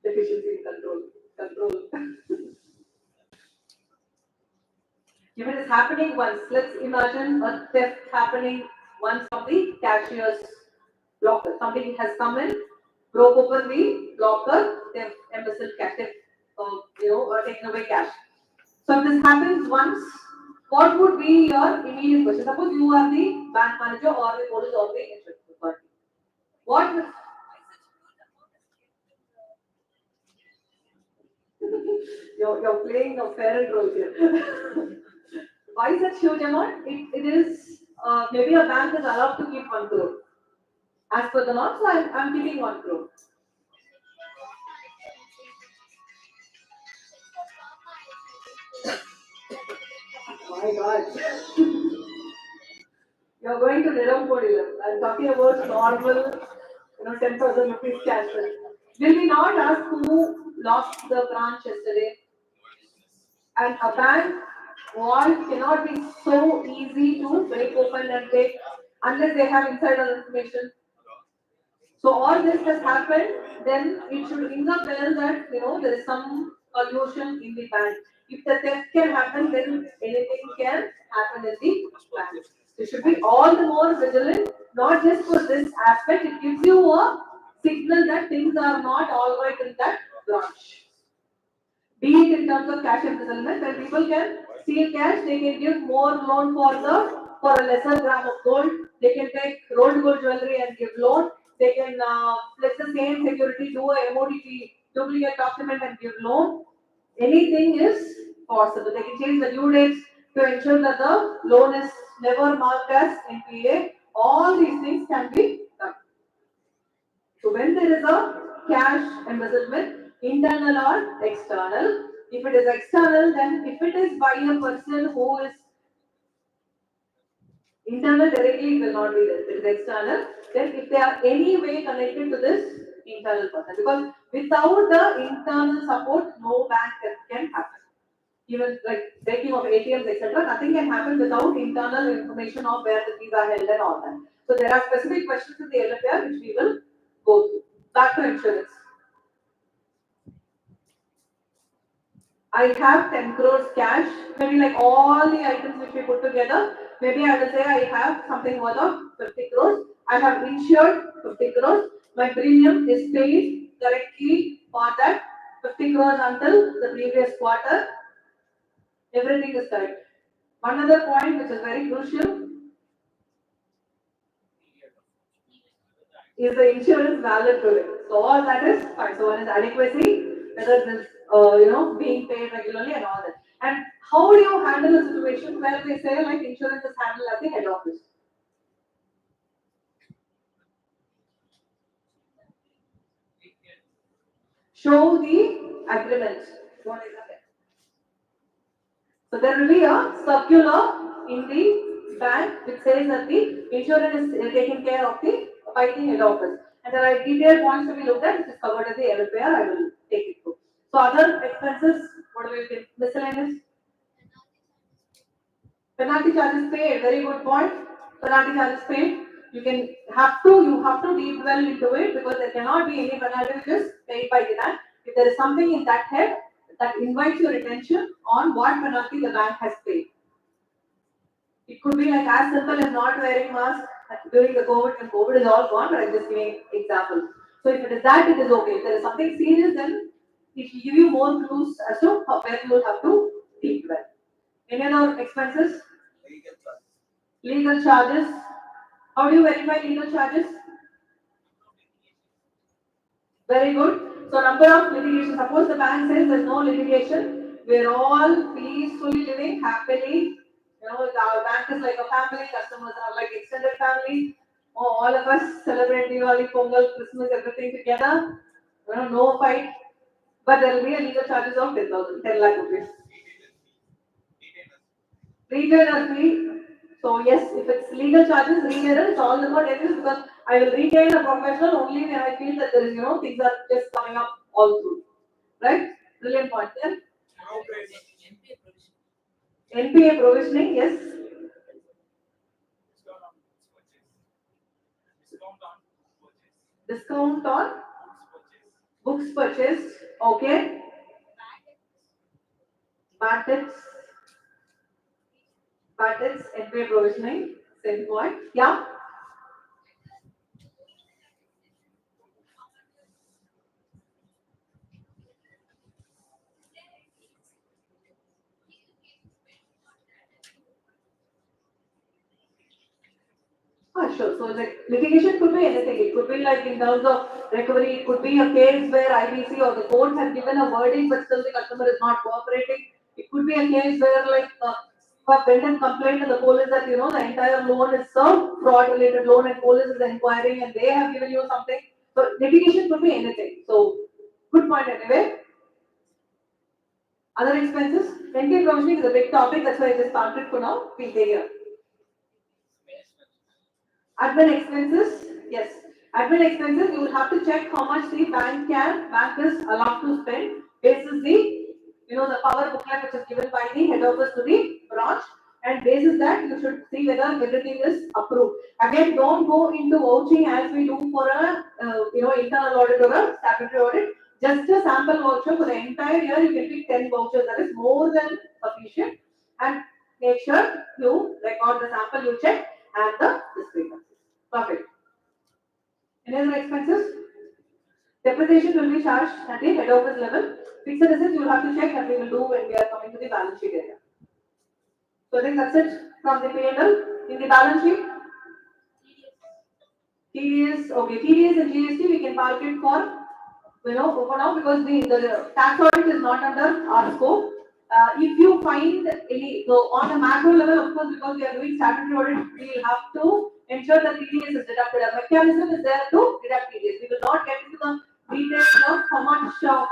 Efficiency in control. If it is happening once, let's imagine a theft happening once from the cashier's locker. Somebody has come in, broke open the locker, they've embezzled cash, they've taken away cash. So if this happens once, what would be your immediate question? Suppose you are the bank manager or the police or the insurance authority. What will you're playing a parent role here. Why is that huge amount? It is maybe a bank is allowed to keep 1 crore. As per the law, so I'm keeping 1 crore. My God. You're going to Nirampodi. I'm talking about normal, 10,000 rupees cash. Will we not ask who lost the branch yesterday? And a bank vault cannot be so easy to break open and take unless they have insider information. So all this has happened, then it should ring a bell that there is some collusion in the bank. If the theft can happen, then anything can happen in the bank. So you should be all the more vigilant, not just for this aspect. It gives you a signal that things are not all right in that branch. Be it in terms of cash embezzlement, when people can steal cash, they can give more loan for a lesser gram of gold. They can take rolled gold jewelry and give loan. They can pledge the same security, do a MODT, duplicate document and give loan. Anything is possible. They can change the due dates to ensure that the loan is never marked as NPA. All these things can be done. So when there is a cash embezzlement, internal or external, if it is external, then if it is by a person who is internal, directly it will not be there. If it is external, then if they are any way connected to this internal person, because without the internal support, no bank can happen. Even like breaking of ATMs, etc., nothing can happen without internal information of where the keys are held and all that. So there are specific questions in the LFAR which we will go through. Back to insurance. I have 10 crores cash, maybe like all the items which we put together, maybe I will say I have something worth of 50 crores. I have insured 50 crores. My premium is paid correctly for that 50 crores until the previous quarter. Everything is correct. One other point which is very crucial is the insurance valid to it. So all that is fine. So one is adequacy, whether it is being paid regularly and all that. And how do you handle a situation where they say like insurance is handled at the head office? Show the agreement. So there will be a circular in the bank which says that the insurance is taken care of by the head office. And there are detailed points to be looked at, which is covered in the LFAR. I will take it through. So other expenses, what do we get? Miscellaneous? Penalty charges paid. Very good point. Penalty charges paid. You have to deep well into it because there cannot be any penalty which is paid by the bank. If there is something in that head that invites your attention on what penalty the bank has paid. It could be like as simple as not wearing mask during the COVID, and COVID is all gone, but I'm just giving examples. So if it is that, it is okay. If there is something serious, then it will give you more clues as to where you will have to deal well. Any other expenses? Legal charges. How do you verify legal charges? Very good. So number of litigation. Suppose the bank says there's no litigation. We're all peacefully living happily. Our bank is like a family. Customers are like extended family. All of us celebrate Diwali, Pongal, Christmas, everything together. No fight. But there will be a legal charges of 10 lakh rupees. Retainer fee. So yes, if it's legal charges, retainer, it's all about ethics because I will retain a professional only when I feel that there is, things are just coming up all through. Right? Brilliant point there. NPA provisioning, yes. Discount on Books purchased, okay. Bad debts, NPA provisioning, same point. Yeah. Sure. So like litigation could be anything. It could be like in terms of recovery, it could be a case where IBC or the court has given a verdict but still the customer is not cooperating. It could be a case where like a pendant complaint to the police that the entire loan is a fraud related loan and police is inquiring and they have given you something. So litigation could be anything. So good point anyway. Other expenses, NPA provisioning is a big topic, that's why I just started for now. We'll take here. Admin expenses, yes. Admin expenses, you will have to check how much the bank is allowed to spend basis the power booklet which is given by the head office to the branch, and basis that you should see whether everything is approved. Again, don't go into vouching as we do for a internal audit or a statutory audit. Just a sample voucher for the entire year, you can pick 10 vouchers. That is more than sufficient. And make sure you record the sample you check and the discrepancies. Perfect. Any other expenses? Depreciation will be charged at the head office level. Fixed assets you will have to check and we will do when we are coming to the balance sheet area. So I think that's it from the P&L. In the balance sheet, TDS, okay, TDS and GST we can park it for now because the tax audit is not under our scope. If you find any, so on a macro level, of course, because we are doing statutory audit, we will have to ensure that TDS is deducted. A mechanism is there to deduct TDS. We will not get into the details of how much of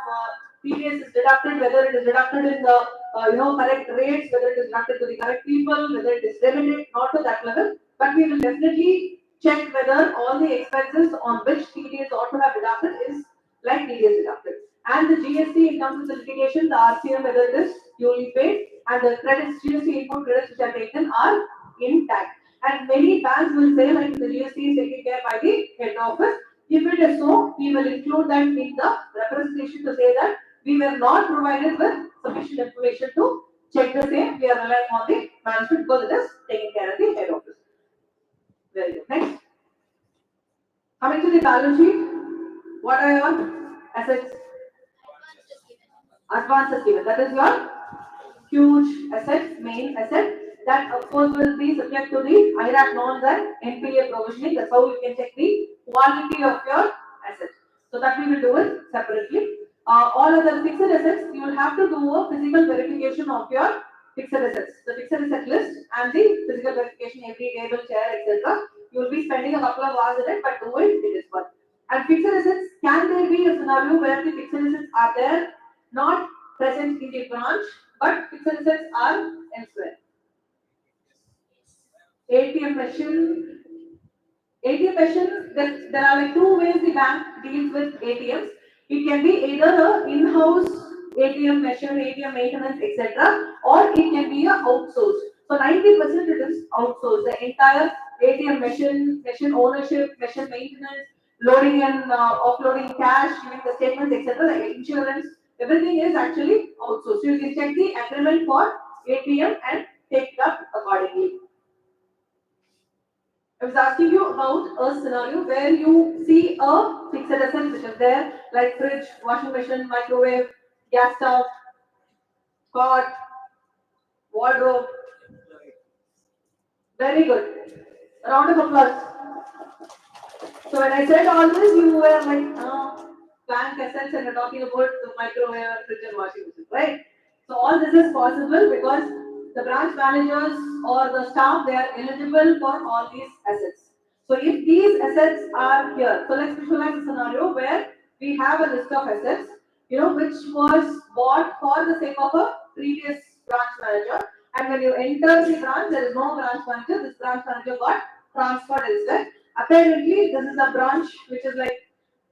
TDS is deducted, whether it is deducted in the correct rates, whether it is deducted to the correct people, whether it is limited, not to that level. But we will definitely check whether all the expenses on which TDS ought to have deducted is like TDS deducted. And the GST in terms of the litigation, the RCM, whether it is duly paid, and the credits, GST input credits which are taken are intact. And many banks will say like the GST is taken care by the head office. If it is so, we will include that in the representation to say that we were not provided with sufficient information to check the same. We are relying on the management because it is taken care of the head office. Very good. Next. Coming to the balance sheet. What are your assets? Advances given. That is your huge asset, main asset. That of course will be subject to the IRAC norms and NPA provisioning. That's how you can check the quality of your assets. So that we will do it separately. All other fixed assets, you will have to do a physical verification of your fixed assets. The fixed asset list and the physical verification, every table, chair, etc. You will be spending a couple of hours in it, but do it, it is fun. And fixed assets, can there be a scenario where the fixed assets are there, not present in the branch, but fixed assets are elsewhere? ATM machine. ATM machine, there are like two ways the bank deals with ATMs. It can be either an in-house ATM machine, ATM maintenance, etc., or it can be a outsourced. So 90% it is outsourced. The entire ATM machine ownership, machine maintenance, loading and offloading cash, giving the statements, etc., the insurance, everything is actually outsourced. So you can check the agreement for ATM and take it up accordingly. I was asking you about a scenario where you see a fixed asset which is there, like fridge, washing machine, microwave, gas stove, cot, wardrobe. Very good. A round of applause. So when I said all this, you were like, bank assets and you're talking about the microwave, fridge and washing machine, right? So all this is possible because the branch managers or the staff, they are eligible for all these assets. So if these assets are here, so let's visualize a scenario where we have a list of assets, which was bought for the sake of a previous branch manager. And when you enter the branch, there is no branch manager. This branch manager got transferred elsewhere. Apparently, this is a branch which is like,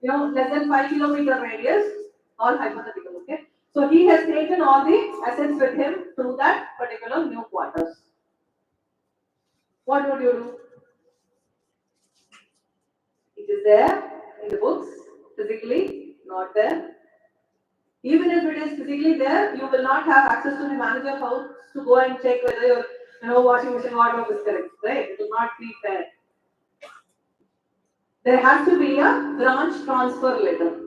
less than 5 kilometer radius, all hypothetical, okay? So he has taken all the assets with him to that particular new quarters. What would you do? It is there in the books physically. not there. Even if it is physically there, you will not have access to the manager house to go and check whether your washing machine wardrobe is correct, right? It will not be there. There has to be a branch transfer letter.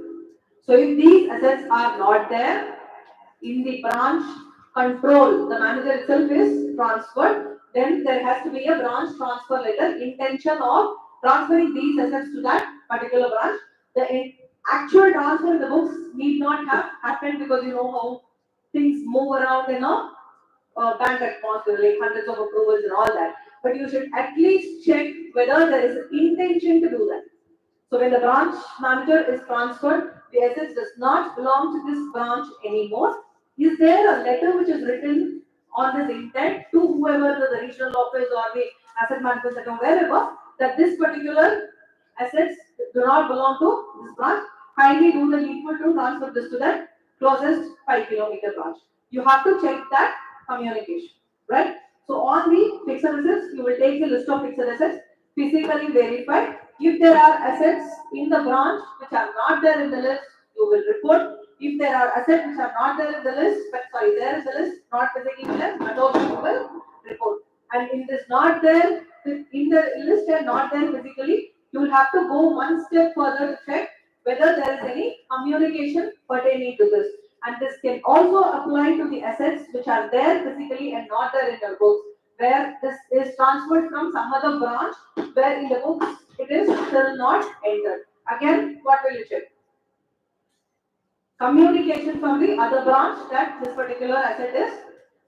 So if these assets are not there, in the branch control, the manager itself is transferred, then there has to be a branch transfer letter, intention of transferring these assets to that particular branch. The actual transfer in the books need not have happened because you know how things move around in a bank atmosphere, like hundreds of approvals and all that. But you should at least check whether there is intention to do that. So when the branch manager is transferred, the assets does not belong to this branch anymore. Is there a letter which is written on this intent to whoever the regional office or the asset management center, wherever, that this particular assets do not belong to this branch? Kindly do the needful to transfer this to the closest 5-kilometer branch. You have to check that communication, right? So on the fixed assets, you will take the list of fixed assets, physically verify. If there are assets in the branch which are not there in the list, you will report. If there are assets which are not there in the list, there is the list, not physically there, but also you will report. And if it is not there in the list and not there physically, you will have to go one step further to check whether there is any communication pertaining to this. And this can also apply to the assets which are there physically and not there in your books, where this is transferred from some other branch, where in the books it is still not entered. Again, what will you check? Communication from the other branch that this particular asset is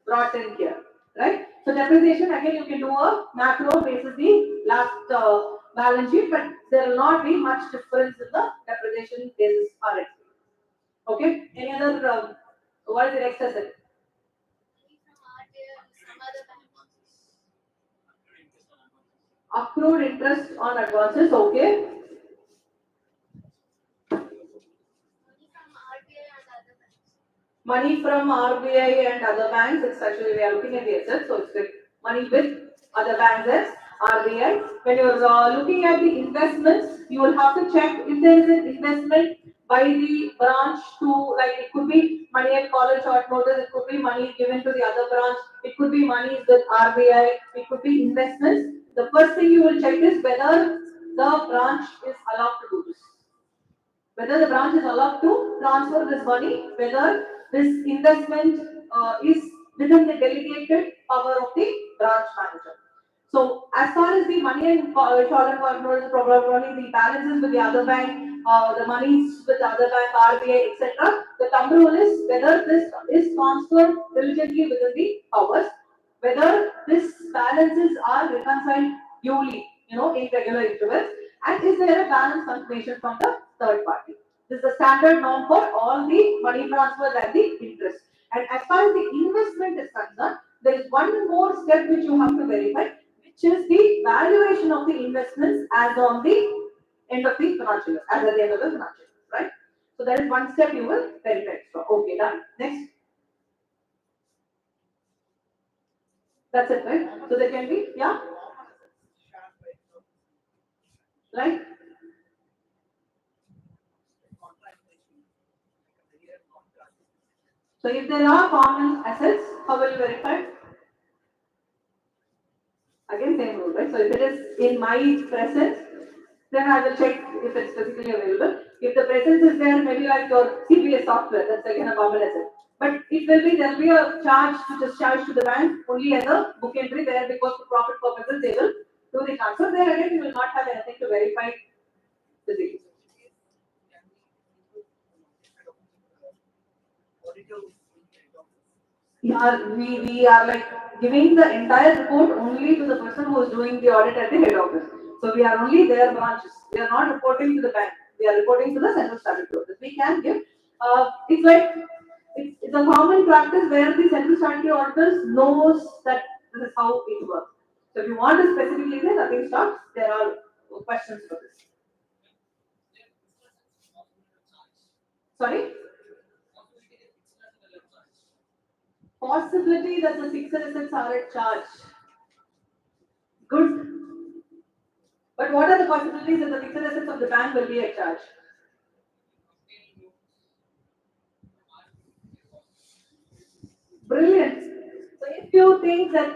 brought in here, right? So depreciation, again you can do a macro basis the last balance sheet, but there will not be much difference in the depreciation basis RX. Okay, any other, what is the next asset? Accrued interest on advances, okay. Money from RBI and other banks, it's actually we are looking at the assets, so it's like money with other banks as RBI. When you're looking at the investments, you will have to check if there is an investment by the branch to, like it could be money at college short notice, it could be money given to the other branch, it could be money with RBI, it could be investments. The first thing you will check is whether the branch is allowed to do this. Whether the branch is allowed to transfer this money, whether this investment is within the delegated power of the branch manager. So, as far as the money and short and notice, probably the balances with the other bank, the monies with the other bank, RBI, etc., the thumb rule is whether this is transferred diligently within the powers, whether these balances are reconciled duly, in regular intervals, and is there a balance confirmation from the third party. This is the standard norm for all the money transfers and the interest. And as far as the investment is concerned, there is one more step which you have to verify, which is the valuation of the investments as on the end of the financial year, as at the end of the financial year, right? So there is one step you will verify. So, okay, done. Next. That's it, right? So there can be, yeah? Right? So if there are common assets, how will you verify? Again, same rule, right? So if it is in my presence, then I will check if it's physically available. If the presence is there, maybe like your CPS software, that's again a common asset. But there will be a charge which is charged to the bank only as a book entry there, because for profit purposes they will do the transfer. There again, you will not have anything to verify physically. Yeah, we are like giving the entire report only to the person who is doing the audit at the head office. So we are only their branches. We are not reporting to the bank. We are reporting to the central statutory office. We can give. It's like it's a common practice where the central statutory auditors knows that this is how it works. So if you want to specifically say nothing stops, there are questions for this. Sorry. Possibility that the fixed assets are at charge. Good. But what are the possibilities that the fixed assets of the bank will be at charge? Brilliant. So if you think that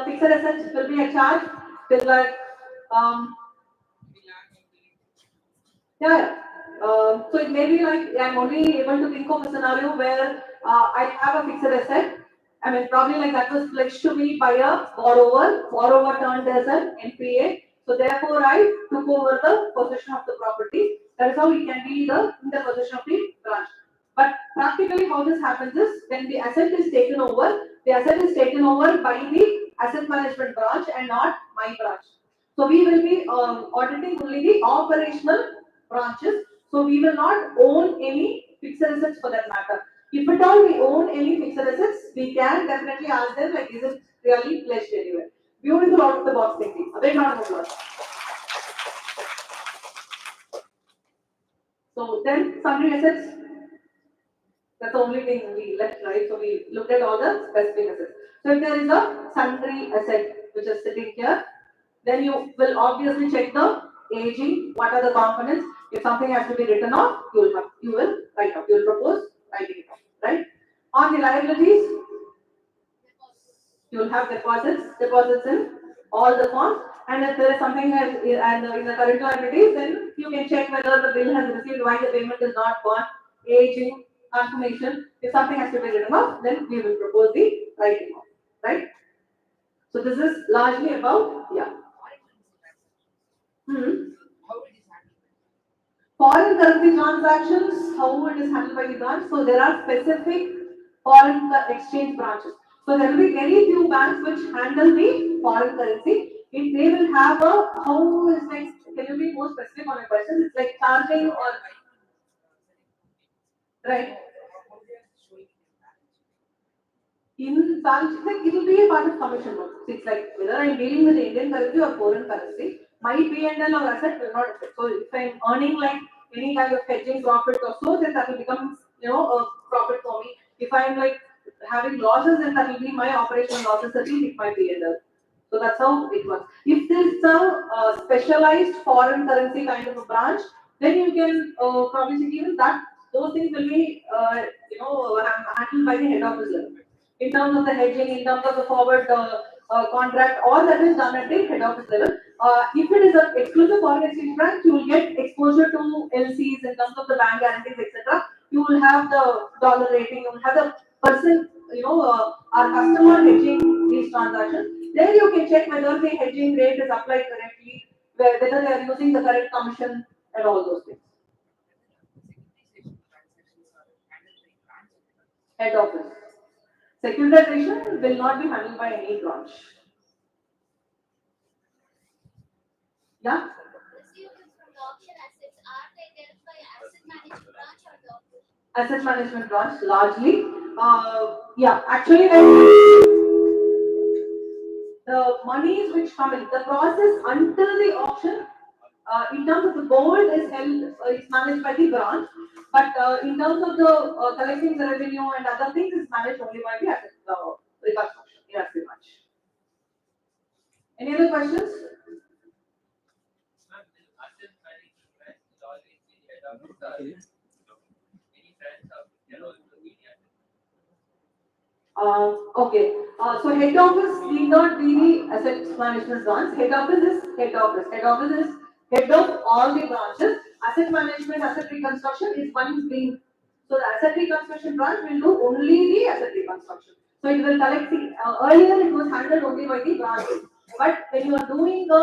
fixed assets will be a charge, it's like yeah. So it may be like I'm only able to think of a scenario where I have a fixed asset. I mean, probably like that was pledged to me by a borrower. Borrower turned as an NPA. So therefore, I took over the possession of the property. That is how it can be in the possession of the branch. But practically, how this happens is when the asset is taken over, the asset is taken over by the asset management branch and not my branch. So we will be auditing only the operational branches. So we will not own any fixed assets for that matter. If at all we own any fixed assets, we can definitely ask them like, is it really pledged anywhere? Beautiful out of the box thinking. A big round of applause. So then sundry assets. That's the only thing we left, right? So we looked at all the specific assets. So if there is a sundry asset which is sitting here, then you will obviously check the aging, what are the components. If something has to be written off, you will write off. You will propose writing it off, right? On the liabilities, you will have deposits in all the forms. And if there is something in the current liabilities, then you can check whether the bill has received, why the payment is not gone, aging, confirmation. If something has to be written off, then we will propose the writing off, right? So this is largely about, yeah. Foreign currency transactions, how it is handled by the branch. So there are specific foreign exchange branches. So there will be very few banks which handle the foreign currency. If they will have a, how is like, can you be more specific on a question? It's like charging or, right? In balance, like it will be a part of commission note. It's like whether I'm dealing with Indian currency or foreign currency, my P&L or asset will not affect. So if I'm earning like any kind of hedging profit or so, then that will become a profit for me. If I'm like having losses, then that will be my operational losses that will hit my P&L. So that's how it works. If there's a specialized foreign currency kind of a branch, then you can probably see even that those things will be handled by the head office level. In terms of the hedging, in terms of the forward contract, all that is done at the head office level. If it is an exclusive foreign exchange branch, you will get exposure to LCs in terms of the bank guarantees, etc. You will have the dollar rating, you will have the person, our customer hedging these transactions. There you can check whether the hedging rate is applied correctly, whether they are using the correct commission and all those things. Head office. Securitization will not be handled by any branch. Yeah? Asset management branch, largely. Yeah, actually, the monies which come in, the process until the auction, in terms of the gold is held, is managed by the branch, but in terms of the collecting the revenue and other things is managed only by the asset reconstruction. Yes, very much. Any other questions? Okay. So head office need not be the asset management branch. Head office is head office. Head office is head of all the branches. Asset management, asset reconstruction is one thing. So the asset reconstruction branch will do only the asset reconstruction. So it will collect the earlier it was handled only by the branches. But when you are doing a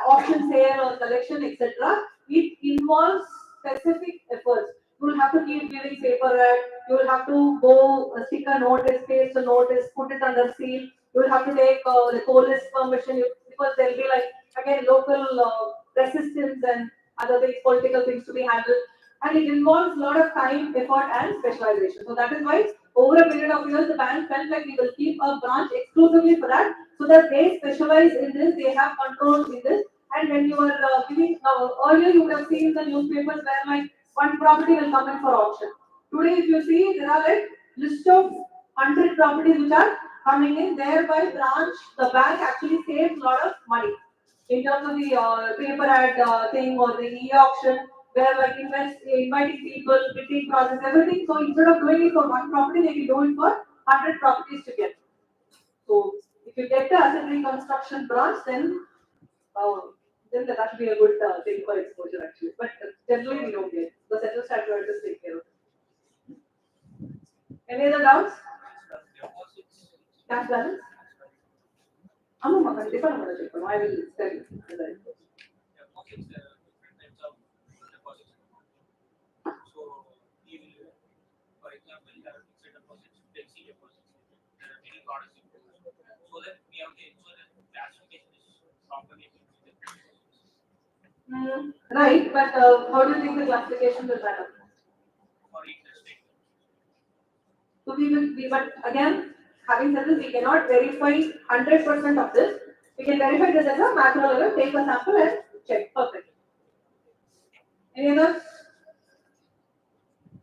auction sale or collection, etc., it involves specific efforts. You will have to keep giving paper ad, you will have to go stick a notice, paste a notice, put it under seal. You will have to take the police permission because there will be like again local resistance and other things, political things to be handled, and it involves a lot of time, effort, and specialization. So that is why over a period of years, the bank felt like we will keep a branch exclusively for that, so that they specialize in this, they have control in this. And when you are giving earlier, you would have seen the newspapers where like one property will come in for auction. Today, if you see, there are like list of 100 properties which are coming in. Thereby, the bank actually saves a lot of money in terms of the paper ad thing or the e-auction, where like inviting people, bidding process, everything. So instead of doing it for one property, they can do it for 100 properties to get. So if you get the asset reconstruction branch, then that will be a good thing for exposure actually. But generally we don't get. The central statutory just take care of it. Any other doubts? Cash balance? I will tell you. For example, you have fixed deposits, flexi deposits. There are many products involved. So that we have to ensure that classification is properly right, but how do you think the classification will matter? for interest rate. So but again, having said this, we cannot verify 100% of this. We can verify this as a macro level, take a sample and check. Perfect. Any others?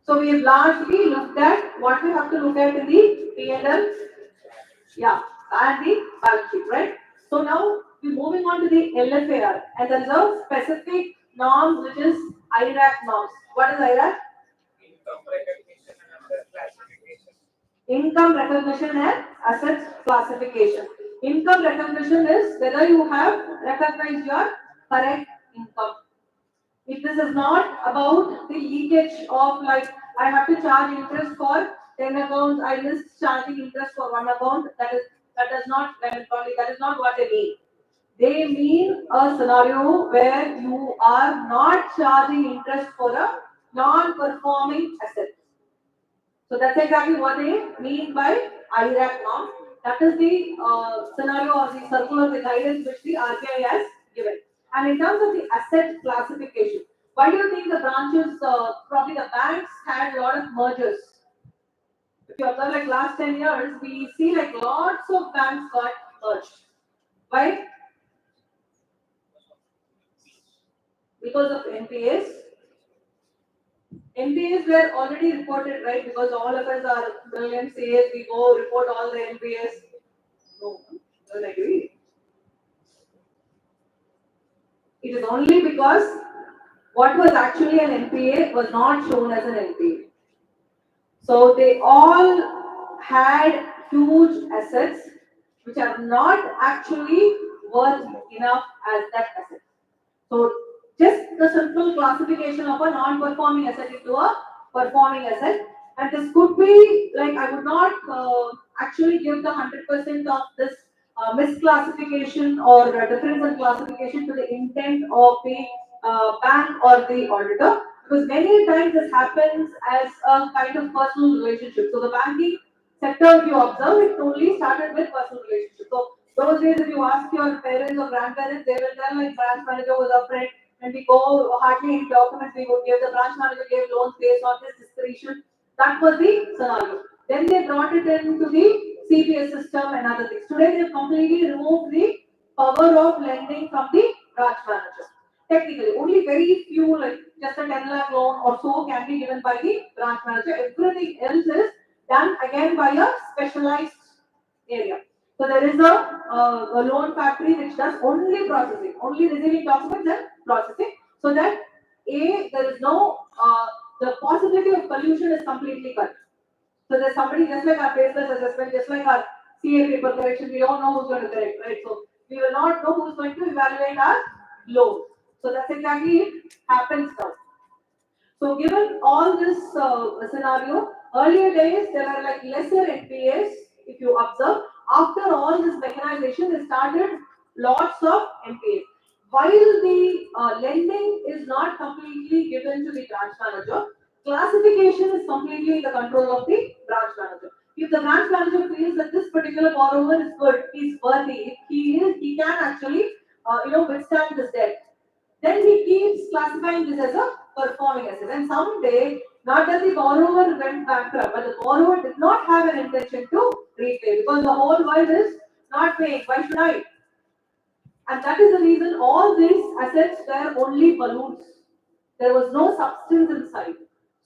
So we have largely looked at what we have to look at in the P&L, yeah, and the balance sheet, right? So now we're moving on to the LFAR, and there is a specific norm which is IRAC norms. What is IRAC? Income recognition and assets classification. Income recognition is whether you have recognized your correct income. If this is not about the leakage of like I have to charge interest for 10 accounts, I missed charging interest for one account, that is not what they mean. They mean a scenario where you are not charging interest for a non-performing asset. So that's exactly what they mean by IRAC norm. That is the scenario or the circular, the guidance which the RBI has given. And in terms of the asset classification, why do you think the branches, probably the banks had a lot of mergers? If you observe like last 10 years, we see like lots of banks got merged. Why? Because of NPAs. NPAs were already reported, right? Because all of us are brilliant CAs, we go report all the NPAs. No, don't agree. It is only because what was actually an NPA was not shown as an NPA. So they all had huge assets which are not actually worth enough as that asset. So just the simple classification of a non-performing asset into a performing asset, and this could be like I would not actually give the 100% of this misclassification or difference in classification to the intent of the bank or the auditor, because many times this happens as a kind of personal relationship. So the banking sector, if you observe, it only started with personal relationship. So those days, if you ask your parents or grandparents, they will tell like branch manager was our friend, and we go hardly any documents we would give. The branch manager gave loans based on this discretion. That was the scenario. Then they brought it into the CPS system and other things. Today, they've completely removed the power of lending from the branch manager. Technically, only very few, like just a 10 lakh loan or so, can be given by the branch manager. Everything else is done again by a specialized area. So there is a loan factory which does only processing, only receiving documents and processing, so that there is no the possibility of collusion is completely cut. So there's somebody just like our faceless assessment, just like our CA paper correction, we don't know who's going to correct, right? So we will not know who's going to evaluate our loan. So that's exactly it happens now. So given all this scenario, earlier days there were like lesser NPAs, if you observe. After all this mechanization, they started lots of NPAs. While the lending is not completely given to the branch manager, classification is completely in the control of the branch manager. If the branch manager feels that this particular borrower is good, he's worthy, he can actually withstand this debt, then he keeps classifying this as a performing asset. And someday, not that the borrower went bankrupt, but the borrower did not have an intention to repay because the whole world is not paying. Why should I? And that is the reason all these assets were only balloons. There was no substance inside.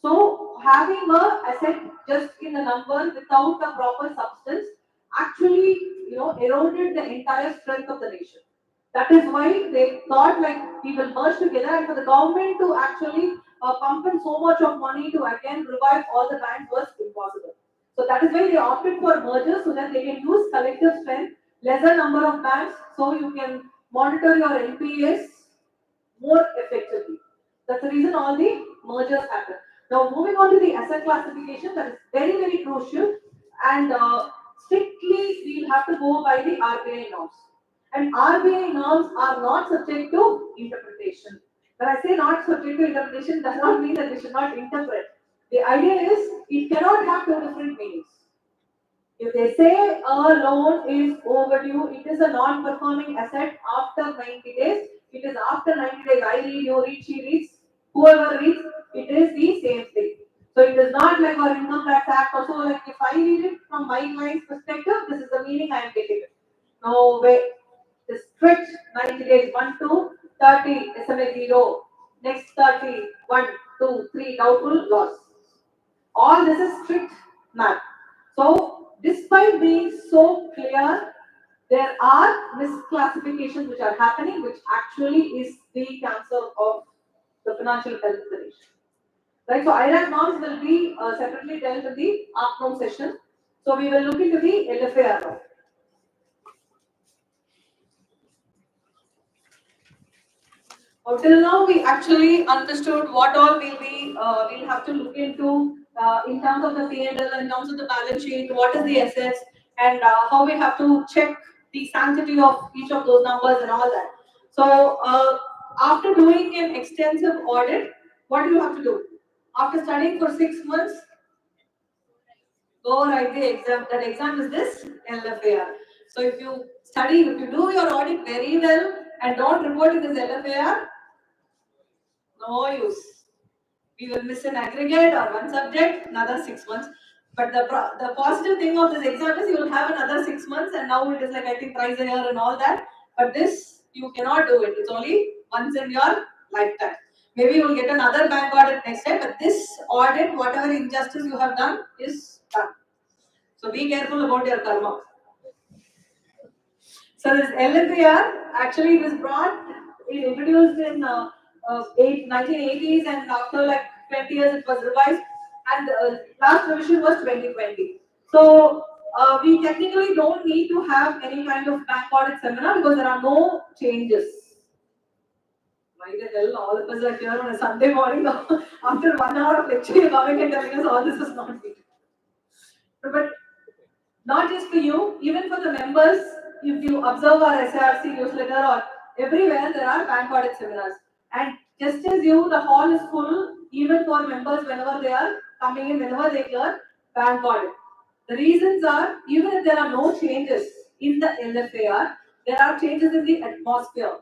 So having a asset just in a number without a proper substance actually eroded the entire strength of the nation. That is why they thought like we will merge together, and for the government to actually pump in so much of money to again revive all the banks was impossible. So that is why they opted for mergers so that they can use collective strength, lesser number of banks, so you can monitor your NPAs more effectively. That's the reason all the mergers happen. Now moving on to the asset classification, that is very crucial, and strictly we'll have to go by the RBI norms. And RBI norms are not subject to interpretation. When I say not subject to interpretation, does not mean that we should not interpret. The idea is it cannot have two different meanings. If they say a loan is overdue, it is a non-performing asset after 90 days. It is after 90 days. I read, you read, she reads, whoever reads, it is the same thing. So it is not like our Income Tax Act also, like if I read it from my client's perspective, this is the meaning I am getting it. No way. The strict 90 days, 1 to 30, SMA 0, next 30, 1, 2, 3, doubtful, loss. All this is strict math. So, despite being so clear, there are misclassifications which are happening, which actually is the cancer of the financial health of the nation. Right, so IRAC norms will be separately dealt in the afternoon session. So, we will look into the LFAR now. Till now, we actually understood what all we'll have to look into in terms of the P&L, in terms of the balance sheet, what is the assets, and how we have to check the sanctity of each of those numbers and all that. So, after doing an extensive audit, what do you have to do? After studying for 6 months, go write the exam. That exam is this LFAR. So, if you study, if you do your audit very well and don't report in this LFAR, no use. We will miss an aggregate or one subject, another 6 months. But the positive thing of this exam is you will have another 6 months, and now it is like I think twice a year and all that. But this you cannot do it. It's only once in your lifetime. Maybe you will get another bank audit next time, but this audit, whatever injustice you have done, is done. So be careful about your karma. So this LFAR actually was introduced in 1980s, and after like 20 years it was revised, and last revision was 2020. So we technically don't need to have any kind of bank audit seminar because there are no changes. Why the hell all of us are here on a Sunday morning after 1 hour of lecture you're coming and telling us all this is not needed. But not just for you, even for the members, if you observe our SRC newsletter or everywhere, there are bank audit seminars. And just as you, the hall is full, even for members whenever they are coming in, whenever they clear bank audit. The reasons are, even if there are no changes in the LFAR, there are changes in the atmosphere.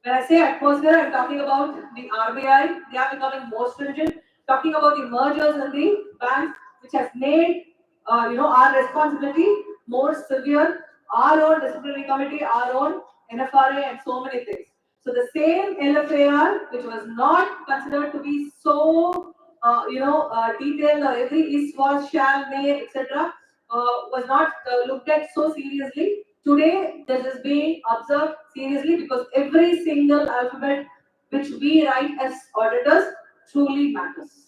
When I say atmosphere, I'm talking about the RBI, they are becoming more stringent, talking about the mergers in the banks, which has made our responsibility more severe, our own disciplinary committee, our own NFRA, and so many things. So the same LFAR, which was not considered to be so detailed, or every is, was, shall, may, etc., was not looked at so seriously. Today, this is being observed seriously because every single alphabet which we write as auditors truly matters.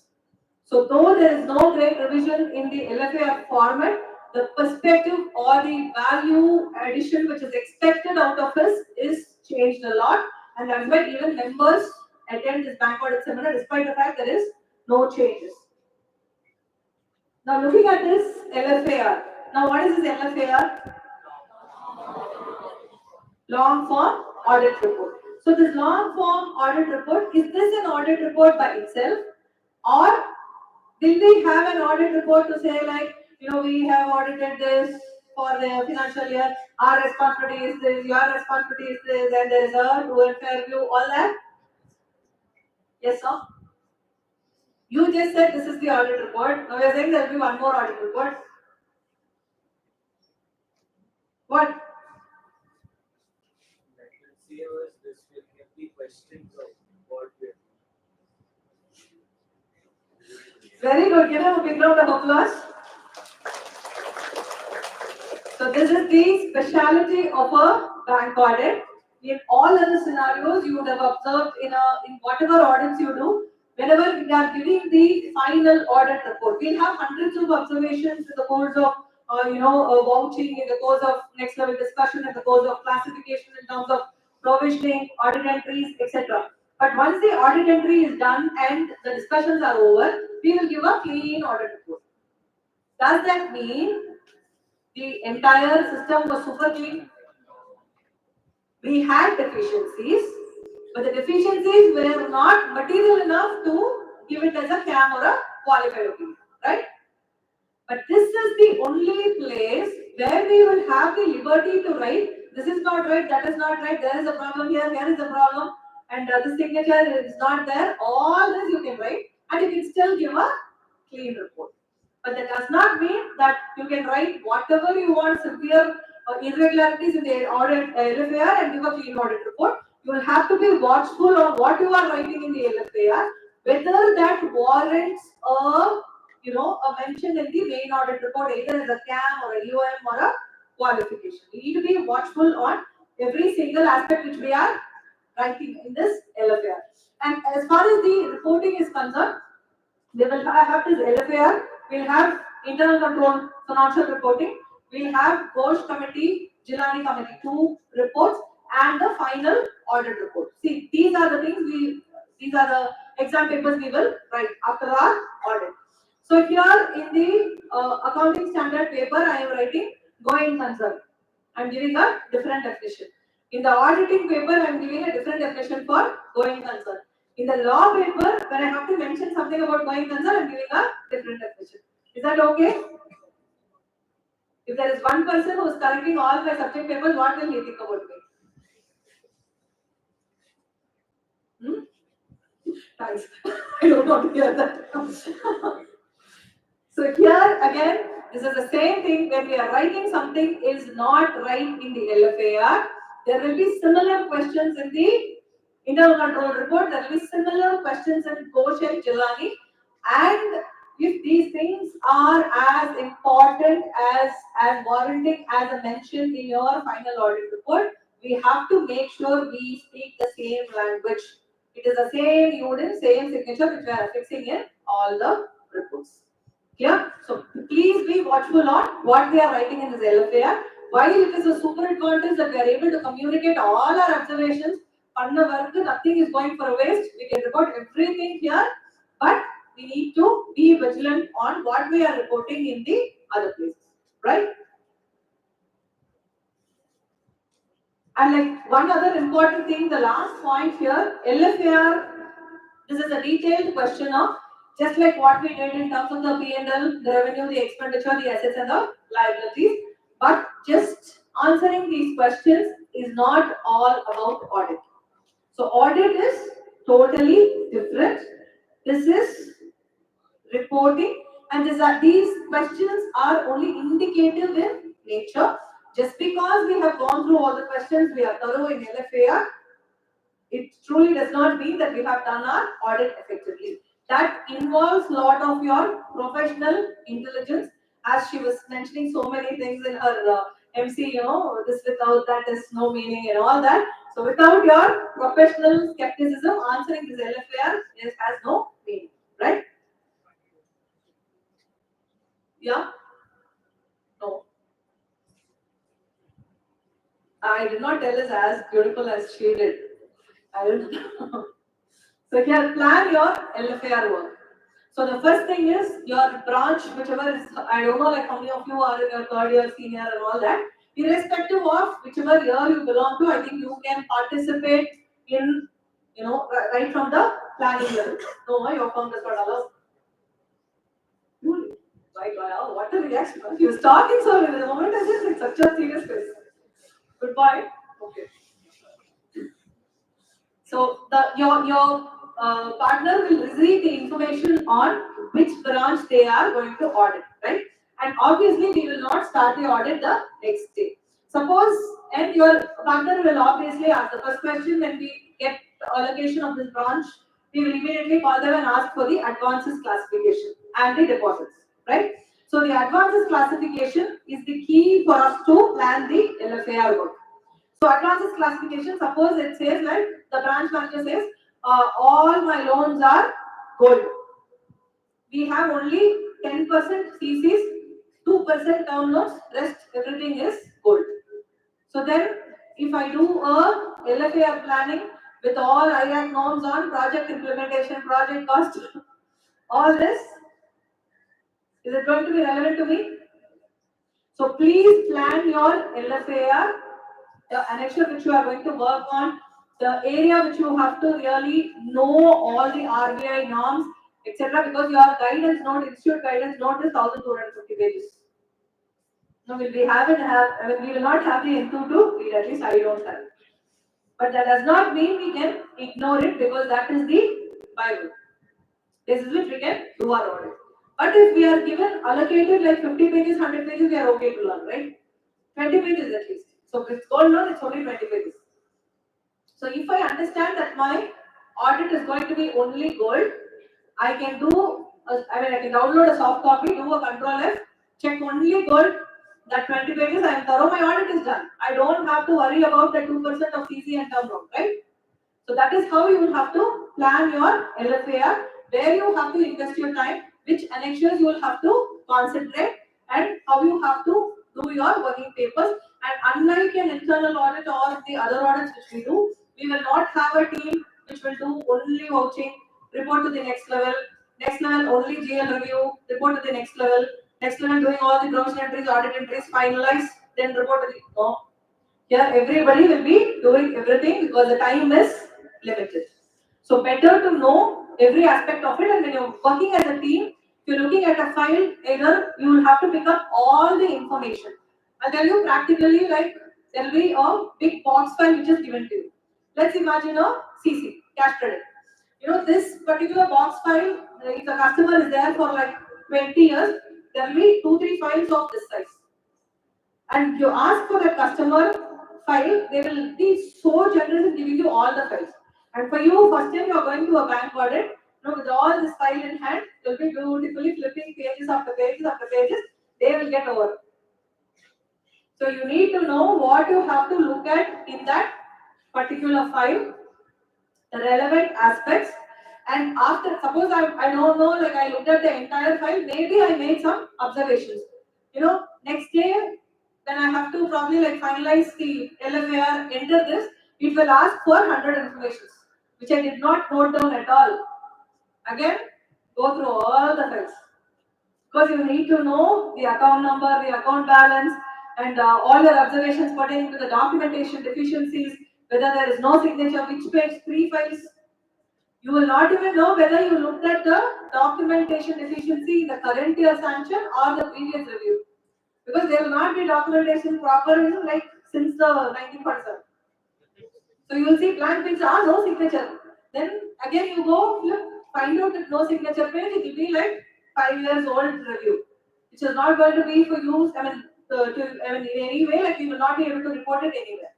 So, though there is no great revision in the LFAR format, the perspective or the value addition which is expected out of us is changed a lot, and that's why even members attend this bank audit seminar despite the fact there is no changes. Now, looking at this LFAR. Now, what is this LFAR? Long form audit report. So, this long form audit report, is this an audit report by itself, or will we have an audit report to say like, we have audited this for the financial year, our responsibility is this, your responsibility is this, and there is a true and fair view, all that? Yes, sir? You just said this is the audit report. Now we are saying there will be one more audit report. What? This will get the questions of what we are. Very good. Give him a big round of applause. So this is the speciality of a bank audit. In all other scenarios, you would have observed in whatever audits you do, whenever we are giving the final audit report, we'll have hundreds of observations in the course of vouching, in the course of next level discussion, in the course of classification in terms of provisioning, audit entries, etc. But once the audit entry is done and the discussions are over, we will give a clean audit report. Does that mean the entire system was super clean? We had deficiencies, but the deficiencies were not material enough to give it as a CAM or a qualified opinion, right? But this is the only place where we will have the liberty to write, this is not right, that is not right, there is a problem here, here is a problem, and the signature is not there. All this you can write, and you can still give a clean report. But that does not mean that you can write whatever you want, severe irregularities in the audit LFAR and give a clean audit report. You will have to be watchful on what you are writing in the LFAR, whether that warrants a mention in the main audit report, either as a CAM or a UM or a qualification. We need to be watchful on every single aspect which we are writing in this LFAR. And as far as the reporting is concerned, we will have this LFAR, we'll have internal control financial reporting, we'll have Ghosh committee, Jilani committee, 2 reports, and the final audit report. See, these are the things these are the exam papers we will write after our audit. So here in the accounting standard paper, I am writing going concern. I am giving a different definition. In the auditing paper, I am giving a different definition for going concern. In the law paper, when I have to mention something about going concern, I am giving a different definition. Is that okay? If there is one person who is correcting all my subject papers, what will he think about me? Thanks. I don't want to hear that. So here again, this is the same thing. When we are writing something is not right in the LFAR, there will be similar questions in the internal control report. There will be similar questions in Ghosh and Jilani. And if these things are as important as warranting as a mention in your final audit report, we have to make sure we speak the same language. It is the same unit, same signature which we are affixing in all the reports. Clear? So please be watchful on what we are writing in this LFAR. While it is a super advantage that we are able to communicate all our observations, nothing is going for a waste. We can report everything here, but we need to be vigilant on what we are reporting in the other places, right? And like one other important thing, the last point here, LFAR, this is a detailed question of just like what we did in terms of the P&L, the revenue, the expenditure, the assets and the liabilities. But just answering these questions is not all about audit. So audit is totally different. This is reporting, and these questions are only indicative in nature. Just because we have gone through all the questions, we are thorough in LFAR, it truly does not mean that we have done our audit effectively. That involves a lot of your professional intelligence, as she was mentioning so many things in her MC, this without that is no meaning and all that. So without your professional skepticism, answering this LFAR has no meaning, right? Yeah? No. I did not tell us as beautiful as she did. I don't know. So here, plan your LFAR work. So the first thing is your branch, whichever is, I don't know like how many of you are in your third year, senior and all that. Irrespective of whichever year you belong to, I think you can participate in, right from the planning level. No, your firm does not allow. Really? My God, what a reaction. He was talking so in the moment, I just like such a serious face. Goodbye. Okay. So your partner will receive the information on which branch they are going to audit, right? And obviously we will not start the audit the next day. Suppose, and your partner will obviously ask the first question when we get the allocation of this branch, we will immediately call them and ask for the advances classification and the deposits, right? So the advances classification is the key for us to plan the LFAR work. So advances classification, suppose it says like the branch manager says, all my loans are gold. We have only 10% CCs, 2% term loans, rest everything is gold. So then, if I do a LFAR planning with all IRAC norms on project implementation, project cost, all this, is it going to be relevant to me? So please plan your LFAR, the annexure which you are going to work on, the area which you have to really know all the RBI norms, etc. Because your guidance note, institute guidance note is 1250 pages. No, we will not have the N2 to read, at least I don't have. But that does not mean we can ignore it because that is the Bible. This is which we can do our audit. But if we are given allocated like 50 pages, 100 pages, we are okay to learn, right? 20 pages at least. So if it's gold loan, it's only 20 pages. So if I understand that my audit is going to be only gold, I can I can download a soft copy, do a control F, check only gold, that 20 pages, I am thorough, my audit is done. I don't have to worry about the 2% of CC and term loan, right? So that is how you will have to plan your LFAR, where you have to invest your time, which annexures you will have to concentrate, and how you have to do your working papers. And unlike an internal audit or the other audits which we do, we will not have a team which will do only vouching, report to the next level only GL review, report to the next level doing all the gross entries, audit entries, finalize, then report to the no. Here everybody will be doing everything because the time is limited. So better to know every aspect of it, and when you're working as a team, if you're looking at a file, either you will have to pick up all the information. I'll tell you practically, like there will be a big box file which is given to you. Let's imagine a CC, cash credit. This particular box file, if the customer is there for like 20 years, there will be 2-3 files of this size. And you ask for the customer file, they will be so generous in giving you all the files. And for you, first time you are going to a bank audit, with all this file in hand, you'll be beautifully flipping pages after pages after pages, they will get over. So you need to know what you have to look at in that particular file, the relevant aspects, and after, suppose I don't know, like I looked at the entire file, maybe I made some observations. Next day, when I have to probably like finalize the LFAR, enter this, it will ask for 100 informations, which I did not note down at all. Again, go through all the files. Because you need to know the account number, the account balance, and all your observations pertaining to the documentation deficiencies, whether there is no signature, which page, 3 files. You will not even know whether you looked at the documentation deficiency in the current year sanction or the previous review. Because there will not be documentation proper, like since the 1947. So you will see blank page, no signature. Then again you go, find out that no signature page, it will be like 5 years old review, which is not going to be for use, in any way, like you will not be able to report it anywhere.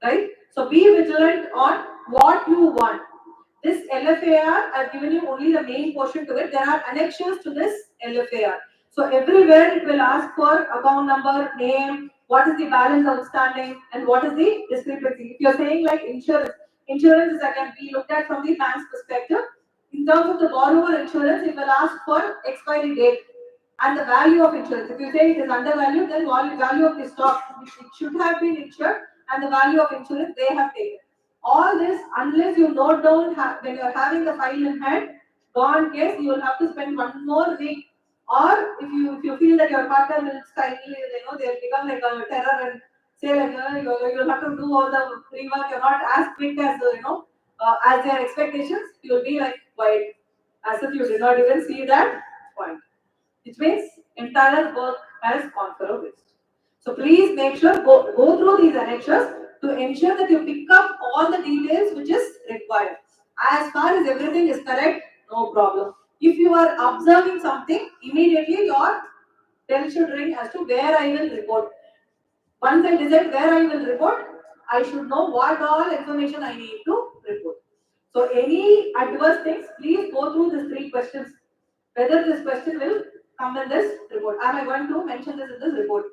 Right? So be vigilant on what you want. This LFAR, I've given you only the main portion to it. There are annexures to this LFAR. So everywhere it will ask for account number, name, what is the balance outstanding, and what is the discrepancy. If you're saying like insurance is again we looked at from the bank's perspective. In terms of the borrower insurance, it will ask for expiry date and the value of insurance. If you say it is undervalued, then value of the stock, it should have been insured, and the value of insurance they have taken. All this, unless you note down when you are having the file in hand, gone case, you will have to spend 1 more week. Or if you feel that your partner will kindly, they'll become like a terror and say like, you'll have to do all the pre-work, you're not as quick as, as their expectations, you'll be like quiet, as if you did not even see that point. Which means entire work has gone for a waste. So please make sure, go through these annexures to ensure that you pick up all the details which is required. As far as everything is correct, no problem. If you are observing something, immediately your bell should ring as to where I will report. Once I decide where I will report, I should know what all information I need to report. So any adverse things, please go through these 3 questions. Whether this question will come in this report. Am I going to mention this in this report?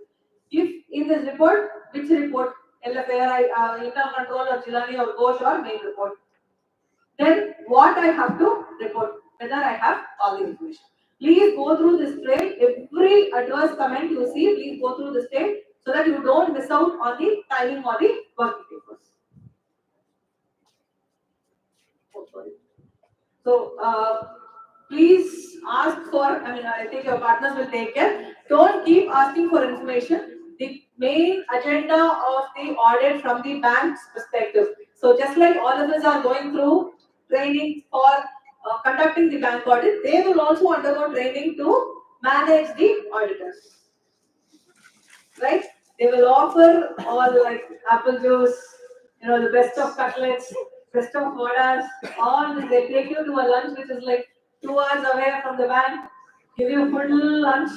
If in this report, which report? LFAR, internal control or Jilani or Ghosh or main report. Then what I have to report. whether I have all the information. Please go through this trail. Every adverse comment you see, please go through this trail so that you don't miss out on the timing or the working papers. Oh, sorry. So, please ask for, I think your partners will take care. Don't keep asking for information. The main agenda of the audit from the bank's perspective. So, just like all of us are going through training for conducting the bank audit, they will also undergo training to manage the auditors. Right? They will offer all like apple juice, the best of cutlets, best of vadas, all this. They take you to a lunch which is like 2 hours away from the bank, give you full lunch.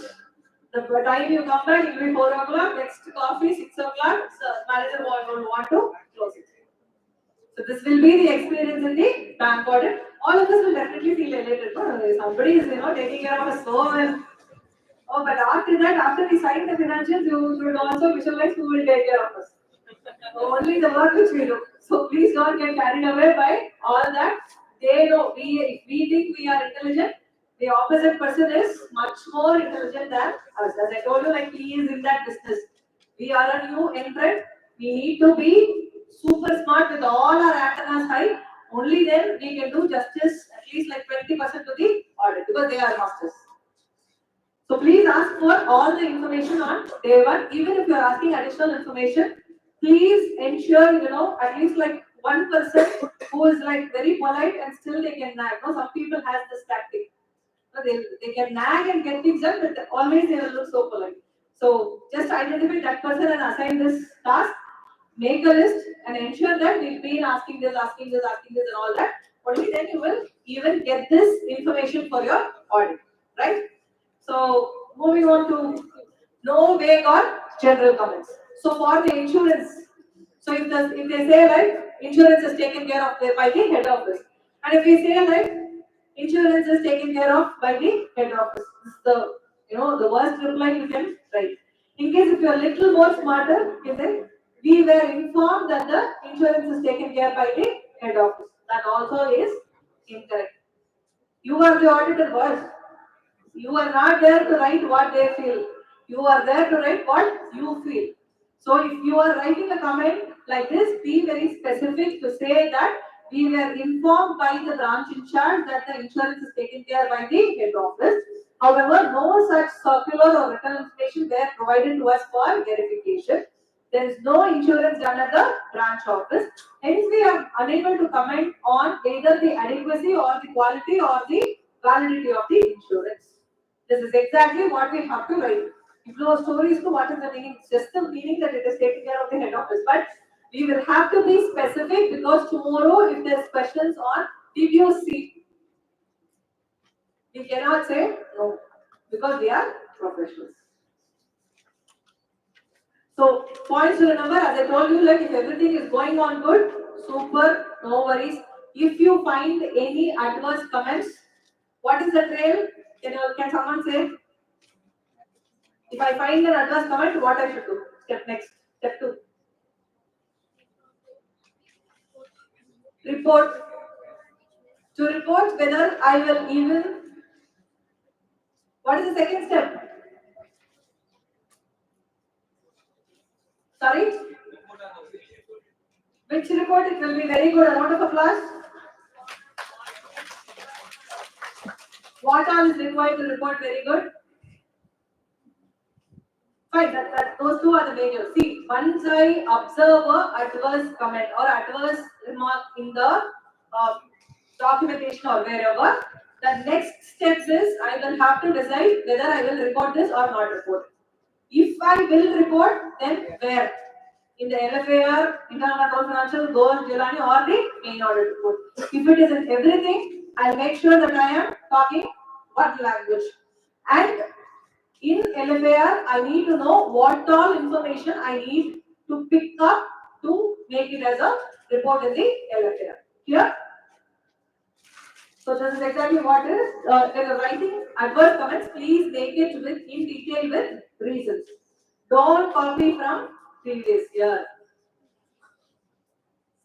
The time you come back, it will be 4 o'clock, next coffee, 6 o'clock, so manager will want to close it. So this will be the experience in the bank audit. All of us will definitely feel elated. Somebody is taking care of us so well. Oh, but after that, after we sign the financials, you should also visualize who will take care of us. Only the work which we do. So please don't get carried away by all that. They know we think we are intelligent. The opposite person is much more intelligent than us. As I told you, like he is in that business. We are a new entrant. We need to be super smart with all our antennas high. Only then we can do justice at least like 20% to the audit because they are masters. So please ask for all the information on day one. Even if you are asking additional information, please ensure at least like one person who is like very polite and still they can nag. Some people have this tactic. They can nag and get things done, but always they will look so polite. So just identify that person and assign this task. Make a list and ensure that we've been asking this, and all that. Only then you will even get this information for your audit, right? So moving on to no vague or general comments. So for the insurance, so if they say like insurance is taken care of by the head office, and if we say like insurance is taken care of by the head office, this is the worst reply you can write. In case if you are a little more smarter, you say we were informed that the insurance is taken care by the head office. That also is incorrect. You are the auditor, boss. You are not there to write what they feel. You are there to write what you feel. So if you are writing a comment like this, be very specific to say that we were informed by the branch in charge that the insurance is taken care by the head office. However, no such circular or written information were provided to us for verification. There is no insurance done at the branch office. Hence, we are unable to comment on either the adequacy or the quality or the validity of the insurance. This is exactly what we have to write. If no stories to what is the meaning, it's just the meaning that it is taken care of the head office. But we will have to be specific because tomorrow, if there's questions on did you see, we cannot say no because we are professionals. So points to remember, as I told you, like if everything is going on good, super, no worries. If you find any adverse comments, what is the trail? Can someone say? If I find an adverse comment, what I should do? Step 2. Report. To report whether I will even. What is the second step? Sorry? Which report? It will be very good. A round of applause. What all is required to report very good? Fine, those two are the major. See, once I observe a adverse comment or adverse remark in the documentation or wherever, the next step is I will have to decide whether I will report this or not report. If I will report, then where? In the LFAR, internal control financial, goal, Jelani, or the main audit report. If it is in everything, I'll make sure that I am talking what language. And in LFAR, I need to know what all information I need to pick up to make it as a report in the LFAR. Clear? So this is exactly what is when you're writing adverse comments. Please make it in detail with reasons. Don't copy from previous year.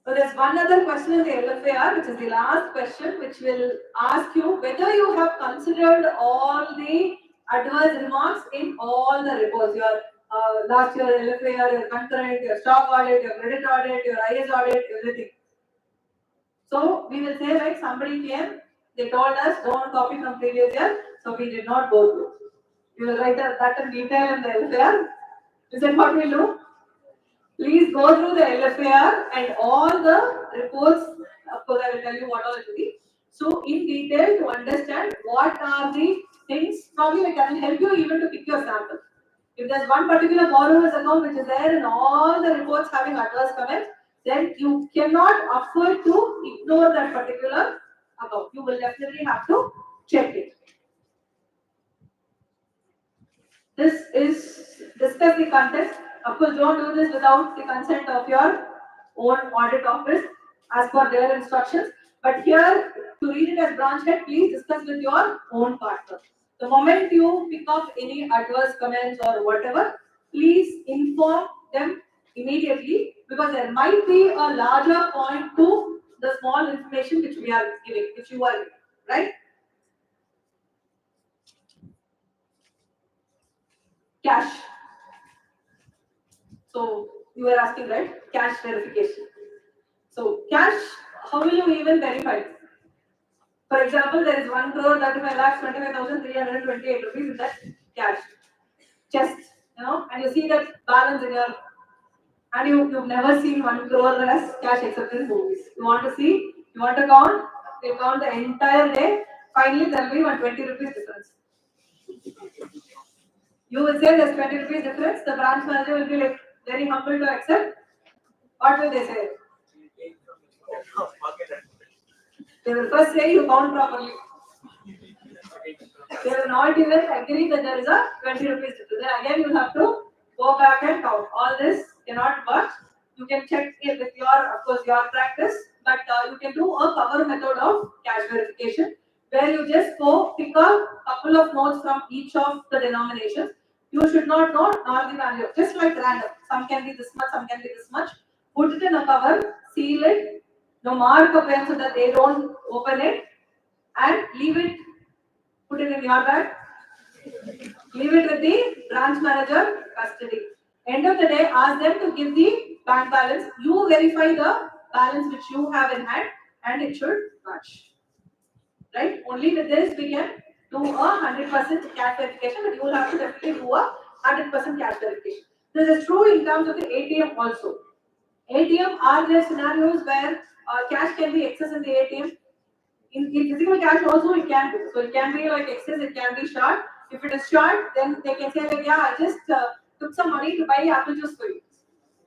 So there's one other question in the LFAR, which is the last question, which will ask you whether you have considered all the adverse remarks in all the reports. Your last year LFAR, your concurrent, your stock audit, your credit audit, your IS audit, everything. So we will say like somebody came, they told us don't copy from previous year, so we did not go through. We will write that in detail in the LFAR. Is that what we'll do? Please go through the LFAR and all the reports. Of course, I will tell you what all it will be. So, in detail to understand what are the things, probably I can help you even to pick your sample. If there's one particular borrower's account which is there in all the reports having adverse comments, then you cannot afford to ignore that particular account. You will definitely have to check it. This is discuss the context. Of course, don't do this without the consent of your own audit office as per their instructions. But here, to read it as branch head, please discuss with your own partner. The moment you pick up any adverse comments or whatever, please inform them immediately because there might be a larger point to the small information which we are giving, which you are giving, right? Cash. So you were asking, right? Cash verification. So cash, how will you even verify? For example, there is 1 crore 35 lakhs 25,328 rupees in that cash chest, and you see that balance in your, and you've never seen 1 crore as cash except in movies. You want to see, you want to count, you count the entire day. Finally, there will be 120 rupees difference. You will say there's 20 rupees difference. The branch manager will be like very humble to accept. What will they say? They will first say you count properly. They will not even agree that there is a 20 rupees difference. Then again you have to go back and count. All this cannot work. You can check it with your, of course, your practice, but you can do a cover method of cash verification where you just go pick a couple of notes from each of the denominations. You should not know nor the value, just like random. Some can be this much, some can be this much. Put it in a cover, seal it, mark a pen so that they don't open it, and leave it. Put it in your bag. Leave it with the branch manager custody. End of the day, ask them to give the bank balance. You verify the balance which you have in hand, and it should match. Right? Only with this we can do a 100% cash verification, but you will have to definitely do a 100% cash verification. This is true in terms of the ATM also. ATM, are there scenarios where cash can be excess in the ATM? In physical cash also it can be. So it can be like excess, it can be short. If it is short, then they can say like, yeah, I just took some money to buy apple juice for you.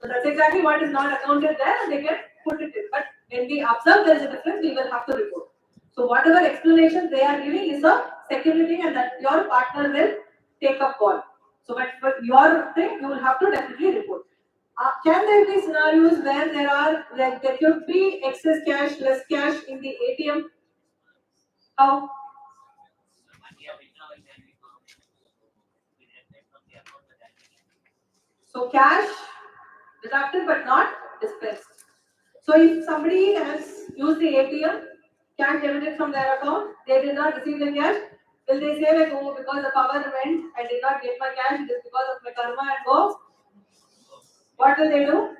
So that's exactly what is not accounted there, and they can put it in. But when we observe there is a difference, we will have to report. So whatever explanation they are giving is a security, and that your partner will take a call. So but for your thing, you will have to definitely report. Can there be scenarios where there could be excess cash, less cash in the ATM? How? So cash deducted but not dispensed. So if somebody has used the ATM, cash debited from their account, they did not receive the cash, will they say like, oh, because the power went, I did not get my cash, it is because of my karma and go? What will they do?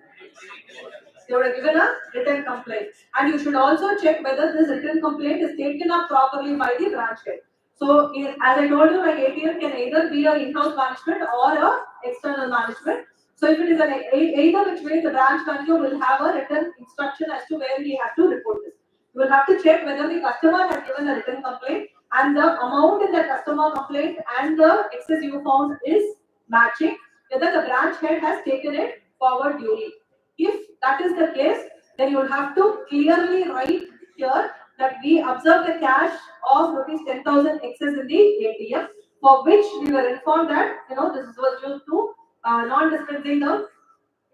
They would have given a written complaint. And you should also check whether this written complaint is taken up properly by the branch head. So, as I told you, like ATM can either be an in-house management or a external management. So, if it is either which way, the branch manager will have a written instruction as to where he has to report this. You will have to check whether the customer has given a written complaint and the amount in the customer complaint and the excess you found is matching, whether the branch head has taken it forward duly. If that is the case, then you will have to clearly write here that we observe the cash of rupees 10,000 excess in the ATM, for which we were informed that this was used to non-dispensing the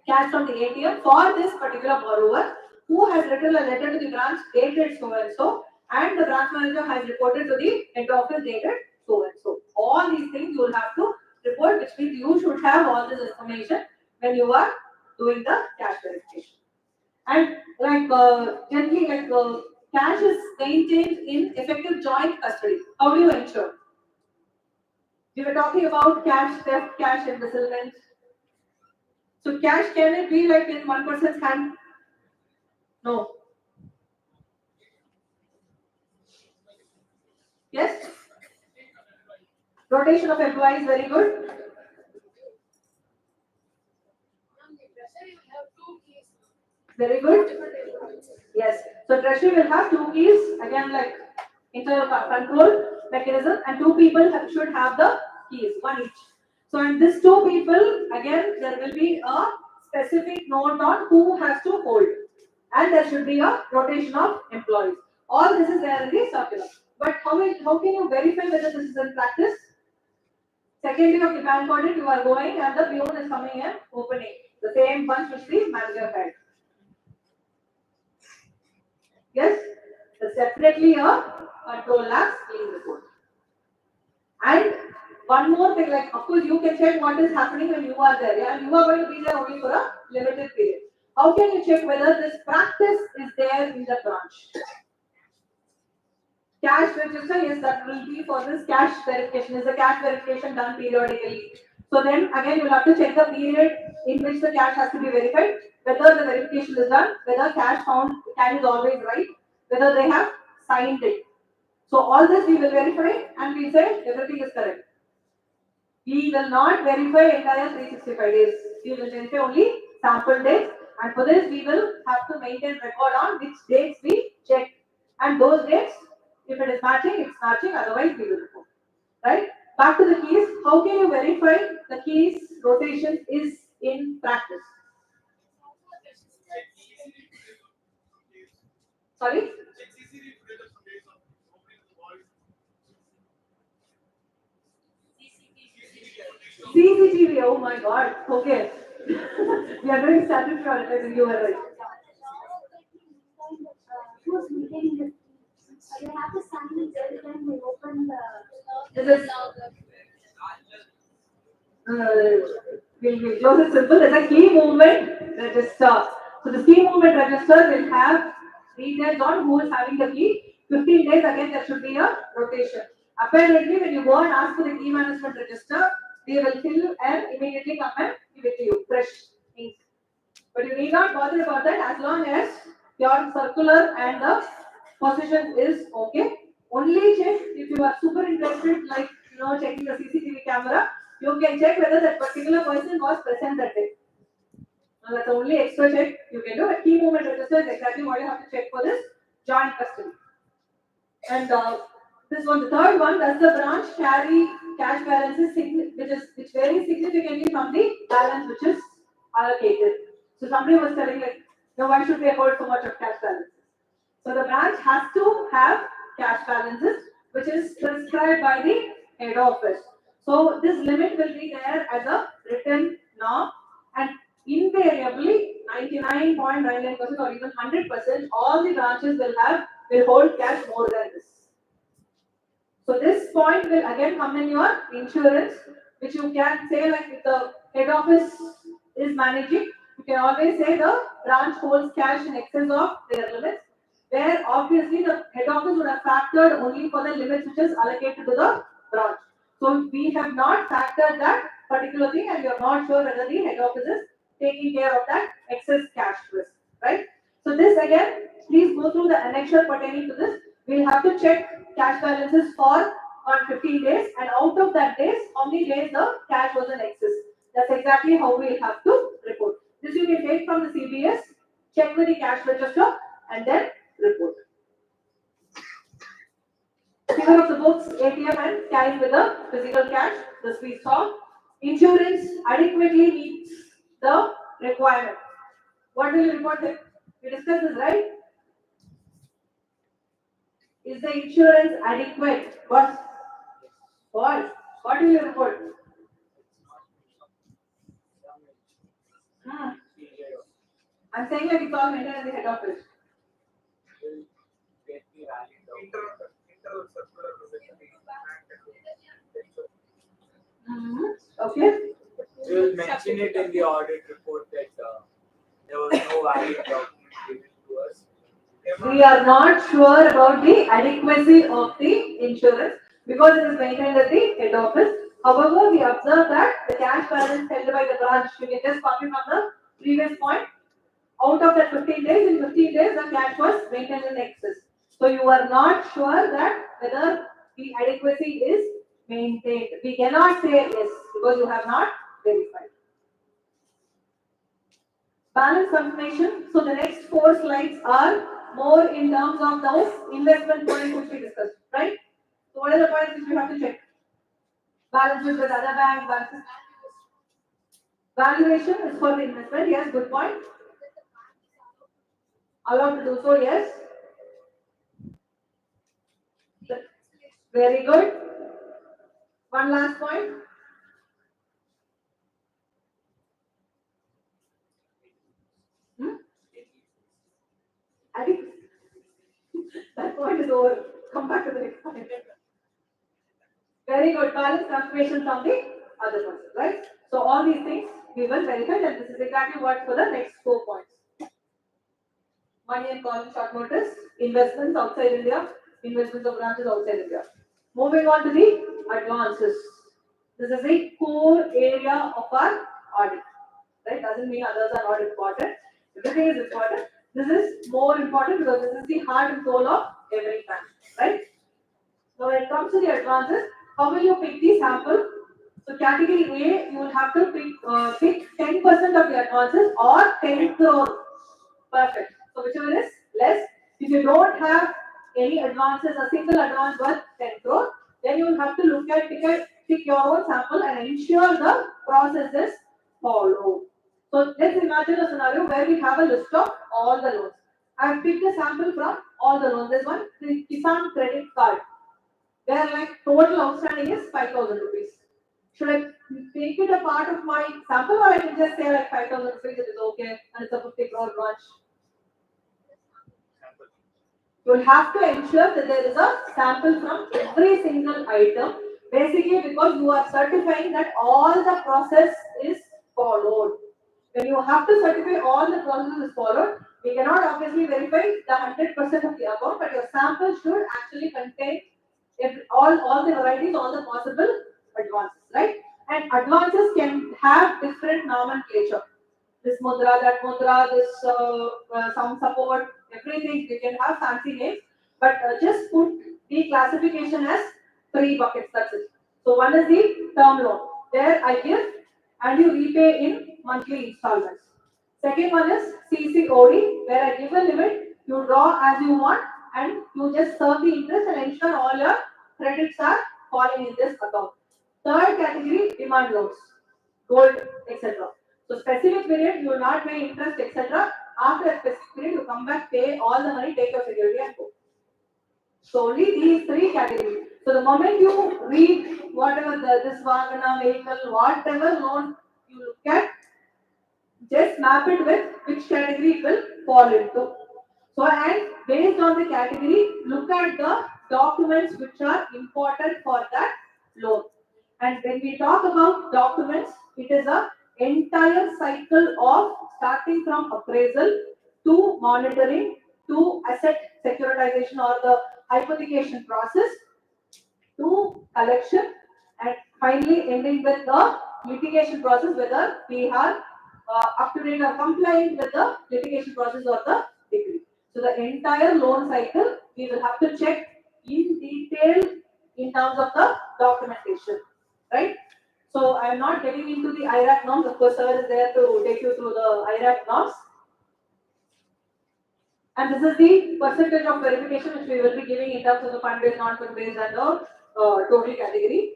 cash from the ATM for this particular borrower who has written a letter to the branch dated so and so, and the branch manager has reported to the head office dated so and so. All these things you will have to report, which means you should have all this information when you are doing the cash verification. And like generally, like cash is maintained in effective joint custody. How do you ensure? We were talking about cash theft, cash embezzlement. So cash, can it be like in one person's hand? No. Yes? Rotation of employees, very good. Very good. Yes. So treasury will have two keys, again like internal control mechanism, and two people should have the keys, one each. So in these two people, again there will be a specific note on who has to hold, and there should be a rotation of employees. All this is there in the circular. But how can you verify whether this is in practice? Second day of the bank audit, you are going and the peon is coming and opening. The same bunch which the manager had. Yes, there's definitely a control labs clean report. And one more thing, like of course you can check what is happening when you are there. Yeah, you are going to be there only for a limited period. How can you check whether this practice is there in the branch? Cash register, yes, that will be for this cash verification. Is the cash verification done periodically? So then again, you'll have to check the period in which the cash has to be verified, whether the verification is done, whether cash is always right, whether they have signed it. So all this we will verify and we say everything is correct. We will not verify entire 365 days. We will verify only sample dates, and for this we will have to maintain record on which dates we check, and those dates, if it is matching, it's matching, otherwise we will report. Right? Back to the keys. How can you verify the keys rotation is in practice? Sorry? CCTV, oh my god. Okay. We are doing statutory audit, you are right. Who's maintaining the you have to sign it every time we open the. This is we'll close it simple. There's a key movement register. So the key movement register will have details on who is having the key. 15 days again there should be a rotation. Apparently when you go and ask for the key management register, they will fill and immediately come and give it to you, fresh ink. But you need not bother about that as long as your circular and the position is okay. Only check if you are super interested, like checking the CCTV camera. You can check whether that particular person was present that day. Now that's the only extra check you can do. A key movement register is exactly what you have to check for this joint custody. And this one, the third one, does the branch carry cash balances which varies significantly from the balance which is allocated? So somebody was telling like, no, why should we hold so much of cash balances? So the branch has to have cash balances which is prescribed by the head office. So this limit will be there as a written norm, and invariably 99.99% or even 100%, all the branches will hold cash more than this. So this point will again come in your insurance, which you can say like if the head office is managing, you can always say the branch holds cash in excess of their limits, where obviously the head office would have factored only for the limits which is allocated to the branch. So we have not factored that particular thing, and we are not sure whether the head office is taking care of that excess cash risk, right? So this again, please go through the annexure pertaining to this. We'll have to check cash balances for on 15 days, and out of that days, how many days the cash was in excess. That's exactly how we'll have to report. This you can take from the CBS, check with the cash register, and then report. Figure of the books, ATM, and carrying with the physical cash. This we saw. Insurance adequately meets the requirement. What will you report? We discussed this, right? Is the insurance adequate? What? What will you report? I'm saying like it's all maintained at the head office. Okay. We will mention it in the audit report that there was no valid document. We are not sure about the adequacy of the insurance because it is maintained at the head office. However, we observe that the cash balance held by the branch, you can just copy from the previous point. Out of that 15 days, in 15 days, the cash was maintained in excess. So you are not sure that whether the adequacy is maintained. We cannot say yes because you have not verified. Balance confirmation. So the next 4 slides are more in terms of those investment points which we discussed, right? So what are the points which we have to check? Balances with other banks, balances. Valuation is for the investment. Yes, good point. Allowed to do so. Yes. Very good. One last point. I think that point is over. Come back to the next point. Very good. Balance confirmation from the other person, right? So all these things we will verify, and this is exactly what for the next 4 points. Money and calling short notice, investments outside India, investments of branches outside India. Moving on to the advances. This is a core area of our audit, right? Doesn't mean others are not important. Everything is important. This is more important because this is the heart and soul of every bank, right? Now, when it comes to the advances, how will you pick the sample? So, category A, you will have to pick 10% of the advances or 10 crore. Perfect. So, whichever is less. If you don't have any advances, a single advance worth 10 crore, then you will have to look at pick your own sample and ensure the process is followed. So, let's imagine a scenario where we have a list of all the loans. I have picked a sample from all the loans. There's one Kisan credit card where like total outstanding is 5,000 rupees. Should I make it a part of my sample or I can just say like 5,000 rupees it is okay and it's a 50 crore branch? You will have to ensure that there is a sample from every single item, basically because you are certifying that all the process is followed. When you have to certify all the process is followed, we cannot obviously verify the 100% of the account, but your sample should actually contain all the varieties, all the possible advances, right? And advances can have different nomenclature. This mudra, that mudra, this some support, everything. You can have fancy names, but just put the classification as 3 buckets. That's it. So one is the term loan, where I give and you repay in monthly installments. Second one is CCOD, where I give a limit, you draw as you want, and you just serve the interest and ensure all your credits are falling in this account. Third category, demand loans, gold, etc. So specific period, you will not pay interest, etc. After a specific period, you come back, pay all the money, take your security and go. So only these 3 categories. So the moment you read whatever this Vagana, vehicle, whatever loan you look at, just map it with which category it will fall into. So and based on the category, look at the documents which are important for that loan. And when we talk about documents, it is a entire cycle of starting from appraisal to monitoring to asset securitization or the hypothecation process to collection and finally ending with the litigation process whether we are up to date or compliant with the litigation process or the degree. So the entire loan cycle we will have to check in detail in terms of the documentation, right? So I am not getting into the IRAC norms. Of course, sir is there to take you through the IRAC norms. And this is the percentage of verification which we will be giving in terms of the fund-based, non-fund-based and the total category.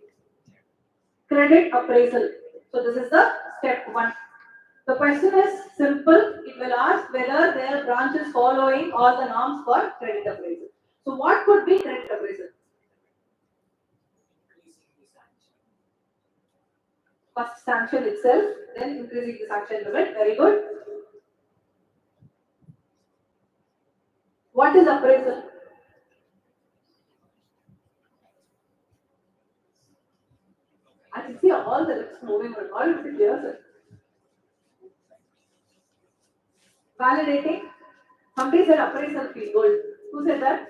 Credit appraisal. So this is the step 1. The question is simple. It will ask whether their branch is following all the norms for credit appraisal. So what could be credit appraisal? First sanction itself, then increasing the sanction limit. Very good. What is appraisal? I can see all the lips moving on. All of it here, sir. Validating Somebody said appraisal fee, gold. Who said that?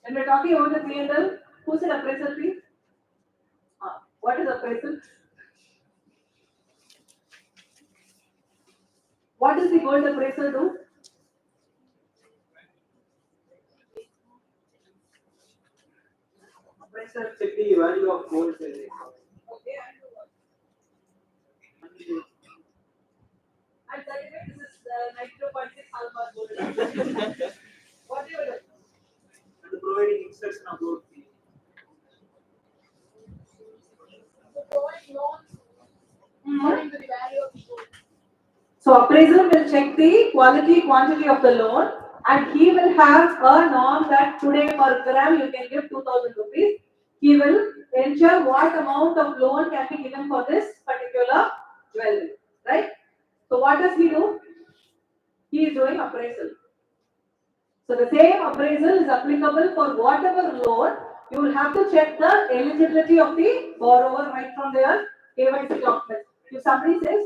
When we're talking about the P&L, who said appraisal fee? What is appraisal? What does the gold appraisal do? Appraisal. Check the value of gold. Okay. And second, this is 92.6 hallmark gold. What do you do? And providing instruction about the Provide loans according to the value of the gold. So appraiser will check the quality, quantity of the loan, and he will have a norm that today per gram you can give 2,000 rupees. He will ensure what amount of loan can be given for this particular jewelry, right? So what does he do? He is doing appraisal. So the same appraisal is applicable for whatever loan. You will have to check the eligibility of the borrower right from their KYC documents. If somebody says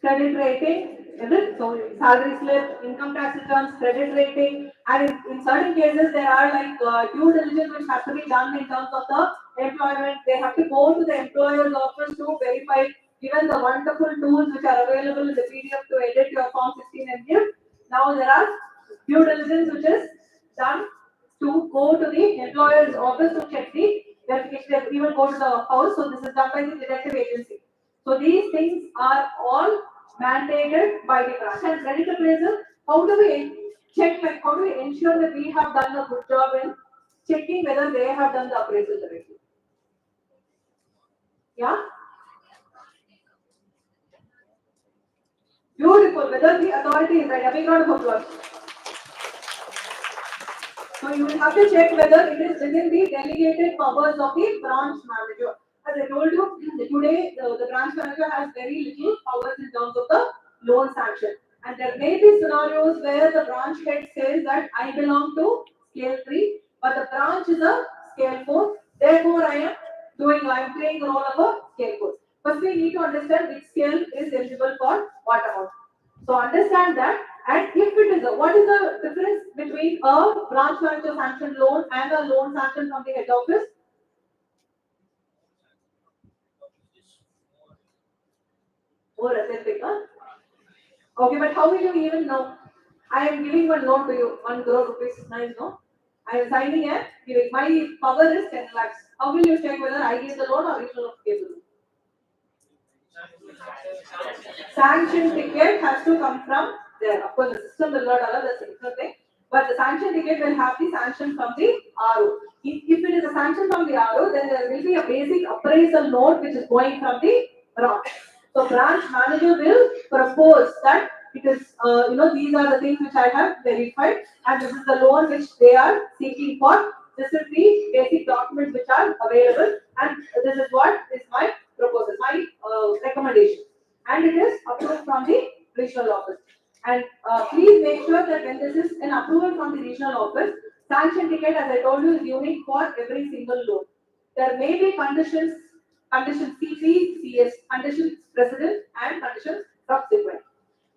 credit rating, is it? So salary slip, income tax returns, credit rating, and in certain cases there are like due diligence which has to be done in terms of the employment. They have to go to the employer's office to verify. Given the wonderful tools which are available in the PDF to edit your Form 16 and give, now there are due diligence which is done to go to the employer's office to check the verification. They even go to the house. So this is done by the detective agency. So these things are all mandated by the branch. And credit appraisal, how do we check, like how do we ensure that we have done a good job in checking whether they have done the appraisal correctly? Yeah? Beautiful, whether the authority is right. A big round of applause. So you will have to check whether it is within the delegated powers of the branch manager. As I told you, today the branch manager has very little powers in terms of the loan sanction. And there may be scenarios where the branch head says that I belong to scale 3, but the branch is a scale 4. Therefore, I am playing the role of a scale 4. First, we need to understand which scale is eligible for what amount. So understand that, and if it is what is the difference between a branch manager sanctioned loan and a loan sanctioned from the head office? More authentic, huh? Okay, but how will you even know? I am giving one loan to you, 1 crore rupees, nice, no? I am signing a giving. My power is 10 lakhs. How will you check whether I give the loan or regional gave the loan? Sanction ticket has to come from there. Of course, the system will not allow the single thing, but the sanction ticket will have the sanction from the RO. If it is a sanction from the RO, then there will be a basic appraisal note which is going from the branch. So branch manager will propose that it is, these are the things which I have verified, and this is the loan which they are seeking for. This is the basic documents which are available, and this is what is my proposal, my recommendation, and it is approved from the regional office. And please make sure that when this is an approval from the regional office, sanction ticket, as I told you, is unique for every single loan. There may be conditions CP, CS, conditions precedent, and conditions subsequent.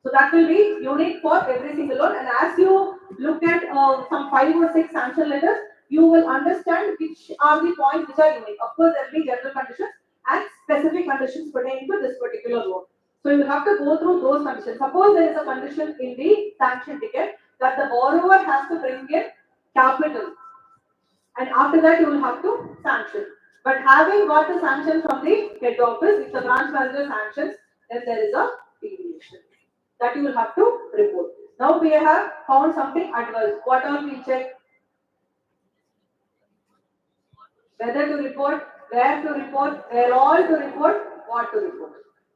So that will be unique for every single loan. And as you look at some 5 or 6 sanction letters, you will understand which are the points which are unique. Of course, there will be general conditions and specific conditions pertaining to this particular loan. So you have to go through those conditions. Suppose there is a condition in the sanction ticket that the borrower has to bring in capital, and after that you will have to sanction. But having got the sanction from the head office, if the branch manager sanctions, then there is a deviation that you will have to report. Now we have found something adverse. What all we check? Whether to report, where to report, where all to report, what to report.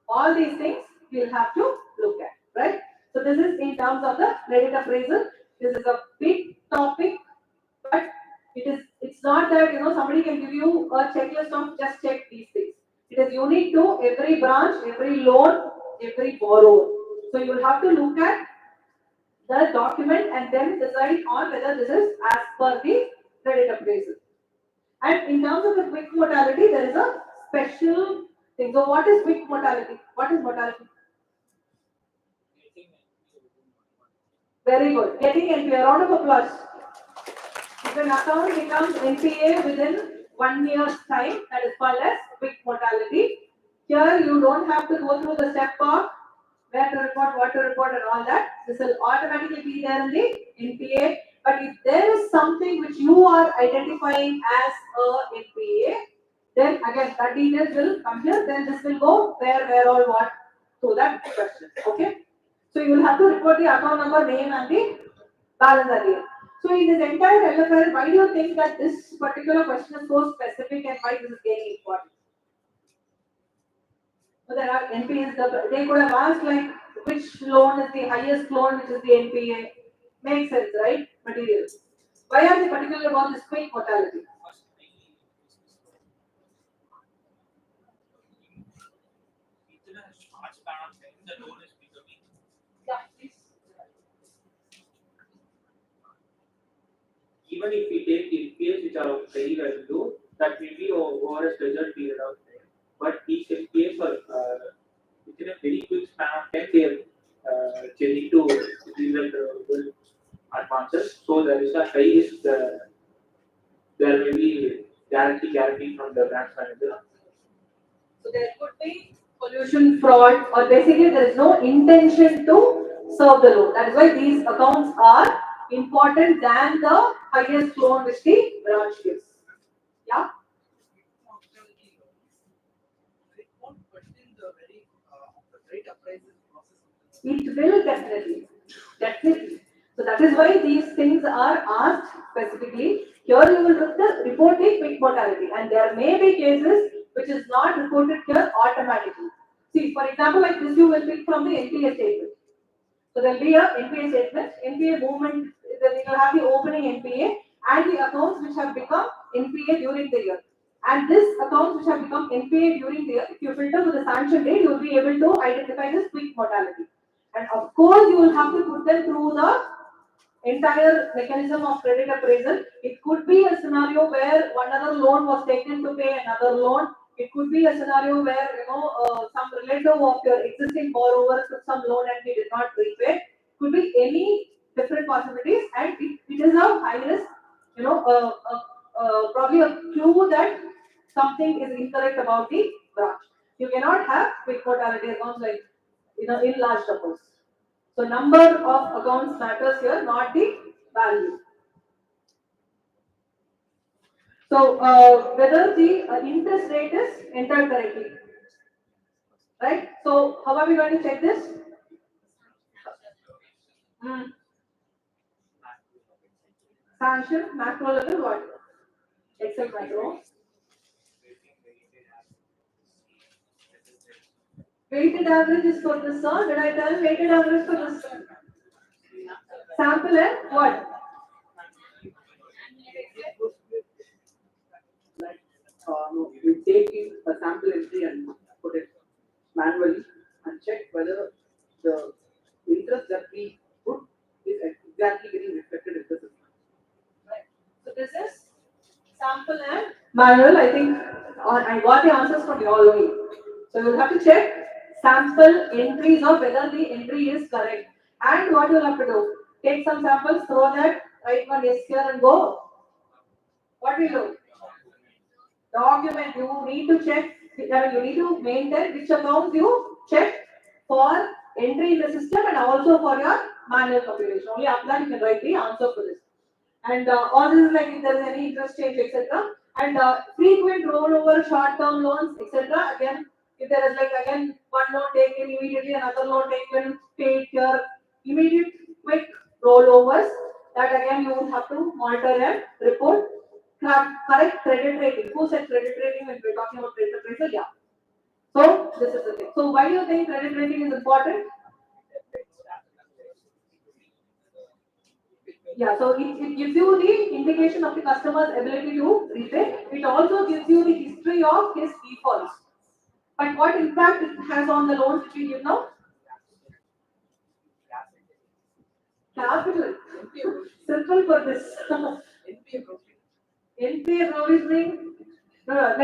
All these things we will have to look at, right? So this is in terms of the credit appraisal. This is a big topic, but it's not that somebody can give you a checklist of just check these things. It is unique to every branch, every loan, every borrower. So you will have to look at the document and then decide on whether this is as per the credit appraisal. And in terms of the quick mortality, there is a special thing. So what is quick mortality? What is mortality? Very good. Getting NPA. A round of applause. If an account becomes NPA within 1 year's time, that is called as quick mortality. Here you don't have to go through the step of where to report, what to report, and all that. This will automatically be there in the NPA. But if there is something which you are identifying as a NPA, then again that details will come here. Then this will go where, all, what to that question. Okay. So you will have to report the account number, name, and the balance again. So in this entire LFR, why do you think that this particular question is so specific and why this is gaining importance? So there are NPAs, they could have asked like which loan is the highest loan, which is the NPA. Makes sense, right? Materials. Why are they particular about this quick mortality? Yeah, please. Even if we take NPAs which are of very well low, that will be over a special period of time. But these NPAs are within a very quick span of time, they are changing to zero advances. So there is a high risk. There may be guarantee from the branch manager. So there could be pollution, fraud, or basically there is no intention to serve the loan. That is why these accounts are important than the highest loan which the branch gives. Yeah. It won't question the very great appraisal process. It will definitely. Definitely. So that is why these things are asked specifically. Here you will report the quick mortality, and there may be cases which is not reported here automatically. See, for example, like this you will pick from the NPA statement. So there will be a NPA statement, NPA movement, then you will have the opening NPA and the accounts which have become NPA during the year. And this accounts which have become NPA during the year, if you filter with the sanction date, you will be able to identify this quick mortality. And of course, you will have to put them through the entire mechanism of credit appraisal. It could be a scenario where one other loan was taken to pay another loan. It could be a scenario where some relative of your existing borrower took some loan and he did not repay. Could be any different possibilities, and it is a high risk. Probably a clue that something is incorrect about the branch. You cannot have quick mortality accounts like in large numbers. So number of accounts matters here, not the value. So whether the interest rate is entered correctly, right? So how are we going to check this? Sanction, macro level, what? Excel macro. Weighted average is for this, sir. Did I tell weighted average for this? Sample and what? Like, we take in a sample entry and put it manually and check whether the interest that we put is exactly getting reflected in the system. Right. So this is sample and manual. I think I got the answers from you all only. So you will have to check sample entries of whether the entry is correct. And what you will have to do? Take some samples, throw that, write one yes here and go. What will you do? Document. You need to check. You need to maintain which accounts you check for entry in the system and also for your manual computation. Only after that you can write the answer for this. And all this is like if there is any interest change, etc. And frequent rollover, short-term loans, etc. Again, if there is like again one loan taken immediately, another loan taken, paid here, immediate quick rollovers, that again you will have to monitor and report. Correct credit rating. Who said credit rating when we're talking about credit appraisal? Yeah. So this is the thing. So why do you think credit rating is important? Yeah, so it gives you the indication of the customer's ability to repay. It also gives you the history of his defaults. But what impact it has on the loans which we give now? Capital. Simple for this. NPA provisioning. No,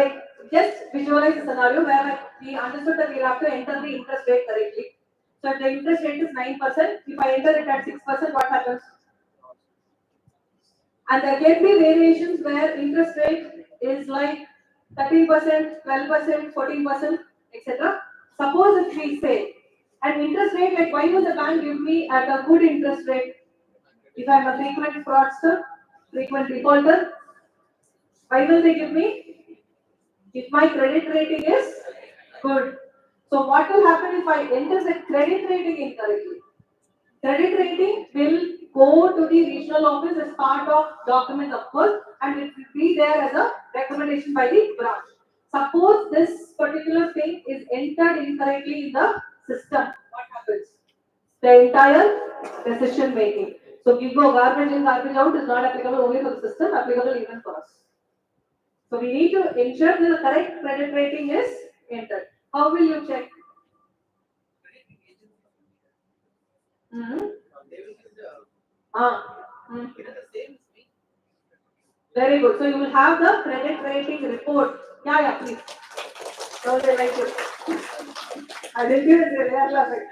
just visualize the scenario where we understood that we have to enter the interest rate correctly. So if the interest rate is 9%, if I enter it at 6%, what happens? And there can be variations where interest rate is like 13%, 12%, 14%, etc. Suppose if we say an interest rate, like why will the bank give me at a good interest rate? If I am a frequent fraudster, frequent defaulter, why will they give me? If my credit rating is good. So what will happen if I enter the credit rating incorrectly? Credit rating will go to the regional office as part of document, of course, and it will be there as a recommendation by the branch. Suppose this particular thing is entered incorrectly in the system, what happens? The entire decision making. So give go garbage in, garbage out is not applicable only for the system, applicable even for us. So we need to ensure that the correct credit rating is entered. How will you check? Very good. So you will have the credit rating report. Yeah, please. So they like it. I didn't hear it. They are laughing.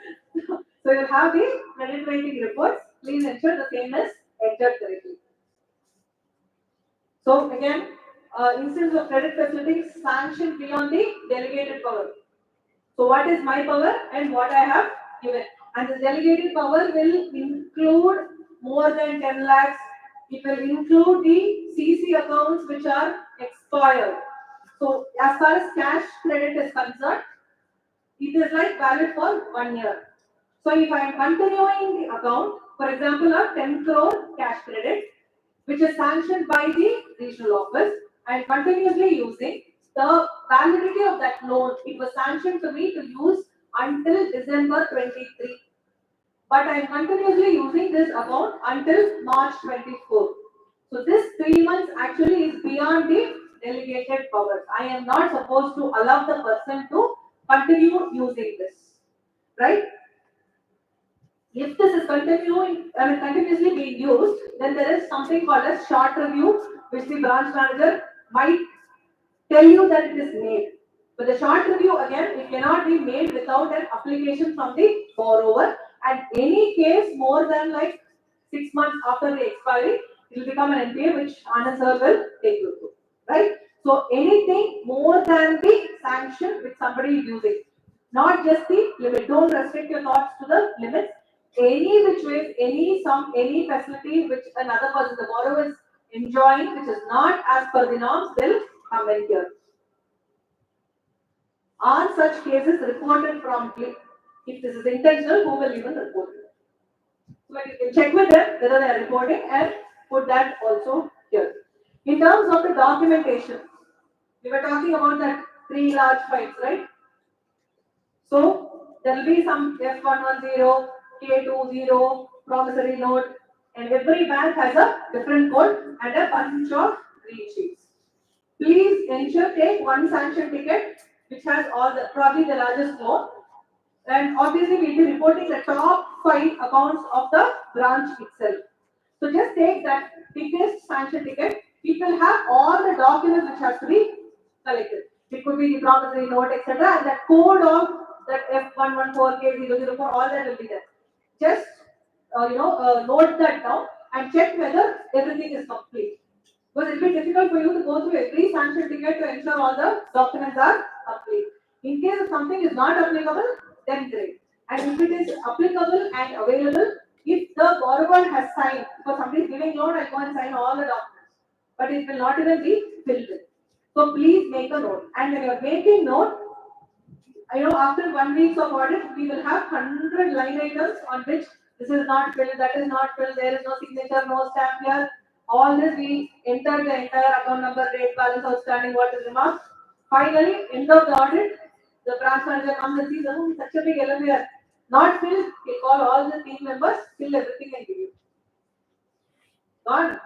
So you have the credit rating reports. Please ensure the same is entered correctly. So again, instance of credit facilities sanctioned beyond the delegated power. So what is my power and what I have given? And the delegated power will include more than 10 lakhs. It will include the CC accounts which are expired. So as far as cash credit is concerned, it is like valid for 1 year. So if I am continuing the account, for example, a 10 crore cash credit, which is sanctioned by the regional office, and continuously using, the validity of that loan, it was sanctioned to me to use until December 23. But I am continuously using this account until March 24. So this 3 months actually is beyond the delegated powers. I am not supposed to allow the person to continue using this, right? If this is continuously being used, then there is something called as short review, which the branch manager might tell you that it is made. But the short review, again, it cannot be made without an application from the borrower. And any case more than like 6 months after the expiry, it will become an NPA, which Anand sir will take you through, right? So anything more than the sanction which somebody is using, not just the limit. Don't restrict your thoughts to the limits. Any which way, any sum, any facility which another person, the borrower is enjoying, which is not as per the norms, will come in here. Are such cases reported promptly? If this is intentional, who will even report it? So you can check with them whether they are reporting and put that also here. In terms of the documentation, we were talking about that 3 large files, right? So there will be some F110, K20, promissory note, and every bank has a different code and a bunch of green sheets. Please ensure take one sanction ticket which has all the probably the largest loan, and obviously we'll be reporting the top 5 accounts of the branch itself. So just take that biggest sanction ticket. It will have all the documents which has to be collected. It could be the promissory note, etc. And that code of that F114K004, all that will be there. Just note that down and check whether everything is complete. Because it will be difficult for you to go through every sanction ticket to ensure all the documents are complete. In case if something is not applicable, then great. And if it is applicable and available, if the borrower has signed, because somebody is giving loan, I'll go and sign all the documents. But it will not even be filled in. So please make a note. And when you are making note, after 1 week of audit, we will have 100 line items on which this is not filled, that is not filled, there is no signature, no stamp here. All this we enter the entire account number, date, balance, outstanding, what is remarked. Finally, end of the audit, the branch manager comes and sees, such a big LFAR. Not filled, he'll call all the team members, fill everything and give you. Gone.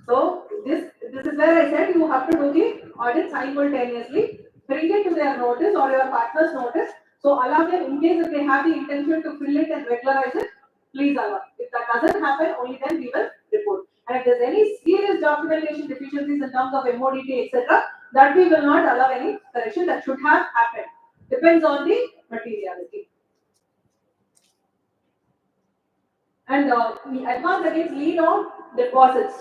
So this is where I said you have to do the audit simultaneously. Bring it to their notice or your partner's notice. So allow them, in case if they have the intention to fill it and regularize it, please allow. If that doesn't happen, only then we will report. And if there's any serious documentation deficiencies in terms of MODT, etc., that we will not allow any correction. That should have happened. Depends on the materiality. And we advance against lien on deposits.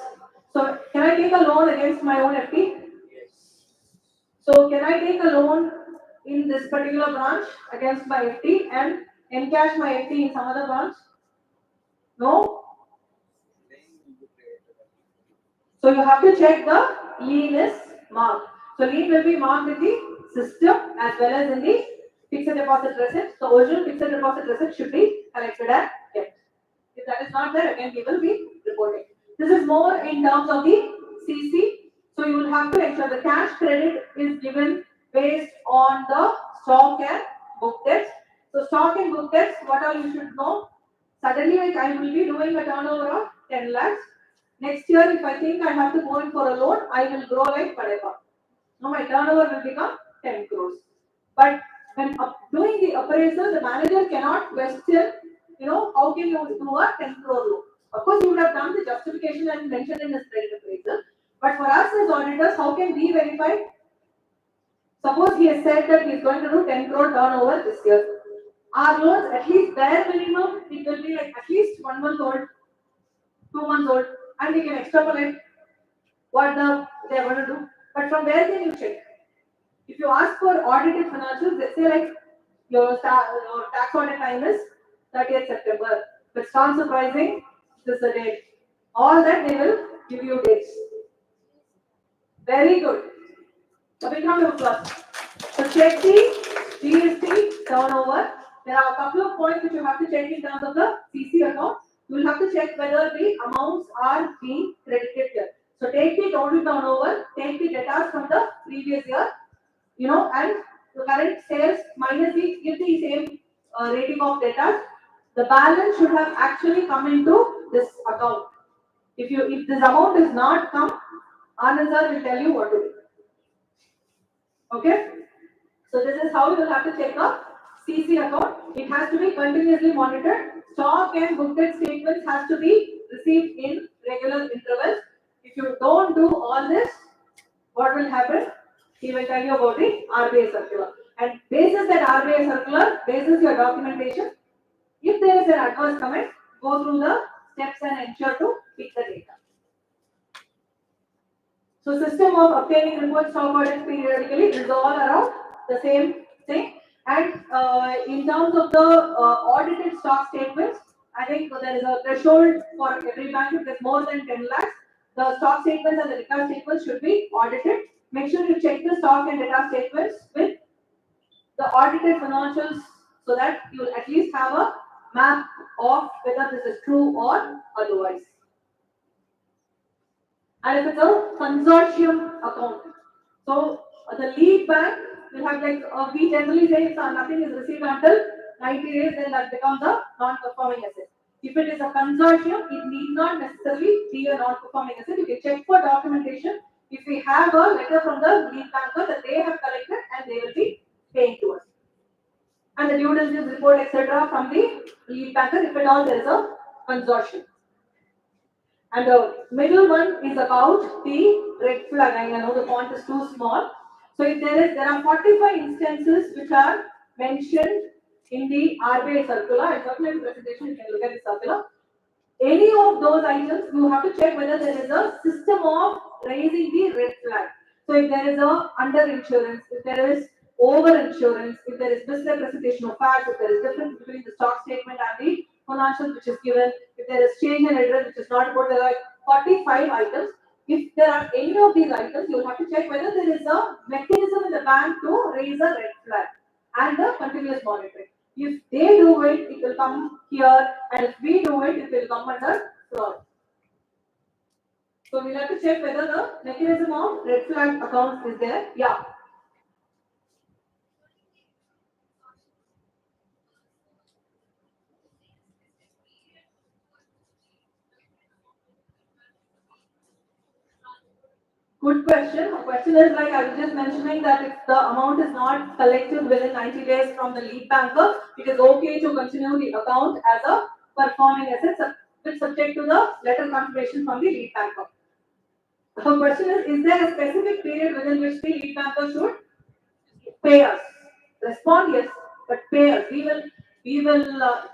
So can I take a loan against my own FD? So can I take a loan in this particular branch against my FD and encash my FD in some other branch? No. So you have to check the lien is marked. So lien will be marked in the system as well as in the fixed deposit receipt. So original fixed deposit receipt should be collected and kept. If that is not there, again we will be reporting. This is more in terms of the CC. So you will have to ensure the cash credit is given based on the stock and book debts. So stock and book debts, what all you should know? Suddenly, like I will be doing a turnover of 10 lakhs. Next year, if I think I have to go in for a loan, I will grow like Padeva. Now my turnover will become 10 crores. But when doing the appraisal, the manager cannot question, how can you do a 10 crore loan? Of course, you would have done the justification and mentioned in his credit appraisal. But for us as auditors, how can we verify? Suppose he has said that he is going to do 10 crore turnover this year. Our loans, at least bare minimum, it will be like at least 1 month old, 2 months old, and we can extrapolate what they are going to do. But from where can you check? If you ask for audited financials, they say like your tax audit time is 30th September. But start surprising, this is the date. All that they will give you dates. Very good. So we come to plus. So check the GST turnover. There are a couple of points which you have to check in terms of the CC account. You will have to check whether the amounts are being credited here. So take the total turnover, take the data from the previous year, and the current sales minus give the same rating of data. The balance should have actually come into this account. If this amount is not come, Anand sir will tell you what to do. Okay? So this is how you will have to check a CC account. It has to be continuously monitored. Stock and book debt statements has to be received in regular intervals. If you don't do all this, what will happen? He will tell you about the RBI circular. And basis that RBI circular, basis your documentation. If there is an adverse comment, go through the steps and ensure to pick the data. So system of obtaining reports stock audits periodically is all around the same thing. And in terms of the audited stock statements, I think there is a threshold for every bank. If there's more than 10 lakhs, the stock statements and the data statements should be audited. Make sure you check the stock and data statements with the audited financials so that you will at least have a map of whether this is true or otherwise. And if it's a consortium account, so the lead bank will have like we generally say if nothing is received until 90 days, then that becomes a non-performing asset. If it is a consortium, it need not necessarily be a non-performing asset. You can check for documentation. If we have a letter from the lead banker that they have collected and they will be paying to us, and the due diligence report, etc., from the lead banker, if at all there is a consortium. And the middle one is about the red flag. I know the font is too small. So if there are 45 instances which are mentioned in the RBI circular. I'll circulate the presentation, you can look at the circular. Any of those items, you have to check whether there is a system of raising the red flag. So if there is a under-insurance, if there is over-insurance, if there is misrepresentation of facts, if there is difference between the stock statement and the financials which is given, if there is change in address which is not reported, there are 45 items. If there are any of these items, you will have to check whether there is a mechanism in the bank to raise a red flag and the continuous monitoring. If they do it, it will come here, and if we do it, it will come under fraud. So we'll have to check whether the mechanism of red flag account is there. Yeah. Good question. The question is like I was just mentioning that if the amount is not collected within 90 days from the lead banker, it is okay to continue the account as a performing asset, which subject to the letter confirmation from the lead banker. The question is there a specific period within which the lead banker should pay us? Respond yes, but pay us. We will we will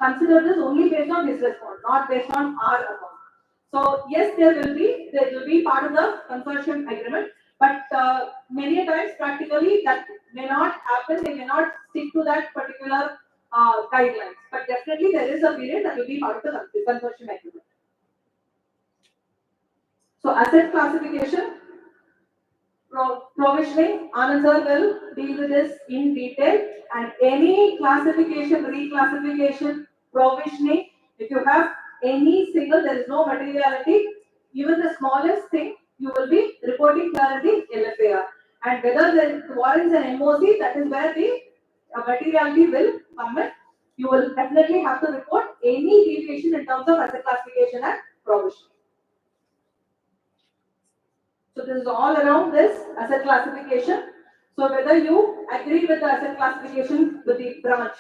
consider this only based on his response, not based on our account. So yes, there will be part of the consortium agreement, but many a times practically that may not happen. They may not stick to that particular guidelines. But definitely there is a period that will be part of the consortium agreement. So asset classification, provisioning, Anand sir will deal with this in detail, and any classification, reclassification, provisioning, if you have any single, there is no materiality, even the smallest thing, you will be reporting clarity LFAR. And whether the warrants and MOC, that is where the materiality will come in. You will definitely have to report any deviation in terms of asset classification and provisioning. So this is all around this asset classification. So whether you agree with the asset classification with the branch.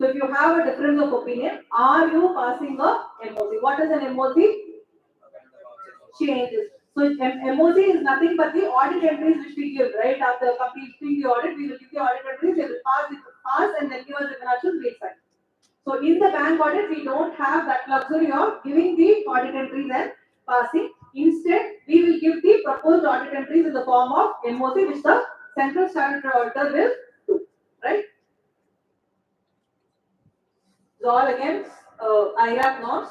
So if you have a difference of opinion, are you passing a MOC? What is an MOC? Changes. So MOC is nothing but the audit entries which we give, right? After completing the audit, we will give the audit entries, they will pass and then give us the financials, we sign. So in the bank audit, we don't have that luxury of giving the audit entries and passing. Instead, we will give the proposed audit entries in the form of MOC, which the central statutory auditor will do, right? So all again, IRAC norms,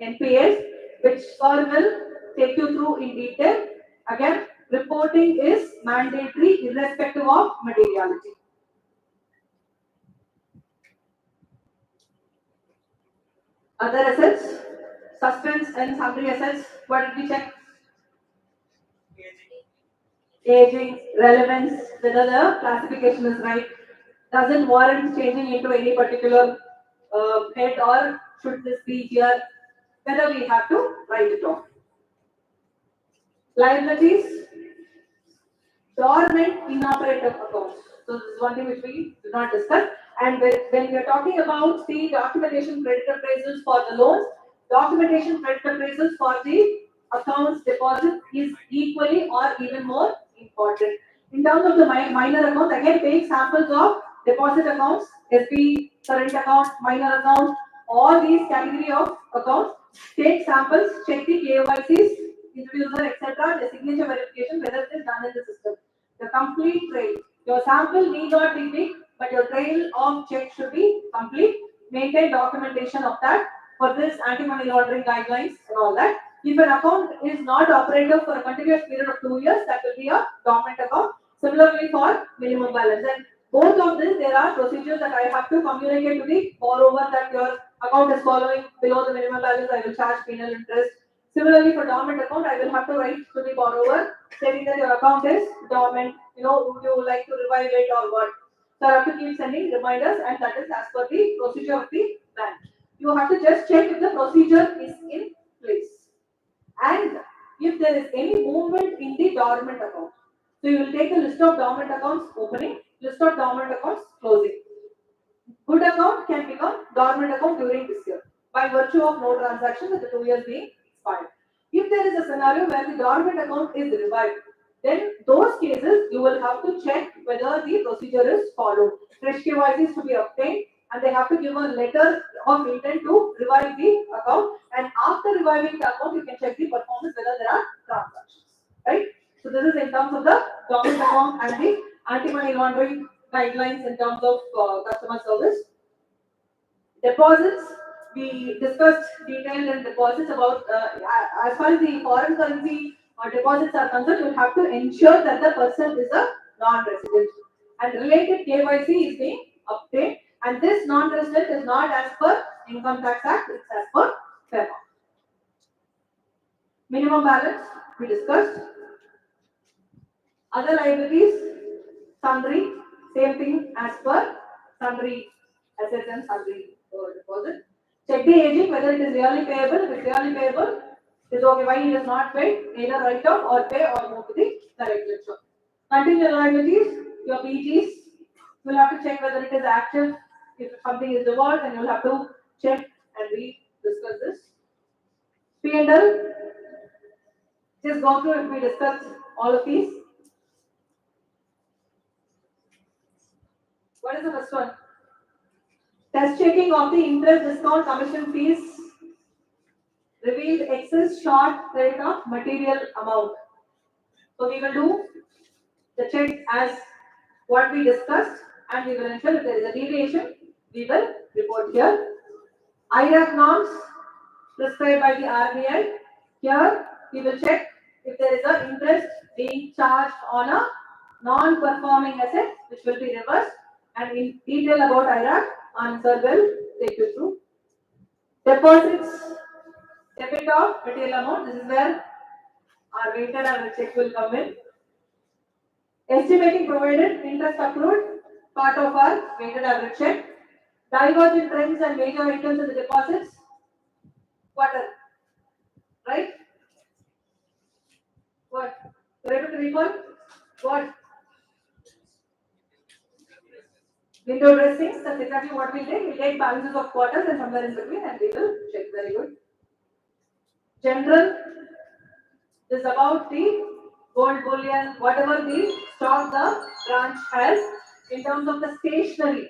NPS, which sir will take you through in detail. Again, reporting is mandatory irrespective of materiality. Other assets, suspense and sundry assets, what did we check? Aging, relevance, whether the classification is right, doesn't warrant changing into any particular head, or should this be here, whether we have to write it off. Liabilities, dormant inoperative accounts. So this is one thing which we do not discuss. And when we are talking about the documentation credit appraisals for the loans, documentation credit appraisals for the accounts deposit is equally or even more important. In terms of the minor accounts, again take samples of deposit accounts, SB, current account, minor account, all these category of accounts. Take samples, check the KYCs, introducer, etc., the signature verification, whether it is done in the system. The complete trail. Your sample need not be big, but your trail of check should be complete. Maintain documentation of that for this anti-money laundering guidelines and all that. If an account is not operative for a continuous period of 2 years, that will be a dormant account. Similarly for minimum balance. And both of this, there are procedures that I have to communicate to the borrower that your account is following below the minimum balance, I will charge penal interest. Similarly, for dormant account, I will have to write to the borrower stating that your account is dormant, would you like to revive it or what? So I have to keep sending reminders, and that is as per the procedure of the bank. You have to just check if the procedure is in place. And if there is any movement in the dormant account. So you will take a list of dormant accounts opening, list of dormant accounts closing. Good account can become dormant account during this year by virtue of no transaction with the 2 years being expired. If there is a scenario where the dormant account is revived, then those cases you will have to check whether the procedure is followed. Fresh KYCs to be obtained, and they have to give a letter of intent to revive the account. And after reviving the account, you can check the performance whether there are transactions. Right? So this is in terms of the dormant account and the anti-money laundering guidelines in terms of customer service. Deposits, we discussed detailed in deposits about as far as the foreign currency or deposits are concerned, you will have to ensure that the person is a non-resident, and related KYC is being obtained, and this non-resident is not as per Income Tax Act, it's as per FEMA. Minimum balance, we discussed. Other liabilities, sundry, same thing as per sundry assets and sundry deposit. Check the aging, whether it is really payable. If it's really payable, it is okay. Why it is not paid? Either write off or pay or move to the correct lecture. Contingent liabilities, your PGs, you will have to check whether it is active. If something is devolved, then you will have to check, and we discuss this. P&L, just go through if we discuss all of these. What is the first one? Test checking of the interest, discount, commission fees revealed excess short credit of material amount. So we will do the check as what we discussed, and we will ensure if there is a deviation, we will report here. IRAC norms prescribed by the RBI. Here we will check if there is an interest being charged on a non-performing asset, which will be reversed. And in detail about IRAC, answer will take you through. Deposits, debit of material amount. This is where our weighted average check will come in. Estimating provided interest accrued, part of our weighted average check. Divergent trends and major items in the deposits, quarter, right? What? You're able to recall? What? Window dressings, that's exactly what we'll take. We'll take balances of quarters and somewhere in between, and we will check. Very good. General is about the gold bullion, whatever the stock the branch has in terms of the stationery.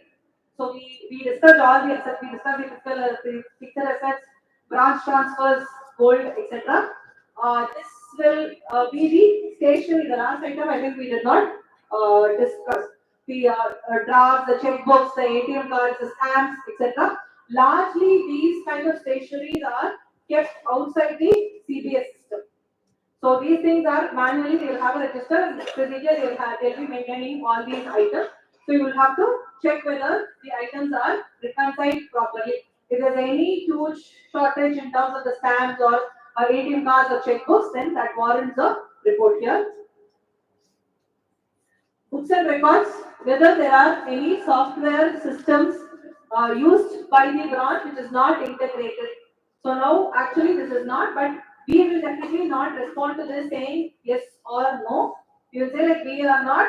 So we discussed all the assets, we discussed the fixed assets, branch transfers, gold, etc. This will be the stationery. The last item I think we did not discuss. The drafts, the checkbooks, the ATM cards, the stamps, etc. Largely these kind of stationeries are kept outside the CBS system. So these things are manually, they will have a register procedure, they'll be maintaining all these items. So you will have to check whether the items are reconciled properly. If there's any huge shortage in terms of the stamps or ATM cards or checkbooks, then that warrants a report here. Books and records, whether there are any software systems used by the branch which is not integrated. So now actually this is not, but we will definitely not respond to this saying yes or no. We will say like we are not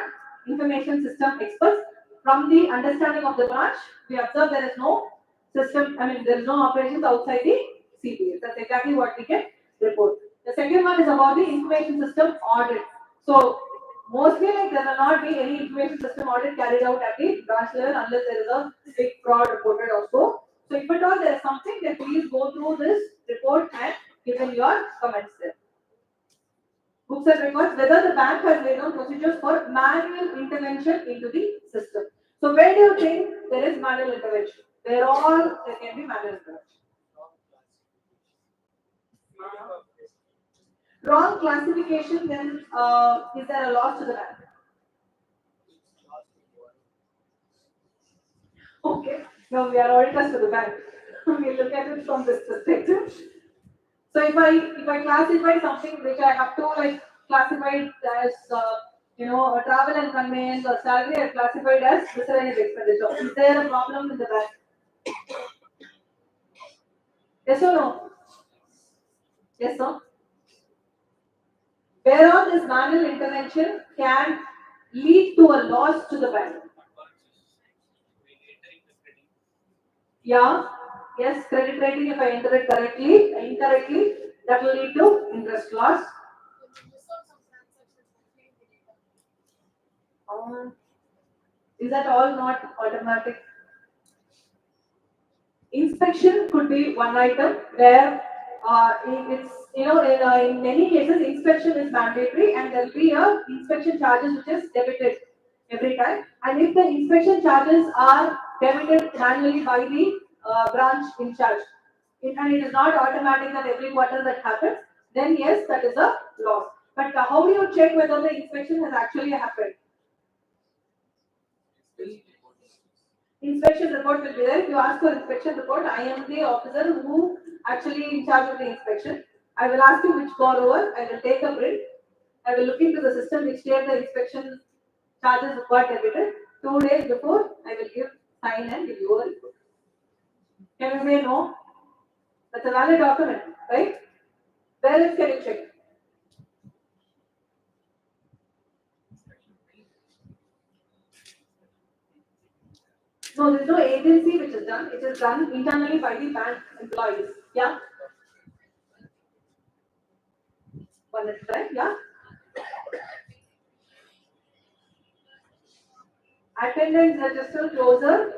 information system experts. From the understanding of the branch, we observe there is no system, there is no operations outside the CPS. That's exactly what we can report. The second one is about the information system audit. So mostly like there will not be any information system audit carried out at the branch level unless there is a big fraud reported also. So if at all there is something, then please go through this report and give in your comments there. Books and records, whether the bank has laid down procedures for manual intervention into the system. So where do you think there is manual intervention? Where all there can be manual intervention? Wrong classification, then is there a loss to the bank? Okay, now we are auditors to the bank. We look at it from this perspective. So if I classify something which I have to like classify it as a travel and conveyance or salary, I classified as miscellaneous expenditure. Is there a problem in the bank? Yes or no? Yes or no? Whereon this manual intervention can lead to a loss to the bank. Yeah. Yes, credit rating, if I enter it incorrectly, that will lead to interest loss. Is that all not automatic? Inspection could be one item where it's in many cases inspection is mandatory and there will be a inspection charges which is debited every time. And if the inspection charges are debited manually by the branch in charge, and it is not automatic that every quarter that happens, then yes, that is a loss. But how do you check whether the inspection has actually happened? Inspection report will be there. If you ask for inspection report, I am the officer who actually in charge of the inspection. I will ask you which borrower, I will take a print, I will look into the system which day the inspection charges got debited. 2 days before, I will sign and give you a report. Can you say no? That's a valid document, right? Where else can you check? No, there is no agency which is done. It is done internally by the bank employees. Yeah? One at a time, yeah? Attendance register closer.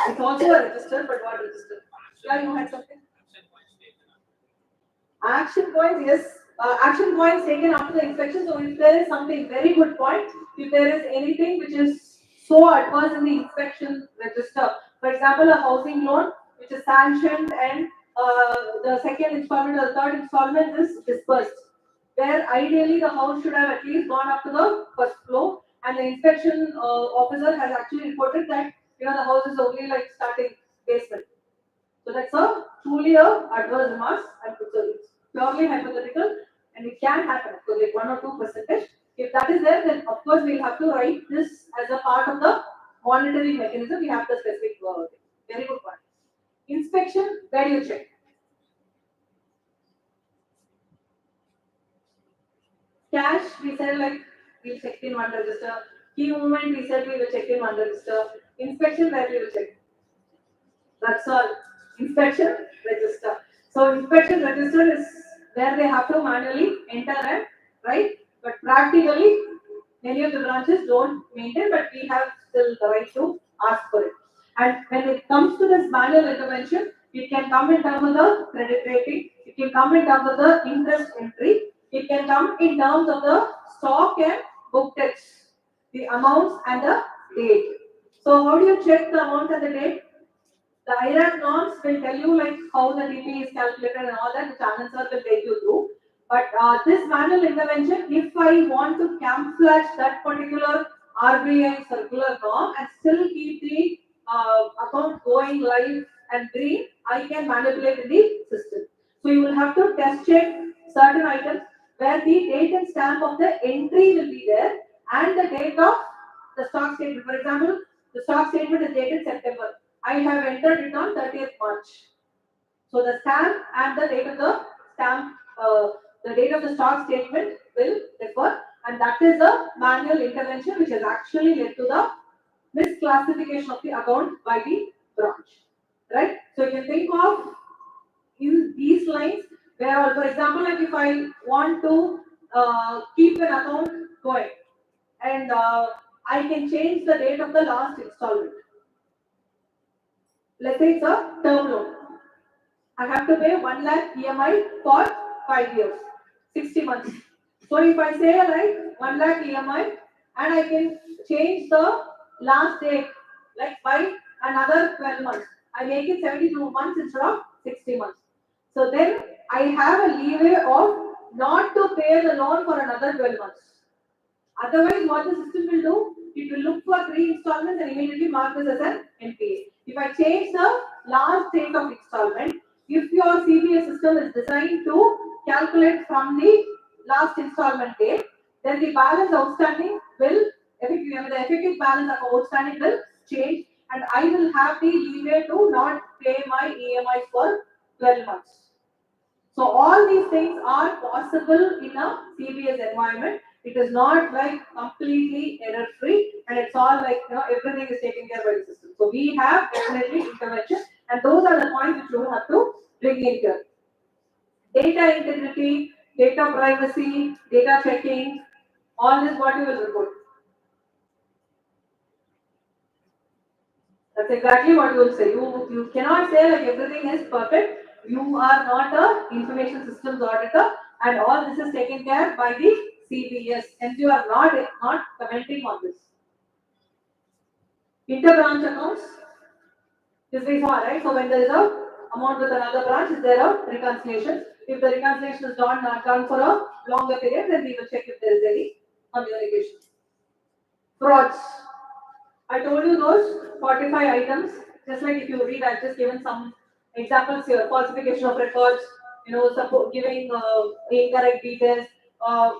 It's also a register, but what register? Yeah, you had something? Action points, yes. Action points taken after the inspection. So if there is something, very good point. If there is anything which is so adverse in the inspection register, for example, a housing loan which is sanctioned and the second installment or the third installment is disbursed, where ideally the house should have at least gone up to the first floor, and the inspection officer has actually reported that the house is only like starting basement. So that's a truly a adverse remarks, and it's purely hypothetical, and it can happen. So like 1 or 2%. If that is there, then of course we'll have to write this as a part of the monitoring mechanism. We have the specific thing. Very good point. Inspection, where do you check? Cash, we said like we'll check in one register. Key movement, we said we will check in one register. Inspection, where we will check? That's all. Inspection register. So inspection register is where they have to manually enter and write. But practically, many of the branches don't maintain, but we have still the right to ask for it. And when it comes to this manual intervention, it can come in terms of the credit rating, it can come in terms of the interest entry, it can come in terms of the stock and book text, the amounts and the date. So how do you check the amount and the date? The IRAC norms will tell you like how the DP is calculated and all that, the channel sir will take you through. But this manual intervention, if I want to camouflage that particular RBI circular norm and still keep the account going live and green, I can manipulate in the system. So you will have to test check certain items where the date and stamp of the entry will be there and the date of the stock statement. For example, the stock statement is dated September. I have entered it on 30th March. So the stamp and the date of the stamp, the date of the stock statement will differ, and that is a manual intervention which has actually led to the misclassification of the account by the branch. Right? So you can think of in these lines where, for example, like if I want to keep an account going, and I can change the date of the last installment. Let's say it's a term loan. I have to pay 1 lakh EMI for 5 years, 60 months. So if I say like 1 lakh EMI and I can change the last date like by another 12 months, I make it 72 months instead of 60 months. So then I have a leeway of not to pay the loan for another 12 months. Otherwise, what the system will do, it will look for 3 installments and immediately mark this as an NPA. If I change the last date of installment, if your CBA system is designed to calculate from the last installment date, then the balance outstanding will, the effective balance of outstanding will change, and I will have the leeway to not pay my EMIs for 12 months. So all these things are possible in a CBS environment. It is not like completely error free, and it's all like everything is taken care by the system. So we have definitely intervention, and those are the points which you have to bring in here. Data integrity, data privacy, data checking, all this what you will report. That's exactly what you will say. You cannot say like everything is perfect. You are not a information systems auditor, and all this is taken care by the CBS, and you are not commenting on this. Inter-branch accounts. This is all right. So when there is a amount with another branch, is there a reconciliation? If the reconciliation is not done for a longer period, then we will check if there is any communication. Frauds. I told you those 45 items. Just like if you read, I've just given some examples here. Falsification of records. Giving incorrect details.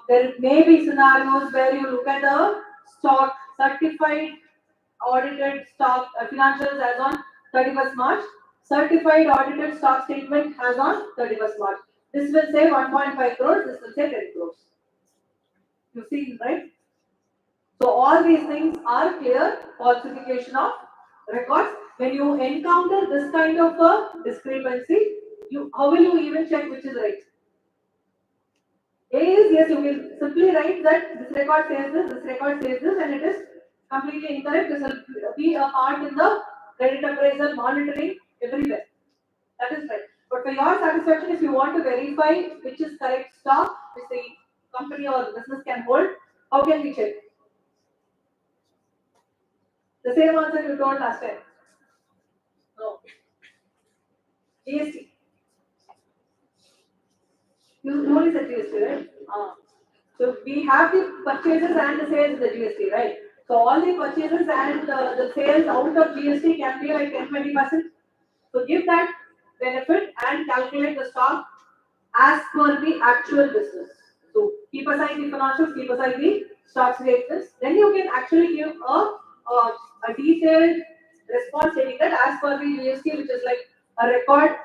There may be scenarios where you look at the stock certified audited stock financials as on 31st March, certified audited stock statement as on 31st March. This will say 1.5 crores, this will say 10 crores. You see, right? So all these things are clear falsification of records. When you encounter this kind of a discrepancy, how will you even check which is right? A is, yes, you will simply write that this record says this record says this, and it is completely incorrect. This will be a part in the credit appraisal, monitoring, everywhere. That is right. But for your satisfaction, if you want to verify which is correct stock, which the company or business can hold, how can we check? The same answer you told last time. No. GST. You only said GST, right? So we have the purchases and the sales in the GST, right? So all the purchases and the sales out of GST can be like 10-20%. So give that benefit and calculate the stock as per the actual business. So keep aside the financials, keep aside the stock statements. Then you can actually give a detailed response stating that as per the GST, which is like a record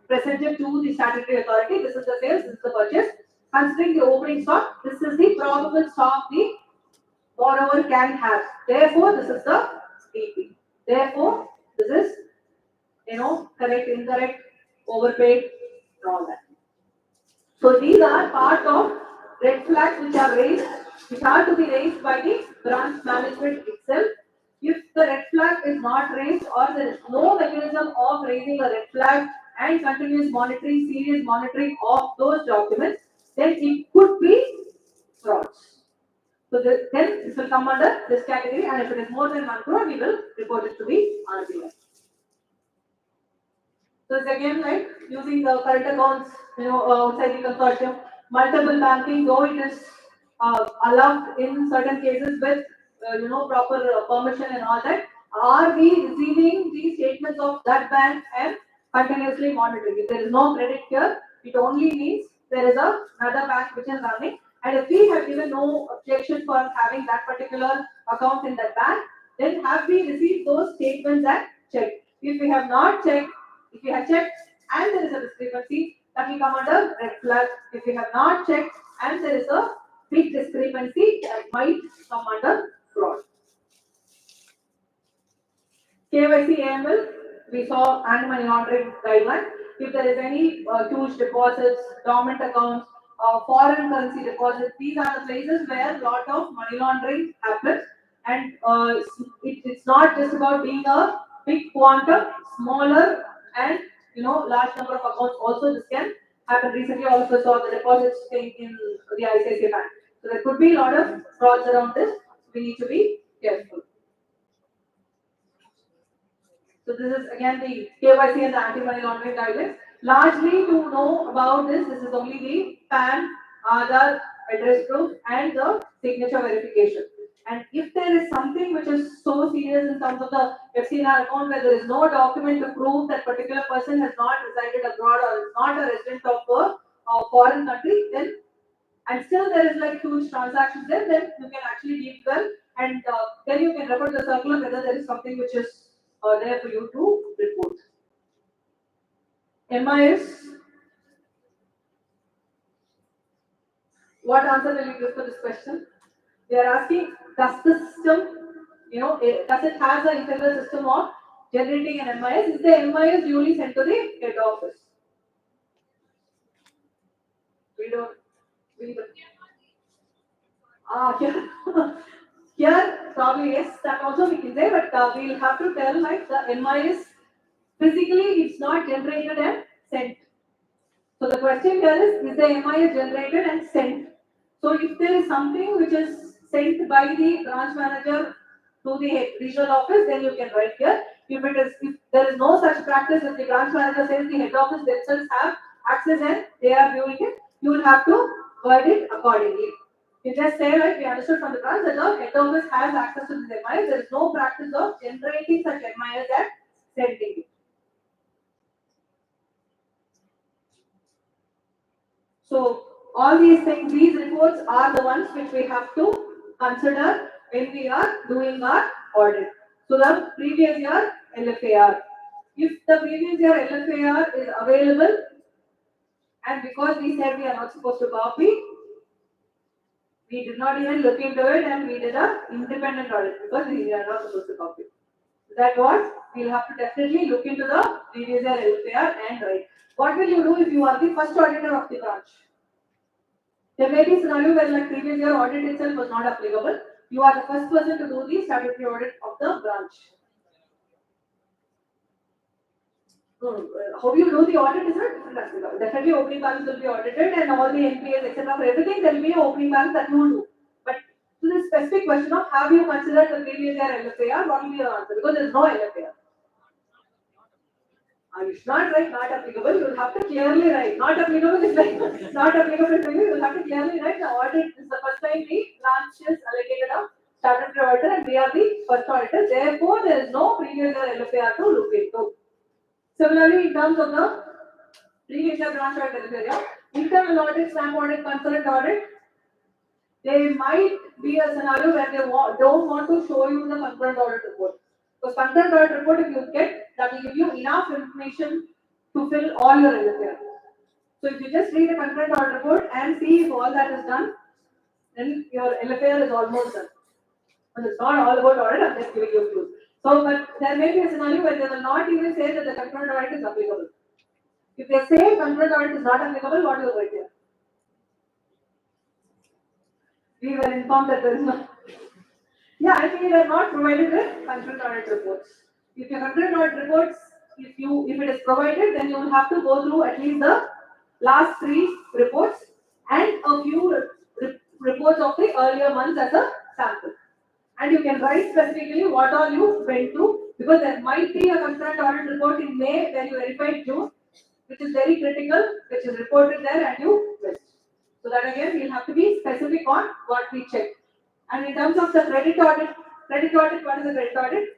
presented to the statutory authority. This is the sales, this is the purchase. Considering the opening stock, this is the probable stock the borrower can have. Therefore, this is the DP. Therefore, this is correct, incorrect, overpaid, and all that. So these are part of red flags which are raised, which are to be raised by the branch management itself. If the red flag is not raised or there is no mechanism of raising a red flag and continuous monitoring, serious monitoring of those documents, then it could be frauds. So then this will come under this category, and if it is more than 1 crore, we will report it to the RBI. So it's again like using the current accounts, outside the consortium, multiple banking, though it is allowed in certain cases with proper permission and all that. Are we receiving the statements of that bank and continuously monitoring? If there is no credit here, it only means there is another bank which is running. And if we have given no objection for having that particular account in that bank, then have we received those statements and checked? If we have not checked, if we have checked and there is a discrepancy, that will come under red flag. If we have not checked and there is a big discrepancy, that might come under fraud. KYC AML, we saw anti-money laundering guideline. If there is any huge deposits, dormant accounts, foreign currency deposits, these are the places where a lot of money laundering happens. And it's not just about being a big quantum, smaller and large number of accounts also this can happen. Recently also saw the deposits thing in the ICICI Bank. So there could be a lot of frauds around this. We need to be careful. So this is again the KYC and the anti-money laundering guidelines. Largely to know about this is only the PAN, Aadhaar, address proof and the signature verification. And if there is something which is so serious in terms of the FCNR account where there is no document to prove that particular person has not resided abroad or is not a resident of a foreign country, then and still there is like huge transactions there, then you can actually deep well and then you can refer to the circular whether there is something which is there for you to report. MIS. What answer will you give for this question? They are asking, does the system, does it have the integral system of generating an MIS? Is the MIS duly sent to the head office? We don't. Here probably yes, that also we can say, but we'll have to tell like the MIS physically it's not generated and sent. So the question here is the MIS generated and sent? So if there is something which is sent by the branch manager to the regional office, then you can write here. If there is no such practice, if the branch manager says the head office themselves have access and they are viewing it, you will have to word it accordingly. You just say like we understood from the branch that the head office has access to this MIS. There is no practice of generating such MIS and sending it. So all these things, these reports are the ones which we have to consider when we are doing our audit. So the previous year LFAR. If the previous year LFAR is available, and because we said we are not supposed to copy, we did not even look into it and we did an independent audit because we are not supposed to copy. That was, we'll have to definitely look into the previous year LFAR and write. What will you do if you are the first auditor of the branch? There may be a scenario where like previous year audit itself was not applicable. You are the first person to do the statutory audit of the branch. How you do the audit is a different aspect. Definitely opening balance will be audited and all the NPAs, etc. For everything, there will be an opening balance that you will do. But to the specific question of have you considered the previous year LFAR, what will be your answer? Because there is no LFAR. You should not write not applicable, you will have to clearly write. Not applicable is like not applicable to you, you will have to clearly write the audit is the first time the branch is allocated a statutory auditor and we are the first auditor. Therefore, there is no previous year LFAR to look into. Similarly, in terms of the previous year branch audit area, internal audit, stamp audit, concurrent audit, there might be a scenario where they don't want to show you the concurrent audit report. Because concurrent audit report, if you get, that will give you enough information to fill all your LFAR. So if you just read the concurrent audit report and see if all that is done, then your LFAR is almost done. And it's not all about audit, I'm just giving you clues. So, but there may be a scenario where they will not even say that the concurrent audit is applicable. If they say concurrent audit is not applicable, what will you write here? We were informed that there is no. Yeah, I think they are not provided with concurrent audit reports. If your concurrent audit reports, if it is provided, then you will have to go through at least the last 3 reports and a few reports of the earlier months as a sample. And you can write specifically what all you went through, because there might be a concurrent audit report in May where you verified June, which is very critical, which is reported there and you missed. So that again, we'll have to be specific on what we check. And in terms of the credit audit, what is the credit audit?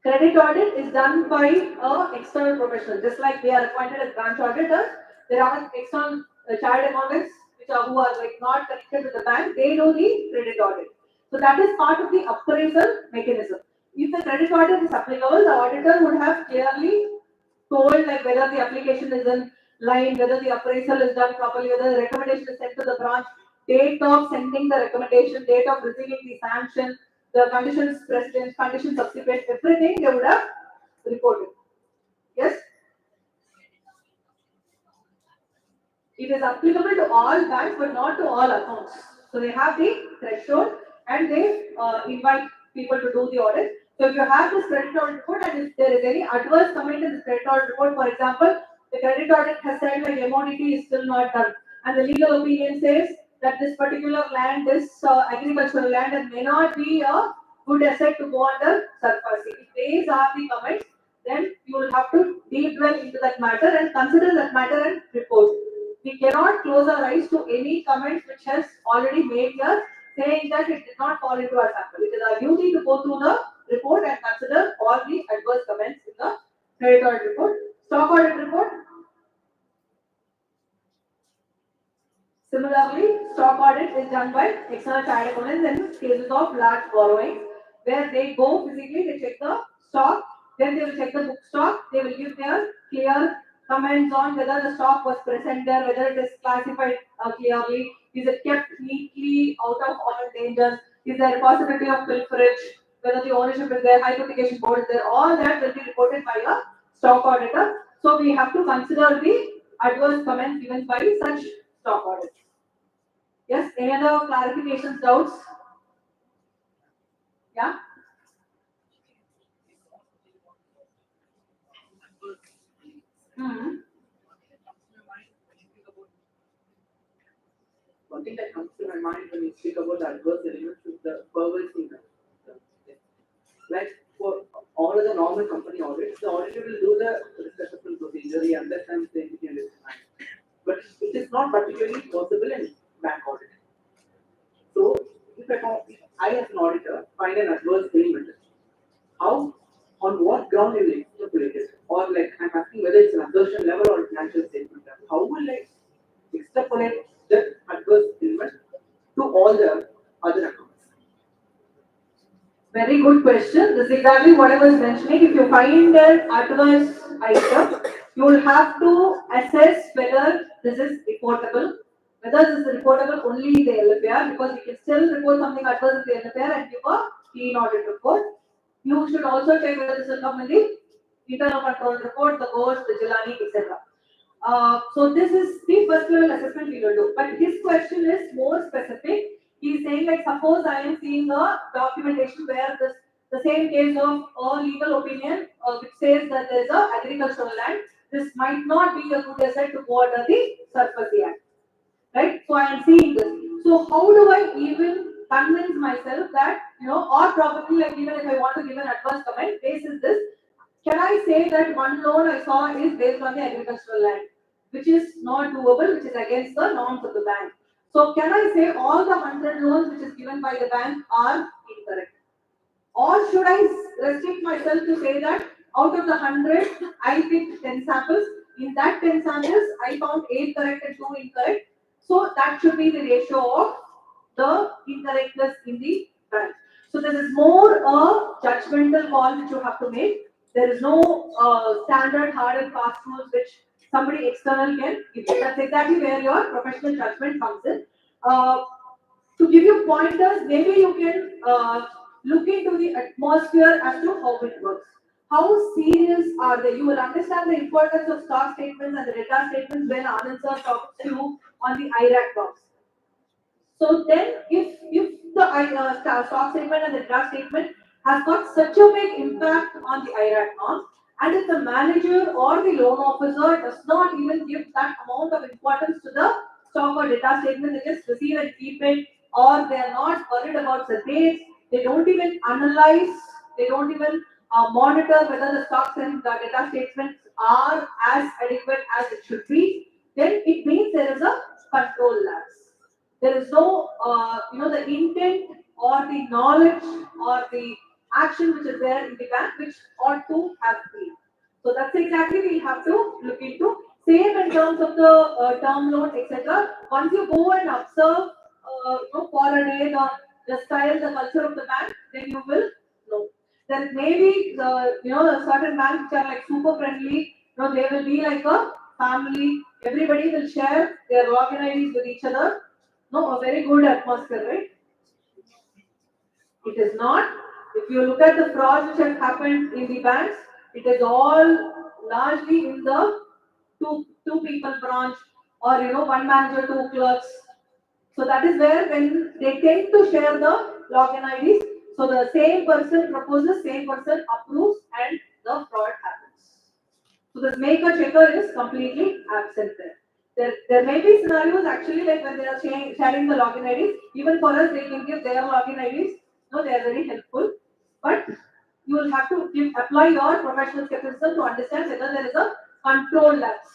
Credit audit is done by an external professional. Just like we are appointed as branch auditors, there are external chartered accountants who are like not connected to the bank. They do the credit audit. So that is part of the appraisal mechanism. If the credit audit is applicable, the auditor would have clearly told like whether the application is in line, whether the appraisal is done properly, whether the recommendation is sent to the branch, date of sending the recommendation, date of receiving the sanction, the conditions precedent, conditions subsequent, everything they would have reported. Yes? It is applicable to all banks but not to all accounts. So they have the threshold and they invite people to do the audit. So if you have this credit audit report and if there is any adverse comment in this credit audit report, for example, the credit audit has said like MODT is still not done and the legal opinion says that this particular land is agricultural land and may not be a good asset to go under SARFAESI. If these are the comments, then you will have to deep well into that matter and consider that matter and report. We cannot close our eyes to any comments which has already made here saying that it did not fall into our sample. It is our duty to go through the report and consider all the adverse comments in the credit audit report. Stock audit report. Similarly, stock audit is done by external chartered accountants in cases of large borrowings, where they go physically, they check the stock, then they will check the book stock, they will give their clear comments on whether the stock was present there, whether it is classified clearly, is it kept neatly out of all dangers, is there a possibility of pilferage, whether the ownership is there, hypothecation board is there, all that will be reported by a stock auditor. So we have to consider the adverse comments given by such stock audits. Yes, any other clarifications, doubts? Yeah? One thing that comes to my mind when we speak about the adverse elements is the perversity. Like for all of the normal company audits, the auditor will do the risk assessment procedure, he understands the entity and risk management. But it is not particularly possible in bank audit. So if I as an auditor find an adverse element, how, on what ground will I extrapolate it? Or like I'm asking whether it's an assertion level or a financial statement level. How will I extrapolate the adverse element to all the other accounts? Very good question. This is exactly what I was mentioning. If you find an adverse item, you will have to assess whether this is reportable. Whether this is reportable only in the LFAR, because you can still report something adverse in the LFAR and give a clean audit report. You should also check whether this will come in the internal control report, the GOES, the Jilani, etc. So this is the first level assessment we will do. But his question is more specific. He is saying like suppose I am seeing a documentation where the the same case of a legal opinion which says that there is a agricultural land, this might not be a good asset to go under the Surface Act, right? So I am seeing this. So how do I even convince myself that, or probably like even if I want to give an adverse comment, basis this, can I say that one loan I saw is based on the agricultural land, which is not doable, which is against the norms of the bank. So can I say all the 100 loans which is given by the bank are incorrect? Or should I restrict myself to say that out of the 100, I picked 10 samples. In that 10 samples, I found 8 correct and 2 incorrect. So that should be the ratio of the incorrectness in the bank. So this is more a judgmental call which you have to make. There is no standard hard and fast rules which somebody external can give you. That's exactly where your professional judgment comes in. To give you pointers, maybe you can look into the atmosphere as to how it works. How serious are they? You will understand the importance of stock statements and the data statements when Anand sir talks to you on the IRAC box. So then, if the stock statement and the data statement has got such a big impact on the IRAC norms, and if the manager or the loan officer does not even give that amount of importance to the stock or data statement, they just receive and keep it, or they are not worried about the dates, they don't even analyze, they don't even monitor whether the stocks and the data statements are as adequate as it should be, then it means there is a control lapse. There is no, the intent or the knowledge or the action which is there in the bank which ought to have been. So that's exactly we have to look into. Same in terms of the term loan, etc. Once you go and observe, for a day the style, the culture of the bank, then you will know. There may be certain banks which are like super friendly. They will be like a family. Everybody will share their login IDs with each other. No, a very good atmosphere, right? It is not. If you look at the frauds which have happened in the banks, it is all largely in the two people branch, or one manager, 2 clerks. So that is where when they tend to share the login IDs, so the same person proposes, same person approves, and the fraud happens. So this maker checker is completely absent there. There may be scenarios actually like when they are sharing the login IDs, even for us they can give their login IDs. No, they are very helpful. But you will have to apply your professional skepticism to understand whether there is a control lapse.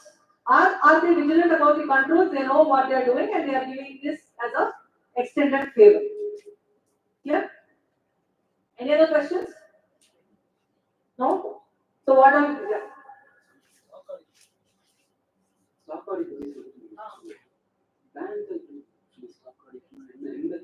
Are they vigilant about the controls? They know what they are doing and they are giving this as a extended favor. Yeah? Any other questions? No? So what are yeah. Stock audit is bank is stock audit and the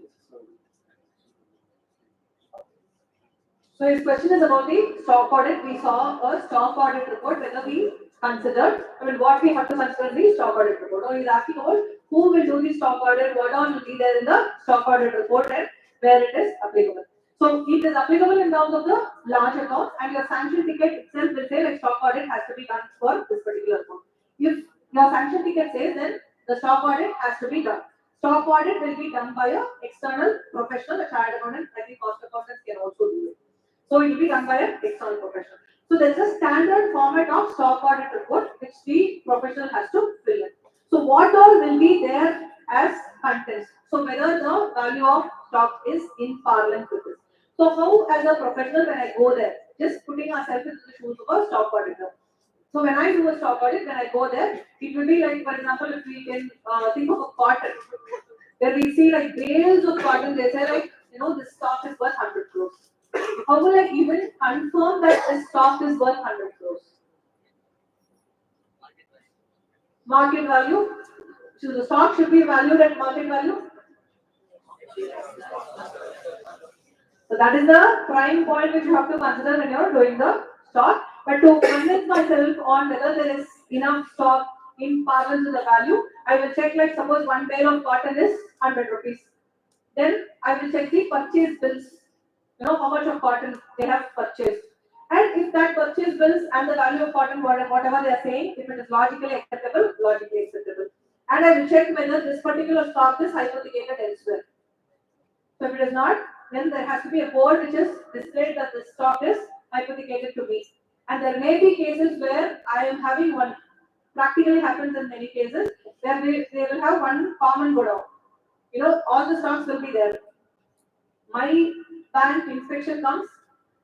So his question is about the stock audit. We saw a stock audit report, whether we considered, what we have to consider the stock audit report. Or he's asking about who will do the stock audit, what all will be there in the stock audit report and where it is applicable. So it is applicable in terms of the large accounts, and your sanction ticket itself will say like stock audit has to be done for this particular account. If your sanction ticket says, then the stock audit has to be done. Stock audit will be done by an external professional, a chartered accountant. I think cost accountants can also do it. So it will be done by an external professional. So there's a standard format of stock audit report which the professional has to fill in. So what all will be there as contents? So whether the value of stock is in parallel with this. So how as a professional when I go there, just putting ourselves into the shoes of a stock auditor. So when I do a stock audit, when I go there, it will be like, for example, if we can think of a cotton, where we see like bales of cotton, they say like, this stock is worth 100 crores. How will I even confirm that this stock is worth 100 crores? Market value. So the stock should be valued at market value. So that is the prime point which you have to consider when you are doing the stock. But to convince myself on whether there is enough stock in parallel to the value, I will check like suppose one bale of cotton is 100 rupees. Then I will check the purchase bills. How much of cotton they have purchased. And if that purchase bills and the value of cotton, whatever they are saying, if it is logically acceptable, logically acceptable. And I will check whether this particular stock is hypothecated elsewhere. So if it is not, then there has to be a board which is displayed that the stock is hypothecated to me. And there may be cases where I am having one, practically happens in many cases, where they will have one common godown. All the stocks will be there. My bank inspection comes,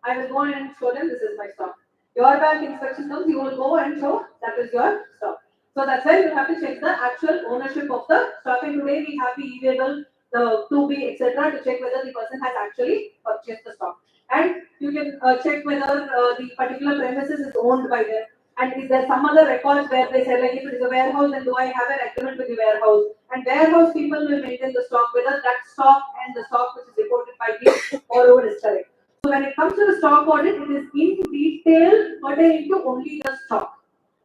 I will go and show them this is my stock. Your bank inspection comes, you will go and show that is your stock. So that's why you have to check the actual ownership of the stock. And today we have the e-label, the 2B, etc. to check whether the person has actually purchased the stock. And you can check whether the particular premises is owned by them. And is there some other records where they say, like, if it is a warehouse, then do I have an agreement with the warehouse? And warehouse people will maintain the stock, whether that stock and the stock which is reported by the borrower is correct. So when it comes to the stock audit, it is in detail pertaining to only the stock.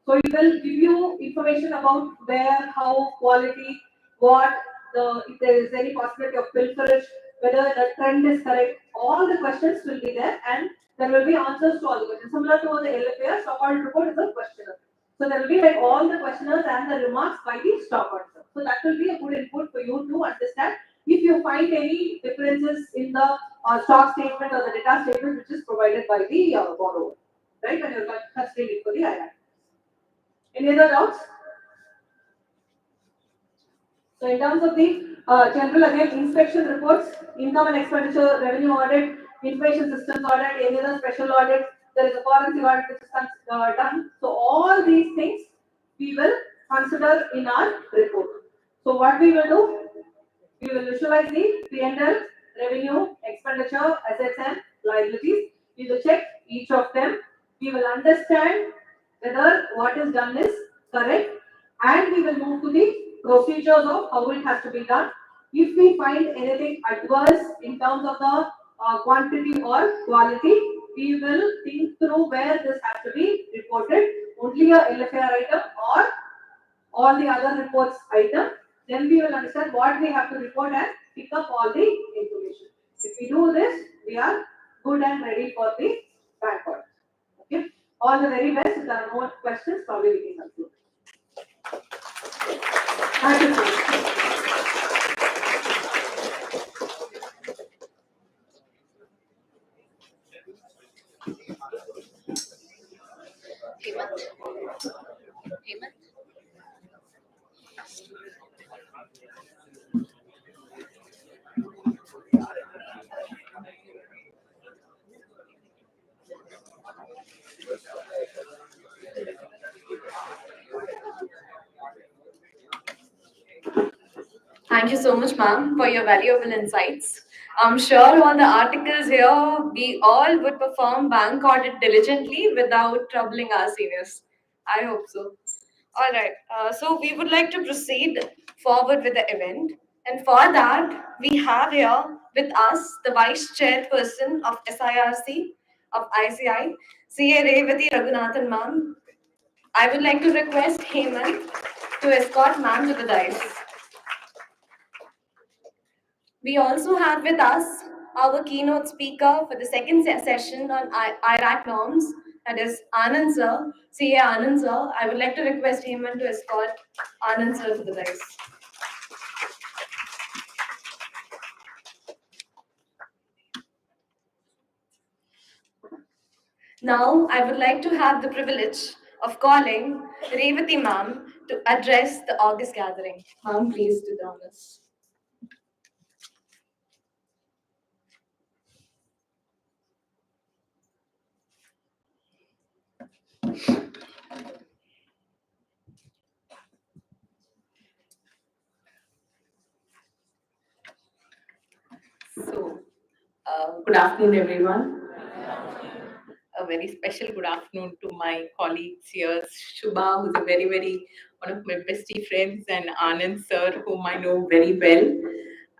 So it will give you information about where, how, quality, if there is any possibility of pilferage, whether the trend is correct. All the questions will be there, and there will be answers to all the questions. Similar to the LFAR, stock audit report is a questionnaire. So there will be like all the questionnaires and the remarks by the stock auditor. So that will be a good input for you to understand if you find any differences in the stock statement or the data statement which is provided by the borrower, right? When you're considering it for the IRAC. Any other doubts? So in terms of the general, again, inspection reports, income and expenditure, revenue audit, information systems audit, any other special audit, there is a forensic audit which is done. So all these things we will consider in our report. So what we will do, we will visualize the P&L, revenue, expenditure, assets and liabilities. We will check each of them. We will understand whether what is done is correct, and we will move to the procedures of how it has to be done. If we find anything adverse in terms of the quantity or quality, we will think through where this has to be reported, only a LFAR item or all the other reports item. Then we will understand what we have to report and pick up all the information. If we do this, we are good and ready for the bank audit. Okay. All the very best. If there are more questions, probably we can conclude. Thank you so much. Hemant. Thank you so much, ma'am, for your valuable insights. I'm sure all the articles here, we all would perform bank audit diligently without troubling our seniors. I hope so. All right. So we would like to proceed forward with the event. And for that, we have here with us the Vice Chairperson of SIRC of ICI, CA Revati Raghunathan, ma'am. I would like to request Hemant to escort ma'am to the dais. We also have with us our keynote speaker for the second session on IRAC norms, that is Anand sir, CA Anand sir. I would like to request him to escort Anand sir to the dais. Now, I would like to have the privilege of calling Revati ma'am to address the August gathering. Ma'am, please do the honors. So, good afternoon, everyone. A very special good afternoon to my colleagues here, Shubha, who's a one of my bestie friends, and Anand sir, whom I know very well.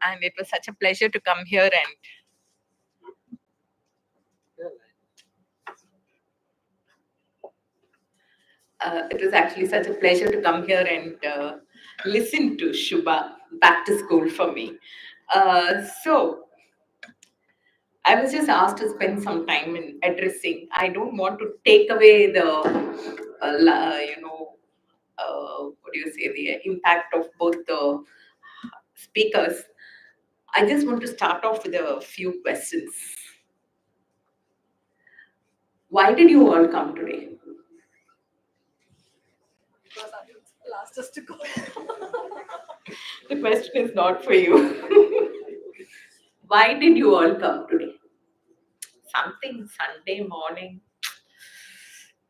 And it was such a pleasure to come here it was actually such a pleasure to come here and listen to Shubha, back to school for me. So, I was just asked to spend some time in addressing. I don't want to take away the, what do you say, the impact of both the speakers. I just want to start off with a few questions. Why did you all come today? Because Audit asked us to go. The question is not for you. Why did you all come today? Something Sunday morning.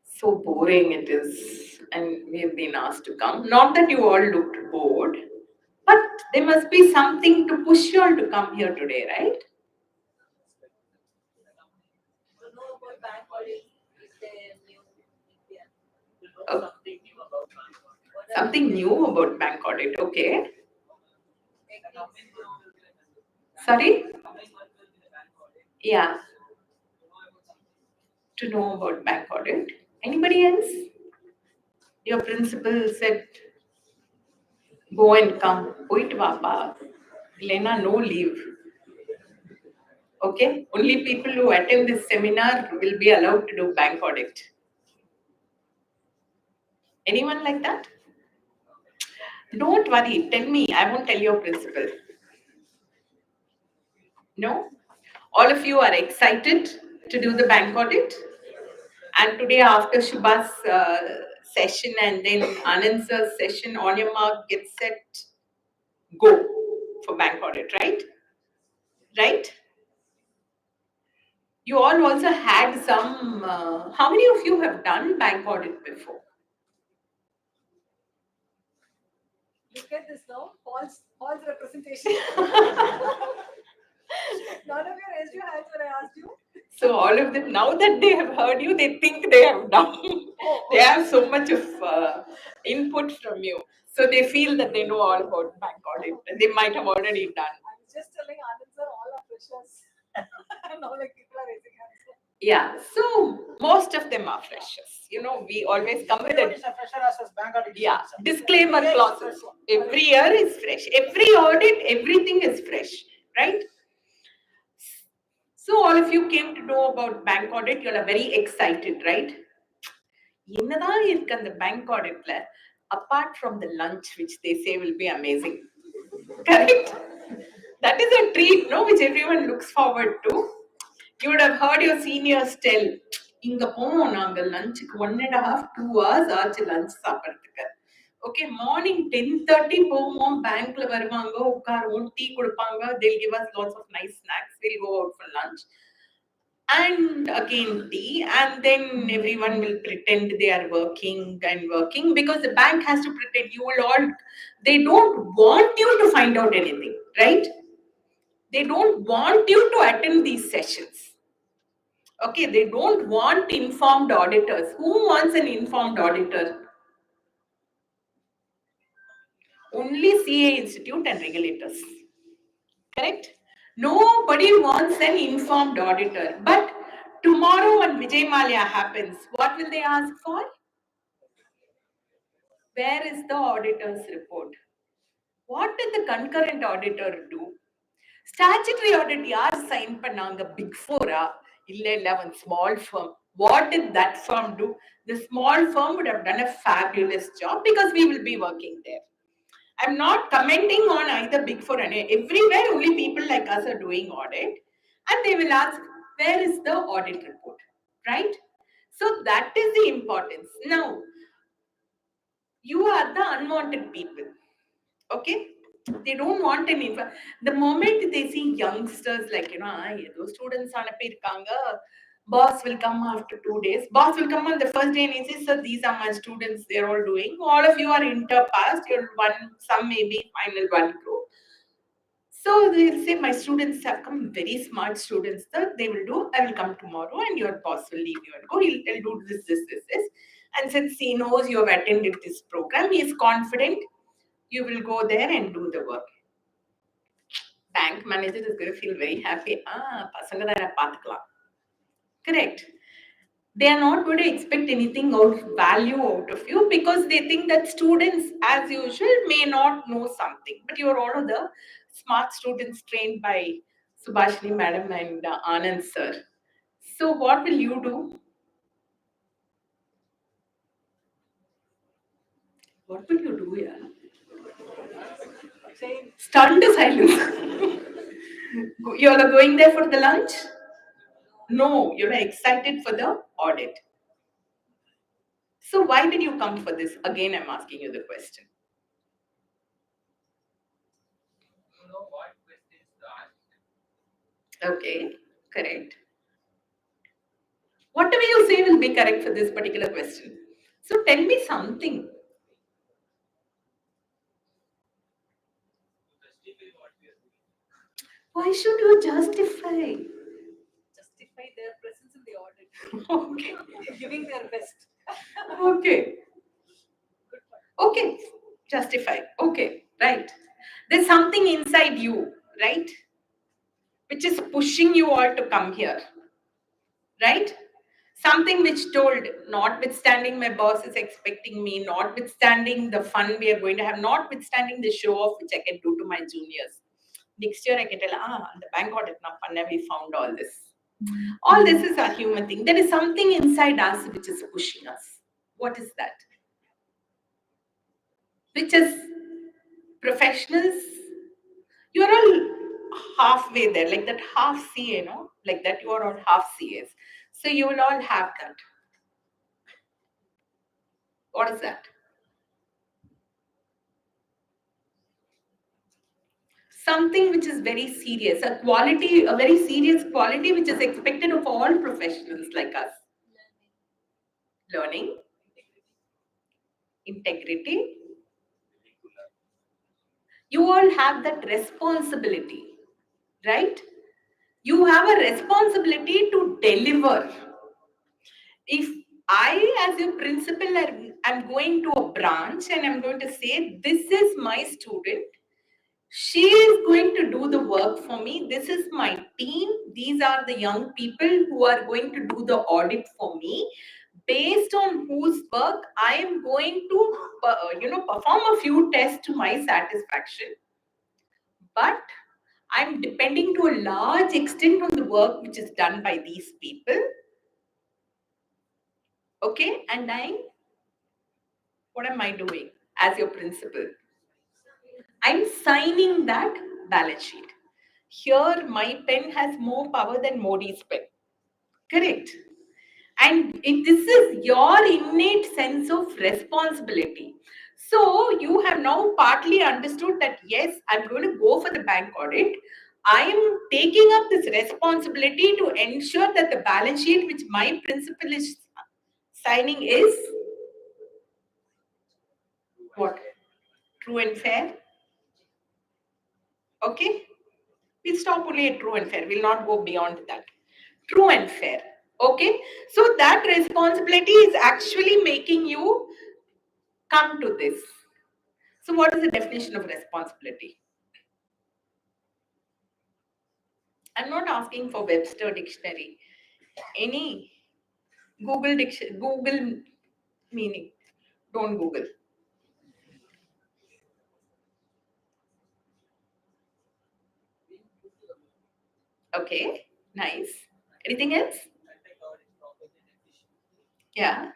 So boring it is, and we have been asked to come. Not that you all looked bored, but there must be something to push you all to come here today, right? To know about bank audit, is there new India? Oh. Something new about bank audit. Something new about bank audit, okay. Sorry? Yeah. To know about bank audit. Anybody else? Your principal said, go and come. Wait, Vapa. Lena, no leave. Okay? Only people who attend this seminar will be allowed to do bank audit. Anyone like that? Don't worry. Tell me. I won't tell your principal. No? All of you are excited to do the bank audit? And today after Shubha's session and then Anand sir's session, on your mark, get set, go for bank audit, right? Right? You all also had some, how many of you have done bank audit before? Look at this now, Paul's representation. None of you raised your hands when I asked you. So all of them, now that they have heard you, they think they have done. They have so much of input from you. So they feel that they know all about bank audit. They might have already done. I was just telling Anand sir, all are freshers. Now like people are raising hands. Yeah, so most of them are freshers. You know, we always come with a yeah, disclaimer clauses. Every year is fresh. Every audit, everything is fresh, right? So all of you came to know about bank audit. You are very excited, right? என்னதான் இருக்கு அந்த bank auditல apart from the lunch which they say will be amazing. Correct? That is a treat, no, which everyone looks forward to. You would have heard your seniors tell, இங்க போனோம் நாங்க லஞ்சுக்கு 1.5 2 hours ஆச்சு lunch சாப்பிட்றதுக்கு. Okay, morning 10:30 போவோம், பேங்க்ல வருவாங்க, உட்காருவோம், டீ கொடுப்பாங்க, they'll give us lots of nice snacks, we'll go out for lunch. And again tea, and then everyone will pretend they are working because the bank has to pretend. You will all, they don't want you to find out anything, right? They don't want you to attend these sessions. Okay, they don't want informed auditors. Who wants an informed auditor? Only CA Institute and regulators. Correct? Nobody wants an informed auditor. But tomorrow when Vijay Mallya happens, what will they ask for? Where is the auditor's report? What did the concurrent auditor do? Statutory audit yaar sign pannanga? Big Four illa one small firm. What did that firm do? The small firm would have done a fabulous job because we will be working there. I'm not commenting on either Big Four and everywhere. Only people like us are doing audit, and they will ask, where is the audit report, right? So that is the importance. Now, you are the unwanted people, okay? They don't want an info. The moment they see youngsters like, you know, those students anapirkanga, boss will come after 2 days. Boss will come on the first day and he says, sir, these are my students, they're all doing. All of you are inter-passed, you're one, some maybe final one group. So they'll say, my students have come, very smart students, sir, they will do, I will come tomorrow and your boss will leave you and go, he'll do this. And since he knows you have attended this program, he is confident you will go there and do the work. Bank manager is going to feel very happy. Correct. They are not going to expect anything of value out of you because they think that students, as usual, may not know something. But you are all of the smart students trained by Subhashini madam and Anand sir. So what will you do? What will you do, yeah? Stunned silence. You're going there for the lunch? No, you're excited for the audit. So why did you come for this? Again, I'm asking you the question. You know what questions to ask. Okay, correct. Whatever you say will be correct for this particular question. So tell me something. Justify what we are doing. Why should you justify? Justify their presence in the audit, Okay. giving their best. Okay. Good point. Okay. Justify. Okay. Right. There's something inside you, right? Which is pushing you all to come here. Right? Something which told, notwithstanding my boss is expecting me, notwithstanding the fun we are going to have, notwithstanding the show off which I can do to my juniors. Next year I can tell, the bank audit na panna, we found all this. All this is a human thing. There is something inside us which is pushing us. What is that? Which is professionals. You're all halfway there, like that half CA, no? Like that you are all half CAs. So you will all have that. What is that? Something which is very serious, a quality, a very serious quality which is expected of all professionals like us. Learning, integrity. You all have that responsibility, right? You have a responsibility to deliver. If I, as a principal, am going to a branch and I'm going to say, this is my student, she is going to do the work for me, this is my team, these are the young people who are going to do the audit for me, based on whose work I am going to perform a few tests to my satisfaction, but I'm depending to a large extent on the work which is done by these people. Okay, and what am I doing as your principal? I'm signing that balance sheet. Here, my pen has more power than Modi's pen. Correct. And this is your innate sense of responsibility. So you have now partly understood that, yes, I'm going to go for the bank audit. I am taking up this responsibility to ensure that the balance sheet which my principal is signing is what? True and fair. Okay? We'll stop only at true and fair. We'll not go beyond that. True and fair. Okay? So that responsibility is actually making you come to this. So what is the definition of responsibility? I'm not asking for Webster dictionary. Any Google meaning. Don't Google. Okay, nice. Anything else? Yeah.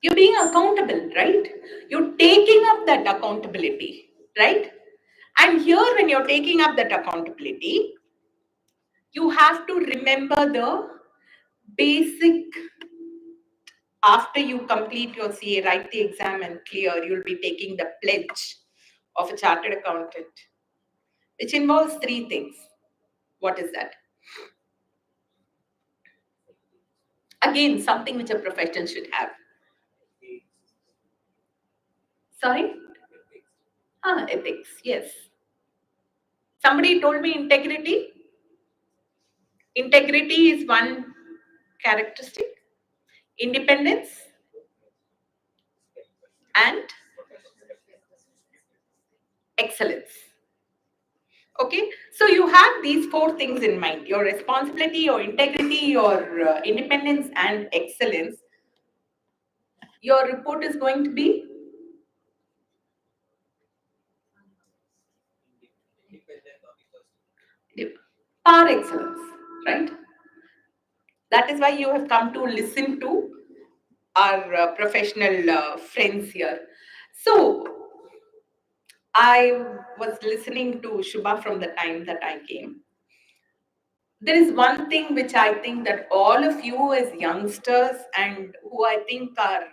You're being accountable, right? You're taking up that accountability, right? And here, when you're taking up that accountability, you have to remember the basic. After you complete your CA, write the exam and clear, you'll be taking the pledge of a chartered accountant, which involves 3 things. What is that? Again, something which a profession should have. Sorry? Ethics, yes. Somebody told me integrity. Integrity is one characteristic. Independence and excellence. Okay, so you have these 4 things in mind: your responsibility, your integrity, your independence, and excellence. Your report is going to be par excellence, right? That is why you have come to listen to our professional friends here. So, I was listening to Shubha from the time that I came. There is one thing which I think that all of you as youngsters and who I think are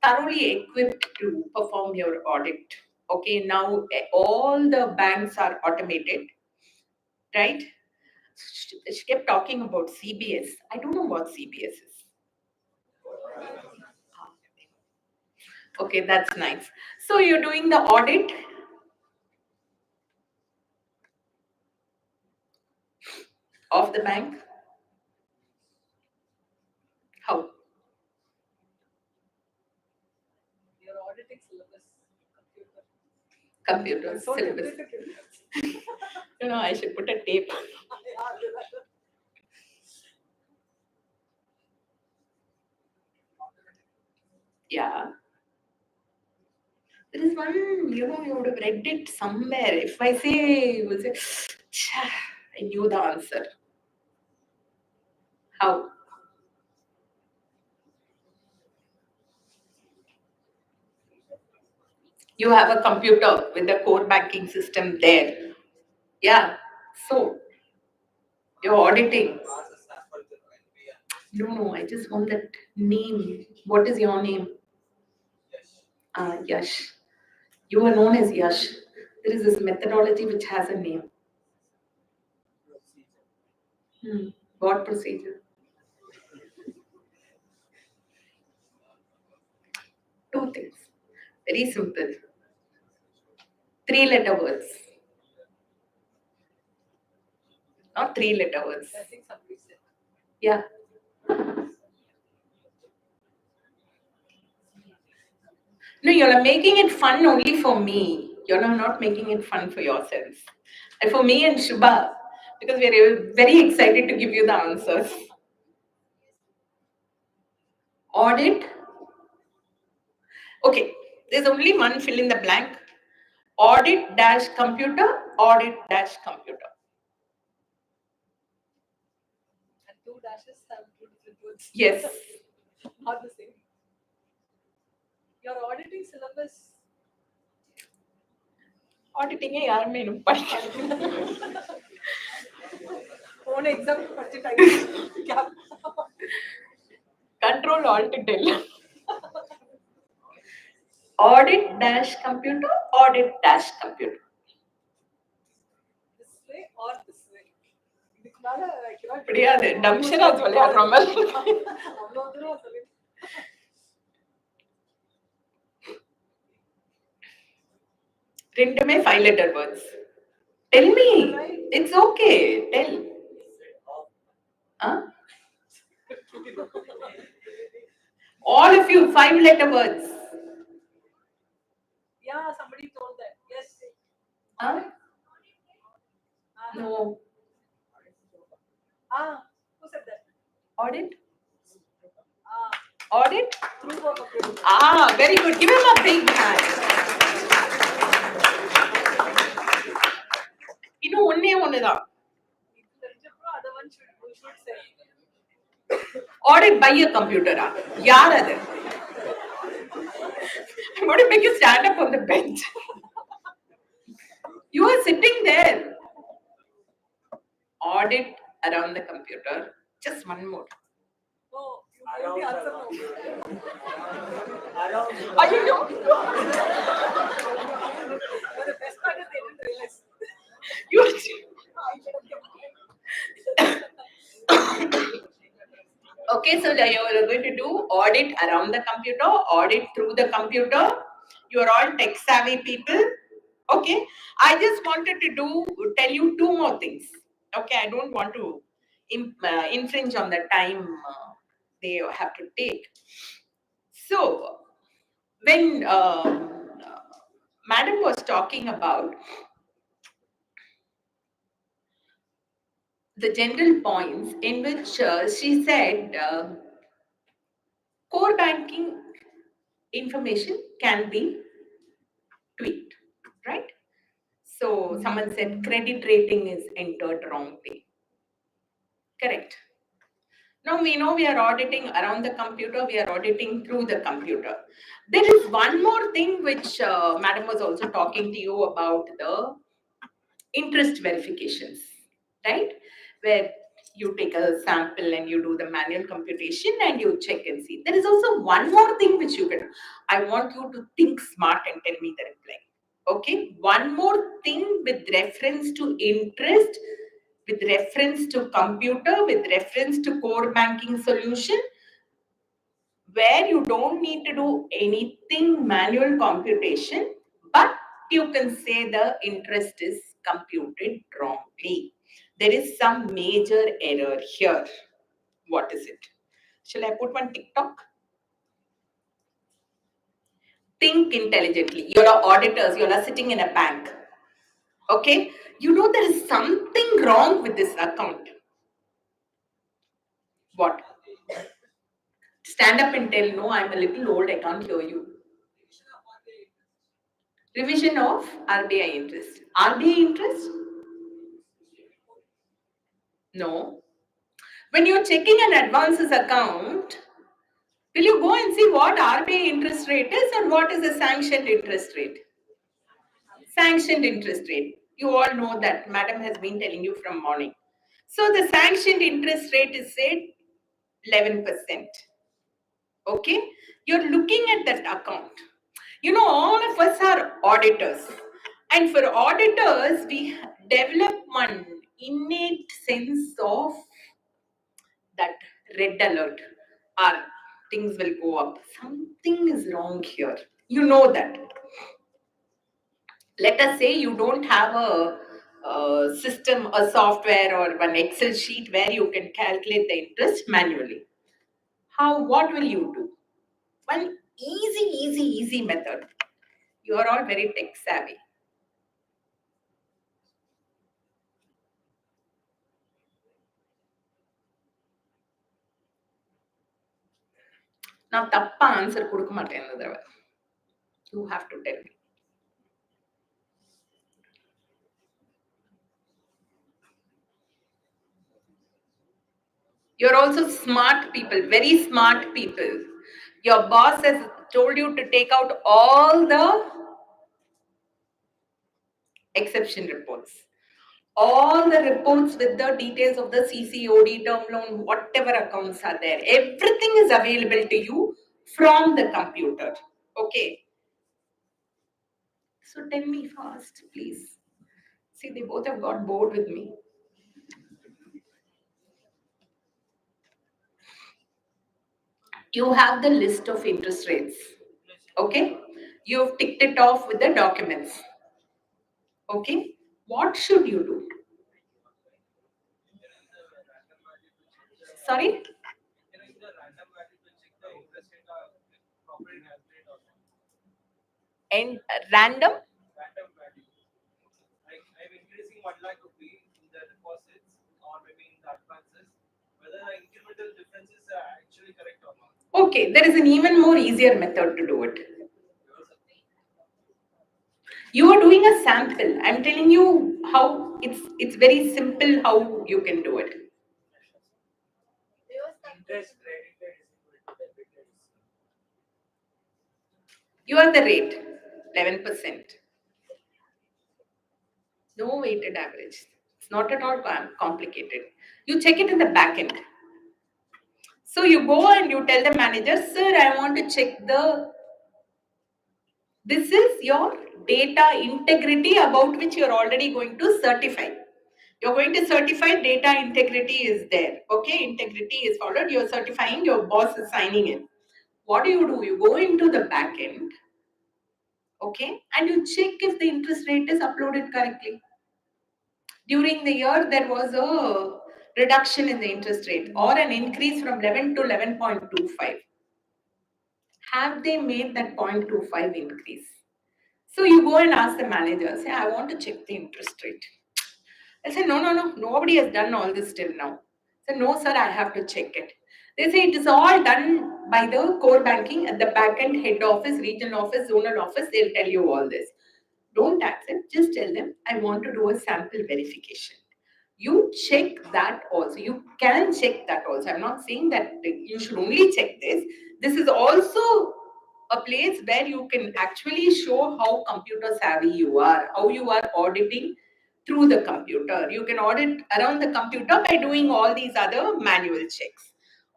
thoroughly equipped to perform your audit. Okay, now all the banks are automated, right? She kept talking about CBS. I don't know what CBS is. Okay, that's nice. So you're doing the audit of the bank? How? Your auditing syllabus, Computer So syllabus. difficult. You know, I should put a tape. Yeah. There is one, you know, you would have read it somewhere. If I say, you would say, "Chha, I knew the answer." How? You have a computer with the core banking system there. Yeah. So you're auditing. No, I just want that name. What is your name? Yash. You are known as Yash. There is this methodology which has a name. What procedure? Two things. Very simple. 3-letter words. Not 3-letter words. I think somebody said. Yeah. No, you're making it fun only for me. You're not making it fun for yourselves. And for me and Shubha, because we're very excited to give you the answers. Audit. Okay, there's only one fill in the blank. Audit dash computer, audit dash computer. And 2 dashes have 2 different words. Yes. Not the same. Your auditing syllabus. Auditing யாருமே இன்னும் படிக்கல. Own exam படிச்சிட்டாங்க. Control Alt Del. Audit dash computer, audit dash computer. This way or this way. இதுக்கு மேல I cannot. முடியாது. டம்ஷராஜ் விளையாடுற மாதிரி. அவ்வளவு தூரம் சொல்லி. ரெண்டுமே 5-letter words. Tell me. It's okay. Tell. Huh? All of you, 5-letter words. Yeah, somebody told that. Yes. Huh? No. Who said that? Audit? Ah, Audit? through work appraisal. Very good. Give him a big hand. இன்னும் ஒண்ணே ஒண்ணுதான். Other one should say. Audit by a computer. யார் அது? I'm going to make you stand up on the bench. You are sitting there. Audit around the computer. Just one more. Oh, you gave the answer now. You know? The best part is they didn't realize. You are. Okay, so you are going to do audit around the computer, audit through the computer. You are all tech savvy people. Okay, I just wanted to tell you 2 more things. Okay, I don't want to infringe on the time they have to take. So, when Madam was talking about the general points in which she said core banking information can be tweaked, right? So someone said credit rating is entered wrong way. Correct. Now we know we are auditing around the computer, we are auditing through the computer. There is one more thing which Madam was also talking to you about, the interest verifications, right? Where you take a sample and you do the manual computation and you check and see. There is also one more thing which you can, I want you to think smart and tell me the reply. Okay, one more thing with reference to interest, with reference to computer, with reference to core banking solution, where you don't need to do anything manual computation, but you can say the interest is computed wrongly. There is some major error here. What is it? Shall I put one TikTok? Think intelligently. You're auditors, you're sitting in a bank. Okay? You know there is something wrong with this account. What? Stand up and tell, no, I'm a little old, I can't hear you. Revision of RBI interest. RBI interest? No. When you're checking an advances account, will you go and see what RBI interest rate is and what is the sanctioned interest rate? Sanctioned interest rate. You all know that Madam has been telling you from morning. So the sanctioned interest rate is said 11%. Okay? You're looking at that account. You know, all of us are auditors. And for auditors, we develop one innate sense of that red alert. Our things will go up. Something is wrong here. You know that. Let us say you don't have a system, a software, or an Excel sheet where you can calculate the interest manually. What will you do? One easy method. You are all very tech savvy. Now, tappa answer கொடுக்க மாட்டேன் இந்த தடவை. You have to tell me. You're also smart people, very smart people. Your boss has told you to take out all the exception reports. All the reports with the details of the CCOD, term loan, whatever accounts are there. Everything is available to you from the computer. Okay. So tell me fast, please. See, they both have got bored with me. You have the list of interest rates. Okay. You've ticked it off with the documents. Okay. What should you do? Sorry? And random? Random value. Like I'm increasing 1 lakh rupee in the deposits or maybe in the advances. Whether the incremental difference is actually correct or not. Okay, there is an even more easier method to do it. You are doing a sample. I'm telling you how it's very simple how you can do it. Interest credited is equal to debited. You are the rate, 11%. No weighted average. It's not at all complicated. You check it in the back end. So you go and you tell the manager, sir, I want to check this is your data integrity about which you're already going to certify. You're going to certify data integrity is there. Okay, integrity is followed. You're certifying, your boss is signing in. What do? You go into the back end, okay, and you check if the interest rate is uploaded correctly. During the year, there was a reduction in the interest rate or an increase from 11 to 11.25. Have they made that 0.25 increase? So you go and ask the manager, say, I want to check the interest rate. I say, no, nobody has done all this till now. I say, no, sir, I have to check it. They say, it is all done by the core banking at the back end, head office, regional office, zonal office. They'll tell you all this. Don't accept, just tell them, I want to do a sample verification. You check that also. You can check that also. I'm not saying that you should only check this. This is also a place where you can actually show how computer savvy you are, how you are auditing through the computer. You can audit around the computer by doing all these other manual checks.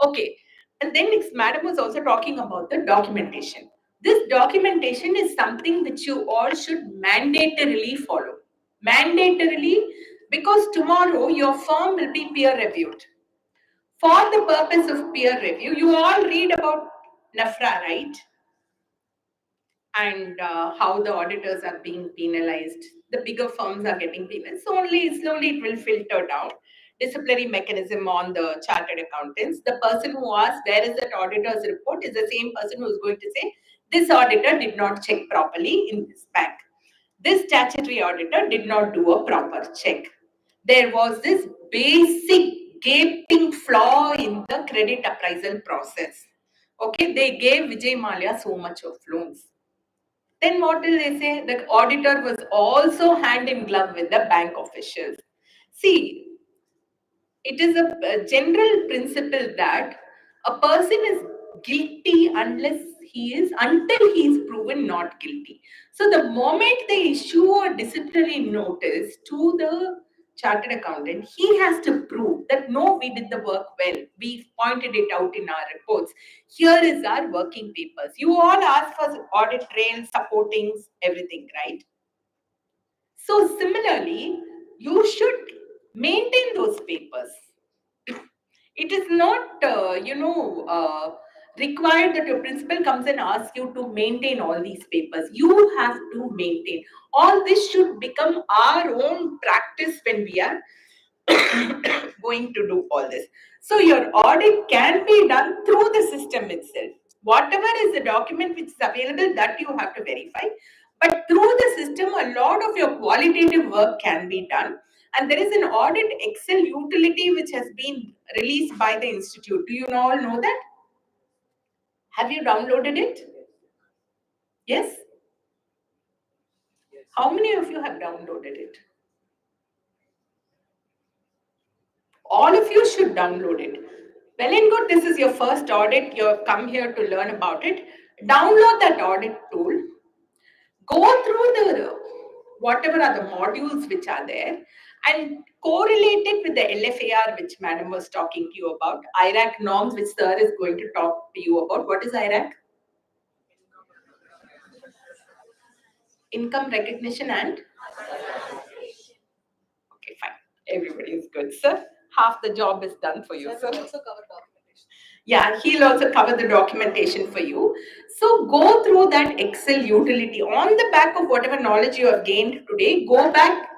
Okay. And then next, madam was also talking about the documentation. This documentation is something which you all should mandatorily follow. Mandatorily, because tomorrow your firm will be peer reviewed. For the purpose of peer review, you all read about LFAR, right? And how the auditors are being penalized. The bigger firms are getting penalized. So only slowly it will filter down. Disciplinary mechanism on the chartered accountants. The person who asks where is that auditor's report is the same person who is going to say this auditor did not check properly in this bank. This statutory auditor did not do a proper check. There was this basic gaping flaw in the credit appraisal process. Okay, they gave Vijay Mallya so much of loans. Then what will they say? The auditor was also hand in glove with the bank officials. See, it is a general principle that a person is guilty until he is proven not guilty. So the moment they issue a disciplinary notice to the chartered accountant, he has to prove that no, we did the work well. We pointed it out in our reports. Here is our working papers. You all ask for audit trail, supportings, everything, right? So similarly, you should maintain those papers. It is not, required that your principal comes and asks you to maintain all these papers. You have to maintain. All this should become our own practice when we are going to do all this. So your audit can be done through the system itself. Whatever is the document which is available, that you have to verify. But through the system, a lot of your qualitative work can be done. And there is an audit Excel utility which has been released by the institute. Do you all know that? Have you downloaded it? Yes? How many of you have downloaded it? All of you should download it. Well and good, this is your first audit. You have come here to learn about it. Download that audit tool. Go through the whatever are the modules which are there and correlate it with the LFAR which madam was talking to you about. IRAC norms which sir is going to talk to you about. What is IRAC? Income recognition and? Okay, fine. Everybody is good, sir. Half the job is done for you, sir. Also cover documentation. Yeah, he'll also cover the documentation for you. So go through that Excel utility. On the back of whatever knowledge you have gained today, go back,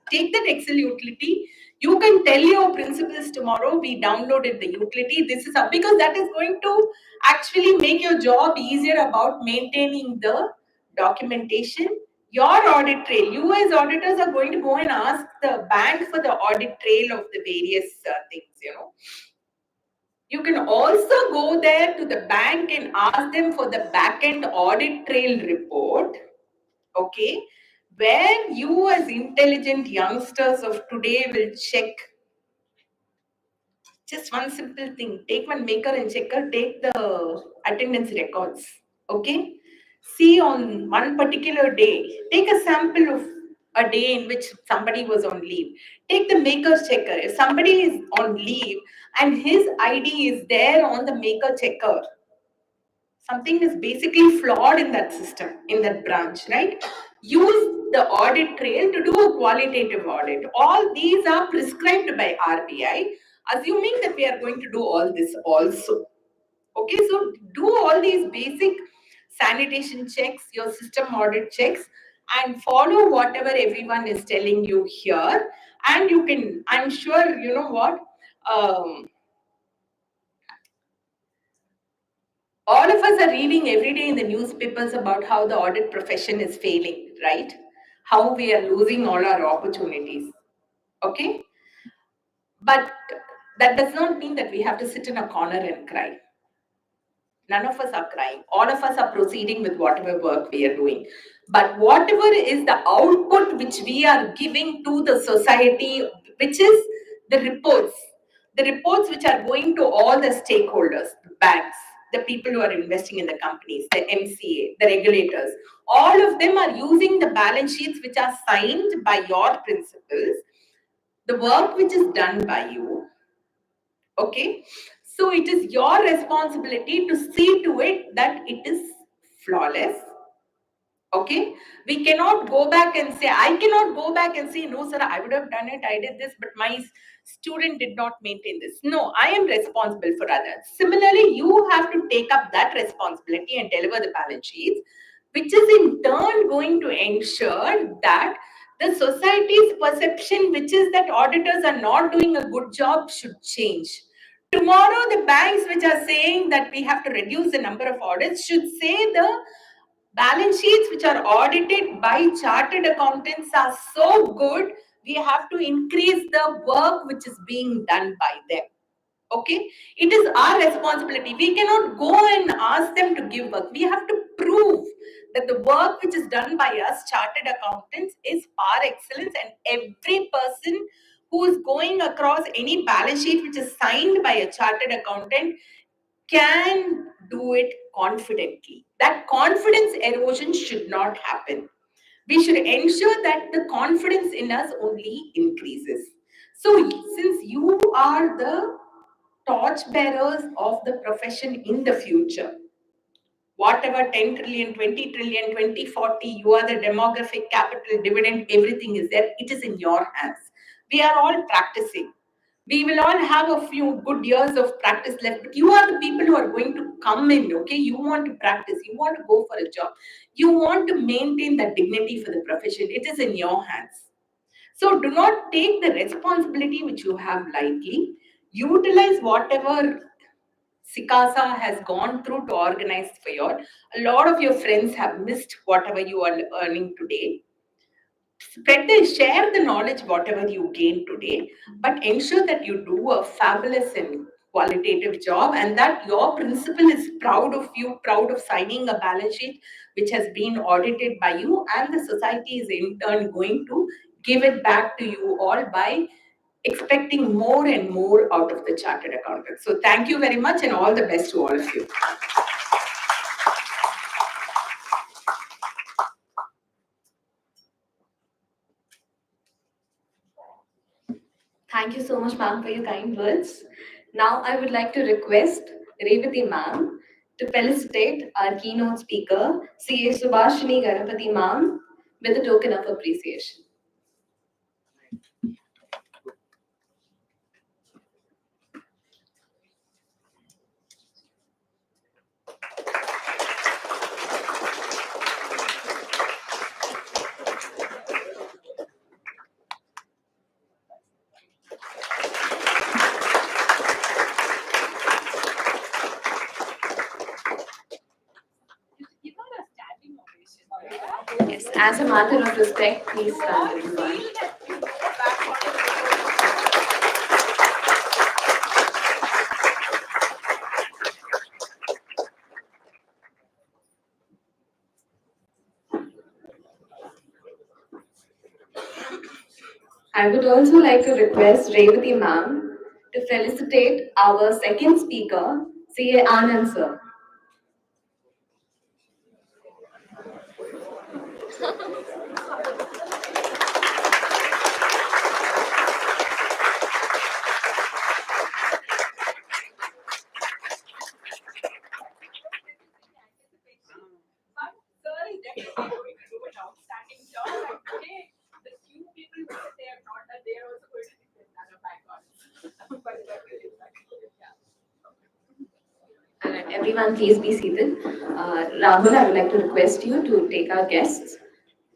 take that Excel utility. You can tell your principals tomorrow, we downloaded the utility. This is because that is going to actually make your job easier about maintaining the documentation. Your audit trail, you as auditors are going to go and ask the bank for the audit trail of the various things, You can also go there to the bank and ask them for the back-end audit trail report, okay, where you as intelligent youngsters of today will check just one simple thing. Take one maker and checker, take the attendance records, okay? See on one particular day, take a sample of a day in which somebody was on leave. Take the maker's checker. If somebody is on leave and his ID is there on the maker checker, something is basically flawed in that system, in that branch, right? Use the audit trail to do a qualitative audit. All these are prescribed by RBI, assuming that we are going to do all this also. Okay, so do all these basic sanitation checks, your system audit checks, and follow whatever everyone is telling you here. And you can, I'm sure, you know what, all of us are reading every day in the newspapers about how the audit profession is failing, right? How we are losing all our opportunities, okay? But that does not mean that we have to sit in a corner and cry. None of us are crying. All of us are proceeding with whatever work we are doing. But whatever is the output which we are giving to the society which is the reports. The reports which are going to all the stakeholders, the banks, the people who are investing in the companies, the MCA, the regulators, all of them are using the balance sheets which are signed by your principals, the work which is done by you. Okay, so it is your responsibility to see to it that it is flawless. Okay, we cannot go back and say, I cannot go back and say, no, sir, I would have done it, I did this, but my student did not maintain this. No, I am responsible for others. Similarly, you have to take up that responsibility and deliver the balance sheets, which is in turn going to ensure that the society's perception, which is that auditors are not doing a good job, should change. Tomorrow, the banks which are saying that we have to reduce the number of audits should say the balance sheets which are audited by chartered accountants are so good, we have to increase the work which is being done by them. Okay, it is our responsibility. We cannot go and ask them to give work. We have to prove that the work which is done by us chartered accountants is par excellence, and every person who is going across any balance sheet which is signed by a chartered accountant can do it confidently. That confidence erosion should not happen. We should ensure that the confidence in us only increases. So, since you are the torch bearers of the profession in the future, whatever 10 trillion, 20 trillion, 2040, you are the demographic capital, dividend, everything is there. It is in your hands. We are all practicing. We will all have a few good years of practice left, but you are the people who are going to come in, okay? You want to practice, you want to go for a job, you want to maintain that dignity for the profession. It is in your hands. So do not take the responsibility which you have lightly. Utilize whatever Sikasa has gone through to organize for you. A lot of your friends have missed whatever you are earning today. Share the knowledge whatever you gain today, but ensure that you do a fabulous and qualitative job, and that your principal is proud of you, proud of signing a balance sheet which has been audited by you, and the society is in turn going to give it back to you all by expecting more and more out of the chartered accountant. So thank you very much, and all the best to all of you. Thank you so much, ma'am, for your kind words. Now, I would like to request Revati ma'am to felicitate our keynote speaker, CA Subhashini Ganapati ma'am, with a token of appreciation. Yes, as a matter of respect, please stand everyone. I would also like to request Revati ma'am to felicitate our second speaker, CA Anand sir. Alright, everyone, please be seated. Rahul, I would like to request you to take our guests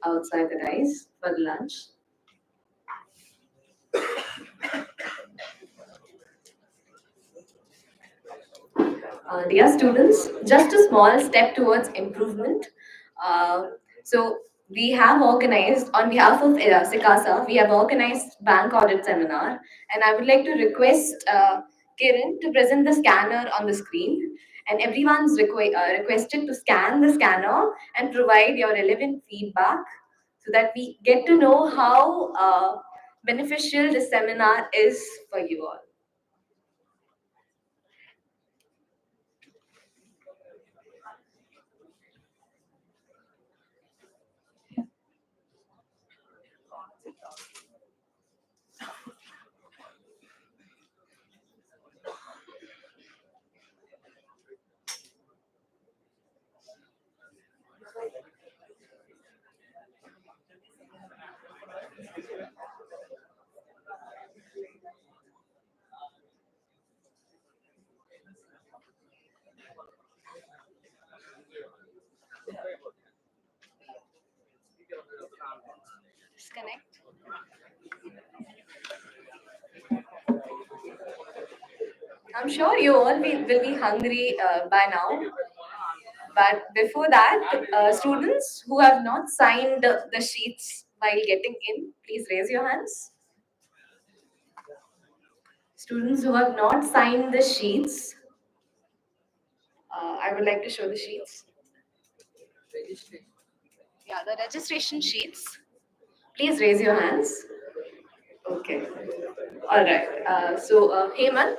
outside the dais for the lunch. Dear students, just a small step towards improvement. So we have organized, on behalf of Sikasa, we have organized bank audit seminar, and I would like to request Kiran to present the scanner on the screen, and everyone's requested to scan the scanner and provide your relevant feedback so that we get to know how beneficial this seminar is for you all. Disconnect. I'm sure you all will be hungry by now. But before that, students who have not signed the sheets while getting in, please raise your hands. Students who have not signed the sheets, I would like to show the sheets. Yeah, the registration sheets. Please raise your hands. Okay. All right. Hemant,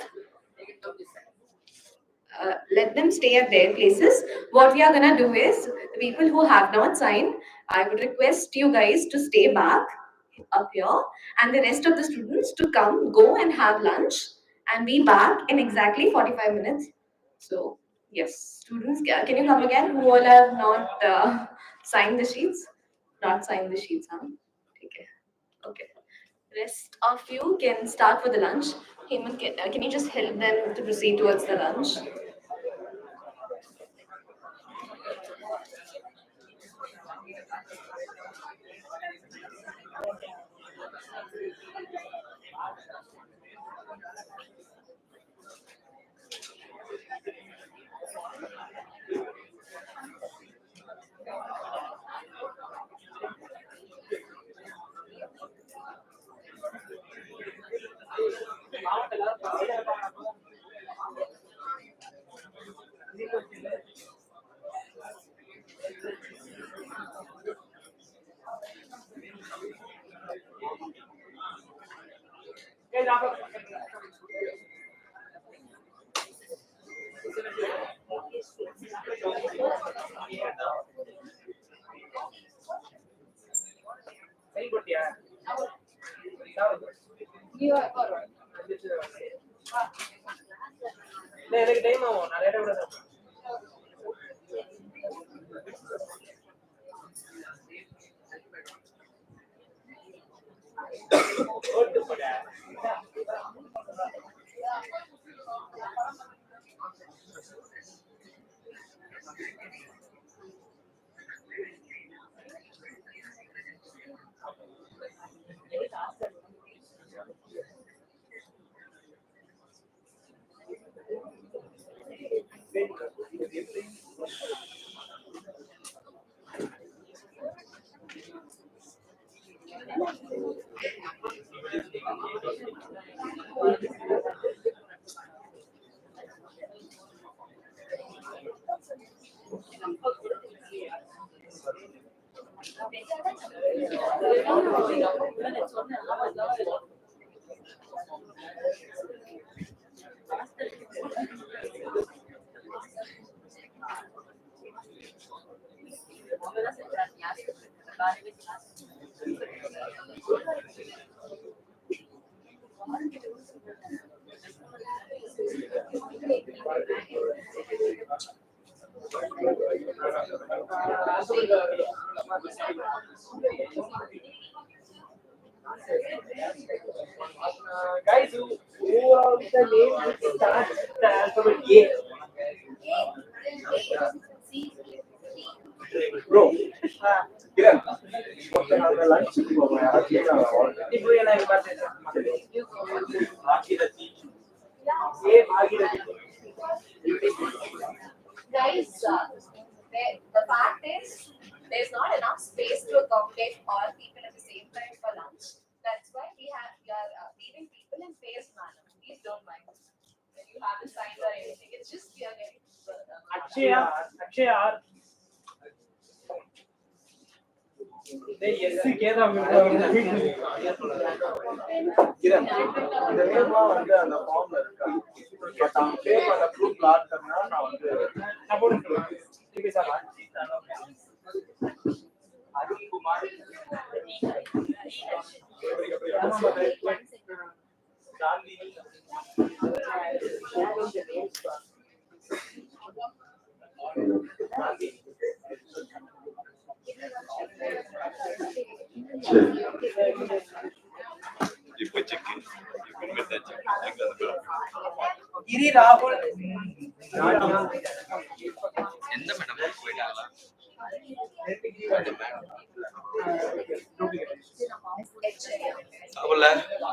let them stay at their places. What we are gonna do is, the people who have not signed, I would request you guys to stay back up here, and the rest of the students to go and have lunch, and be back in exactly 45 minutes. So yes, students, can you come again? Who all have not signed the sheets? Not signed the sheets, huh? Okay. Okay. Rest of you can start for the lunch. Hemant, can you just help them to proceed towards the lunch? எனக்கு time ஆகும் நான் லேட்டா கூட சாப்பிடுவேன். ஓட்டு போட Guys, who are the names which start the alphabet A? Bro, Kiran, lunch இப்போ என்ன பார்த்தேன் A Bhagirathi. Guys, the fact is, there's not enough space to accommodate all people at the same time for lunch. That's why we are leaving people in phased manner. Please don't mind. When you haven't signed or anything, it's just we are getting. Akshaya. Kiran, இந்த நேம்லாம் வந்து அந்த ஃபார்ம்ல இருக்கா? But அவன் பே பண்ண proof லாட்னா நான் வந்து அருண்குமார் சாந்தினி இப்போ செக் கிரி ராகுல் எந்த மேடம் போயிட்டாங்களா அவள வேணுமா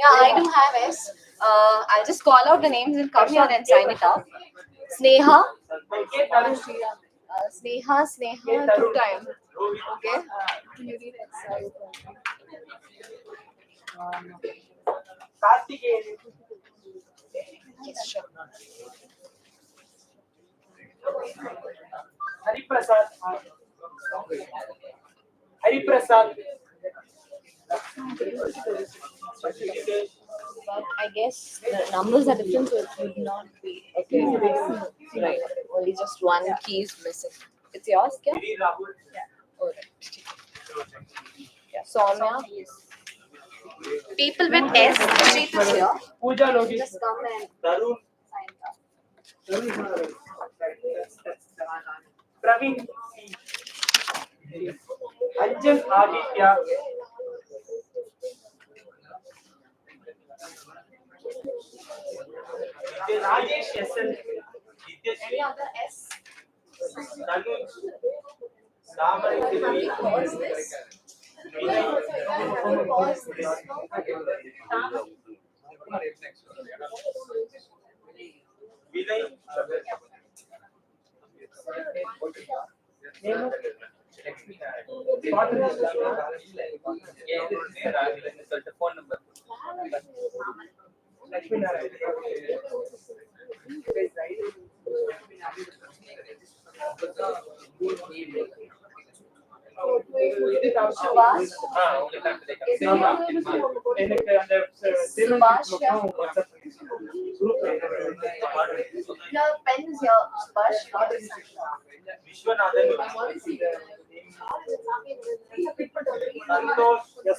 Yeah, I do have S. I'll just call out the names and come here and sign it up. Sneha. Sneha, 2 times. Okay. You need X. Yes, sure. Hariprasad. Hariprasad. But I guess the numbers are different, so it would not be okay. Right. Only just one key is missing. It's yours, yeah? Giri Rahul. Oh, right. Yeah. Soumya. People with S, sheet is here. Pooja Logi. Just come and Tarun. sign up. Praveen. Anjan Aditya. Rajesh SN. Any other S? Tanuj. Damari Devi. Pause this. Pause this. Vinay. Name of phone number. Lakshmi Narayan. Subhash. Your pen is here, Subhash. Vishwanathan.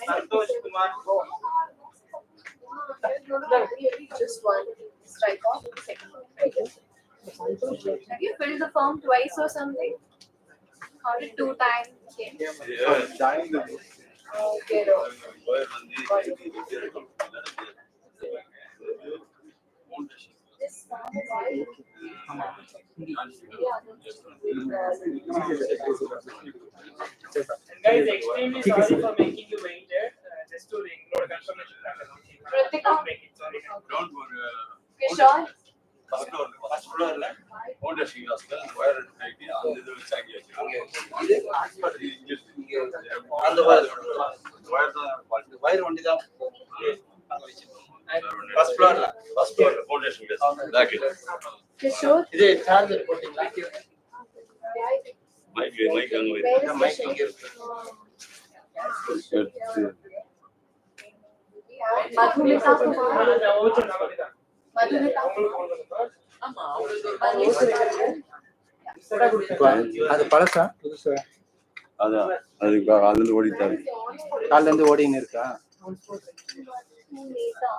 Santosh Kumar. Just one. Strike off. Second. Have you filled the form twice or something? How did 2 times? Okay. join the Okay. This form is all. Guys, extremely sorry for making you wait there. Just to ignore confirmation. Kritika. Make it sorry. don't worry. Kishore. First floor la foundation hospital wire IT அந்த இது வச்சு ஆகியாச்சு அந்த wire தான் wire only தான் first floor foundation back Kishore. இது charger போட்டீங்களா? mic அங்க Where is mic Kishore? இங்க இருக்கு. Madhumita Kumar. Madhumita. ஆமா அது பழசா புதுசா அதான் அதுக்கு அதுல இருந்து ஓடிட்டாரு காலைல இருந்து ஓடின்னு இருக்கா Madhumita.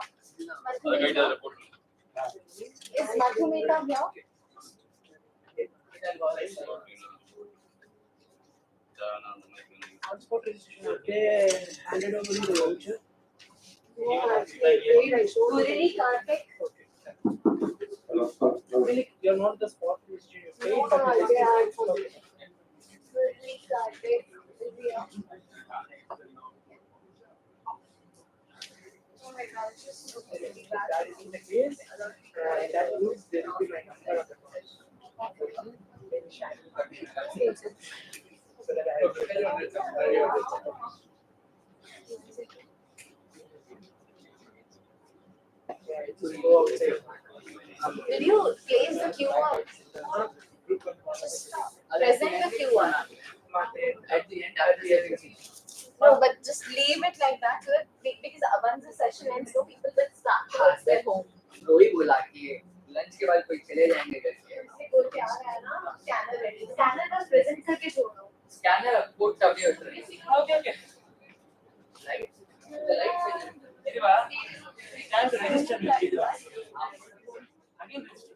அது கைட்டால போட்டு Is Madhumita here? அந்த mic transport registration okay handed over the voucher. Murali Karthik. You're not the spot registration. You paid, but Murali Karthik. Oh my God, it's just so pretty. that is in the case. That means there will be my number of the so that I Did you place the QR? Present the QR. At the end, after everything. No, but just leave it like that so that because once the session ends, so people will start towards their home. वही बोला कि lunch के बाद कोई चले जाएंगे करके बोल के आ रहा है ना स्कैनर रेडी स्कैनर बस प्रेजेंट करके छोड़ो स्कैनर कोड का भी होता है Okay, okay. Light light Anyway, time to register with you. Again, register.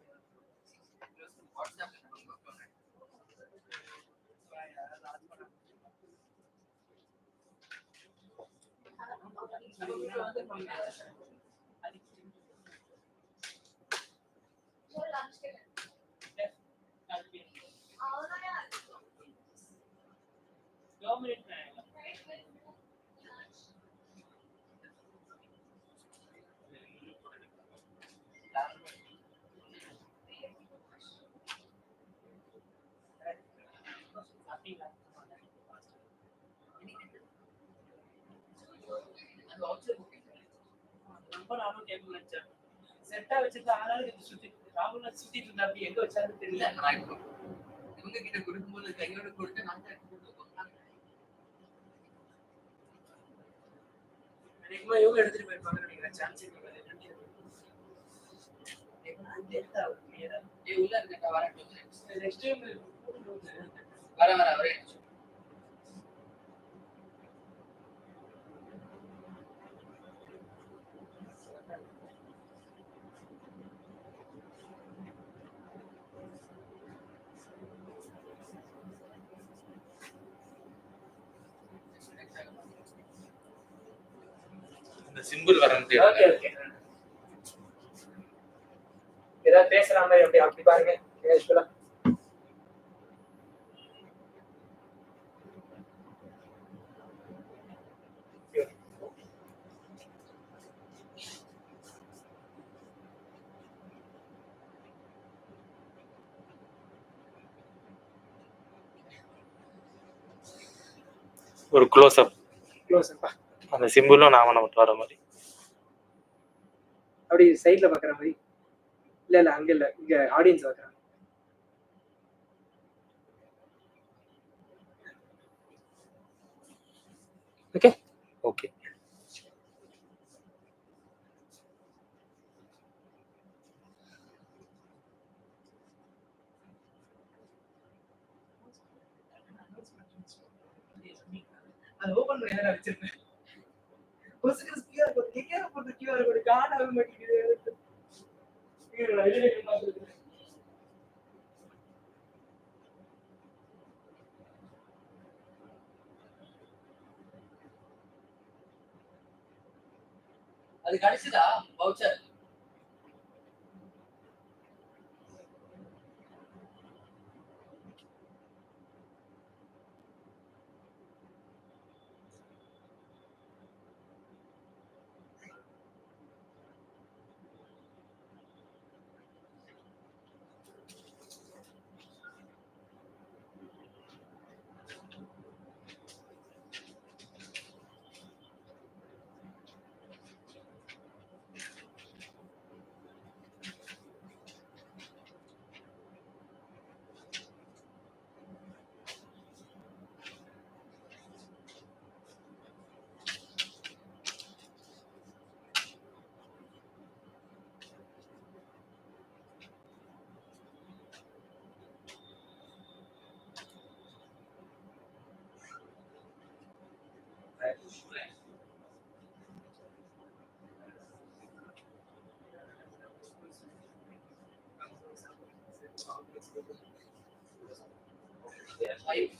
நானும் கேட்க நினைச்சேன் செட்டா வச்சிருந்தா ஆளாளுக்கு சுத்தி ராகுல சுத்திட்டு இருந்தா அப்படி எங்க வச்சாலும் தெரியல இவங்க கிட்ட கொடுக்கும்போது கையோட கொடுத்து நான் தான் அநேகமா இவங்க எடுத்துட்டு போயிருப்பாங்க நினைக்கிறேன் சான்ஸ் இருக்கு உள்ள இருக்கா வரட்டும் நெக்ஸ்ட் டைம் வர வரே இந்த சிம்பிள் வரன்ட்டு ஓகே ஓகே ஏதாவது பேசுற மாதிரி அப்படி அப்படி பாருங்க யூஸ்வலா ஒரு க்ளோஸ் அப் க்ளோஸ் அப்பா அந்த சிம்பிளும் நாம மட்டும் வர மாதிரி அப்படி சைடுல பாக்குற மாதிரி இல்ல அங்க இல்ல இங்க ஆடியன்ஸ் பாக்குறாங்க ஓகே ஓகே அது ஓபன் பண்ணி எதனா வச்சிருக்கேன் ஒரு செகண்ட் கியூஆர் கோட் கேக்க போட்டு கியூஆர் கோட் காண ஆக மாட்டேங்குது இதுல இதுல பாத்துட்டு அது கிடைச்சதா voucher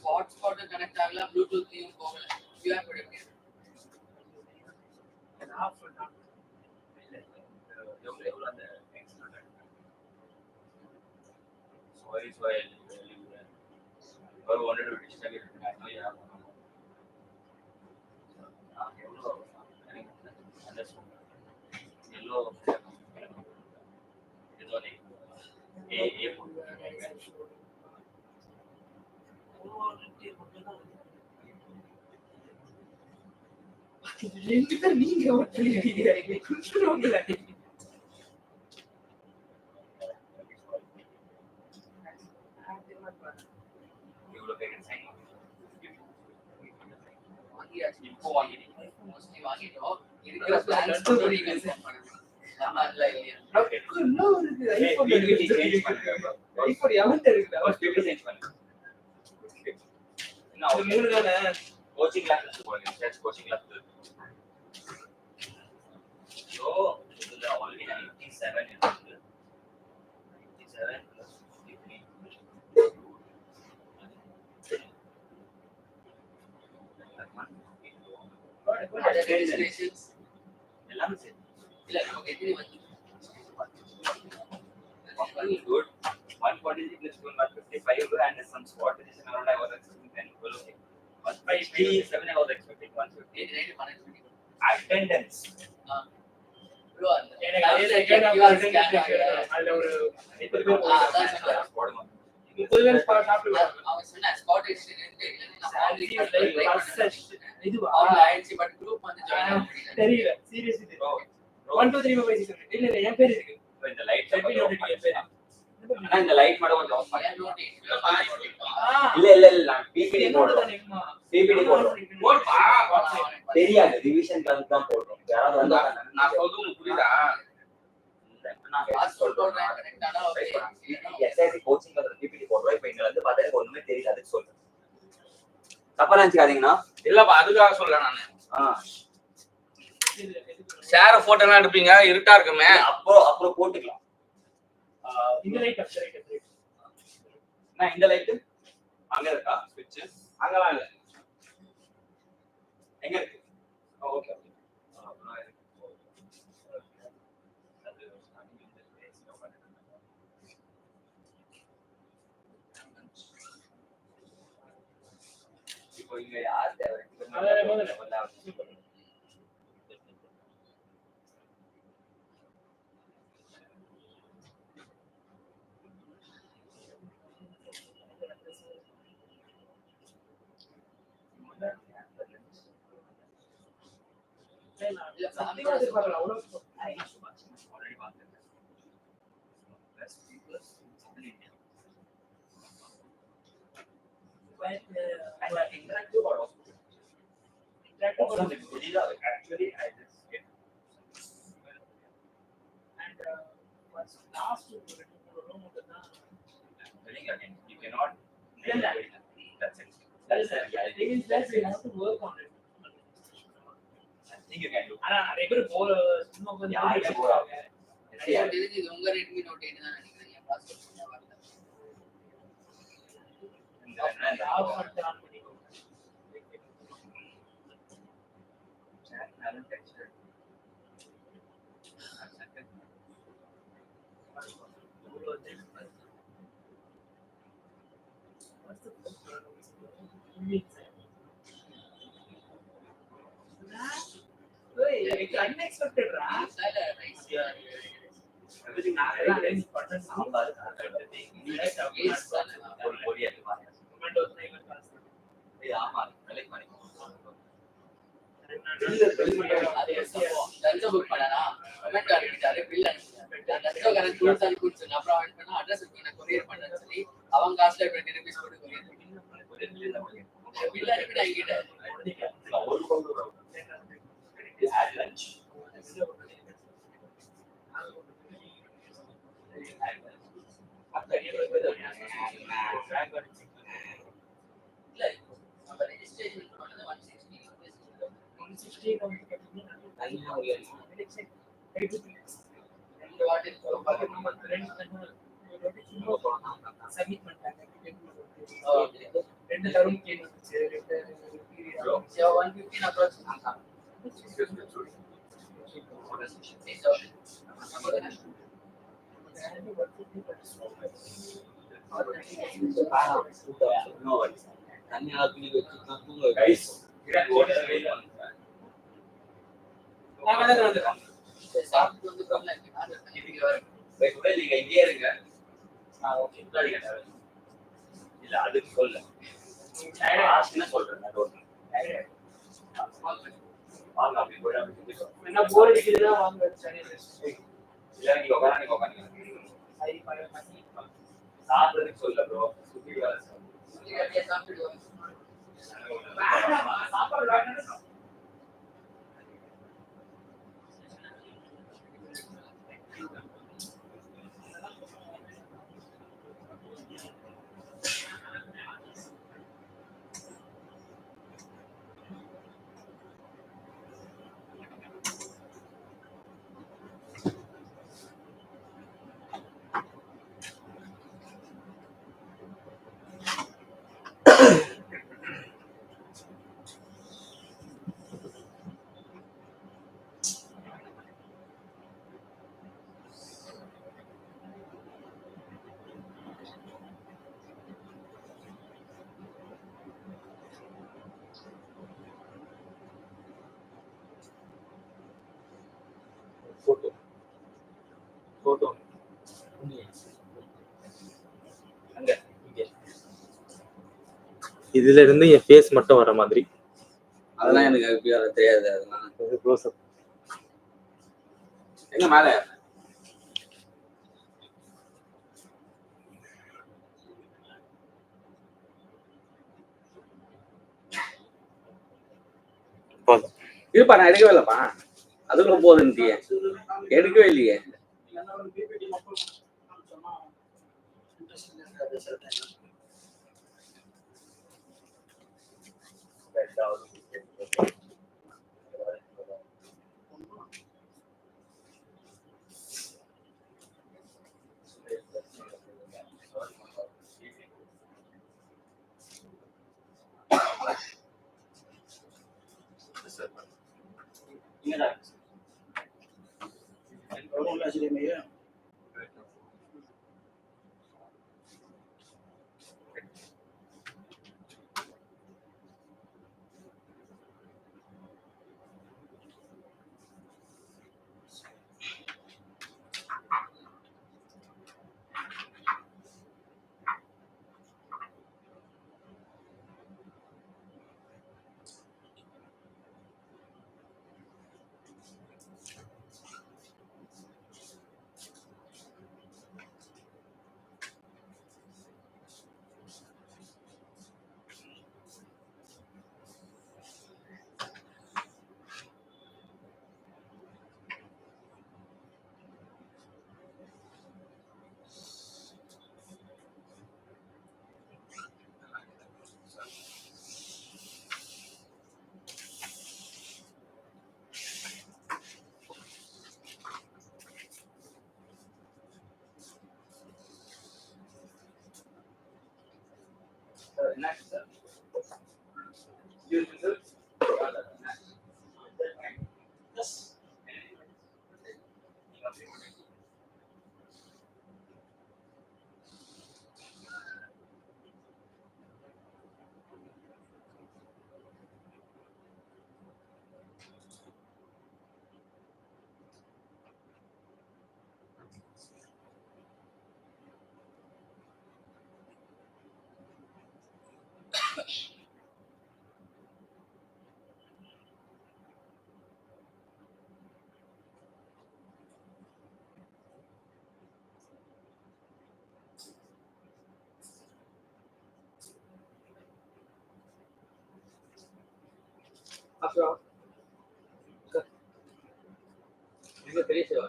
hotspot connect agala bluetooth link pogala you are good off பண்ணா எவ்வளவு அந்த sorry ஒரு 100 டிஸ்டர்ப் இருக்கு I know you have எவ்வளவு அந்த எல்லோ இதுல ஏ ரெண்டு பேர் நீங்க ஓட்டுறீங்க குடுத்துருவாங்களா இவ்வளவு பேர் சைன் வாங்கியாச்சு இப்போ வாங்கிட்டீங்க மோஸ்ட்லி வாங்கிட்டோம் இருக்கிற பிளான்ஸ் நீங்க செட் பண்ணுங்க ஆமா இல்ல இல்லையா இன்னும் இருக்கு ஐபோன் PPT சேஞ்ச் பண்ணுங்க ஐபோன் எவன்ட்ட இருக்கு PPT சேஞ்ச் பண்ணுங்க என்ன அது மூணு தானே கோச்சிங் கிளாஸ் போறீங்க சர்ச் கோச்சிங் கிளாஸ் ஸோ இதுல ஆல்ரெடி 97 இருக்கு 97 plus 53 ரெஜிஸ்ட்ரேஷன்ஸ் எல்லாமே சரி இல்ல நமக்கு எத்தனை வந்து good 146 plus 155 and some spot is around I was expecting 10 okay 157 I was expecting 150 rate பண்ணி attendance ப்ரோ அந்த அதுல ஒரு அதான் சொன்னேன் போடுங்க 30 பேர் சாப்பிட்டு அவன் சொன்னா ஸ்பாட் எக்ஸ்சேஞ்ச் இதுவா ஆயிடுச்சு பட் குரூப் வந்து ஜாயின் தெரியல சீரியஸ்லி தெரியல 1 2 3 5 6 இல்ல என் பேர் இருக்கு இந்த லைட் என் பேர் ஆனா இந்த லைட் மட்டும் கொஞ்சம் ஆஃப் பண்ணு பண்ணி இல்ல நான் பிபிடி போடுறோம் தானேமா பிபிடி போடுறோம் தெரியாது ரிவிஷன் கிளாஸ் தான் போடுறோம் யாராவது வந்தா நான் சொல்றது புரியுதா நான் பாஸ் சொல்றேன் கரெக்ட்டானா okay SIC coaching class PPT போடுறோம் இப்போ இங்க வந்து பார்த்தா ஒண்ணுமே தெரியல அதுக்கு சொல்றேன் தப்பா நினைச்சுக்காதீங்கண்ணா இல்லப்பா அதுக்காக சொல்றேன் நான் ஷேர் போட்டோலாம் எடுப்பீங்க இருட்டா இருக்குமே அப்புறம் போட்டுக்கலாம் இந்த லைட் அந்த லைட் நான் இந்த லைட் அங்க இருக்கா ஸ்விட்ச் அங்கலாம் இல்ல எங்க இருக்கு ஓகே இப்போ இங்க யார் தேவை இல்ல சத்தியமா எதிர்பார்க்கல அவ்வளவு ஆல்ரெடி பார்த்தேன் plus plus interactive or actually I just get and what's last room telling again you cannot that's it that is the reality is that we have to work on it I think you can do ஆனா நிறைய பேர் போற சும்மா வந்து யாருக்கு போறாங்க தெரிஞ்சு இது உங்க ரெட்மி நோட் 8 தான் நினைக்கிறேன் என் பாஸ்வேர்ட் சொன்னா வரல இந்த ஆஃப் பண்ணிட்டு ஆன் பண்ணிக்கோ chat haven't texted it's unexpected ra everything sambar ஒரு பொரியல் ஆமா கலெக்ட் பண்ணி லஞ்ச புக் பண்ணனா கமெண்ட் அனுப்பிட்டாரு பில் அனுப்பிட்டாரு லஞ்ச கரண்ட் கொடுத்தாரு கொடுத்து அப்புறம் அவன் பண்ணா அட்ரஸ் நான் கொரியர் பண்ணேன்னு சொல்லி அவங்க காசுல 20 ரூபீஸ் போட்டு கொரியர் பண்ணி பில் அனுப்பிட்டு என்கிட்ட ஒரு பவுடர் at lunch இல்ல நம்ம ரெஜிஸ்ட்ரேஷன் பண்ணது 160 ரெண்டு வாட்டி சப்மிட் பண்ணிட்டாங்க ரெண்டு தரும் கேன் வந்துச்சு ரெண்டு period 115 approach no worries guys சாப்பிட்டு வந்து ப்ராப்ளம் இருக்கு நீங்க இங்கே இருங்க ஓகே இல்ல அதுக்கு சொல்ல சொல்றேன் வாங்க அப்படி போய் அப்படி என்ன போர் அடிக்குதுன்னா வாங்க Chinese இல்லை நீங்க உட்காந்து சாப்பிட்றதுக்கு சொல்ல ப்ரோ சுற்றி வேலை சாப்பிடுவோம். சாப்பாடு வேணும். ஃபோட்டோ அங்க இங்கே இதுல இருந்து என் ஃபேஸ் மட்டும் வர மாதிரி. அதெல்லாம் எனக்கு தெரியாது. அதெல்லாம் க்ளோஸ் அப் எங்க மேல போதும். இருப்பா, நான் எடுக்கவே இல்லப்பா. அதுக்குள்ள போகுதுன்ட்டியே, எடுக்கவே இல்லையே. பிபிடி மட்டும் சொன்னா interest Next, sir. Use results. Yes. அப்புறம் எங்க பெரிய சேவா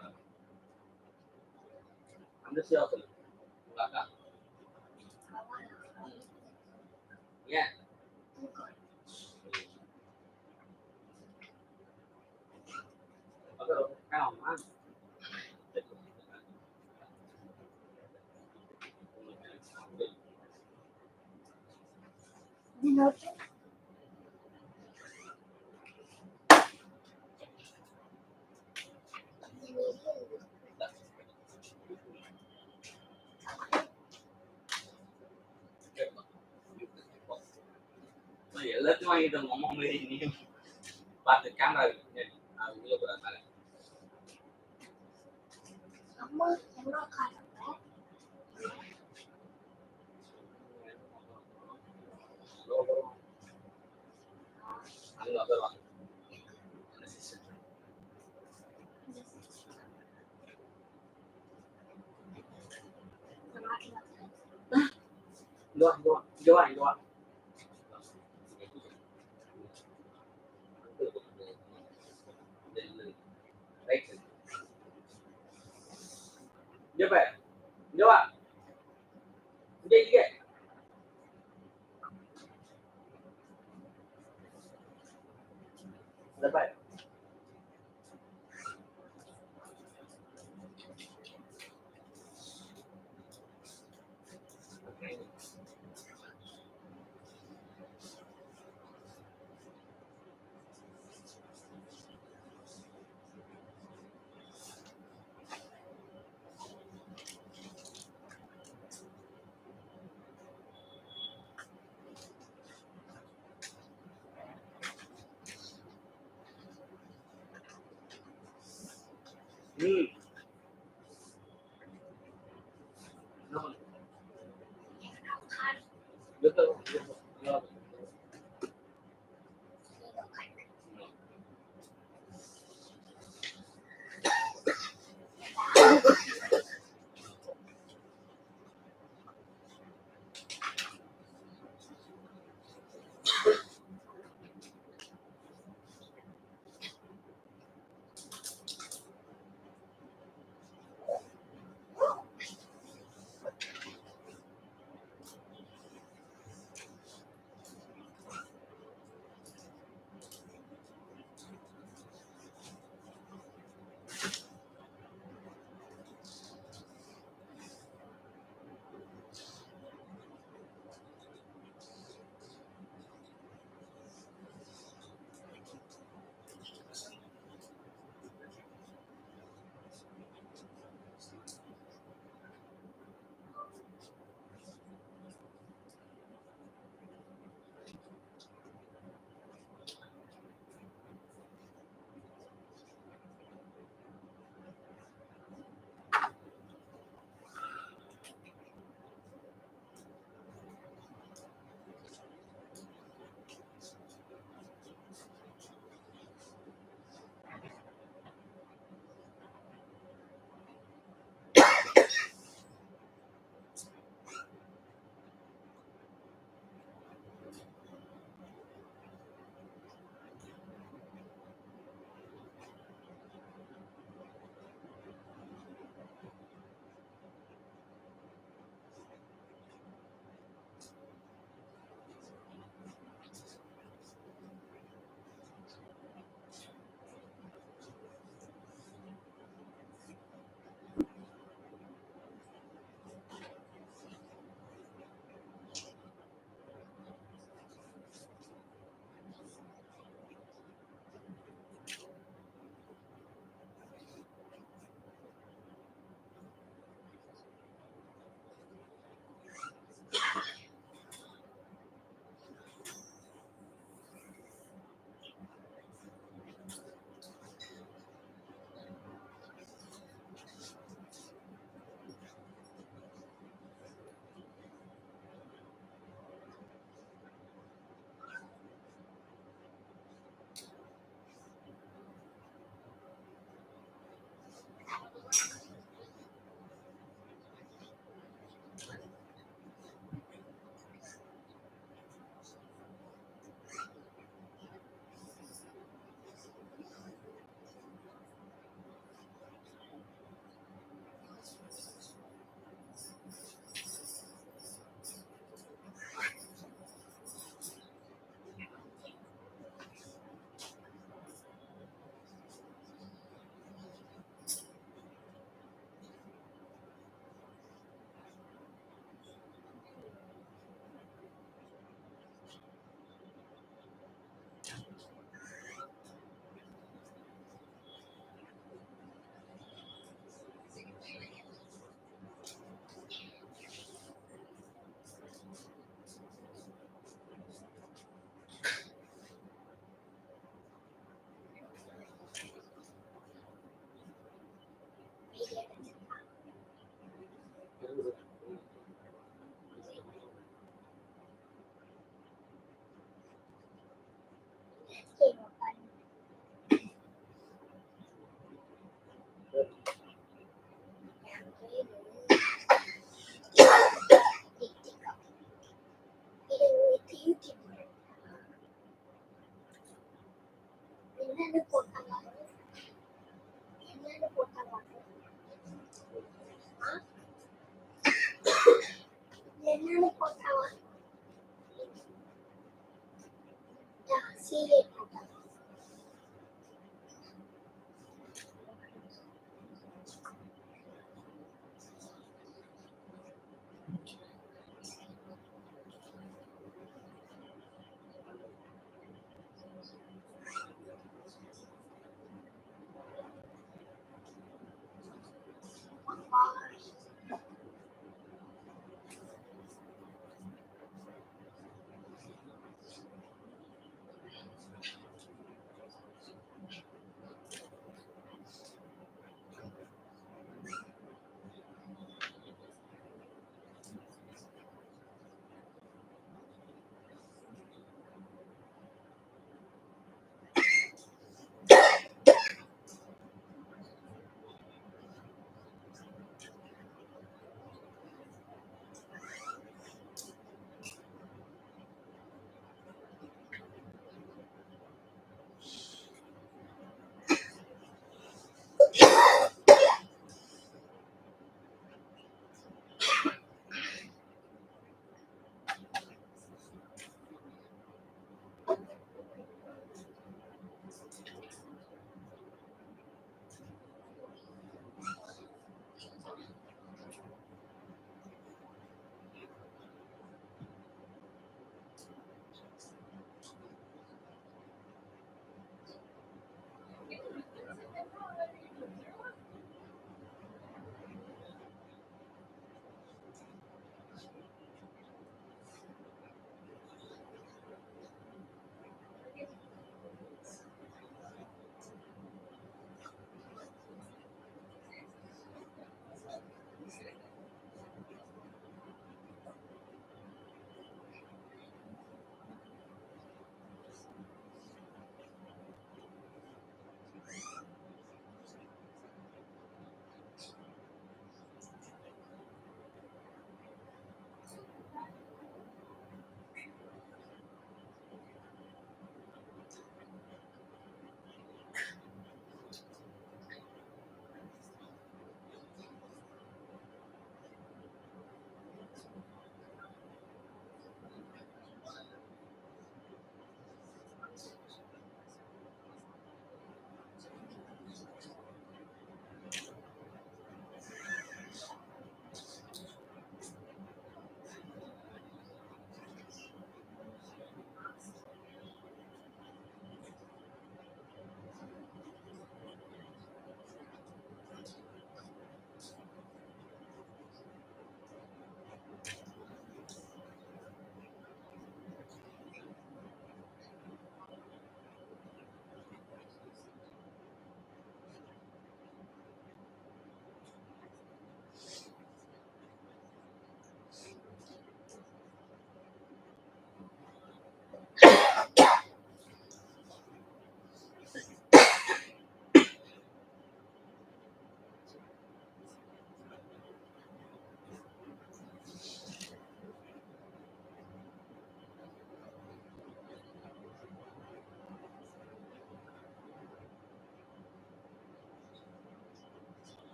அந்த சேவா சொல்லு உங்க அக்கா ஏன் அக்கா ரொம்ப வேணாமா எல்லாத்தையும் வாங்கிட்டு அம்மா மாதிரி நீயும் பார்த்து கேமரா இருக்கு நான் உள்ள போறேன் அம்மா எவ்வளோ காலம் அங்க வந்துடுவாங்க இங்க வா ரைட் இங்க பாரு இங்க வா இங்க இத பாரு என்னன்னு போட்டாவா சீரியல்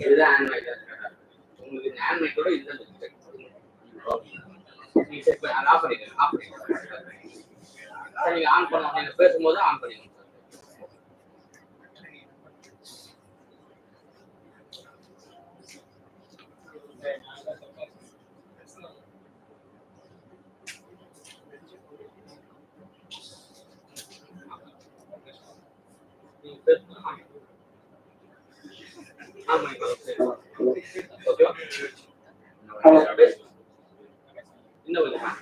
இதுதான் ஆன் மைக் உங்களுக்கு ஆன் மைக்கோட இதுதான் ஆஃப் பண்ணிக்கலாம் ஆஃப் பண்ணிக்கலாம் சார் நீங்க ஆன் பண்ணலாம் நீங்க பேசும்போது ஆன் பண்ணிக்கலாம் ஓகே இன்னும் கொஞ்சமா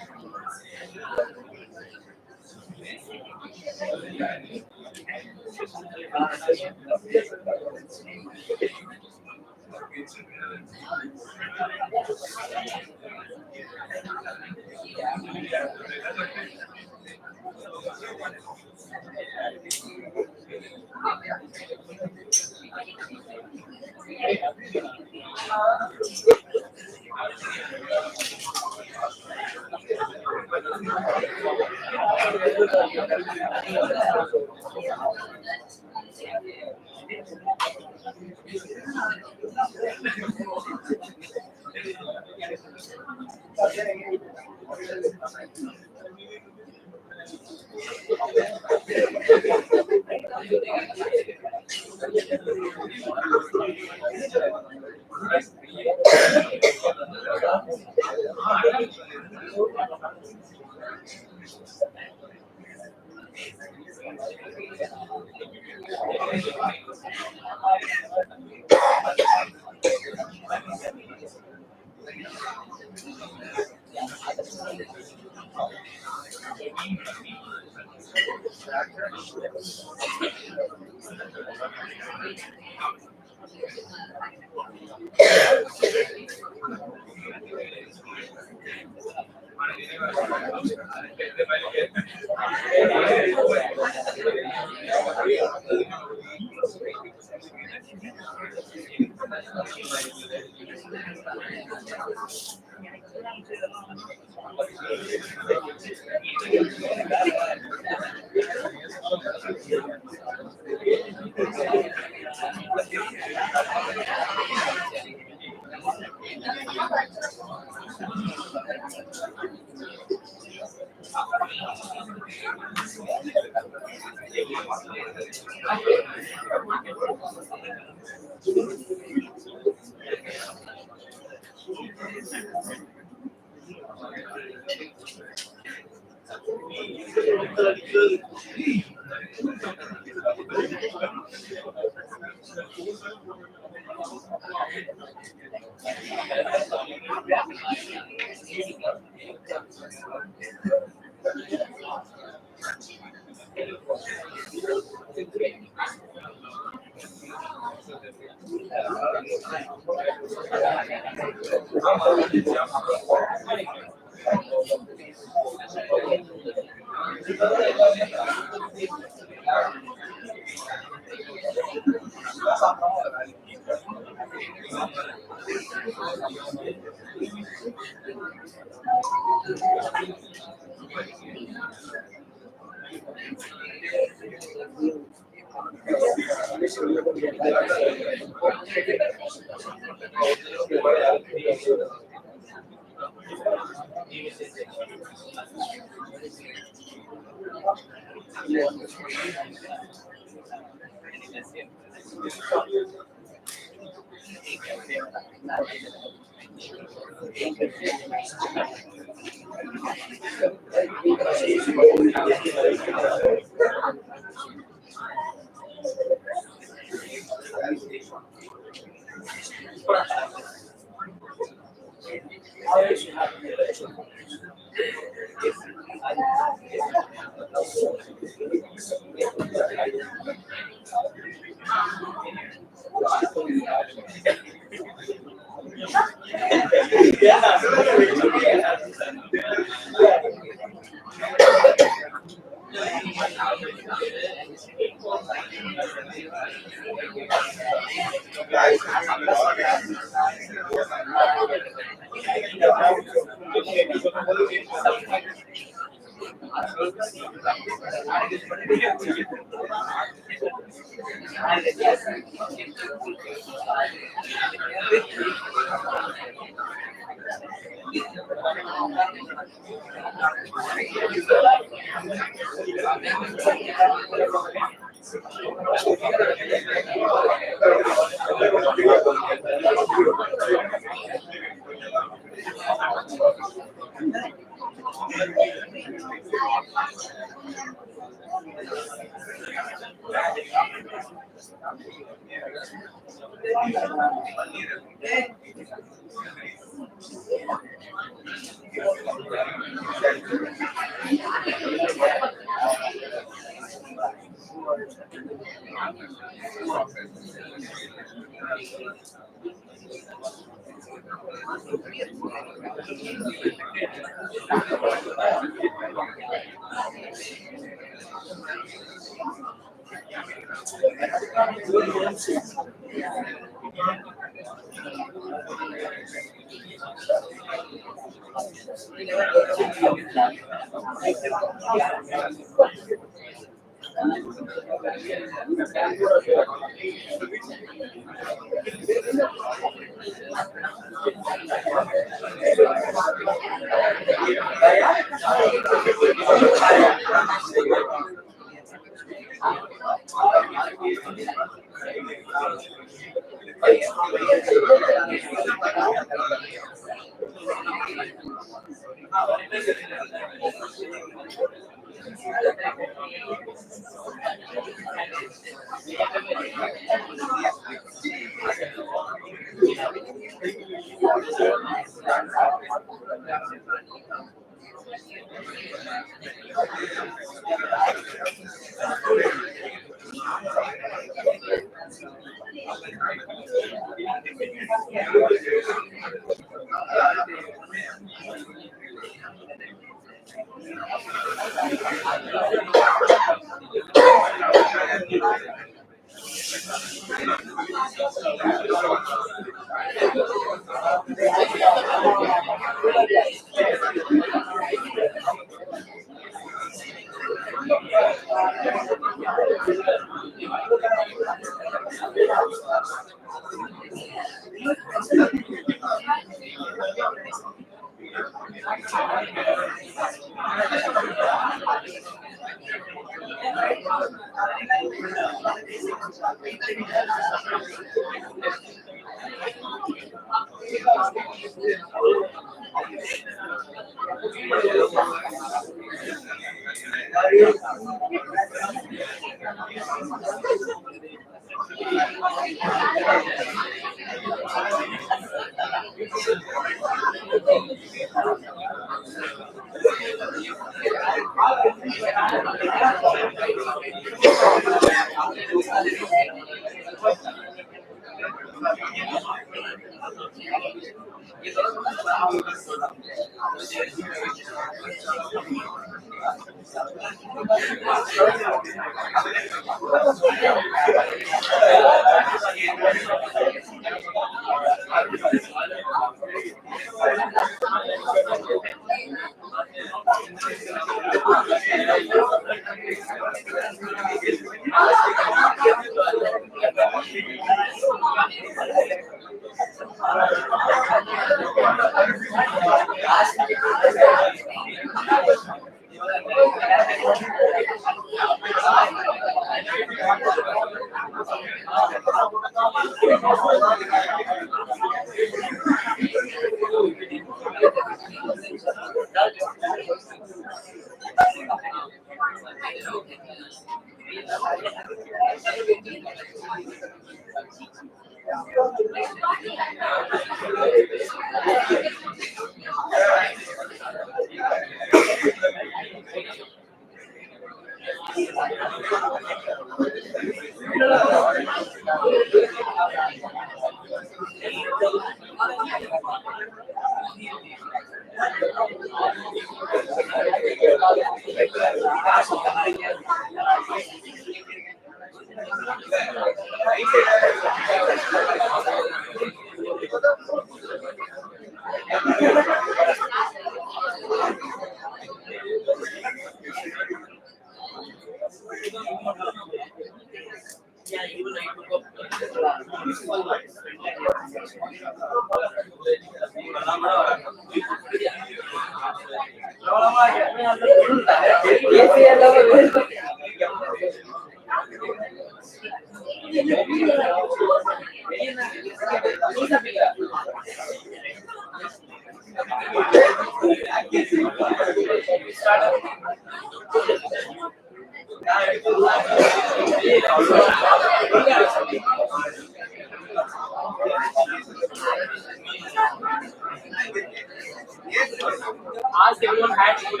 Ask everyone had food.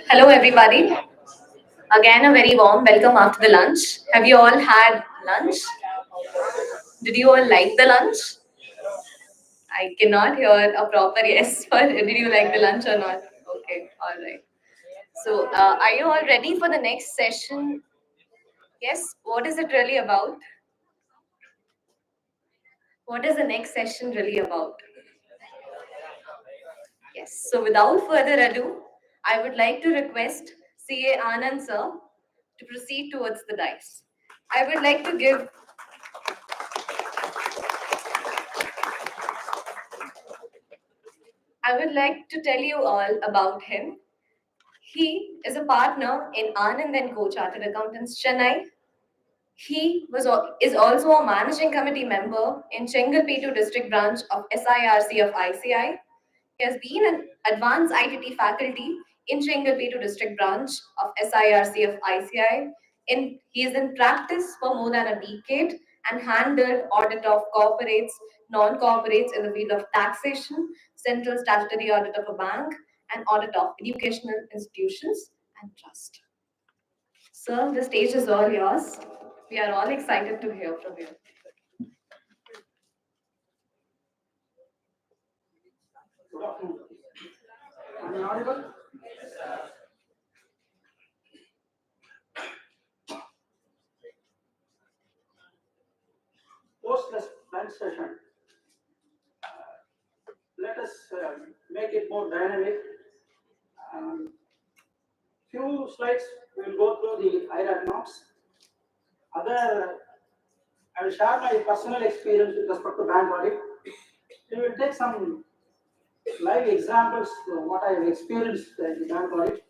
Hello, everybody. Again, a very warm welcome after the lunch. Have you all had lunch? Did you all like the lunch? I cannot hear a proper yes for did you like the lunch or not? Okay, all right. So, are you all ready for the next session? Yes, what is it really about? What is the next session really about? Yes, so without further ado, I would like to request CA Anand sir to proceed towards the dice. I would like to give I would like to tell you all about him. He is a partner in Anand & Co. Chartered Accountants, Chennai. He is also a managing committee member in Chengalpattu district branch of SIRC of ICI. He has been an advanced ITT faculty in Chengalpattu district branch of SIRC of ICI. He is in practice for more than a decade and handled audit of corporates, non-corporates in the field of taxation, central statutory audit of a bank, and audit of educational institutions and trust. Sir, the stage is all yours. We are all excited to hear from you. Good afternoon. Am I audible? Post this lunch session, let us make it more dynamic. Few slides we will go through the IRAC norms. I will share my personal experience with respect to bank audit. We will take some live examples of what I have experienced in the bank audit.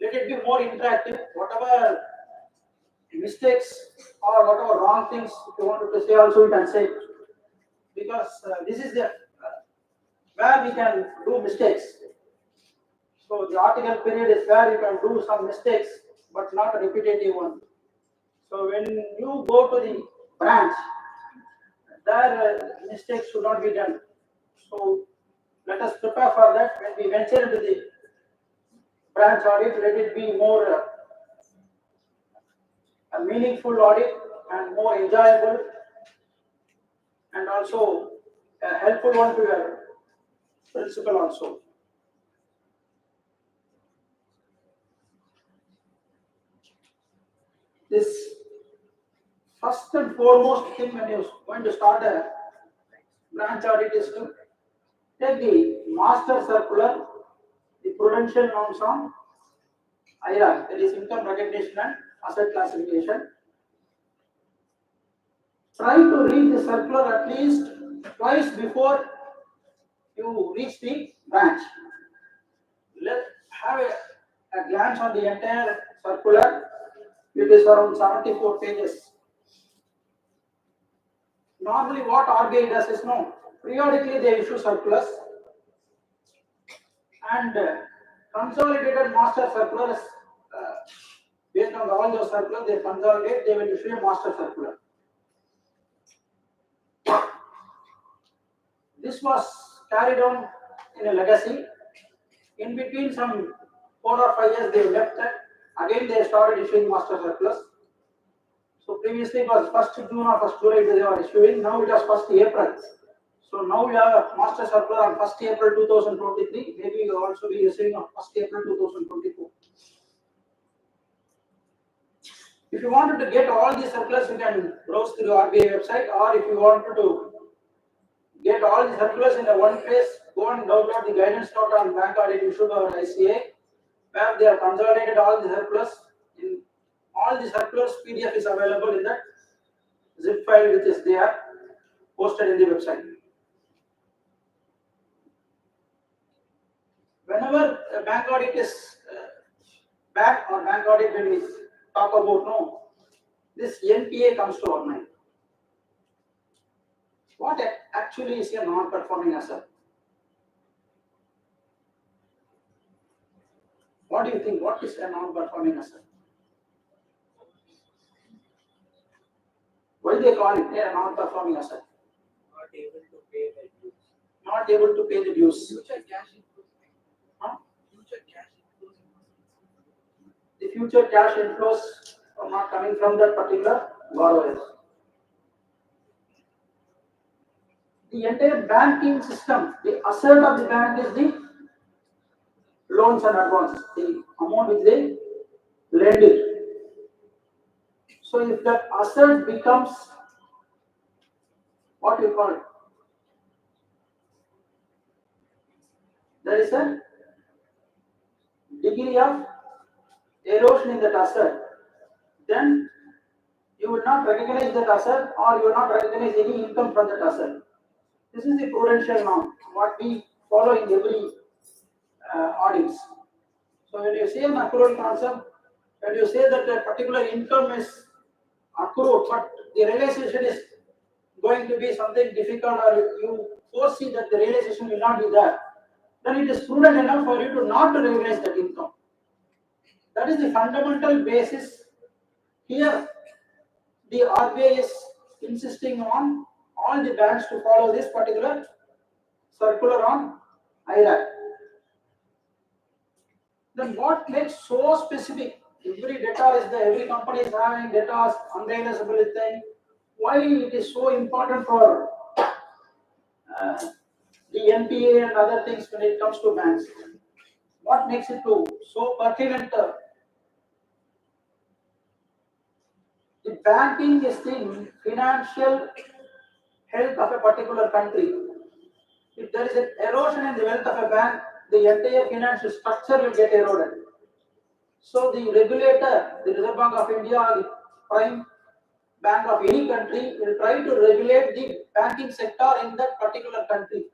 Let it be more interactive. Whatever mistakes or whatever wrong things if you wanted to say also you can say, because this is the where we can do mistakes. So the article period is where you can do some mistakes but not a repetitive one. So when you go to the branch, there mistakes should not be done. So let us prepare for that. When we venture into the branch audit, let it be more a meaningful audit and more enjoyable and also a helpful one to your principal also. This first and foremost thing when you're going to start a branch audit is to take the master circular, the prudential norms on IRAC, that is income recognition and asset classification. Try to read the circular at least twice before you reach the branch. Let's have a glance on the entire circular. It is around 74 pages. Normally what RBI does is no, periodically they issue circulars and consolidated master circulars, based on all those circulars they consolidate, they will issue a master circular. This was carried on in a legacy. In between some 4 or 5 years they left that. Again they started issuing master circulars. So previously it was 1st June or 1st July they were issuing, now it was 1st April. So now we have a master circular on 1st April 2023, maybe we will also be issuing on 1st April 2024. If you wanted to get all these circulars, you can browse through the RBI website, or if you wanted to get all the circulars in a one place, go and download the guidance note on bank audit issued by ICA, where they have consolidated all the circulars. In all the circulars, PDF is available in that zip file which is there, posted in the website. Whenever a bank audit is bad or bank audit, when we talk about no, this NPA comes to our mind. What actually is a non-performing asset? What do you think? What is a non-performing asset? Why they call it a non-performing asset? Not able to pay the dues. Not able to pay the dues. Future cash inflows. Huh? Future cash inflows. The future cash inflows are not coming from that particular borrowers. The entire banking system, the asset of the bank is the loans and advances, the amount which they lend it. So if that asset becomes what you call it, there is a degree of erosion in that asset, then you will not recognize that asset or you will not recognize any income from that asset. This is the prudential norm, what we follow in every audits. So when you say an accrual concept, when you say that a particular income is accrued, but the realization is going to be something difficult, or you foresee that the realization will not be there, then it is prudent enough for you to not to recognize that income. That is the fundamental basis. Here, the RBI is insisting on all the banks to follow this particular circular on IRAC. Then what makes so specific? Every data is there, every company is having data, unrealizable thing. Why it is so important for the NPA and other things when it comes to banks? What makes it so pertinent? The banking is the financial health of a particular country. If there is an erosion in the wealth of a bank, the entire financial structure will get eroded. So the regulator, the Reserve Bank of India, or the prime bank of any country, will try to regulate the banking sector in that particular country.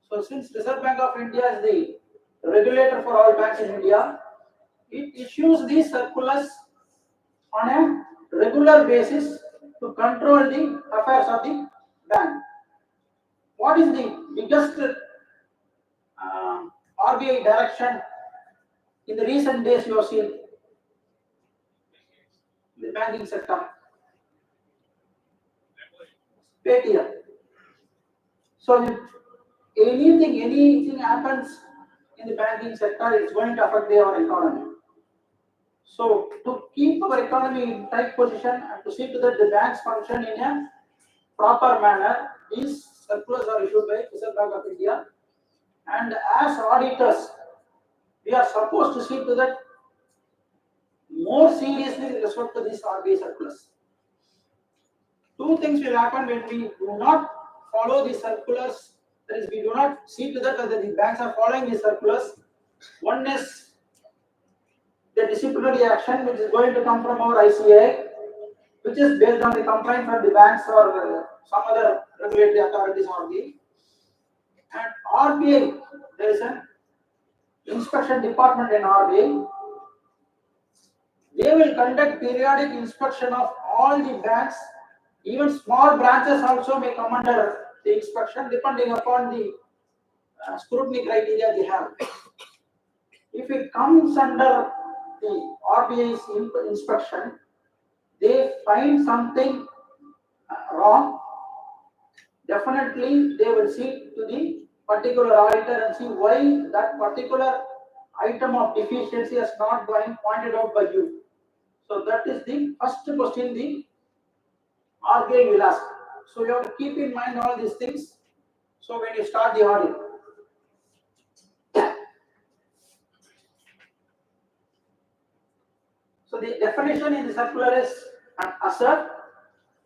So since Reserve Bank of India is the regulator for all banks in India, it issues these circulars on a regular basis to control the affairs of the bank. What is the biggest RBI direction in the recent days you have seen? The banking sector. Paytm. So if anything happens in the banking sector, it's going to affect our economy. So to keep our economy in tight position and to see to that the banks function in a proper manner, these circulars are issued by Reserve Bank of India. And as auditors, we are supposed to see to that more seriously with respect to these RBI circulars. Two things will happen when we do not follow the circulars. That is, we do not see to that whether the banks are following the circulars. One is the disciplinary action, which is going to come from our ICAI, which is based on the complaint from the banks or some other regulatory authorities or the. And RBI, there is an inspection department in RBI. They will conduct periodic inspection of all the banks. Even small branches also may come under the inspection depending upon the scrutiny criteria they have. If it comes under the RBI's inspection, they find something wrong, definitely they will see to the particular auditor and see why that particular item of deficiency has not been pointed out by you. So that is the first question the RBI will ask. So you have to keep in mind all these things. So when you start the audit. So the definition in the circular is an asset,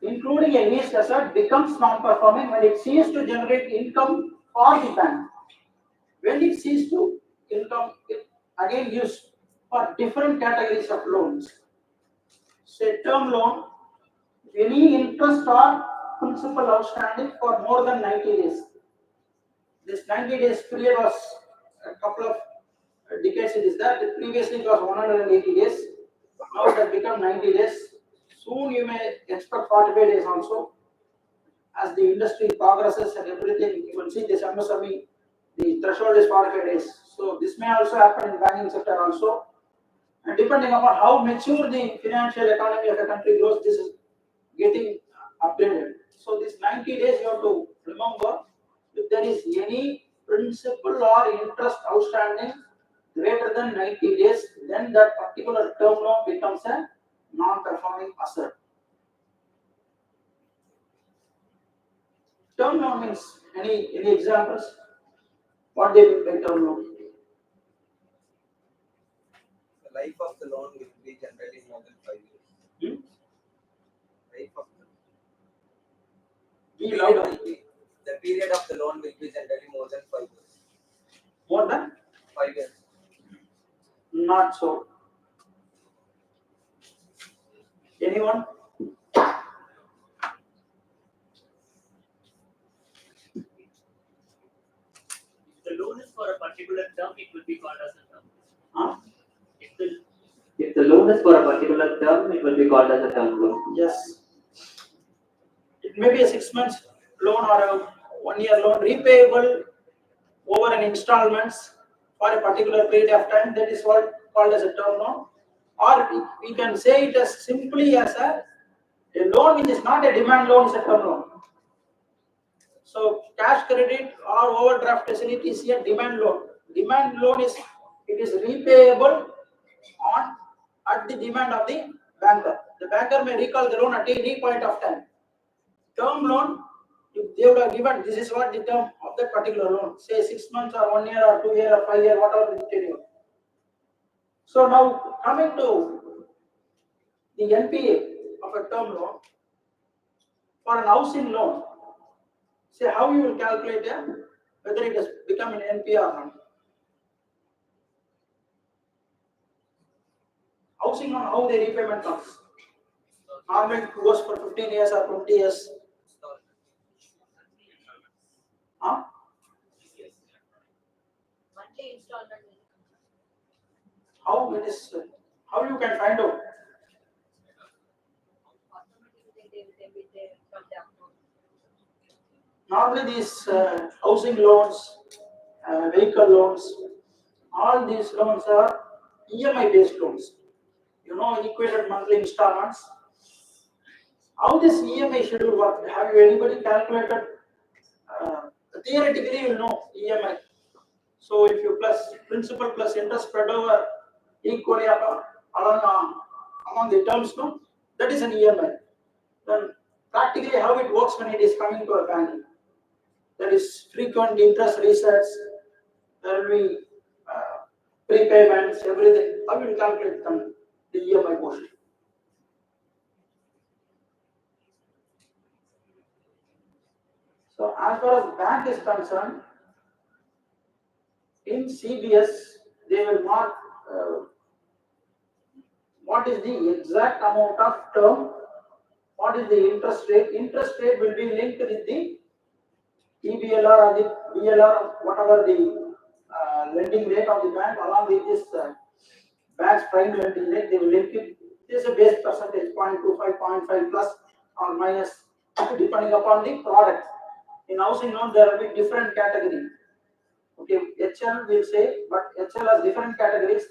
including a leased asset, becomes non-performing when it ceases to generate income for the bank. When it ceases to income, it again used for different categories of loans. Say term loan, any interest or principal outstanding for more than 90 days. This 90 days period was a couple of decades it is there. Previously it was 180 days. Now it has become 90 days. Soon you may expect 45 days also. As the industry progresses and everything, you will see this MSME, the threshold is 45 days. So this may also happen in banking sector also. And depending upon how mature the financial economy of a country grows, this is getting upgraded. So this 90 days you have to remember, if there is any principal or interest outstanding greater than 90 days, then that particular term loan becomes a non-performing asset. Term loan means any examples? What they mean by term loan? The life of the loan will be generally more than 5 years. Life of the period of the loan will be generally more than 5 years. More than 5 years. Not so. Anyone? The loan is for a particular term, it will be called as a term. Huh? If the If the the loan is for a particular term, it will be called as a term loan. Yes. It may be a 6 months loan or a 1 year loan repayable over an installments for a particular period of time. That is what called as a term loan. Or we can say it as simply as a loan which is not a demand loan, is a term loan. So cash credit or overdraft facility is a demand loan. Demand loan is, it is repayable on at the demand of the banker. The banker may recall the loan at any point of time. Term loan, if they would have given, this is what the term of that particular loan, say 6 months or 1 year or 2 year or 5 year, whatever the tenure. So now coming to the NPA of a term loan, for an housing loan, say how you will calculate whether it has become an NPA or not. Housing loan, how the repayment comes. Normally it goes for 15 years or 20 years. Huh? Monthly installment. How it is, how you can find out? Normally these housing loans, vehicle loans, all these loans are EMI based loans. You know, equated monthly installments. How this EMI schedule work? Have you anybody calculated? Theoretically, you know EMI. So if you plus principal plus interest spread over equally among the terms, no, that is an EMI. Then practically how it works when it is coming to a bank. There is frequent interest resets. There will be prepayments, everything. How will you calculate them, the EMI portion? So as far as bank is concerned, in CBS they will mark what is the exact amount of term, what is the interest rate. Interest rate will be linked with the EBLR or the BLR, whatever the lending rate of the bank, along with this bank's prime lending rate, they will link it. This is a base percentage, 0.25, 0.5 plus or minus, depending upon the product. In housing loan, there will be different categories. Okay, HL will say, but HL has different categories.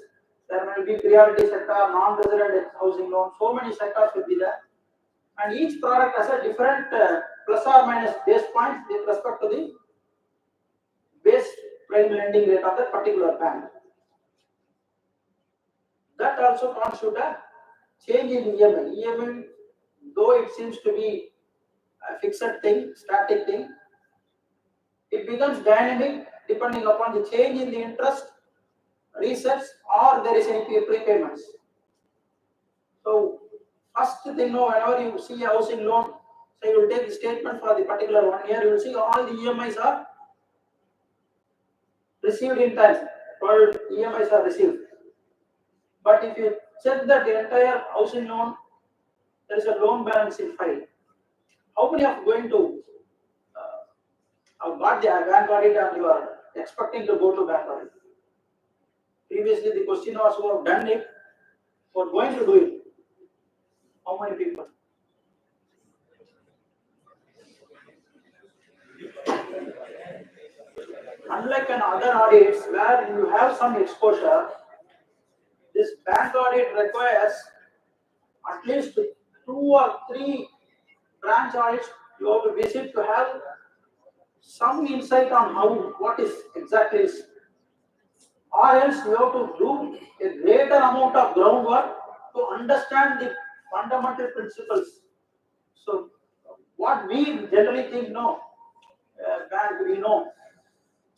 There will be priority sector, non-resident housing loan, so many sectors will be there. And each product has a different plus or minus base points with respect to the base prime lending rate of that particular bank. That also constitutes a change in EMI. EMI, though it seems to be a fixed thing, static thing, it becomes dynamic depending upon the change in the interest, resets, or there is any prepayments. So first thing, whenever you see a housing loan, so you will take the statement for the particular 1 year, you will see all the EMIs are received in time. All EMIs are received. But if you check that the entire housing loan, there is a loan balance in file. How many are going to have got the bank audit and you are expecting to go to bank audit? Previously the question was who have done it, who are going to do it. How many people? Unlike in other audits where you have some exposure, this bank audit requires at least 2 or 3 branch audits you have to visit to have some insight on what is exactly is. Or else you have to do a greater amount of groundwork to understand the fundamental principles. So what we generally think, bank, we know,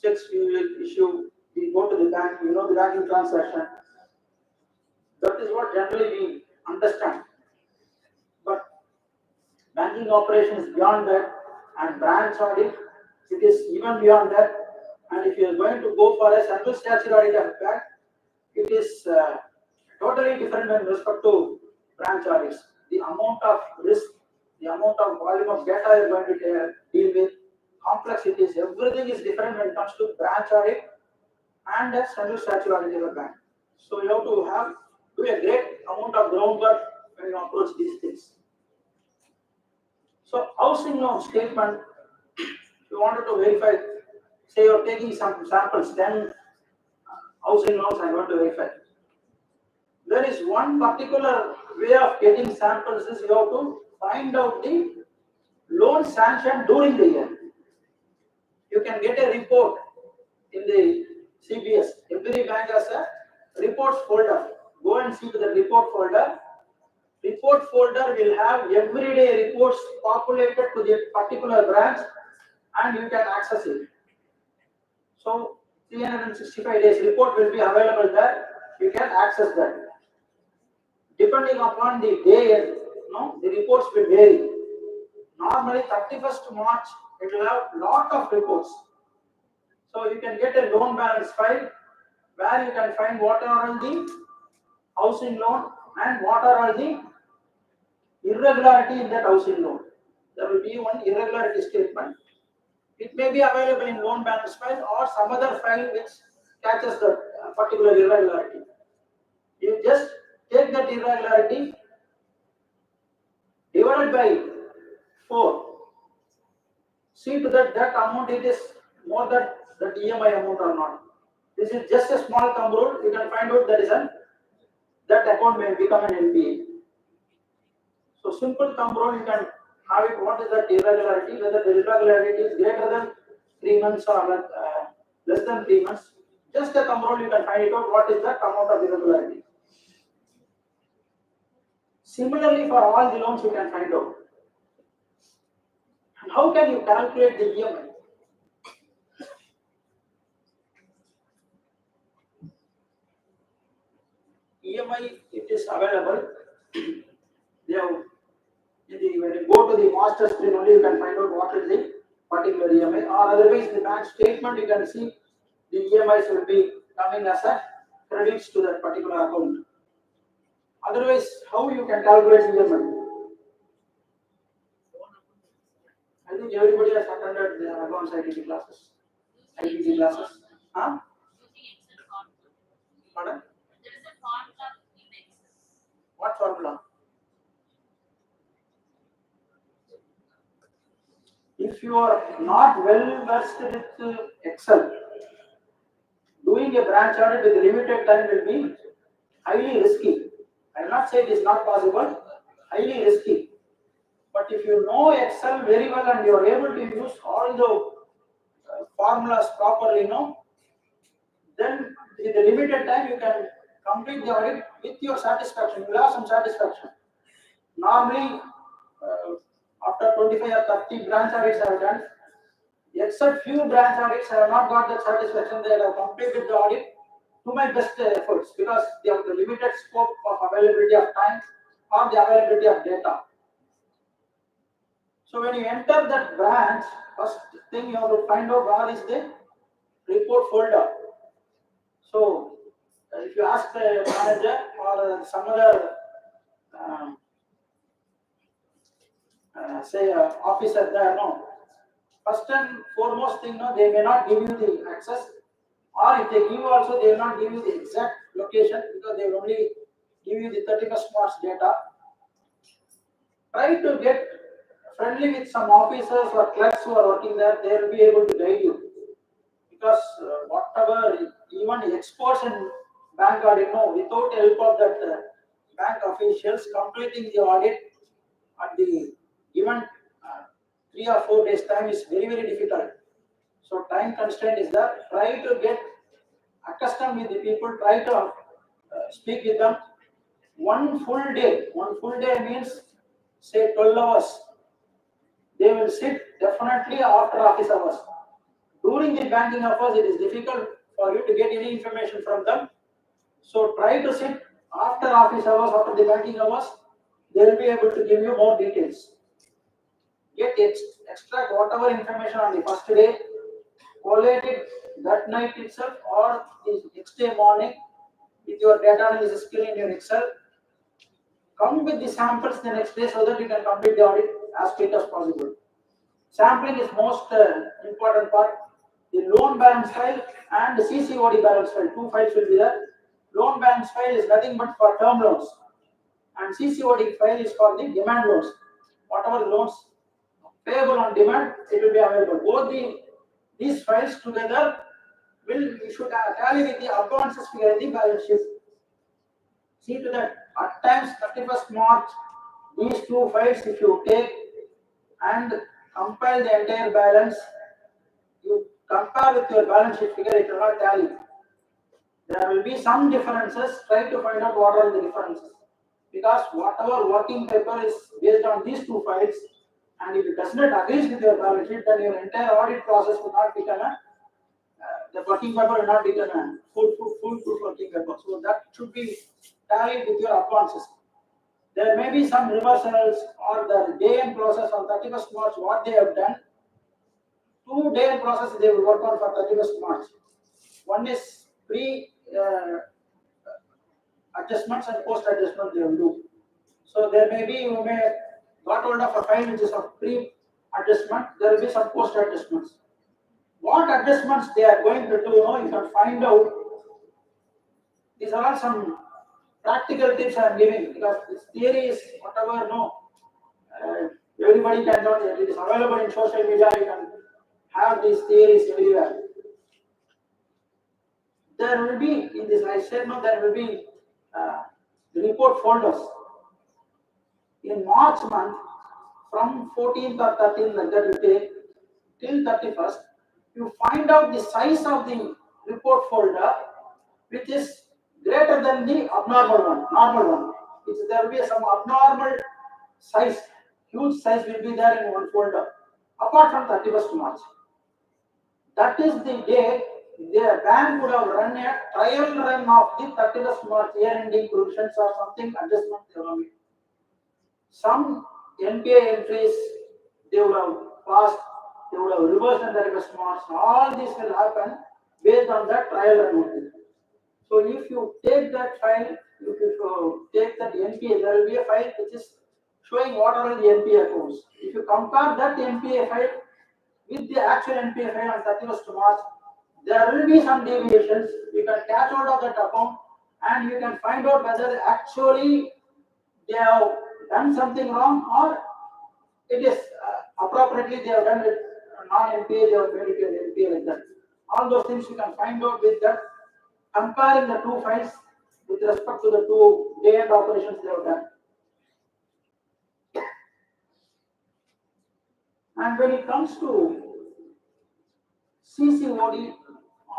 checks we will issue, we go to the bank, we know the banking transaction. That is what generally we understand. But banking operation is beyond that, and branch audit, it is even beyond that. And if you are going to go for a central statutory audit of bank, it is totally different with respect to branch audits. The amount of risk, the amount of volume of data you are going to deal with, complexities, everything is different when it comes to branch audit and a central statutory audit of a bank. So you have to have do a great amount of groundwork when you approach these things. So housing loan statement, you wanted to verify, say you're taking some samples, 10 housing loans I want to verify. There is one particular way of getting samples is you have to find out the loan sanction during the year. You can get a report in the CBS. Every bank has a reports folder. Go and see the report folder. Report folder will have everyday reports populated to the particular branch and you can access it. So 365 days report will be available there. You can access that. Depending upon the day, the reports will vary. Normally 31st March, it will have lot of reports. So you can get a loan balance file where you can find what are all the housing loan and what are all the irregularity in that housing loan. There will be one irregularity statement. It may be available in loan balance file or some other file which catches the particular irregularity. You just take that irregularity divided by 4. See to that amount it is more than that EMI amount or not. This is just a small thumb rule. You can find out that account may become an NPA. So simple thumb rule you can have it. What is that irregularity? Whether the irregularity is greater than 3 months or less than 3 months. Just a thumb rule you can find it out. What is that amount of irregularity? Similarly, for all the loans you can find out. And how can you calculate the EMI? EMI, it is available. When you go to the master screen only, you can find out what is the particular EMI, or otherwise in the bank statement you can see the EMIs will be coming as a credits to that particular account. Otherwise, how you can calculate EMI? I think everybody has attended the advanced ITT classes. ITT classes. Huh? Pardon? What formula? If you are not well versed with Excel, doing a branch audit with limited time will be highly risky. I will not say it is not possible, highly risky. But if you know Excel very well and you are able to use all the formulas properly, then with the limited time you can complete the audit with your satisfaction. You will have some satisfaction. Normally, after 25 or 30 branch audits I have done, except few branch audits I have not got that satisfaction that I have completed the audit to my best efforts because they have the limited scope of availability of time or the availability of data. So when you enter that branch, first thing you have to find out where is the report folder. So if you ask the manager or some other officer there, first and foremost thing, they may not give you the access, or if they give you also, they will not give you the exact location because they will only give you the 31st March data. Try to get friendly with some officers or clerks who are working there, they will be able to guide you. Because whatever, even experts in bank audit, without help of that bank officials completing the audit at the given 3 or 4 days time is very, very difficult. So time constraint is there. Try to get accustomed with the people, try to speak with them. One full day means say 12 hours. They will sit definitely after office hours. During the banking hours, it is difficult for you to get any information from them. So try to sit after office hours, after the banking hours. They will be able to give you more details. Get extract whatever information on the first day, collate it that night itself or the next day morning with your data analysis skill in your Excel. Come with the samples the next day so that you can complete the audit as quick as possible. Sampling is most important part. The loan balance file and the CCOD balance file, 2 files will be there. loan balance file is nothing but for term loans, and CCOD file is for the demand loans. Whatever loans payable on demand, it will be available. Both these files together we should tally with the advances figure in the balance sheet. See to that at times 31st March, these two files if you take and compile the entire balance, you compare with your balance sheet figure, it will not tally. There will be some differences. Try to find out what are the differences, because whatever working paper is based on these two files, and if it does not agree with your balance sheet, then your entire audit process will not become the working paper will not become a full working paper. So that should be tallied with your advances. There may be some reversals or the day-end process on 31st March, what they have done. 2 day-end process they will work on for 31st March. One is adjustments and post adjustment they will do. So there may be, you may got hold of a file which is of pre-adjustment, there will be some post adjustments. What adjustments they are going to do, you can find out. These are all some practical tips I am giving, because this theory is whatever, everybody can know it is available in social media, you can have these theories everywhere. There will be, in this I said there will be report folders. In March month, from 14th or 13th like that you take till 31st, you find out the size of the report folder which is greater than the normal one. There will be some abnormal size, huge size will be there in one folder, apart from 31st March. That is the day the bank would have run a trial run of the 31st March year-ending provisions or something adjustment they have made. Some NPA entries they would have passed, they would have reversed in 31st March. All this will happen based on that trial run only. So if you take that file, if you take that NPA, there will be a file which is showing what are the NPA accounts. If you compare that NPA file with the actual NPA file on 31st March, there will be some deviations. You can catch hold of that account and you can find out whether actually they have done something wrong or it is appropriately they have done it non-NPA, they have made it an NPA like that. All those things you can find out with that, comparing the two files with respect to the two day-end operations they have done. And when it comes to CCOD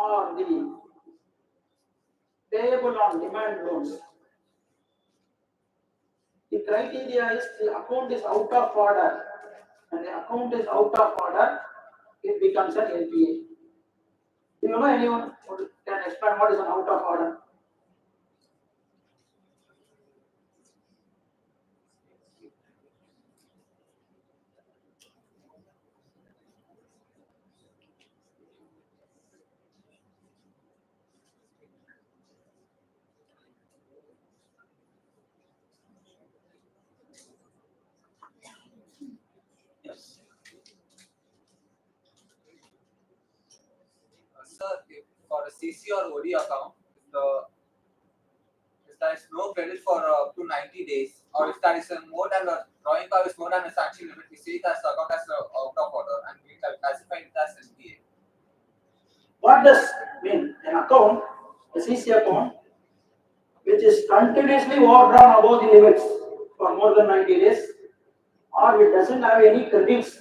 or the payable on demand loans, the criteria is the account is out of order. When the account is out of order, it becomes an NPA. Do you know anyone who can explain what is an out of order? Yes. Sir, if for a CC or OD account, if there is no credit for up to 90 days, or if there is more than a drawing power is more than a sanction limit, we see it as account as out of order and we classify it as NPA. What does mean? An account, a CC account, which is continuously overdrawn above the limits for more than 90 days, or it doesn't have any credits,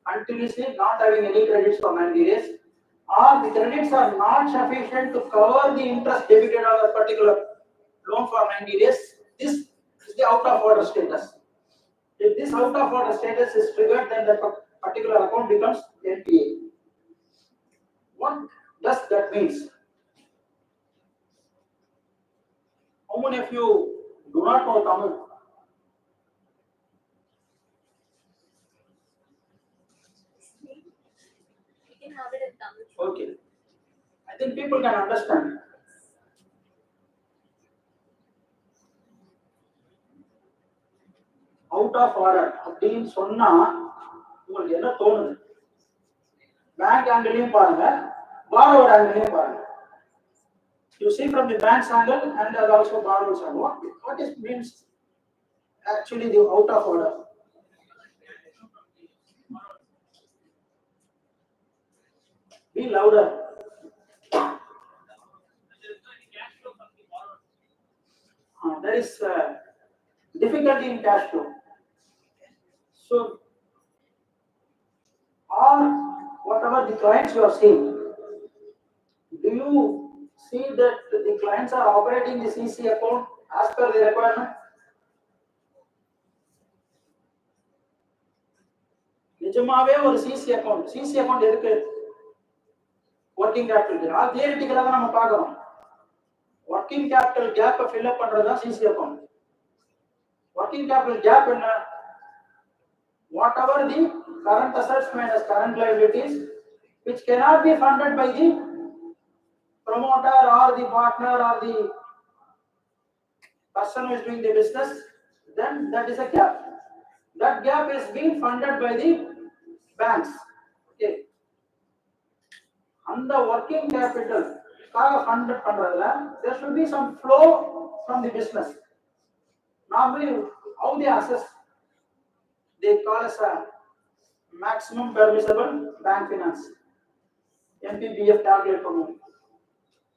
continuously not having any credits for 90 days, or the credits are not sufficient to cover the interest debited on a particular loan for 90 days, this is the out of order status. If this out of order status is triggered, then the particular account becomes NPA. What does that mean? How many of you do not know Tamil? We can have it in Tamil. Okay. I think people can understand. Out of order அப்படின்னு சொன்னா உங்களுக்கு என்ன தோணுது? Bank ஆங்கிலையும் பாருங்க, borrower ஆங்கிலையும் பாருங்க. You see from the bank's angle and also borrower's angle. What is means actually the out of order? Be louder. There is difficulty in cash flow. So, or whatever the clients you are seeing, do you see that the clients are operating the CC account as per the requirement? நிஜமாவே ஒரு CC account எதுக்கு working capital அது தியரிட்டிக்கலா தான் நம்ம பார்க்கறோம் working capital கேப்பை fill up பண்றது தான் CC account working capital gap என்ன whatever the current assets minus current liabilities which cannot be funded by the promoter or the partner or the person who is doing the business, then that is a gap. That gap is being funded by the banks. Okay. And the working capital funded பண்றதுல there should be some flow from the business. Normally how they assess, they call as a maximum permissible bank finance. MPBF calculate பண்ணுவோம்.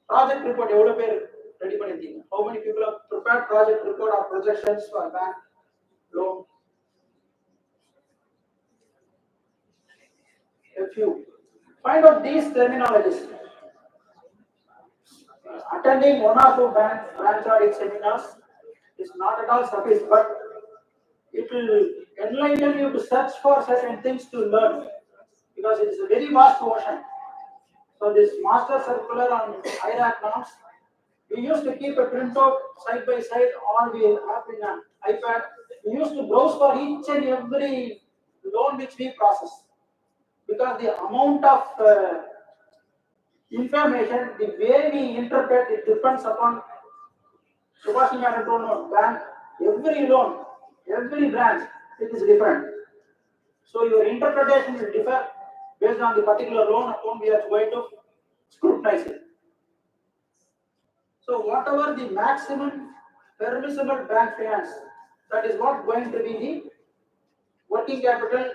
Project report எவ்வளவு பேர் ready பண்ணிருக்கீங்க? How many people have prepared project report or projections for bank loan? A few. Find out these terminologies. Attending one or two branch audit seminars is not at all sufficient, but it will enlighten you to search for certain things to learn, because it is a very vast ocean. So this master circular on IRAC norms, we used to keep a printout side by side, or we have in an iPad. We used to browse for each and every loan which we process, because the amount of information, the way we interpret, it depends upon bank, every loan, every branch, it is different. So your interpretation will differ based on the particular loan account we are going to scrutinize it. So whatever the maximum permissible bank finance, that is what going to be the working capital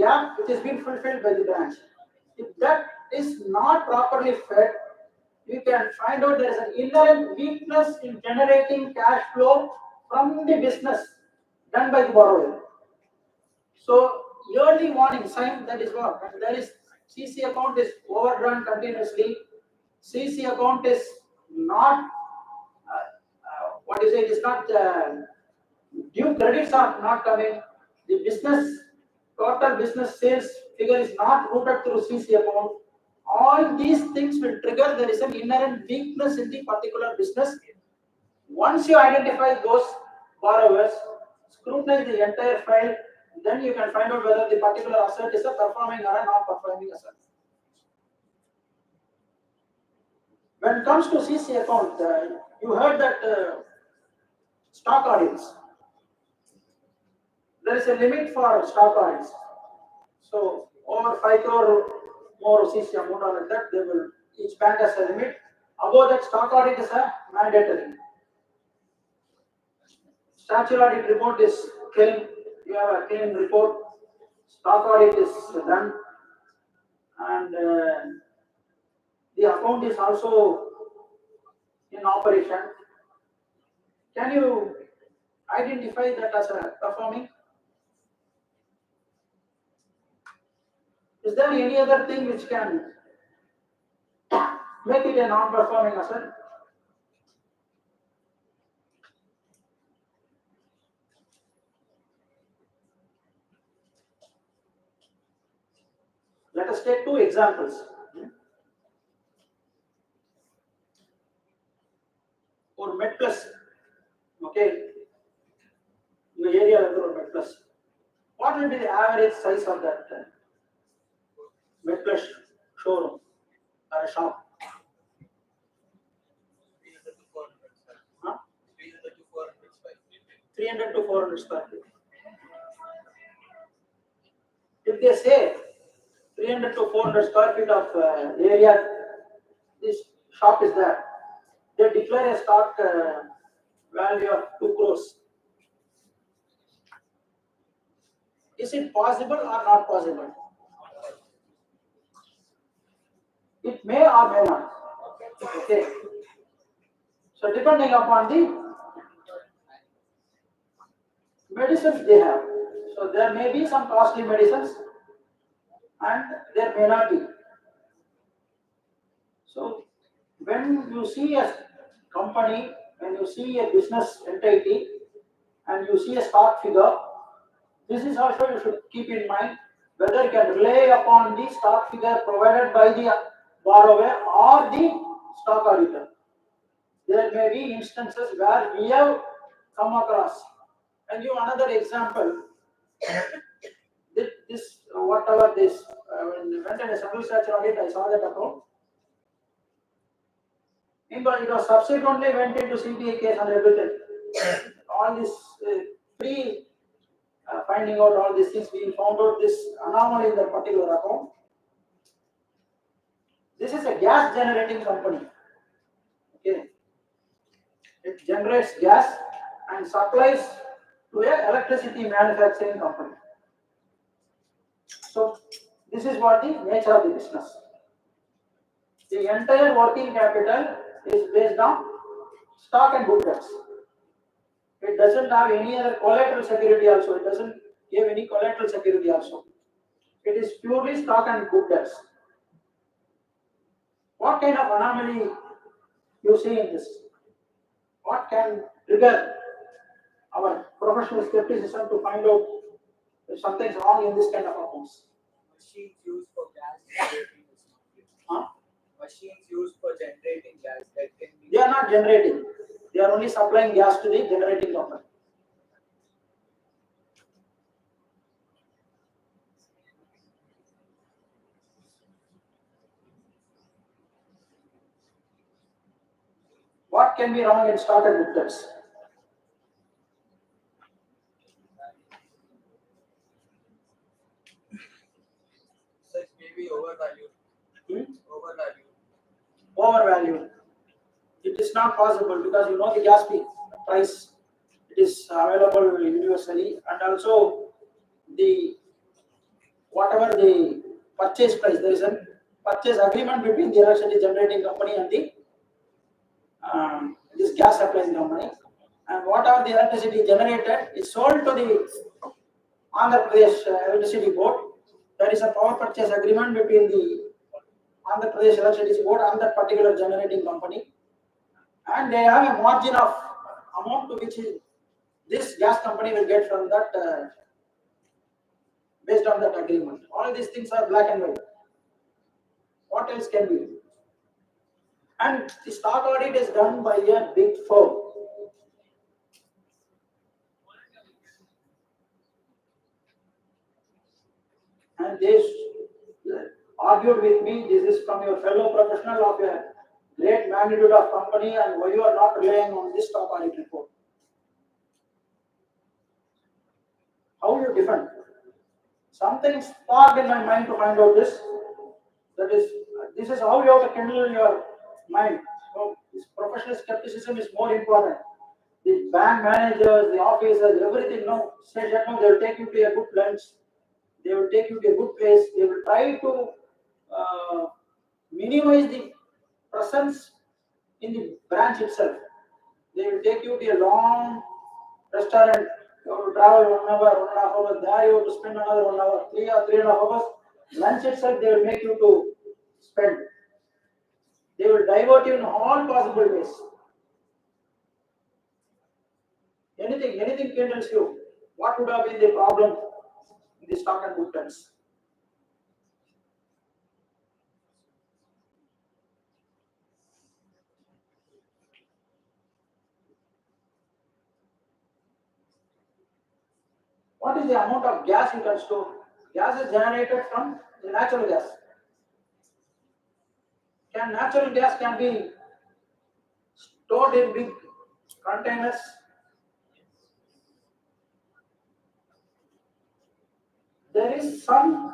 gap which is being fulfilled by the branch. If that is not properly fed, you can find out there is an inherent weakness in generating cash flow from the business done by the borrower. So early warning sign, that is what, when there is CC account is overdrawn continuously, CC account is not what you say, it is not due credits are not coming, the business total business sales figure is not routed through CC account. All these things will trigger there is an inherent weakness in the particular business. Once you identify those borrowers, scrutinize the entire file, then you can find out whether the particular asset is a performing or a non-performing asset. When it comes to CC account, you heard that stock audits. There is a limit for stock audits. So over 5 crore more CC amount or like that, they will, each bank has a limit. Above that, stock audit is a mandatory. Statutory audit report is clean. You have a clean report. Stock audit is done, and the account is also in operation. Can you identify that as a performing? Is there any other thing which can make it a non-performing asset? Let us take two examples. Or MedPlus, okay, your area or MedPlus. What will be the average size of that MedPlus showroom or a shop? 300 to 400 square feet. If they say 300 to 400 square feet of area, this shop is there. they declare a stock value of 2 crores. Is it possible or not possible? It may or may not. Okay. So depending upon the medicines they have. So there may be some costly medicines and there may not be. So when you see a company, when you see a business entity and you see a stock figure, this is also you should keep in mind whether you can rely upon the stock figure provided by the borrower or the stock auditor. There may be instances where we have come across. And give another example. This whatever this when we went in a single search audit, I saw that account. But it was subsequently went into CBA case and everything. All this pre finding out all these things, we found out this anomaly in the particular account. This is a gas generating company. Okay, it generates gas and supplies to a electricity manufacturing company. So this is what the nature of the business. The entire working capital is based on stock and good debts. It doesn't have any other collateral security also. It doesn't give any collateral security also. It is purely stock and good debts. What kind of anomaly you see in this? What can trigger our professional skepticism to find out if something's wrong in this kind of accounts? Machines used for gas generating is not. Machines used for generating gas that can be. They are not generating. They are only supplying gas to the generating company. What can be wrong in stock and good debts? So it may be overvalued. Overvalued. It is not possible because you know the gas price. It is available universally, and also the whatever the purchase price. There is a purchase agreement between the electricity generating company and the this gas supplying company, and whatever the electricity generated is sold to the Andhra Pradesh Electricity Board. There is a power purchase agreement between the Andhra Pradesh Electricity Board and that particular generating company, and they have a margin of amount to which this gas company will get from that based on that agreement. All these things are black and white. What else can be? And the stock audit is done by a big firm. And they argued with me, this is from your fellow professional of a great magnitude of company, and why you are not relying on this stock audit report. How you defend? Something sparked in my mind to find out this. That is, this is how you have to kindle your mind. So this professional skepticism is more important. The bank managers, the officers, everything, no, say that no, they will take you to a good lunch. They will take you to a good place. They will try to minimize the presence in the branch itself. They will take you to a long restaurant. You have to travel 1 hour, 1.5 hours. There you have to spend another 1 hour, 3 or 3.5 hours. Lunch itself they will make you to spend. They will divert you in all possible ways. Anything kindles you. What would have been the problem in the stock and good debts? What is the amount of gas you can store? Gas is generated from the natural gas. Natural gas can be stored in big containers? There is some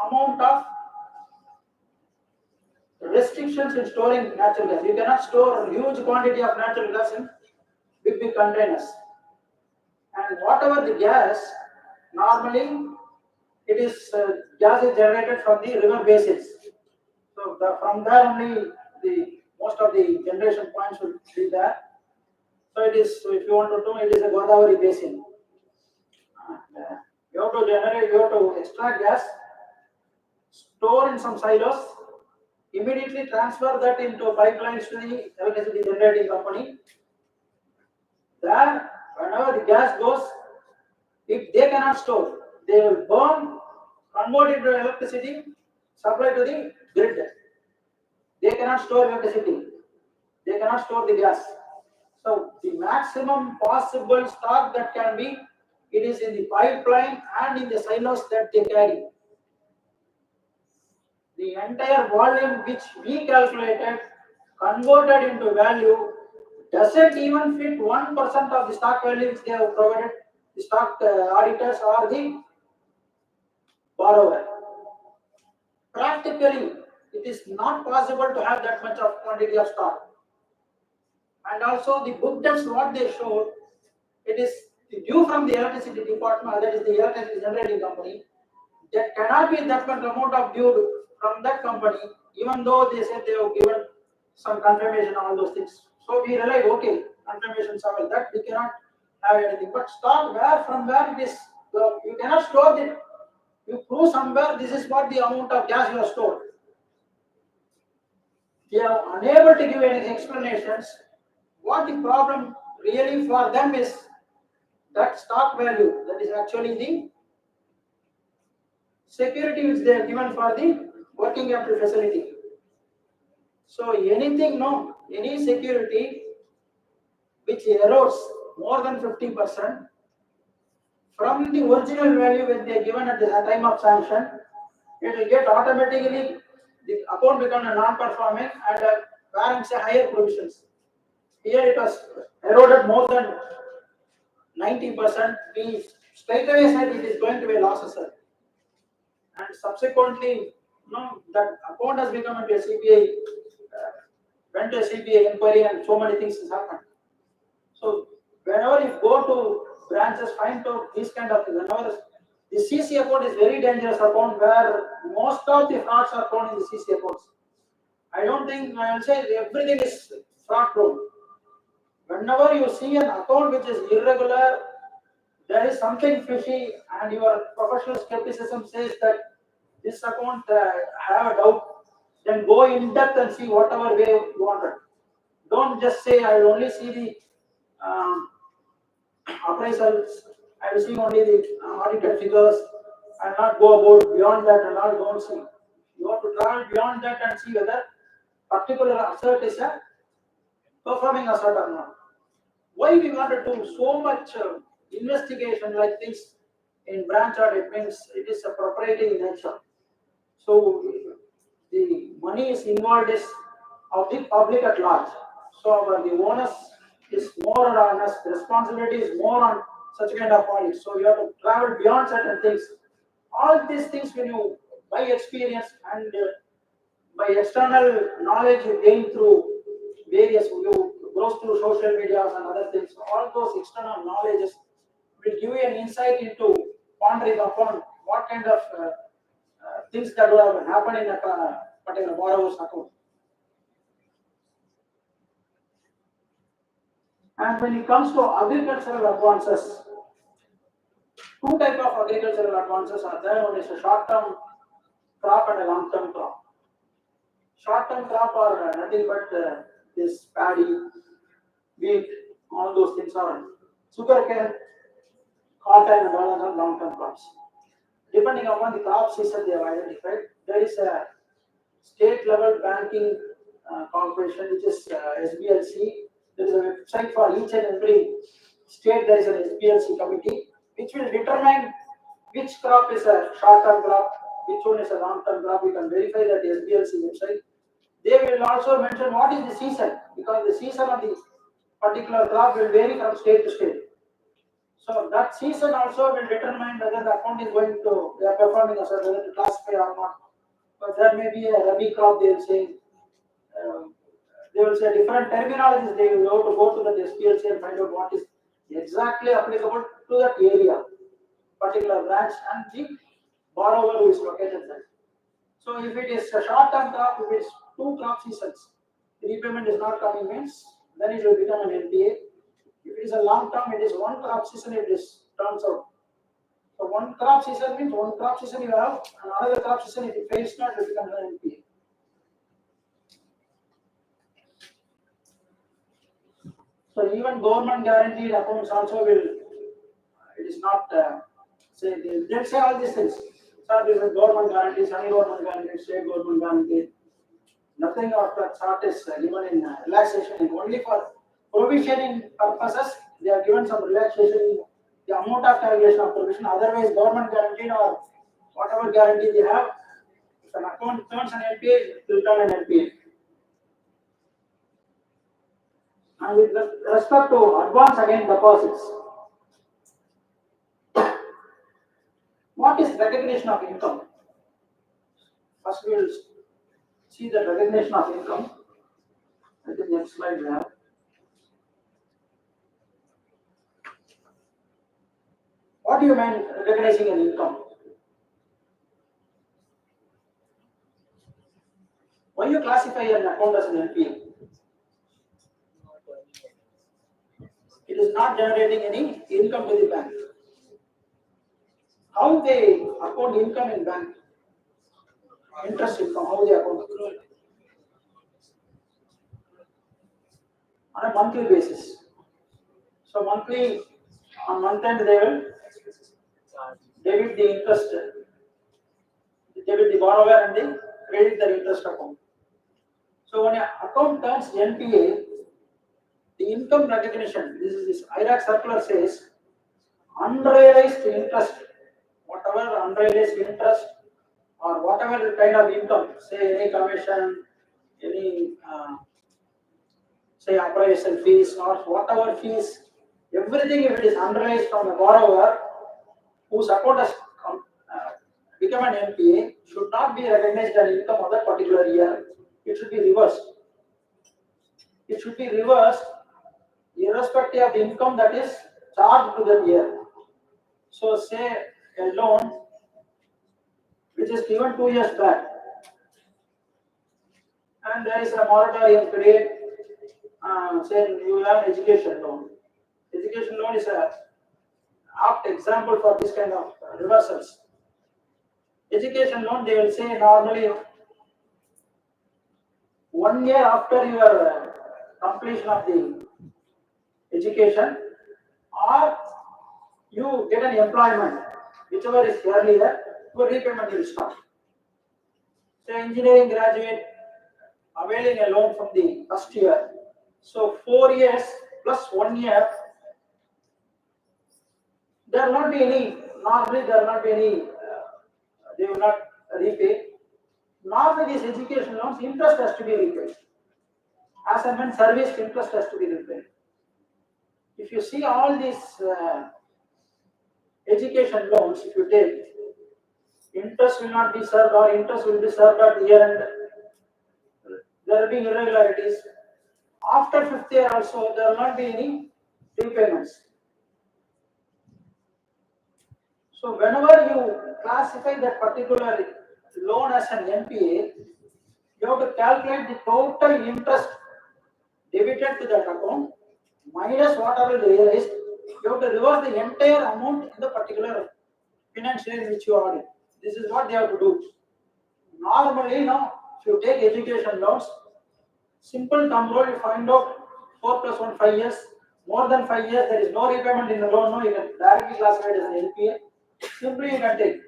amount of restrictions in storing natural gas. You cannot store a huge quantity of natural gas in big containers. And whatever the gas, normally it is gas is generated from the river basins. So from there only the most of the generation points will be there. So it is, if you want to know, it is a Godavari basin. And, you have to generate, you have to extract gas, store in some silos, immediately transfer that into pipelines to the electricity generating company. There, whenever the gas goes, if they cannot store, they will burn, convert it into electricity, supply to the grid. They cannot store electricity. They cannot store the gas. So the maximum possible stock that can be, it is in the pipeline and in the silos that they carry. The entire volume which we calculated, converted into value, doesn't even fit 1% of the stock value which they have provided, the stock auditors or the borrower. Practically, it is not possible to have that much of quantity of stock. And also the book debts what they showed, it is due from the electricity department, that is the electricity generating company. There cannot be that much amount of due from that company, even though they said they have given some confirmation on all those things. So we realize, okay, confirmations are that we cannot have anything. But stock where from where it is, you cannot store it. You prove somewhere this is what the amount of gas you have stored. They are unable to give any explanations. What the problem really for them is that stock value, that is actually the security which they are given for the working capital facility. So anything, no, any security which erodes more than 50% from the original value when they are given at the time of sanction, it will get automatically, the account become a non-performing and warrants a higher provisions. Here it was eroded more than 90%. We straight away said it is going to be a loss, sir. And subsequently, no, that account has become a CBI, went to a CBI inquiry and so many things has happened. So whenever you go to branches, find out these kind of things. Whenever the CC account is very dangerous account where most of the frauds are prone in the CC accounts. I don't think, I will say everything is fraud prone. Whenever you see an account which is irregular, there is something fishy and your professional skepticism says that this account have a doubt, then go in depth and see whatever way you want it. Don't just say I will only see the appraisals, I will see only the audited figures and not go about beyond that and all, don't see. You have to travel beyond that and see whether particular asset is a performing asset or not. Why we want to do so much investigation like this in branch audit means it is a proprietary nature. So the money is involved is of the public at large. So the onus is more on us, the responsibility is more on such kind of audit. So you have to travel beyond certain things. All these things when you, by experience and by external knowledge you gain through various, you browse through social medias and other things. All those external knowledges will give you an insight into pondering upon what kind of things that will have happened in a particular borrower's account. And when it comes to agricultural advances, two types of agricultural advances are there. One is a short-term crop and a long-term crop. Short-term crop are nothing but this paddy, wheat, all those things are sugarcane, cotton, and all other long-term crops. Depending upon the crop season they have identified, there is a state-level banking corporation which is SBLC. There is a website for each and every state. There is an SBLC committee which will determine which crop is a short-term crop, which one is a long-term crop. You can verify that SBLC website. They will also mention what is the season, because the season of the particular crop will vary from state to state. So that season also will determine whether the account is going to, they are performing as whether to classify or not. But there may be a rabi crop they will say, they will say different terminologies. They will have to go to the SPLC and find out what is exactly applicable to that area, particular branch, and the borrower who is located there. So if it is a short-term crop, if it is 2 crop seasons, the repayment is not coming means, then it will become an NPA. If it is a long-term, it is 1 crop season, it is turns out. So 1 crop season means 1 crop season you have, and another crop season if it fails not, it becomes an NPA. So even government guaranteed accounts also will, it is not, say, they'll say all these things. Sir, this is government guarantee, semi-government guarantee, state government guarantee. Nothing of that sort is given in relaxation. Only for provisioning purposes, they are given some relaxation in the amount of calculation of provision. Otherwise, government guaranteed or whatever guarantee they have, if an account turns an NPA, it will turn an NPA. And with respect to advance against deposits, what is recognition of income? First, we will see the recognition of income. I think next slide we have. What do you mean recognizing an income? Why you classify an account as an NPA? It is not generating any income to the bank. How they account income in bank? Interest income, how they account? On a monthly basis. So monthly, on month end they will debit the interest, debit the borrower and they credit the interest account. So when an account turns NPA, the income recognition, this IRAC circular says, unrealized interest, whatever unrealized interest or whatever kind of income, say any commission, any say appraisal fees or whatever fees, everything if it is unrealized from the borrower whose account has become an NPA should not be recognized as income of that particular year. It should be reversed. It should be reversed irrespective of the income that is charged to that year. So say a loan which is given 2 years back and there is a moratorium period, say you have an education loan. Education loan is a apt example for this kind of reversals. Education loan, they will say normally 1 year after your completion of the education, or you get an employment, whichever is earlier, your repayment will start. Say engineering graduate availing a loan from the first year. So 4 years plus 1 year, there will not be any, normally there will not be any, they will not repay. Normally these education loans, interest has to be repaid. As and when service, interest has to be repaid. If you see all these education loans, if you take, interest will not be served or interest will be served at the year end. There will be irregularities. After 5th year also, there will not be any repayments. So whenever you classify that particular loan as an NPA, you have to calculate the total interest debited to that account minus whatever is realized. You have to reverse the entire amount in the particular financial year which you audit. This is what they have to do. Normally, now, if you take education loans, simple thumb rule, you find out 4 plus 1, 5 years. More than 5 years, there is no repayment in the loan. No, you can directly classify it as an NPA. Simply, you can take.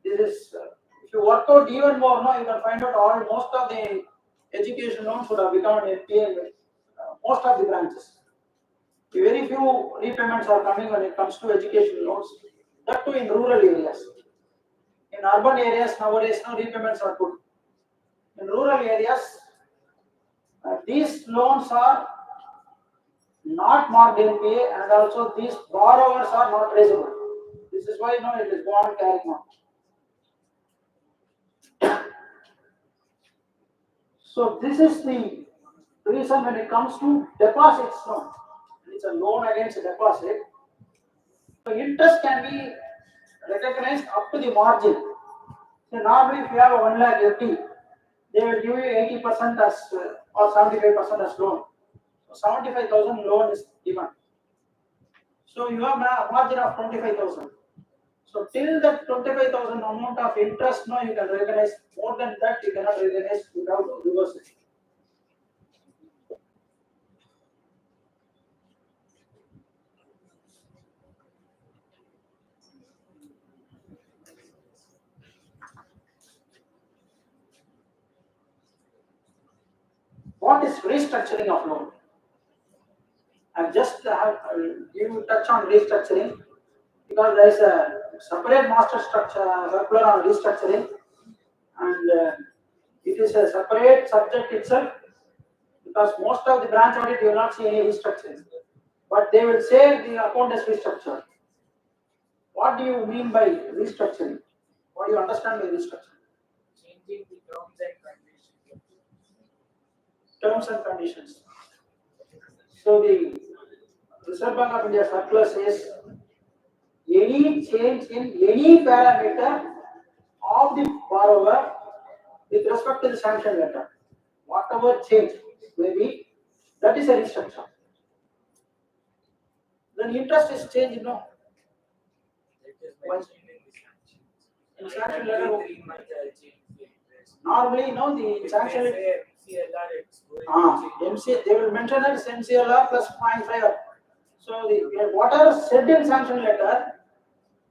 This is, if you work out even more, now you can find out most of the education loans would have become an NPA in most of the branches. Very few repayments are coming when it comes to education loans. That too in rural areas. In urban areas nowadays, no repayments are good. In rural areas, these loans are not marked NPA and also these borrowers are not traceable. This is why it is gone carrying on. So this is the reason when it comes to deposits, no, it's a loan against a deposit. So interest can be recognized up to the margin. So normally if you have a 1 lakh FD, they will give you 80% as or 75% as loan. So 75,000 loan is given. So you have a margin of 25,000. So till that 25,000 amount of interest, no, you can recognize. More than that, you cannot recognize without reversing. What is restructuring of loan? I just have you touch on restructuring because there is a separate master structure circular on restructuring, and it is a separate subject itself because most of the branch audit you will not see any restructuring, but they will say the account is restructured. What do you mean by restructuring? What do you understand by restructuring? Changing the terms and conditions. Terms and conditions. So the Reserve Bank of India circular says any change in any parameter of the borrower with respect to the sanction letter, whatever change may be, that is a restructure. Then interest is changed, no? In sanction letter, normally, no, the sanction letter. MC, they will mention it as MCLR plus 0.5. So the whatever said in sanction letter,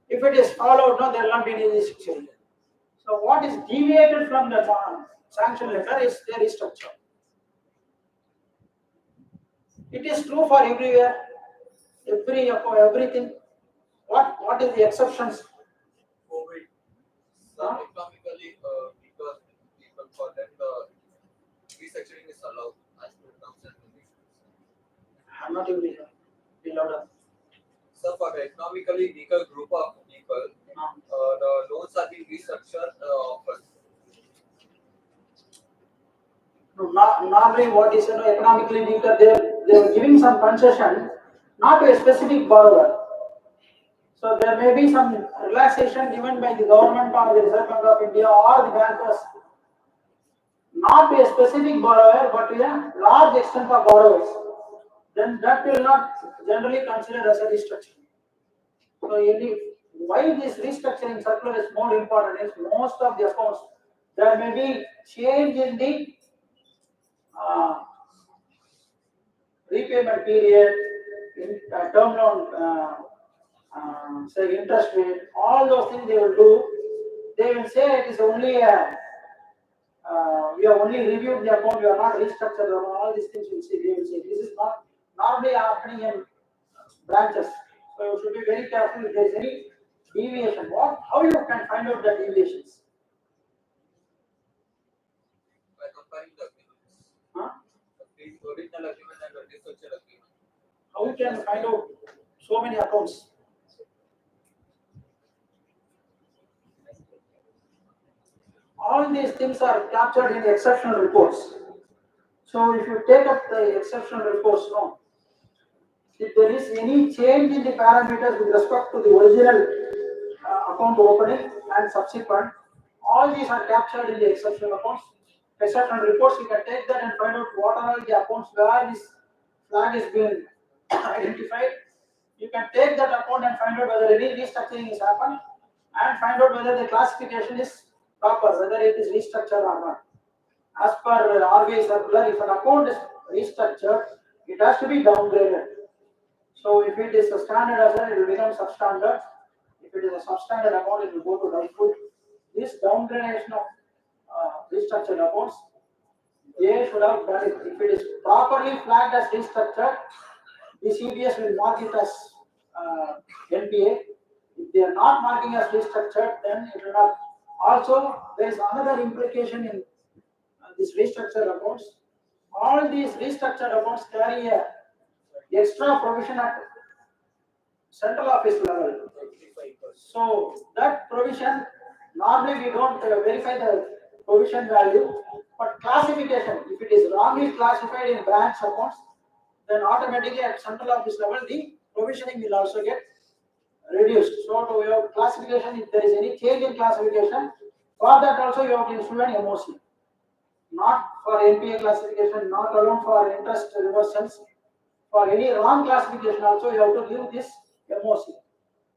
if it is followed, no, there will not be any restriction. So what is deviated from the sanction letter is their restructure. It is true for everywhere, everything. What is the exceptions? COVID. So economically, because people for them the restructuring is allowed as per terms and conditions. I'm not able to hear. Be louder. So for the economically weaker group of people, the loans are being restructured often. No, normally what is economically weaker, they are giving some concession not to a specific borrower. So there may be some relaxation given by the government or the Reserve Bank of India or the bankers, not to a specific borrower but to a large extent of borrowers. Then that will not generally considered as a restructuring. So why this restructuring circular is more important is most of the accounts there may be change in the repayment period, in term loan, say interest rate, all those things they will do. They will say it is only we have only reviewed the account, we are not restructured. All these things will say. They will say this is not normally happening in branches. So you should be very careful if there is any deviation. How you can find out the deviations? By comparing the agreements. The original agreement and the restructured agreement. How you can find out so many accounts? All these things are captured in the exceptional reports. So if you take up the exceptional reports, no, if there is any change in the parameters with respect to the original account opening and subsequent, all these are captured in the exceptional accounts. Exceptional reports, you can take that and find out what are the accounts where this flag is being identified. You can take that account and find out whether any restructuring is happened and find out whether the classification is proper, whether it is restructured or not. As per RBI circular, if an account is restructured, it has to be downgraded. So if it is a standard asset, it will become substandard. If it is a substandard account, it will go to doubtful. This downgradation of restructured accounts, they should have done it. If it is properly flagged as restructured, the CBS will mark it as NPA. If they are not marking as restructured, then it will not. Also, there is another implication in this restructured accounts. All these restructured accounts carry a extra provision at central office level. So that provision, normally we don't verify the provision value, but classification, if it is wrongly classified in branch accounts, then automatically at central office level, the provisioning will also get reduced. So to your classification, if there is any change in classification, for that also you have to issue an MOC. Not for NPA classification, not alone for interest reversals. For any wrong classification also you have to give this MOC.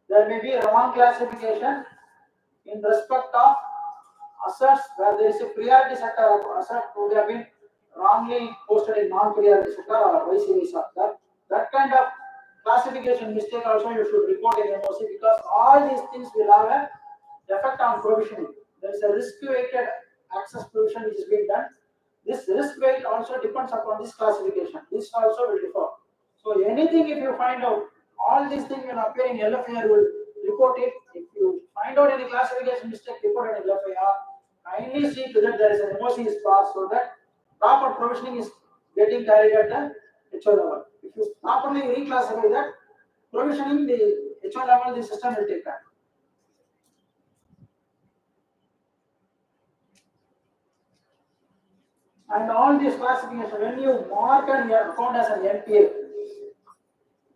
There may be a wrong classification in respect of assets where there is a priority sector asset would have been wrongly posted in non-priority sector or vice versa. That kind of classification mistake also you should report in MOC, because all these things will have a effect on provisioning. There is a risk-weighted access provision which is being done. This risk weight also depends upon this classification. This also will differ. So anything if you find out, all these things will appear in LFAR, will report it. If you find out any classification mistake, report it in LFAR. Kindly see to that there is an MOC is passed so that proper provisioning is getting carried at the HO level. If you properly reclassify that, provisioning the HO level, the system will take care. And all these classification, when you mark an account as an NPA,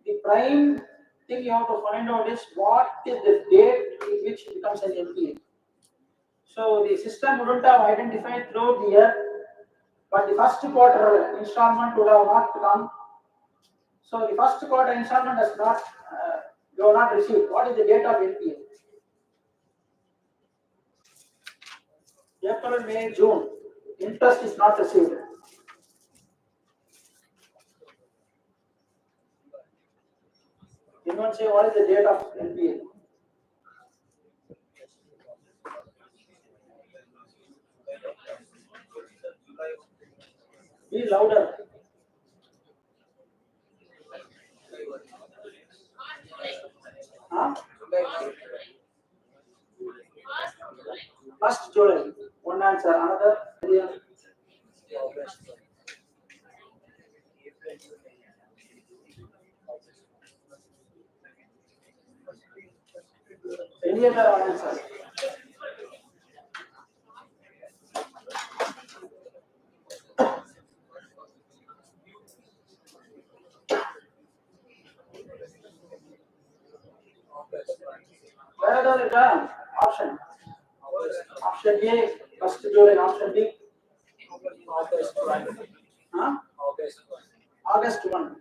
the prime thing you have to find out is what is the date in which it becomes an NPA. So the system wouldn't have identified throughout the year, but the first quarter installment would have not come. So the first quarter installment has not, you have not received. What is the date of NPA? April, May, June. Interest is not received. Anyone say what is the date of NPA? Be louder. Huh? First July. One answer. Another. Any other answer? Where are the term? Option. Option A, first July. Option B. August 1. Huh? August 1. August 1.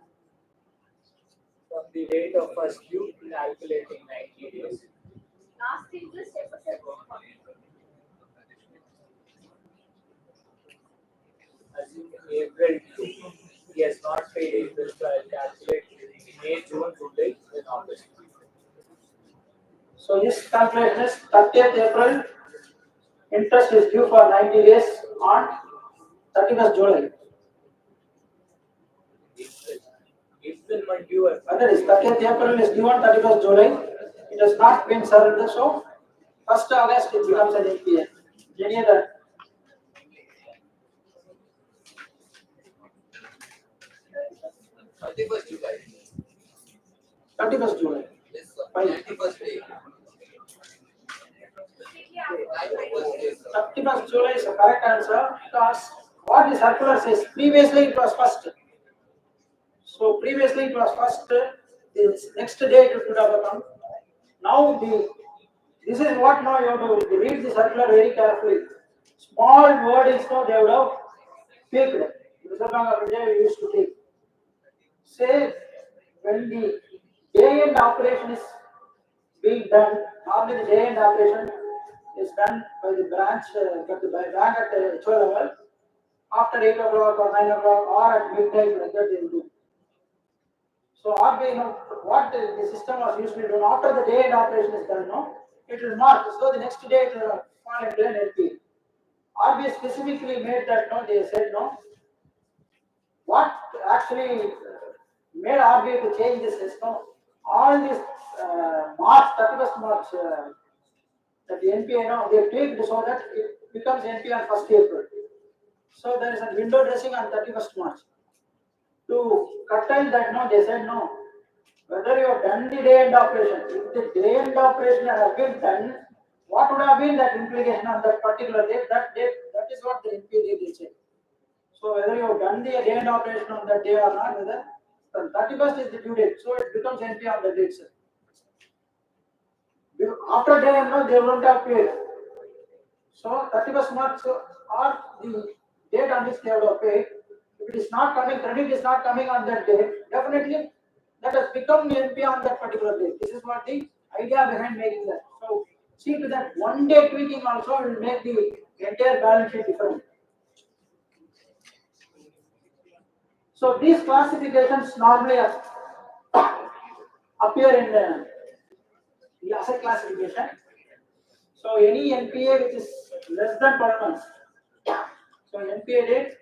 From the date of first due, calculating 90 days. Last interest episode. Assuming April 2, he has not paid interest, so I'll calculate May, June, July, then August. So this calculation is 30th April. Interest is due for 90 days on 31st July. April month due. That is 30th April is due on 31st July. It has not been served, so 1st August it becomes an NPA. Any other? July. 31st July. Yes, sir. 91st day. 31st July is the correct answer, because what the circular says, previously it was first. So previously it was first, the next date it would have come. Now this is what now you have to read the circular very carefully. Small wordings now they would have picked. Reserve Bank of India used to take. Say when the day-end operation is being done, normally the day-end operation is done by the branch, by bank at the HO level, after 8 o'clock or 9 o'clock or at midnight, like that they will do. So RBI, what the system was usually done after the day-end operation is done, it will mark. So the next day it will fall into an NPA. RBI specifically made that, they said no. What actually made RBI to change this is all this March, 31st March, that the NPA, they tweaked so that it becomes NPA on 1st April. So there is a window dressing on 31st March. To curtail that, they said no. Whether you have done the day-end operation, if the day-end operation has been done, what would have been that implication on that particular date, that is what the NPA date will check. So whether you have done the day-end operation on that day or not, whether the 31st is the due date, so it becomes NPA on the date, sir. After day end, no, they won't have paid. So 31st March or the date on which they have to pay. If it is not coming, credit is not coming on that date, definitely that has become NPA on that particular date. This is what the idea behind making that. So see to that one day tweaking also will make the entire balance sheet different. So these classifications normally appear in the asset classification. So any NPA which is less than 12 months. So NPA date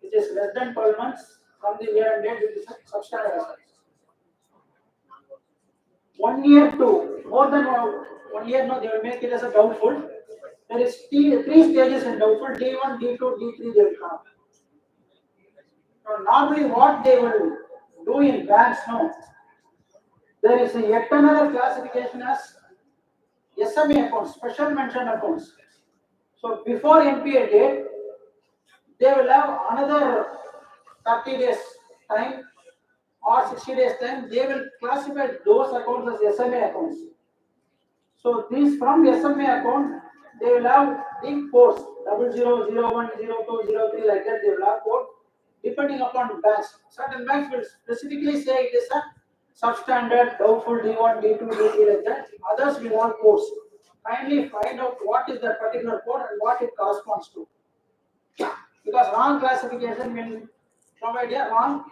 which is less than 12 months from the year end date, which is substandard assets. 1 year to more than 1 year, no, they will make it as a doubtful. There is three stages in doubtful: D1, D2, D3. They will come. So normally, what they will do in banks, no, there is yet another classification as SMA accounts, special mention accounts. So before NPA date, they will have another 30 days time or 60 days time. They will classify those accounts as SMA accounts. So these from SMA account, they will have the codes 00, 01, 02, 03 like that. They will have code depending upon banks. Certain banks will specifically say it is a substandard, doubtful, D1, D2, D3 like that. Others will have codes. Kindly find out what is that particular code and what it corresponds to. Because wrong classification will provide a wrong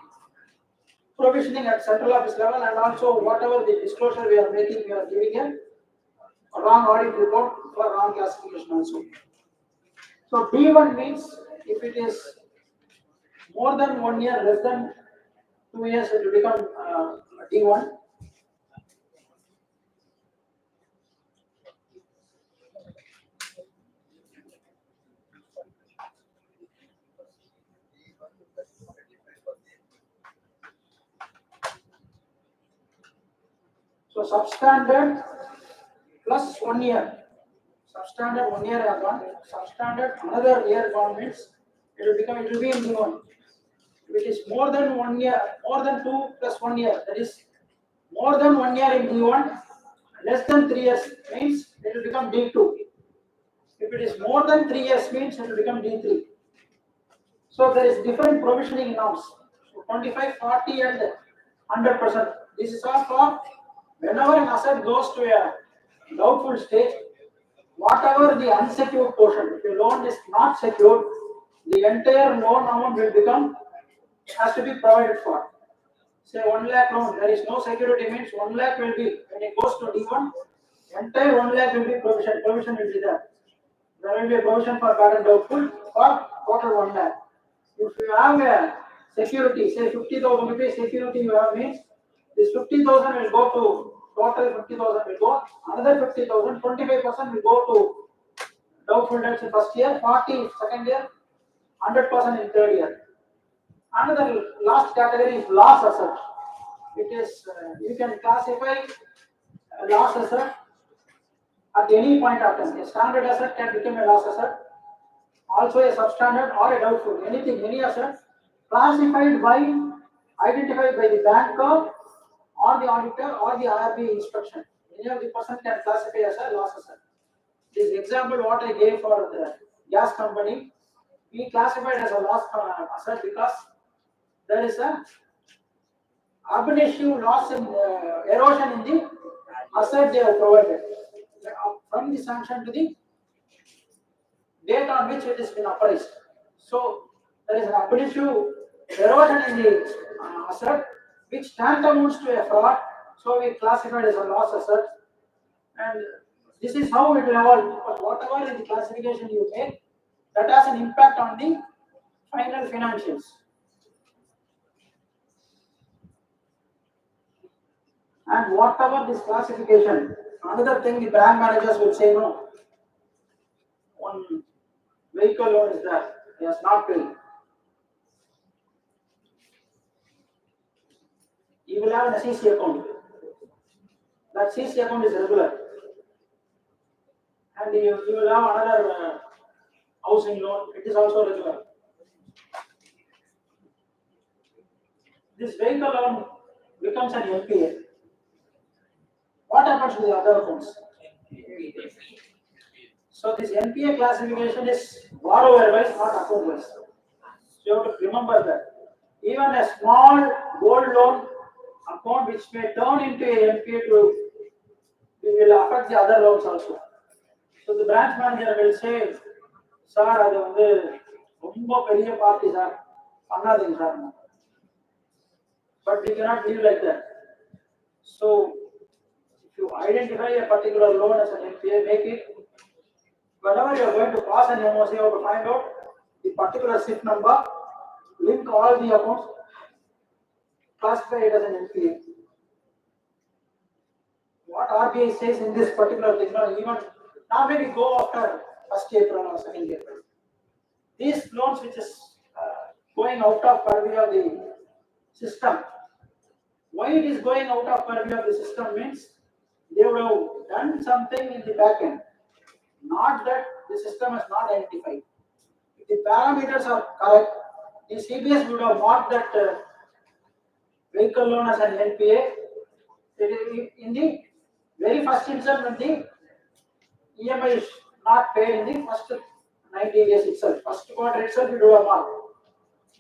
provisioning at central office level, and also whatever the disclosure we are making, we are giving a wrong audit report for wrong classification also. So D1 means if it is more than 1 year, less than 2 years, it will become D1. So substandard plus 1 year. Substandard 1 year has gone. Substandard another year gone means it will be in D1. If it is more than 1 year, more than 2 plus 1 year, that is more than 1 year in D1, less than 3 years means it will become D2. If it is more than 3 years means it will become D3. So there is different provisioning norms. So 25, 40 and 100%. This is all for whenever an asset goes to a doubtful stage, whatever the unsecured portion, if your loan is not secured, the entire loan amount will become, has to be provided for. Say 1 lakh loan, there is no security means 1 lakh will be, when it goes to D1, entire 1 lakh will be provision will be there. There will be a provision for bad and doubtful for total 1 lakh. If you have a security, say 50,000 rupees security you have means, this 50,000 will go to, total 50,000 will go, another 50,000, 25% will go to doubtful debts in first year, 40 second year, 100% in third year. Another last category is loss asset. It is, you can classify a loss asset at any point of time. A standard asset can become a loss asset, also a substandard or a doubtful, anything, any asset classified by, identified by the banker or the auditor or the IRB inspection. Any of the person can classify as a loss asset. This example what I gave for the gas company, we classified as a loss asset because there is a ab initio loss in erosion in the asset they have provided from the sanction to the date on which it has been appraised. So there is an ab initio erosion in the asset which tantamounts to a fraud, so we classified as a loss asset, and this is how it will evolve. But whatever is the classification you make, that has an impact on the final financials. And whatever this classification, another thing the bank managers will say no. One vehicle loan is there, he has not paid. You will have an CC account. That CC account is regular. and you will have another housing loan, it is also regular. This vehicle loan becomes an NPA. What happens to the other accounts? So this NPA classification is borrower wise, not account wise. So you have to remember that. Even a small gold loan account which may turn into a NPA will affect the other loans also. So the branch manager will say, "Sir, அது வந்து ரொம்ப பெரிய party sir, பண்ணாதீங்க sir." But we cannot live like that. So if you identify a particular loan as an NPA, make it. Whenever you are going to pass an MOC, you have to find out the particular SIP number, link all the accounts, classify it as an NPA. What RBI says in this particular thing, even now maybe go after 1st April or 2nd April. These loans which is going out of purview of the system. Why it is going out of purview of the system means they would have done something in the back end. Not that the system is not identified. If the parameters are correct, the CBS would have marked that vehicle loan as an NPA. In the very first instance, when the EMI is not paid in the first 90 days itself, first quarter itself, it would have marked.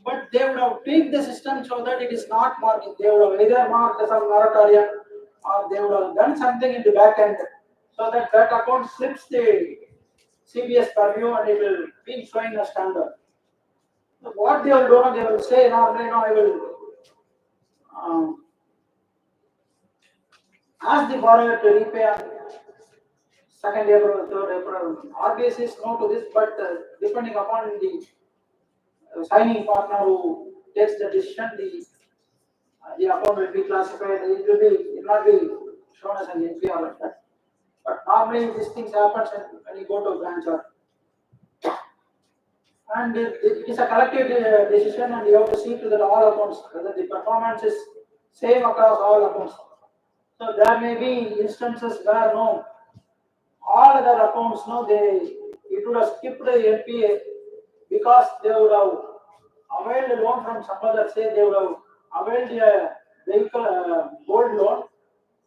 But they would have tweaked the system so that it is not marked. They would have either marked as a moratorium or they would have done something in the back end so that that account slips the CBS purview and it will be showing a standard. So what they will do, they will say, normally, I will ask the borrower to repay on 2nd April, 3rd April. RBI says no to this, but depending upon the signing partner who takes the decision, the account will be classified. It will not be shown as an NPA like that. But normally these things happen when you go to a branch and it is a collective decision, and you have to see to that all accounts whether the performance is same across all accounts. So there may be instances where all other accounts it would have skipped the NPA because they would have availed a loan from some other, say they would have availed a vehicle gold loan,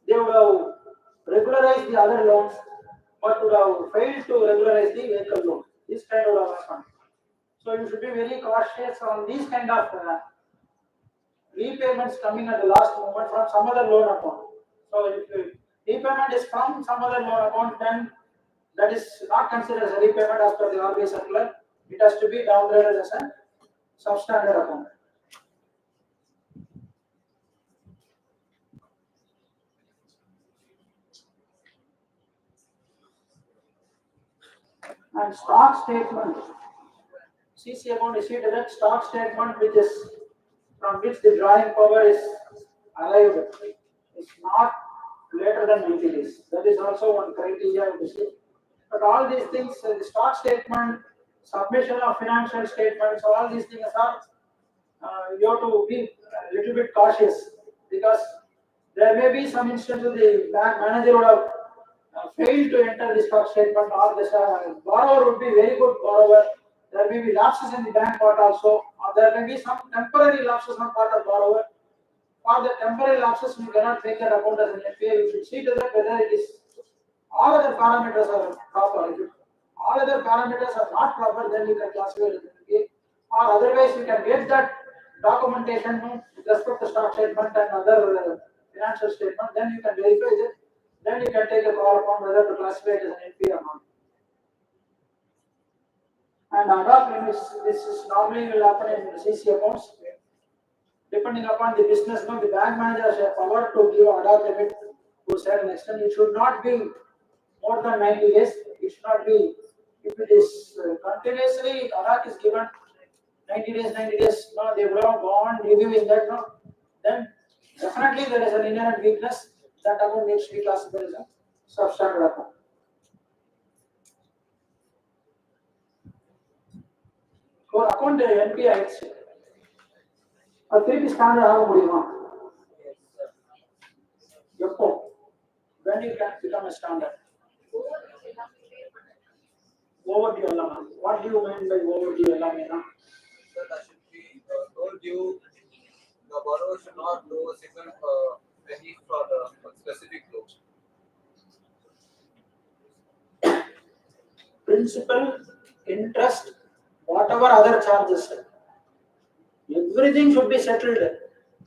they would have regularized the other loans, but would have failed to regularize the vehicle loan. This kind would have happened. So you should be very cautious on these kind of repayments coming at the last moment from some other loan account. So if repayment is from some other loan account, then that is not considered as a repayment as per the RBI circular. It has to be downgraded as a substandard account. And stock statement. CC account is treated as stock statement which is from which the drawing power is arrived. It's not later than 90 days. That is also one criteria to see. But all these things, the stock statement, submission of financial statements, all these things are, you have to be a little bit cautious because there may be some instances the bank manager would have failed to enter the stock statement, or the borrower would be very good borrower. There may be lapses in the bank part also, or there may be some temporary lapses on part of borrower. For the temporary lapses, you cannot make that account as an NPA. You should see to that whether it is all other parameters are proper. If all other parameters are not proper, then you can classify it as an NPA. Or otherwise, you can get that documentation with respect to stock statement and other financial statement. Then you can verify it. Then you can take a call upon whether to classify it as an NPA or not. And ADA limits, this is normally will happen in CC accounts. Depending upon the business, the bank manager has a power to give ADA limit to a certain extent. It should not be more than 90 days. It should not be, if it is continuously, ADA is given 90 days, they would have gone reviewing that, then definitely there is an inherent weakness. That account needs to be classified as a substandard account. For account NPI, a 3 standard ஆக முடியுமா? எப்போ? When you can become a standard? overdue allowance. What do you mean by overdue allowance? So that should be no due. The borrower should not do a single penny for the specific loan. Principal, interest, whatever other charges, everything should be settled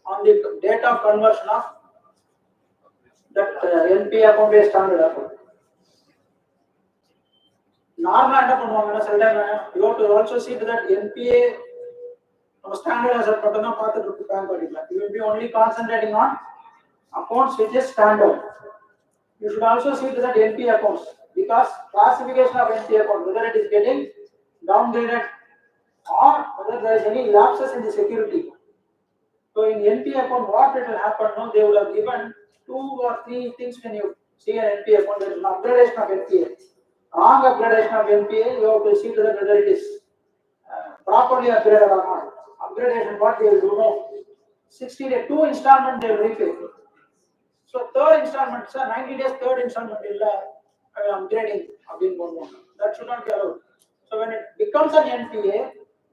on the date of conversion of that NPA account is standard account. Normal என்ன பண்ணுவாங்கன்னா சில time you have to also see to that NPA நம்ம standard asset மட்டும் தான் பார்த்துட்டு இருக்கு bank ஆடிட்ல. You will be only concentrating on accounts which is standard. You should also see to that NPA accounts because classification of NPA account, whether it is getting downgraded or whether there is any lapses in the security. So in NPA account, what it will happen? No, they will have given 2 or 3 things when you see an NPA account. There is an upgradation of NPA. Wrong upgradation of NPA, you have to see to that whether it is properly upgraded or not. Upgradation, what they will do? No, 60 days, 2 installment they will repay. So third installment, sir, 90 days, third installment will upgrading again one. That should not be allowed. So when it becomes an NPA,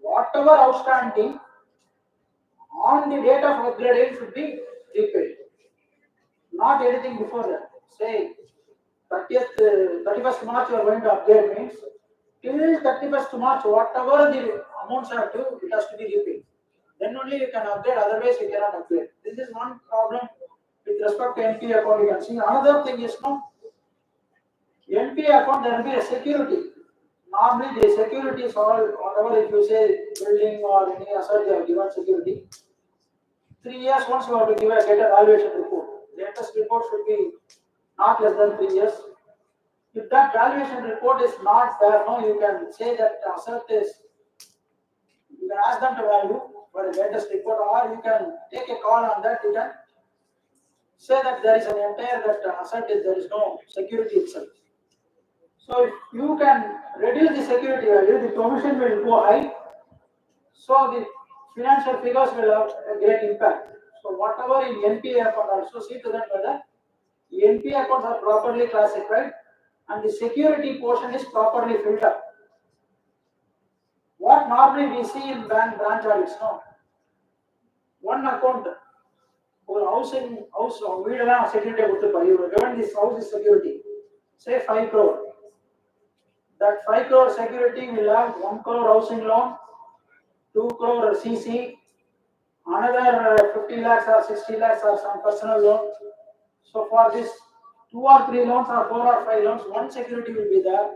whatever outstanding on the date of upgrading should be repaid. Not anything before that. Say 31st March you are going to upgrade means till 31st March whatever the amounts are due, it has to be repaid. Then only you can upgrade, otherwise you cannot upgrade. This is one problem with respect to NPA account. You can see another thing is no NPA account there will be a security. Normally the security is all whatever if you say building or any asset they have given security. 3 years once you have to get a valuation report. Latest report should be not less than 3 years. If that valuation report is not there, no, you can say that asset is. You can ask them to value for the latest report, or you can take a call on that. You can say that there is an entire that asset is there is no security itself. So if you can reduce the security value, the provision will go high. So the financial figures will have a great impact. So whatever in NPA account also see to that whether the NPA accounts are properly classified and the security portion is properly filled up. What normally we see in branch audits, no? One account or house வீடெல்லாம் security கொடுத்துருப்பாரு. You given this house is security. Say 5 crore. That 5 crore security will have 1 crore housing loan, 2 crore CC, another 50 lakhs or 60 lakhs or some personal loan. So for this 2 or 3 loans or 4 or 5 loans, one security will be there.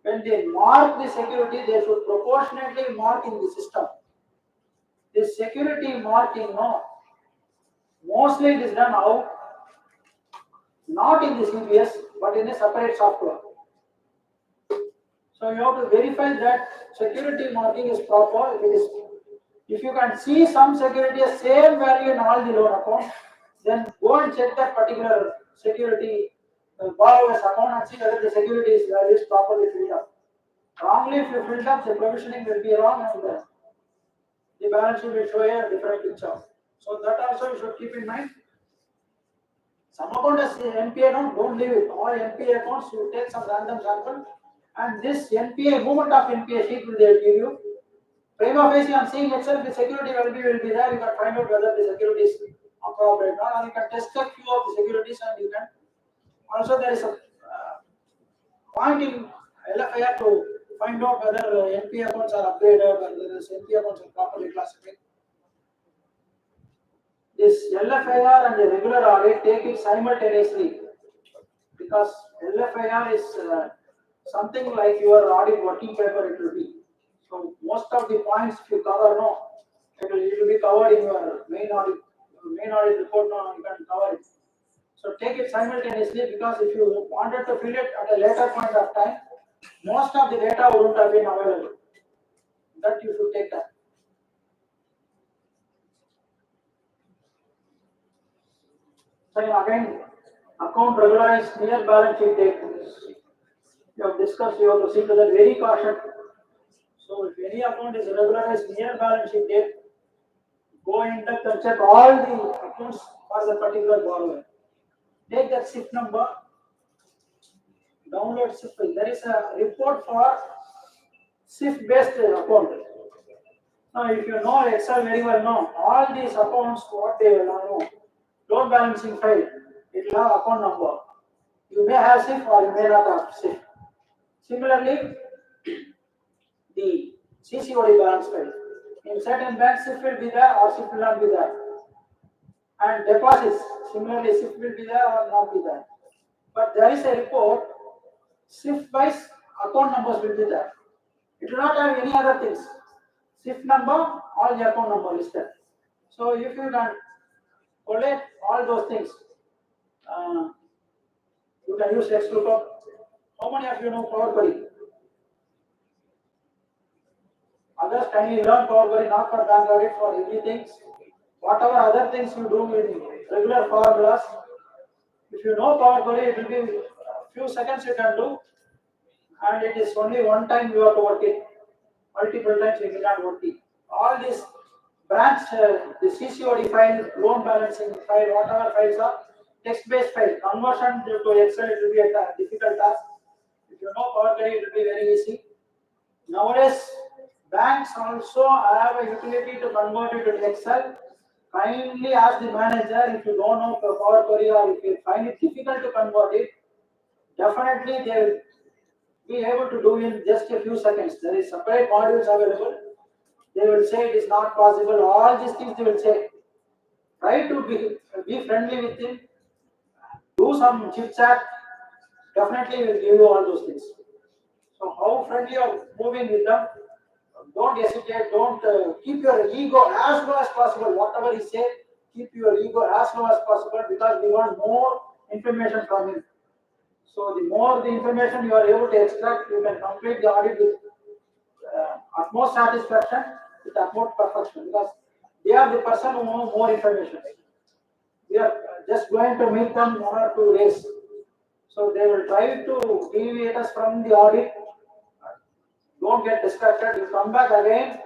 When they mark the security, they should proportionately mark in the system. This security marking, no, mostly it is done how? Not in the CPS, but in a separate software. So you have to verify that security marking is proper. If you can see some security has same value in all the loan accounts, then go and check that particular security borrower's account and see whether the security is properly filled up. Wrongly if you filled up, the provisioning will be wrong and the balance sheet will show a different picture. So that also you should keep in mind. Some account has NPA, no, don't leave it. All NPA accounts, you take some random sample and this NPA, movement of NPA sheet will they give you. Prima facie on seeing itself, the security value will be there. You can find out whether the security is appropriate or not. You can test a few of the securities and you can. Also there is a point in LFAR to find out whether NPA accounts are upgraded, whether the NPA accounts are properly classified. This LFAR and the regular audit take it simultaneously because LFAR is something like your audit working paper it will be. So most of the points if you cover, no, it will be covered in your main audit report, no, you can cover it. So take it simultaneously because if you wanted to fill it at a later point of time, most of the data wouldn't have been available. That you should take that. So again, account regularized near balance sheet date. You have discussed, you have to see to that very caution. So if any account is regularized near balance sheet date, go in depth and check all the accounts for the particular borrower. Take that SIP number, Download SIF file. There is a report for SIF based account. Now, if you know Excel very well, now all these accounts, what they will know, loan balancing file, it will have account number. You may have SIF or you may not have SIF. Similarly, the CCOD balance file. In certain banks, SIF will be there or SIF will not be there. And deposits, similarly, SIF will be there or not be there. But there is a report, SIF wise account numbers will be there. It will not have any other things. SIF number, all the account number is there. So if you can collect all those things, you can use XLOOKUP. How many of you know Power Query? Others, can you learn Power Query not for bank audit, for everything? Whatever other things you do in regular formulas, if you know Power Query, it will be a few seconds you can do, and it is only one time you have to work it. Multiple times you cannot work it. All these branch, the CCOD file, loan balancing file, whatever files are text-based file. Conversion to Excel, it will be a difficult task. If you know Power Query, it will be very easy. Nowadays, banks also have a utility to convert it to Excel. Kindly ask the manager if you don't know Power Query or if you find it difficult to convert it. Definitely, they will be able to do in just a few seconds. There is separate modules available. They will say it is not possible. All these things they will say. Try to be friendly with him. Do some chit chat. Definitely, will give you all those things. So, how friendly you are moving with them? Don't hesitate. Don't keep your ego as low as possible. Whatever he say, keep your ego as low as possible because we want more information from him. So, the more the information you are able to extract, you can complete the audit with utmost satisfaction, with utmost perfection because they are the person who knows more information. We are just going to meet them 1 or 2 days. So they will try to deviate us from the audit. Don't get distracted. You come back again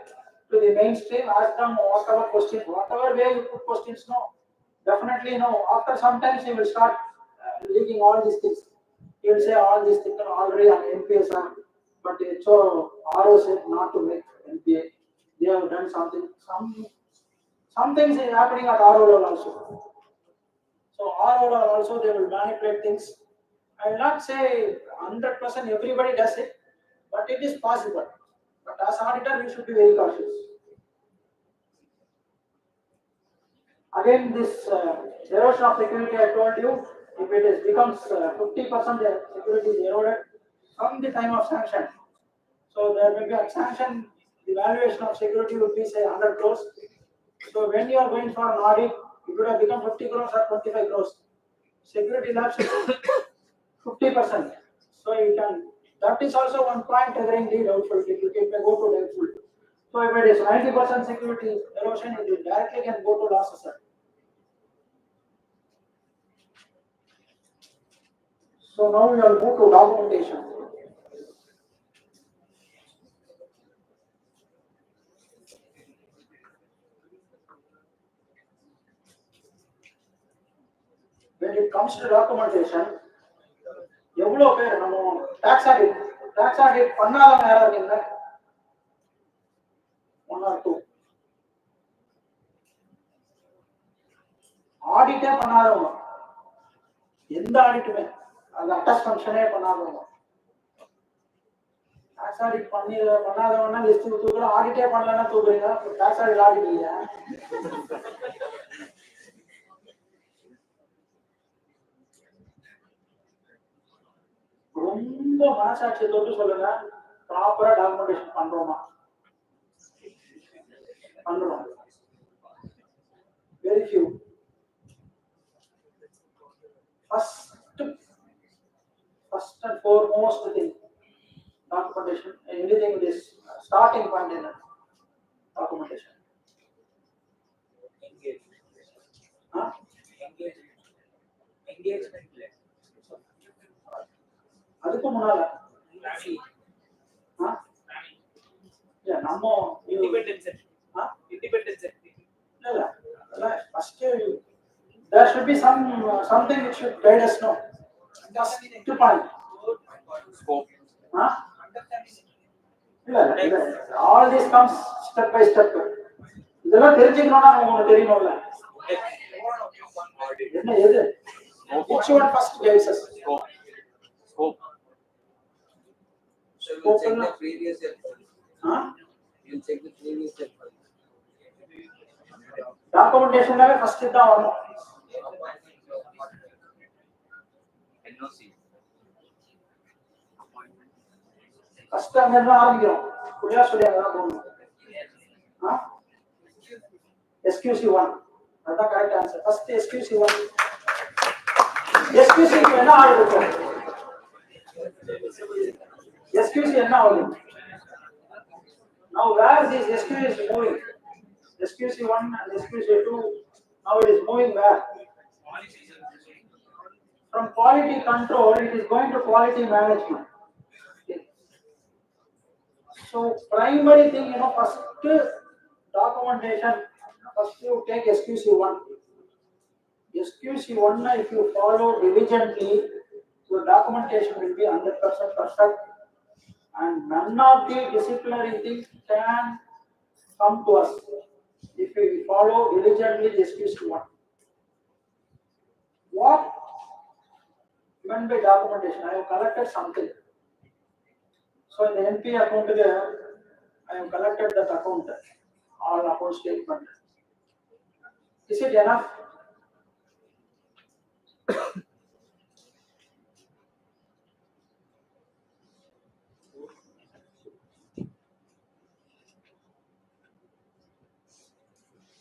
to the mainstream, ask them whatever questions, whatever way you put questions, no. Definitely no. After some time, you will start leaking all these things. You will say all these things are already on NPS, but RO said not to make NPA. They have done something. Some things is happening at RO level also. So RO level also they will manipulate things. I will not say 100% everybody does it, but it is possible. But as auditor, you should be very cautious. Again, this erosion of security, I told you, if it is becomes 50%, the security is eroded from the time of sanction. So there will be a sanction, the valuation of security would be say 100 crores. So when you are going for an audit, it would have become 50 crores or 25 crores. Security lapse is 50%. So you can, that is also one point triggering the doubtful. It may go to doubtful. So if it is 90% security erosion, it directly can go to loss asset. So now we will move to documentation. When it comes to documentation, எவ்வளோ பேர் நம்ம tax audit பண்ணாதவங்க யாரா இருக்கீங்க? 1 or 2. ஆடிட்டே பண்ணாதவங்க, எந்த ஆடிட்டுமே அது attest ஃபங்க்ஷனே பண்ணாதவங்க. டாக்ஸ் ஆடிட் பண்ணாதவங்கன்னா லிஸ்ட் தூக்குற, ஆடிட்டே பண்ணலன்னா தூக்குறீங்க. டாக்ஸ் ஆடிட் ஆடிட் இல்லையா? ரொம்ப மனசாட்சியை தொட்டு சொல்லுங்க, ப்ராப்பரா டாக்குமெண்டேஷன் பண்றோமா? பண்றோம். Very few. First and foremost thing, documentation. Anything with this starting point in documentation. Engagement. அதுக்கு முன்னால நம்ம independence இல்ல first there should be something which should guide us now. Just to point. Huh? All this comes step by step. இதெல்லாம் தெரிஞ்சுக்கணும்னா உங்களுக்கு தெரியணும்ல. என்ன எது? Which one first gives us? Scope. So you will check the previous year. Huh? You will check the previous year. Documentation first தான் வரணும். NOC. First அங்க இருந்து ஆரம்பிக்கிறோம். புரியா சொல்லியாங்க போகணும். SQC1. அதான் correct answer. First SQC1. SQC என்ன ஆகுது? SQC என்ன ஆகுது? Now where this SQC is moving? SQC1 and SQC2 now it is moving where? From quality control it is going to quality management. Okay. So primary thing, first documentation, first you take SQC1. SQC1 if you follow diligently, your documentation will be 100% perfect and none of the disciplinary things can come to us if we follow diligently the SQC1. What meant by documentation? I have collected something. So in the NP account there, I have collected that account, all account statement. Is it enough?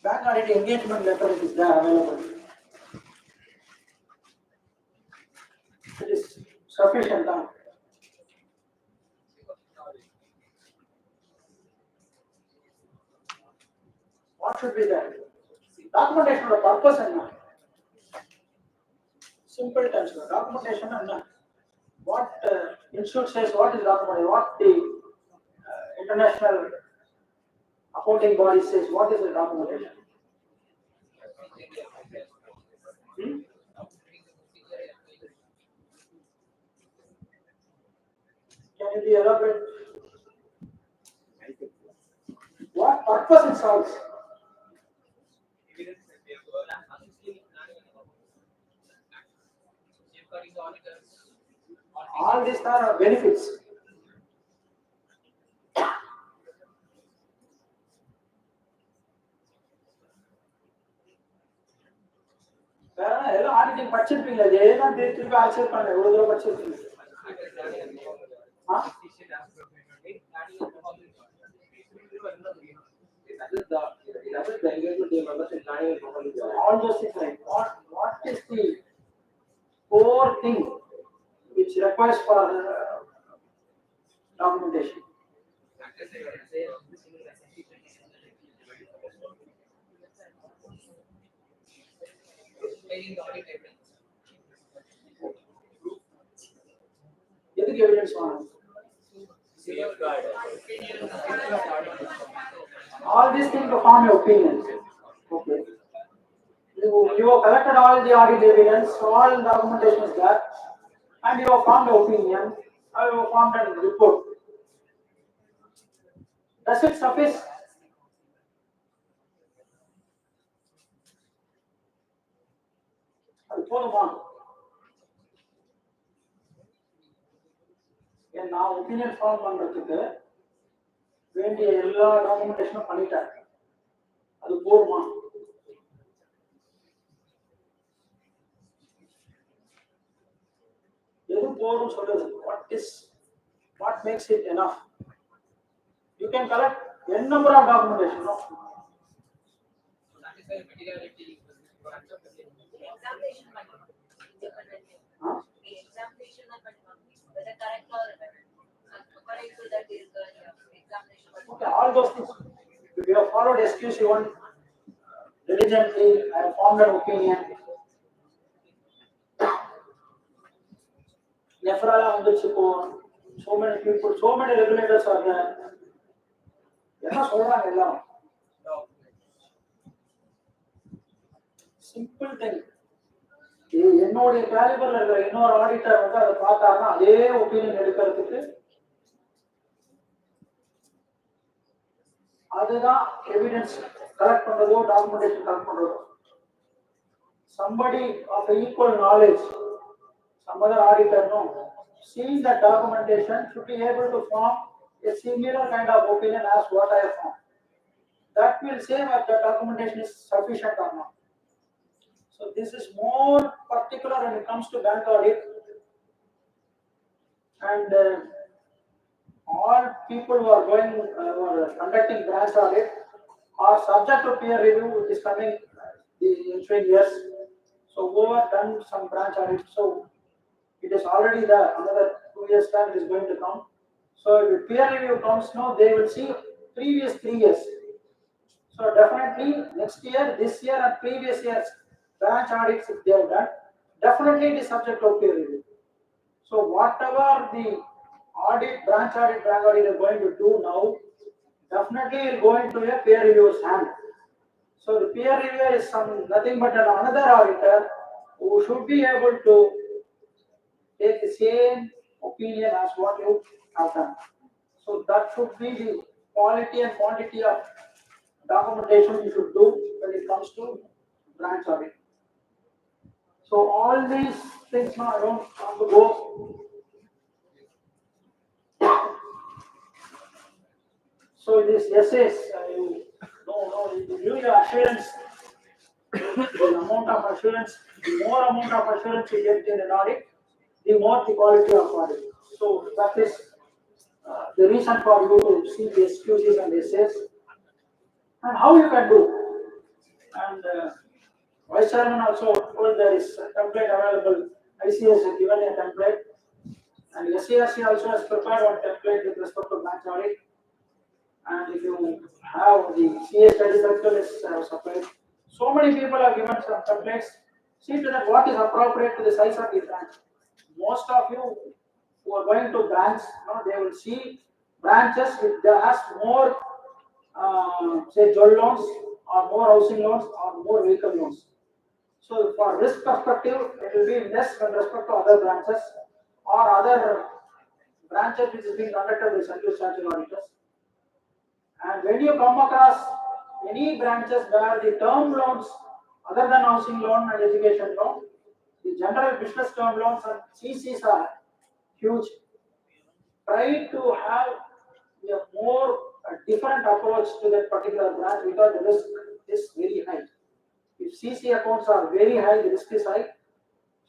Bank audit engagement letter is there available. It is sufficient. What should be there? Documentation of purpose and simple terms. Documentation and what institute says what is documentation, what the international accounting body says what is the documentation. Can you be elaborate? What purpose it serves? All these are benefits. எல்லாம் auditing படிச்சிருப்பீங்க, இதெல்லாம் திருப்பி ஆச்சர் பண்ணல, எவ்வளவு தூரம் படிச்சிருப்பீங்க? All those things, right? What is the core thing which requires for documentation? எதுக்கு evidence வேணும்? All these things to form your opinion. Okay. You have collected all the audit evidence, all documentation is there, and you have formed your opinion, or you have formed a report. Does it suffice? அது போதுமா? நான் opinion form பண்றதுக்கு வேண்டிய எல்லா டாக்குமெண்டேஷனும் பண்ணிட்டேன், அது போதுமா? எது போதும் சொல்லுது? What makes it enough? You can collect n number of documentation, no? Okay, all those things. If you have followed SQC1 diligently, I have formed an opinion. Referral வந்துச்சு இப்போ, so many people, so many regulators are there. என்ன சொல்றாங்க எல்லாம்? Simple thing. என்னுடைய கேலிபர்ல இருக்கிற இன்னொரு auditor வந்து அதை பார்த்தாருன்னா அதே ஒப்பீனியன் எடுக்கிறதுக்கு அதுதான் எவிடன்ஸ் கலெக்ட் பண்றதோ டாக்குமெண்டேஷன் கலெக்ட் பண்றதோ. somebody of equal knowledge, some other auditor, no, seeing the documentation should be able to form a similar kind of opinion as what I have found. That will say if the documentation is sufficient or not. So this is more particular when it comes to bank audit, and all people who are going who are conducting branch audit are subject to peer review, which is coming the ensuing years. So whoever done some branch audit, so it is already there. Another 2 years time it is going to come. So if peer review comes now, they will see previous 3 years. So definitely next year, this year, and previous years branch audits if they have done, definitely it is subject to peer review. So whatever the branch audit is going to do now, definitely will go into a peer reviewer's hand. So the peer reviewer is nothing but another auditor who should be able to take the same opinion as what you have done. So that should be the quality and quantity of documentation you should do when it comes to branch audit. So all these things now I don't want to go. So this essays, you give your assurance, the amount of assurance, the more amount of assurance you get in an audit, the more the quality of audit. So that is the reason for you to see the excuses and essays and how you can do. And Vice Chairman also told there is a template available. ICS has given a template, and SARC also has prepared one template with respect to branch audit. And if you have the CA study circle is supplied. So many people have given some templates. See to that what is appropriate to the size of the branch. Most of you who are going to branch, they will see branches which has more, say, gold loans or more housing loans or more vehicle loans. So for risk perspective, it will be less with respect to other branches or other branches which is being conducted by central statutory auditors. And when you come across any branches where the term loans other than housing loan and education loan, the general business term loans and CCs are huge, try to have a different approach to that particular branch because the risk is very high. If CC accounts are very high, the risk is high.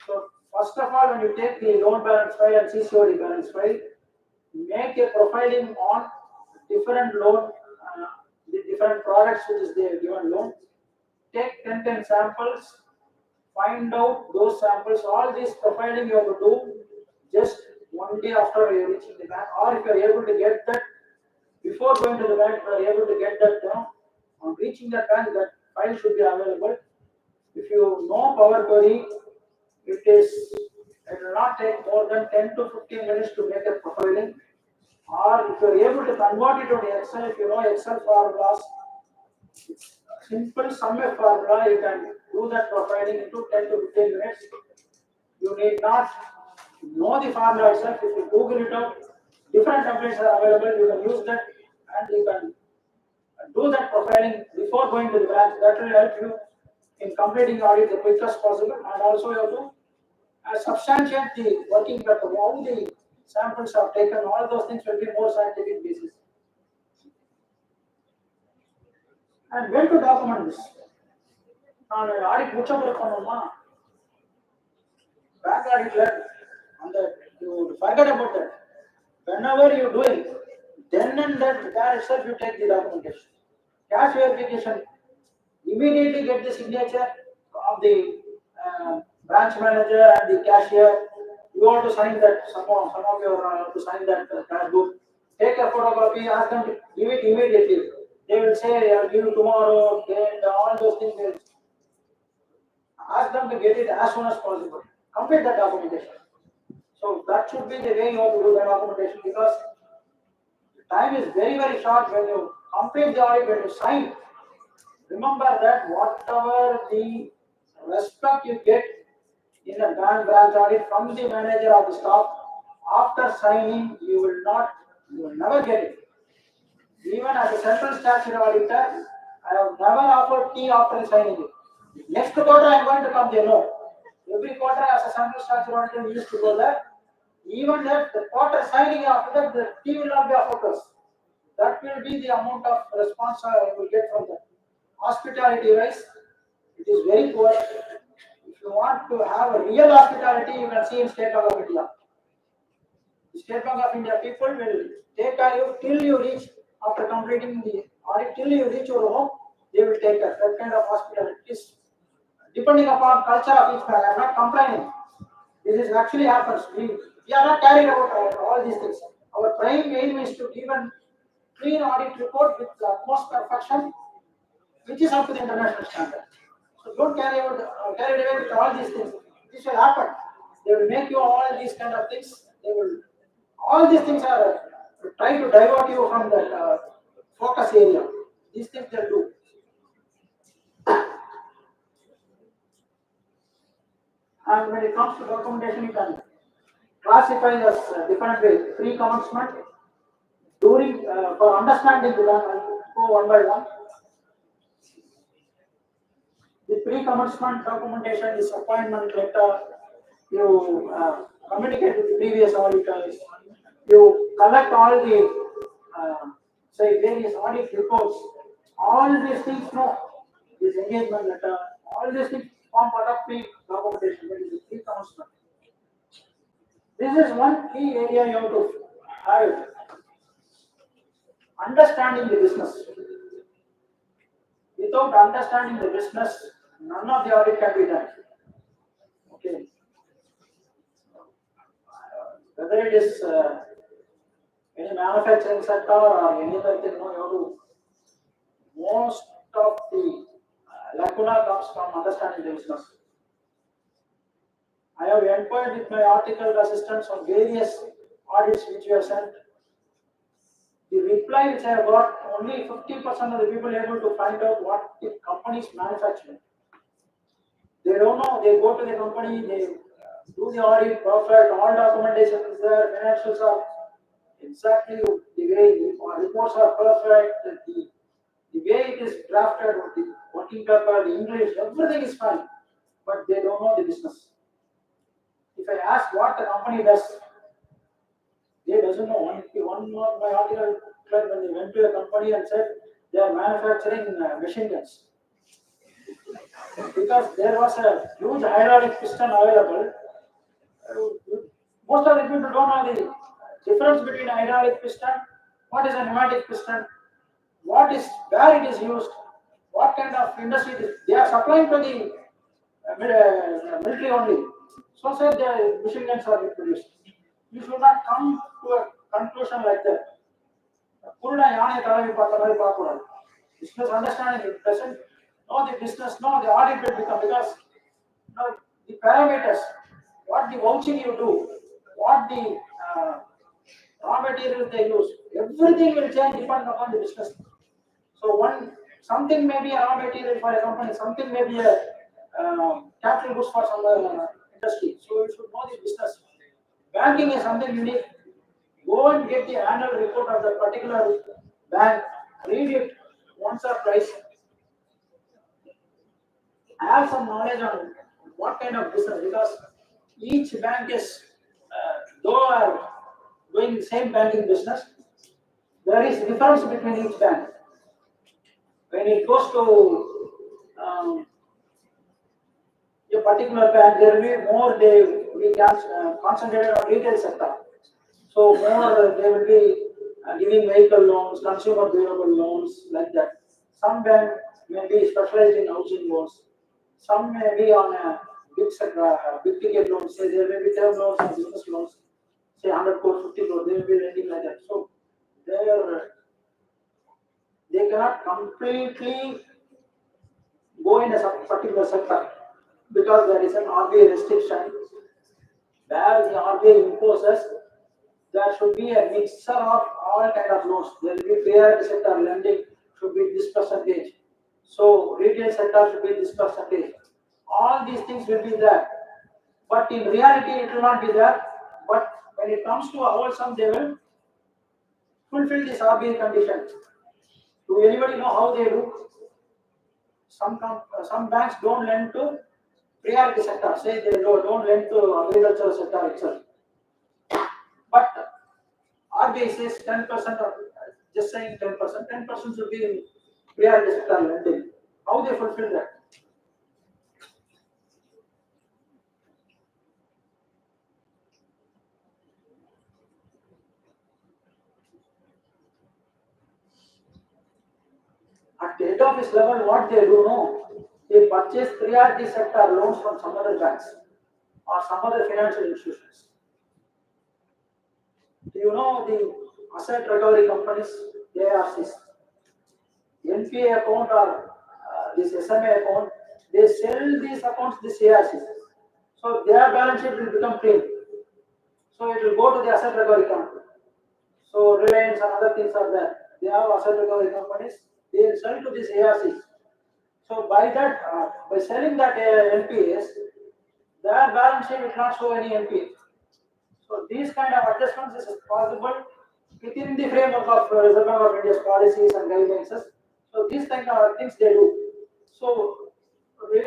So first of all, when you take the loan balance file and CCOD balance file, make a profiling on different loan, the different products which is the given loan. Take 10 samples, find out those samples. All this profiling you have to do just one day after you are reaching the bank, or if you are able to get that before going to the bank, you are able to get that down. On reaching the bank, that file should be available. If you know Power Query, it will not take more than 10 to 15 minutes to make a profiling. Or if you are able to convert it to Excel, if you know Excel formulas, simple sum of formula, you can do that profiling into 10 to 15 minutes. You need not know the formula itself. If you Google it out, different templates are available. You can use that and you can do that profiling before going to the branch. That will help you in completing the audit the quickest possible. And also you have to substantiate the working paper, how the samples are taken. All those things will be more scientific basis. And when to document this? Audit bank audit letter, and you forget about that. Whenever you do it, then and there itself you take the documentation. Cash verification, immediately get the signature of the branch manager and the cashier. You want to sign that, some of you are to sign that cash book. Take a photocopy, ask them to give it immediately. They will say, I'll give you tomorrow, then all those things. Ask them to get it as soon as possible. Complete that documentation. So that should be the way you have to do the documentation, because time is very, very short when you complete the audit, when you sign. Remember that whatever the respect you get in a bank branch audit from the manager of the staff. After signing, you will never get it. Even as a central statutory auditor, I have never offered tea after signing it. Next quarter, I am going to come there. No. Every quarter, as a central statutory auditor, we used to go there. Even that, the quarter signing after that, the tea will not be offered us. That will be the amount of response I will get from them. Hospitality wise, it is very poor. If you want to have a real hospitality, you can see in State Bank of India. The State Bank of India people will take care of you till you reach, after completing the audit, till you reach your home, they will take care. That kind of hospitality is depending upon culture of each bank. I am not complaining. This is actually happens. We are not carried about all these things. Our prime aim is to give a clean audit report with the utmost perfection, which is up to the international standard. So don't carry away with all these things. This will happen. They will make you all these kind of things. All these things are trying to divert you from that focus area. These things they do. And when it comes to documentation, you can classify as different ways. Pre-commencement, during for understanding the bank, I'll go one by one. The pre-commencement documentation is appointment letter. You communicate with the previous auditors. You collect all the say various audit reports. All these things, no, this engagement letter, all these things form part of pre-documentation. That is the pre-commencement. This is one key area you have to have. Understanding the business. Without understanding the business, none of the audit can be done. Okay. Whether it is any manufacturing sector or any other thing, no, you have to. Most of the lacuna comes from understanding the business. I have inquired with my article assistants on various audits which we have sent. The reply which I have got, only 50% of the people able to find out what the company is manufacturing. They don't know. They go to the company, they do the audit, perfect, all documentation is there, financials are exactly the way, the reports are perfect, the way it is drafted, the working paper, the English, everything is fine, but they don't know the business. If I ask what the company does, they doesn't know. One of my article when they went to a company and said they are manufacturing machine guns. Because there was a huge hydraulic piston available. Most of the people don't know the difference between a hydraulic piston, what is a pneumatic piston, where it is used, what kind of industry it is. They are supplying to the military only. So said the machine guns are produced. You should not come to a conclusion like that. Business understanding it doesn't know the business, no, the audit will become because the parameters, what the vouching you do, what the raw materials they use, everything will change depending upon the business. So something may be a raw material for a company, something may be a capital goods for some industry. So you should know the business. Banking is something unique. Go and get the annual report of the particular bank, read it once or twice. Have some knowledge on what kind of business, because each bank is, though are doing the same banking business, there is difference between each bank. When it goes to a particular bank, there will be more we can concentrate on retail sector. So more they will be giving vehicle loans, consumer durable loans, like that. Some bank may be specialized in housing loans. Some may be on a big ticket loans. Say there may be term loans and business loans. Say 100 crore, 50 crore, they will be lending like that. So they cannot completely go in a particular sector because there is an RBI restriction where the RBI imposes there should be a mixture of all kind of loans. There will be fair sector lending should be this percentage. So retail sector should be this percentage. All these things will be there. But in reality, it will not be there. But when it comes to our sum, they will fulfill this RBI condition. Do anybody know how they do? Some banks don't lend to priority sector. Say they don't lend to agricultural sector itself. But RBI says 10% or just saying 10%. 10% should be in priority sector lending. How they fulfill that? At the head office level, what they do know, they purchase priority sector loans from some other banks or some other financial institutions. Do you know the asset recovery companies, ARCs, NPA account or this SMA account, they sell these accounts, this ARCs. So their balance sheet will become clean. So it will go to the asset recovery company. So Reliance and other things are there. They have asset recovery companies. They will sell to these ARCs. So by that, by selling that NPAs, their balance sheet will not show any NPA. So these kind of adjustments is possible within the framework of Reserve Bank of India's policies and guidelines. So these kind of things they do. So in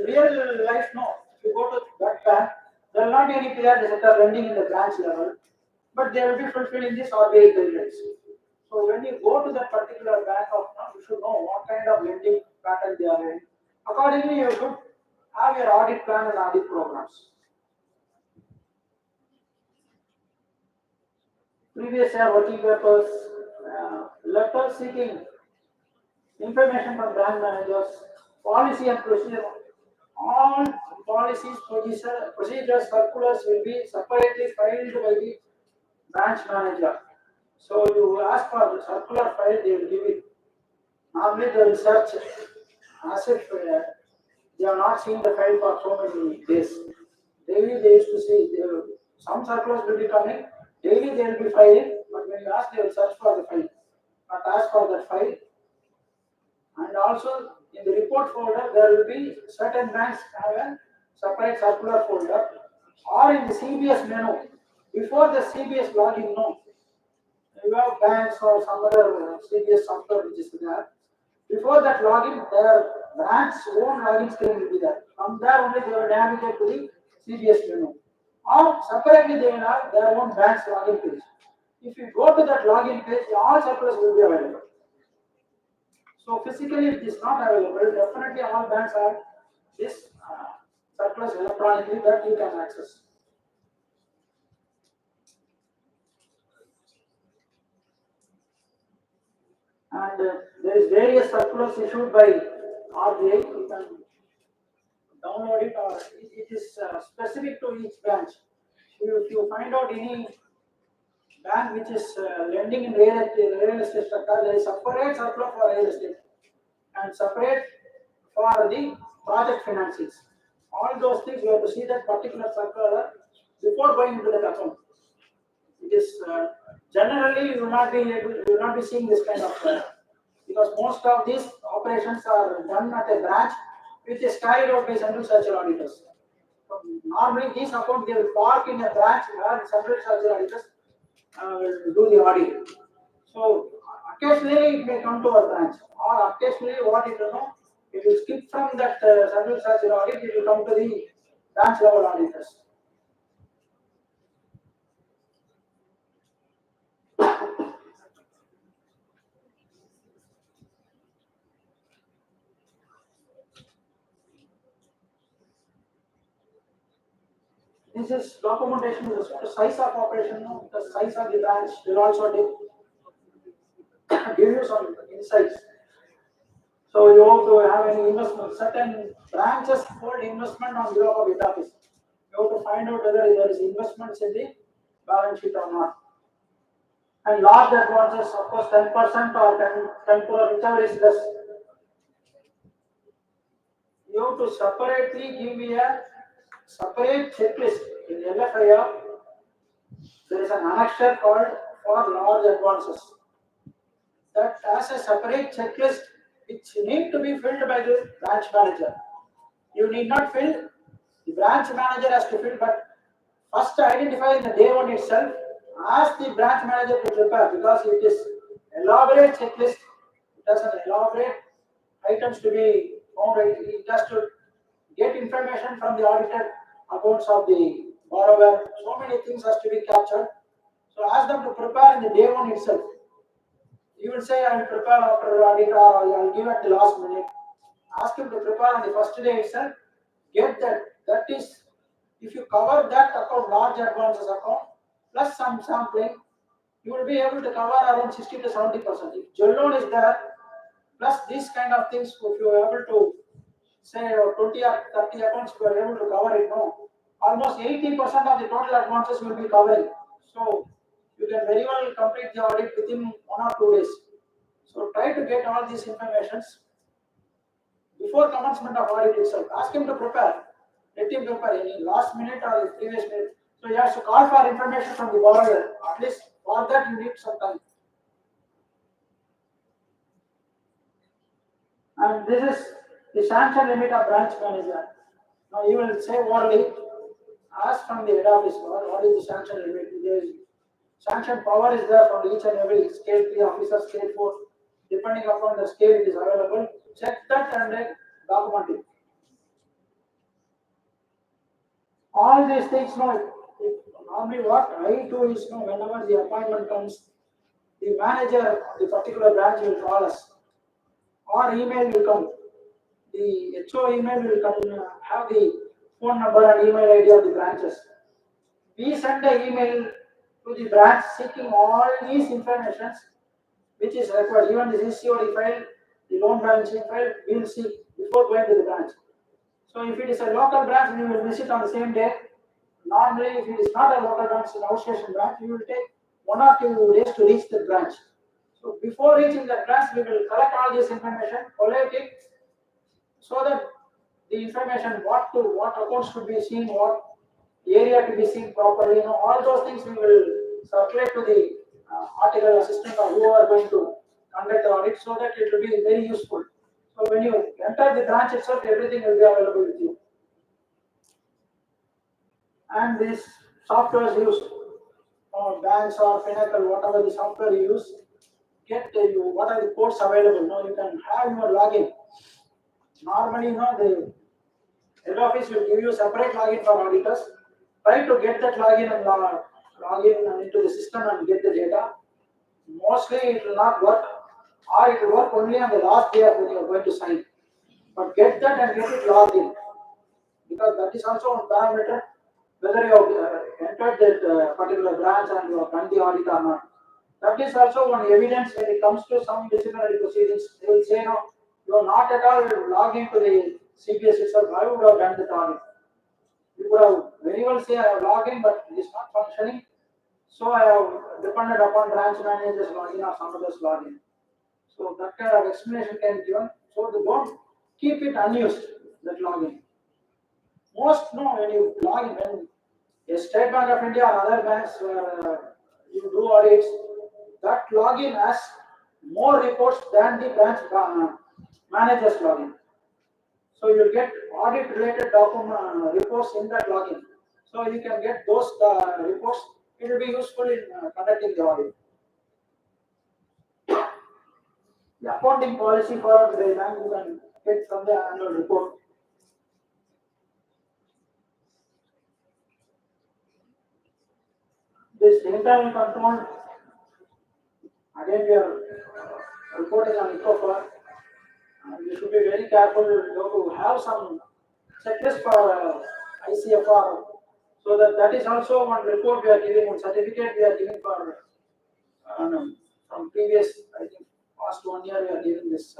real life, no. If you go to that bank, there will not be any priority sector lending in the branch level, but they will be fulfilling this RBI guidelines. So when you go to that particular bank of now, you should know what kind of lending pattern they are in. Accordingly, you should have your audit plan and audit programs. Previous year working papers, letters seeking information from branch managers, policy and procedure. All policies, procedures, circulars will be separately filed by the branch manager. So you ask for the circular file, they will give it. Normally they will search as if they have not seen the file for so many days. Daily they used to see, some circulars will be coming, daily they will be filing, but when you ask, they will search for the file, not ask for that file. And also in the report folder, there will be certain banks have a separate circular folder, or in the CBS menu, before the CBS login, no. You have banks or some other CBS software which is there. Before that login, their bank's own login screen will be there. From there only they will navigate to the CBS menu. Or separately they will have their own bank's login page. If you go to that login page, all circulars will be available. So physically it is not available. Definitely all banks have this circulars electronically that you can access. And there is various circulars issued by RBI. You can download it, or it is specific to each branch. If you find out any bank which is lending in real estate sector, there is separate circular for real estate and separate for the project financings. All those things you have to see that particular circular before going into that account. It is generally you will not be seeing this kind of because most of these operations are done at a branch which is carried out by central structure auditors. So normally these accounts they will park in a branch where central structure auditors will do the audit. So occasionally it may come to our branch, or occasionally what it will know, it will skip from that central structure audit, it will come to the branch level auditors. This is documentation with respect to size of operation, no? The size of the branch will also give you some insights. So you have to have any investment. Certain branches hold investment on behalf of head office. You have to find out whether there is investments in the balance sheet or not. And large advances, of course, 10% or 10 whichever is less. You have to separately give me a separate checklist in LFAR. There is an annexure called for large advances that has a separate checklist which need to be filled by the branch manager. You need not fill The branch manager has to fill, but first identify in the day one itself, ask the branch manager to prepare because it is elaborate checklist. It has an elaborate items to be found. It has to get information from the audited accounts of the borrower. So many things has to be captured. So ask them to prepare in the day one itself. You will say, I will prepare after audit or I will give at the last minute. Ask him to prepare on the first day itself. Get that. That is, if you cover that account, large advances account, plus some sampling, you will be able to cover around 60 to 70%. If gel loan is there, plus these kind of things, if you are able to say 20 or 30 accounts, you are able to cover it, no. Almost 80% of the total advances will be covering. So you can very well complete the audit within 1 or 2 days. So try to get all these informations before commencement of audit itself. Ask him to prepare. Let him prepare any last minute or the previous minute. So he has to call for information from the borrower. At least for that you need some time. And this is the sanction limit of branch manager. Now you will say orally, ask from the head office what is the sanction limit. There is sanction power is there from each and every scale 3 officer, scale 4. Depending upon the scale it is available. Check that and then document it. All these things, normally what I do is, whenever the appointment comes, the manager of the particular branch will call us, or email will come. The HO email will come, have the phone number and email ID of the branches. We send the email to the branch seeking all these informations which is required. Even the CCOD file, the loan balance sheet file, we will see before going to the branch. So if it is a local branch, we will visit on the same day. Normally, if it is not a local branch, an outstation branch, we will take 1 or 2 days to reach the branch. So before reaching the branch, we will collect all this information, collate it, so that the information, what accounts to be seen, what area to be seen properly, all those things we will circulate to the article assistant or who are going to conduct the audit, so that it will be very useful. So when you enter the branch itself, everything will be available with you. And this software is used, banks or Pinnacle, whatever the software you use, get what are the codes available. Now you can have your login. Normally, the head office will give you separate login for auditors. Try to get that login and log in into the system and get the data. Mostly it will not work, or it will work only on the last day of when you are going to sign. But get that and get it logged in, because that is also one parameter whether you have entered that particular branch and you have done the audit or not. That is also one evidence when it comes to some disciplinary proceedings. They will say, no, you are not at all logged into the CPS itself. I would have done the audit. You would have very well say, I have logged in, but it is not functioning. So I have depended upon branch manager's login or some other's login. So that kind of explanation can be given. So they don't keep it unused, that login. Most when you log in, when a State Bank of India or other banks where you do audits, that login has more reports than the branch manager's login. So you will get audit related document reports in that login. So you can get those reports. It will be useful in conducting the audit. The accounting policy for the bank you can get from the annual report. This internal control, again we are reporting on IRAC. You should be very careful to have some checklist for ICFR, so that is also one report we are giving, one certificate we are giving for from previous, I think past 1 year we are giving this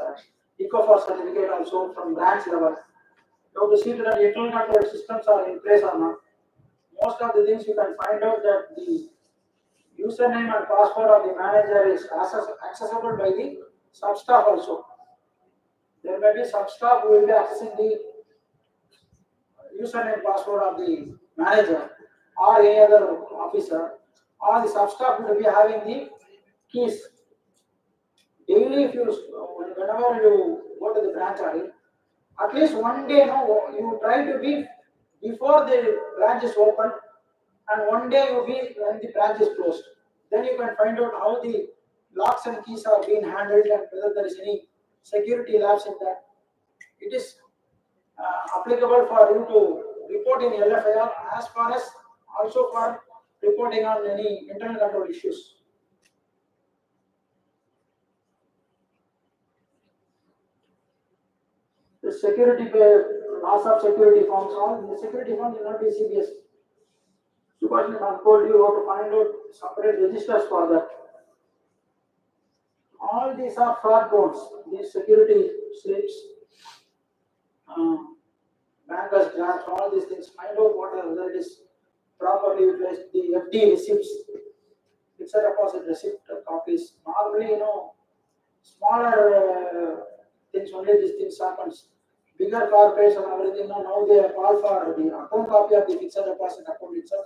ICFR certificate also from branch level. You have to see that the internal control systems are in place or not. Most of the things you can find out that the username and password of the manager is accessible by the sub-staff also. There may be sub-staff who will be accessing the username password of the manager or any other officer, or the sub-staff will be having the keys. Daily, whenever you go to the branch audit, at least 1 day, you try to be before the branch is opened, and one day you be when the branch is closed. Then you can find out how the locks and keys are being handled and whether there is any security lapse in that. It is applicable for you to report in LFAR as far as also for reporting on any internal control issues. The security loss of security forms, all the security forms will not be CBS. Supervision has told you how to find out separate registers for that. All these are fraud codes, these security slips, bankers grants, all these things. Find out whether it is properly utilized. The FD receipts, fixed deposit receipt copies. Normally, smaller things only these things happens. Bigger corporates and everything, now they call for the account copy of the fixed deposit account itself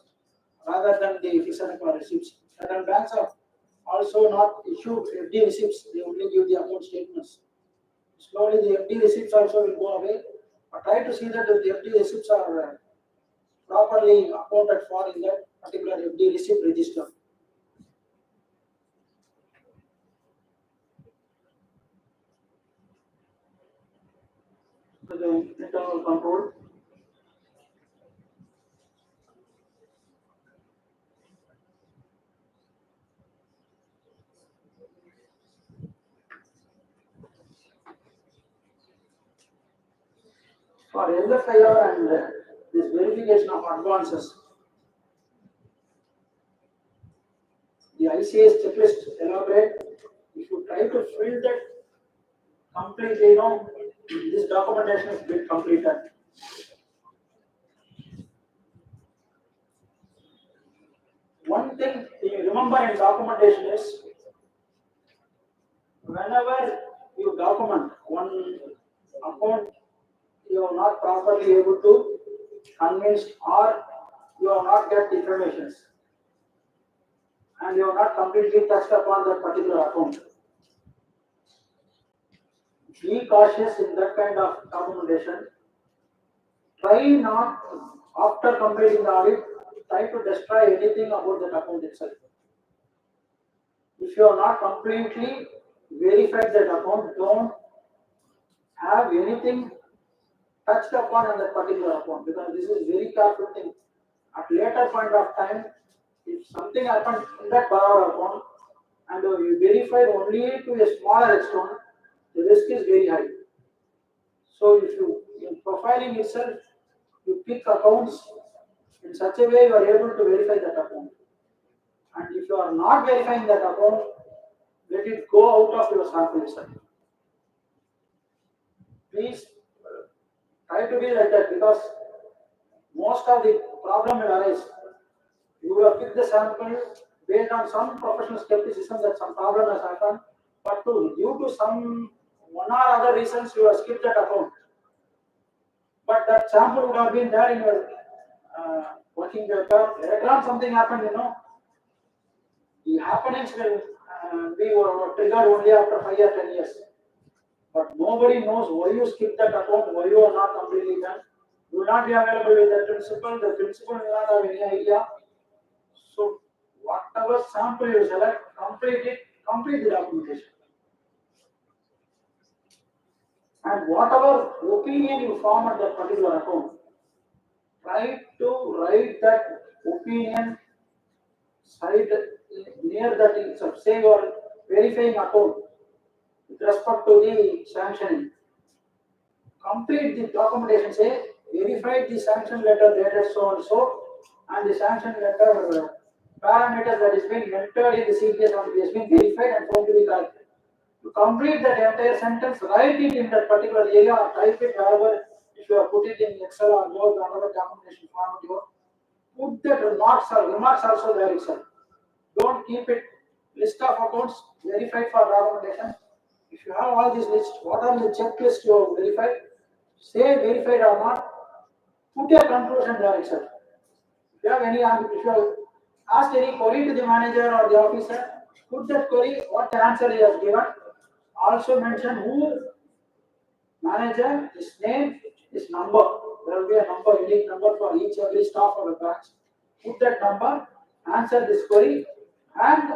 rather than the fixed deposit receipts. Certain banks have also not issued FD receipts, they only give the account statements. Slowly the FD receipts also will go away, but try to see that the FD receipts are properly accounted for in that particular FD receipt register. The internal control. For LFAR and this verification of advances, the ICS checklist elaborate. If you try to fill that completely, this documentation is been completed. One thing you remember in documentation is, whenever you document one account, you are not properly able to convince or you have not get the information and you have not completely touched upon that particular account. Be cautious in that kind of documentation. Try not, after completing the audit, try to destroy anything about that account itself. If you are not completely verified that account, don't have anything touched upon on that particular account, because this is very careful thing. At later point of time, if something happens in that borrower account and you verify only to a smaller extent, the risk is very high. So if you, in profiling itself, you pick accounts in such a way you are able to verify that account. And if you are not verifying that account, let it go out of your sample itself. Please try to be like that, because most of the problem will arise. You will have picked the sample based on some professional skepticism that some problem has happened, but due to some one or other reasons you have skipped that account. But that sample would have been there in your working paper. Later on something happened, the happenings will be triggered only after 5 or 10 years. But nobody knows why you skipped that account, why you are not completely done. You will not be available with the principal will not have any idea. So whatever sample you select, complete the documentation. And whatever opinion you form on that particular account, try to write that opinion side near that itself. Say you are verifying account with respect to the sanctioning. Complete the documentation, say verified the sanction letter dated so and so, and the sanction letter parameters that is being entered in the CPS has been verified and found to be correct. To complete that entire sentence, write it in that particular area or type it wherever. If you have put it in Excel or Word or another documentation format, put that remarks also there itself. Don't keep it list of accounts verified for documentation. If you have all these lists, what are the checklists you have verified? Say verified or not, put a conclusion there itself. If you have if you have asked any query to the manager or the officer, put that query, what the answer he has given. Also mention who manager, his name, his number. there will be a number, unique number for every staff of a branch. Put that number, answer this query, and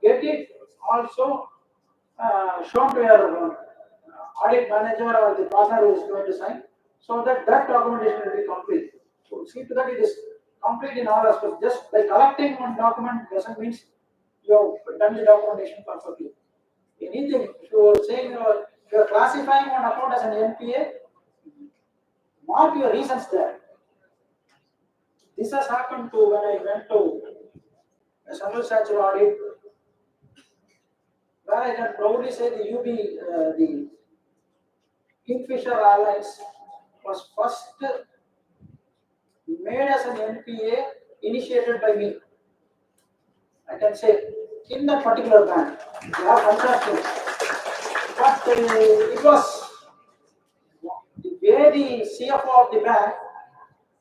get it also shown to your audit manager or the partner who is going to sign, so that documentation will be complete. So see to that it is complete in all aspects. Just by collecting one document doesn't mean you have done the documentation perfectly. Anything, if you are saying you are classifying one account as an NPA, mark your reasons there. This has happened to when I went to a Central Statutory Audit, where I can proudly say the Kingfisher Airlines was first made as an NPA initiated by me. I can say in that particular bank, they are fantastic. But it was the way the CFO of the bank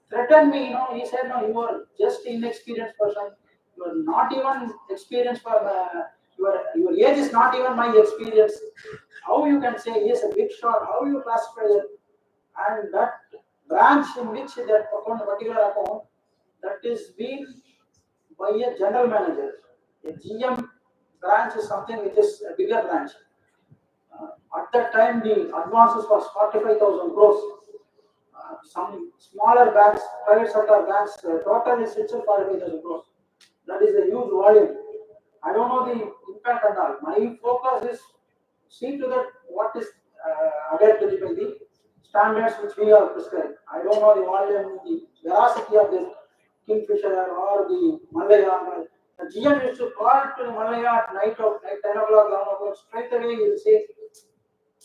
threatened me, he said, no, you are just inexperienced person. You are not even experienced for your age is not even my experience. How you can say he is a big shot? How you classify it? And that branch in which that account, particular account, that is being by a general manager. A GM branch is something which is a bigger branch. At that time, the advances was 45,000 crores. Some smaller banks, private sector banks, total is itself 45,000 crores. That is a huge volume. I don't know the impact and all. My focus is see to that what is adhered by the standards which we have prescribed. I don't know the volume, the veracity of this Kingfisher or the Malaya. The GM used to call to the Malaya at night of like 10 o'clock, 11 o'clock. Straight away he will say,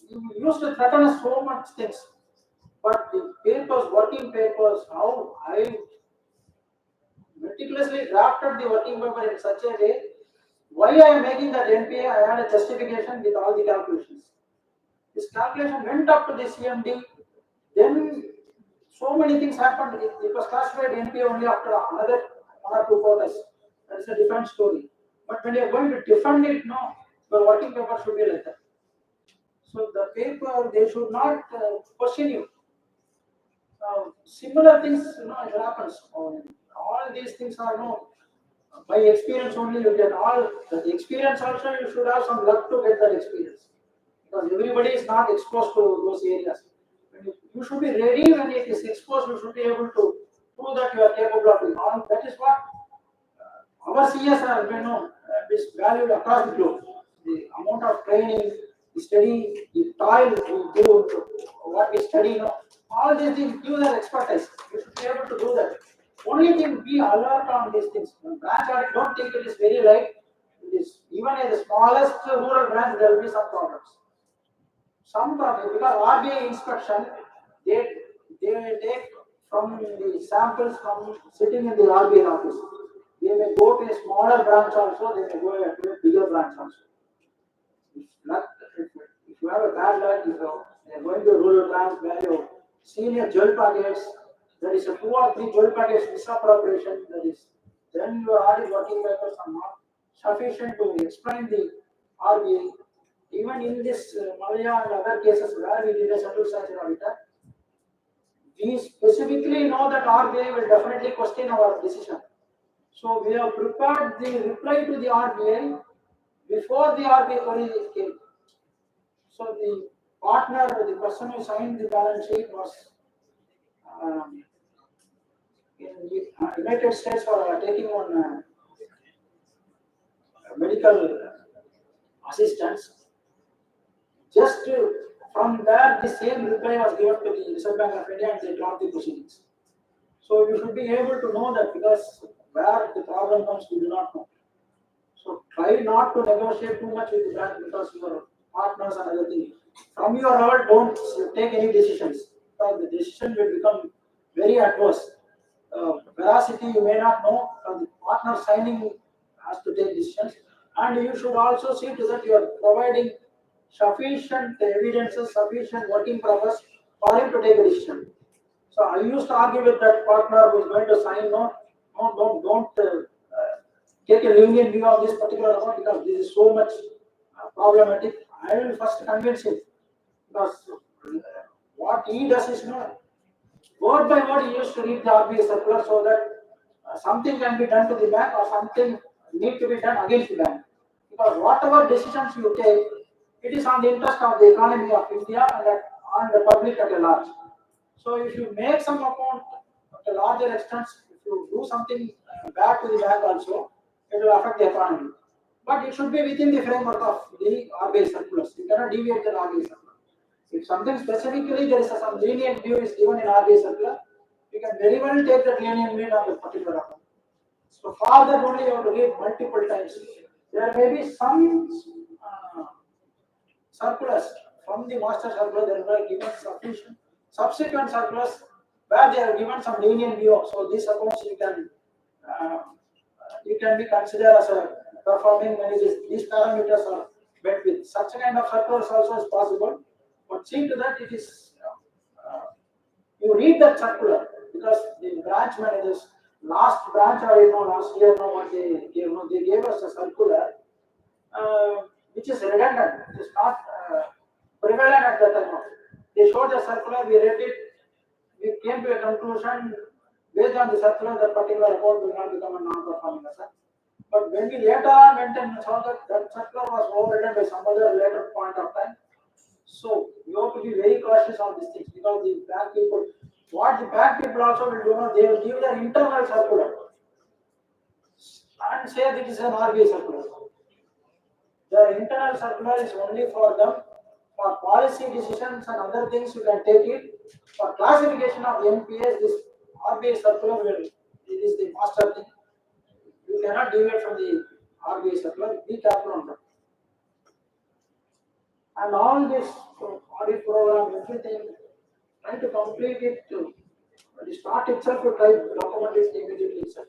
you used to threaten us so much things. But the papers, working papers, how I meticulously drafted the working paper in such a way, why I am making that NPA, I had a justification with all the calculations. This calculation went up to the CMD, then so many things happened. It was classified NPA only after another 1 or 2 quarters. That is a different story. But when you are going to defend it, no, your working paper should be like that. So the paper, they should not question you. Similar things, it happens. All these things are by experience only you get all the experience. Also, you should have some luck to get that experience, because everybody is not exposed to those areas. You should be ready when it is exposed. You should be able to prove that you are capable of doing all. That is what our CS are, is valued across the globe. The amount of training, the study, the toil we do, what we study, all these things give their expertise. You should be able to do that. Only thing, be alert on these things. Branch audit, don't think it is very light. It is even in the smallest rural branch, there will be some problems. Some problems, because RBI inspection, they take from the samples from sitting in the RBI office. They may go to a smaller branch also, they may go to a bigger branch also. If you have a bad luck, you are going to a rural branch where your senior jewel packets, there is a 2 or 3 jewel packets misappropriation, then your audit working papers are not sufficient to explain the RBI. Even in this Malaya and other cases where we did a central statutory auditor, we specifically know that RBI will definitely question our decision. So we have prepared the reply to the RBI before the RBI query came. So the partner, the person who signed the balance sheet was in the United States for taking on medical assistance. Just from there, the same reply was given to the Reserve Bank of India and they dropped the proceedings. So you should be able to know that, because where the problem comes, we do not know. So try not to negotiate too much with the bank, because your partners and other things. From your level, don't take any decisions, because the decision will become very adverse. Veracity you may not know, the partner signing has to take decisions, and you should also see to that you are providing sufficient evidences, sufficient working progress for him to take a decision. So I used to argue with that partner who is going to sign, don't take a lenient view of this particular account, because this is so much problematic. I will first convince him, because what he does is Word by word, you used to read the RBI circular so that something can be done to the bank or something need to be done against the bank. Because whatever decisions you take, it is on the interest of the economy of India and the public at a large. So if you make some amount at a larger extent, if you do something bad to the bank also, it will affect the economy. But it should be within the framework of the RBI circulars. You cannot deviate the RBI circular. If something specifically there is some lenient view is given in RBI circular, you can very well take that lenient view on the particular account. So for that only you have to read multiple times. There may be some circulars from the master circular that were given sufficient subsequent circulars where they are given some lenient view. So these accounts you can be considered as a performing when these parameters are met with. Such a kind of circulars also is possible. But see to that it is you read that circular because the branch managers last branch or last year what they gave us a circular which is redundant. It is not prevalent at that time. They showed the circular, we read it, we came to a conclusion based on the circular that particular account will not become a non-performing asset. But when we later on went and saw that that circular was overridden by some other later point of time, so you have to be very cautious on these things because the bank people, what the bank people also will do, they will give their internal circular and say that it is an RBI circular. The internal circular is only for them. For policy decisions and other things, you can take it. For classification of NPAs, this RBI circular it is the master thing. You cannot deviate from the RBI circular. Be careful on that. And all this audit program, everything, try to complete it to the start itself to try to document it immediately itself.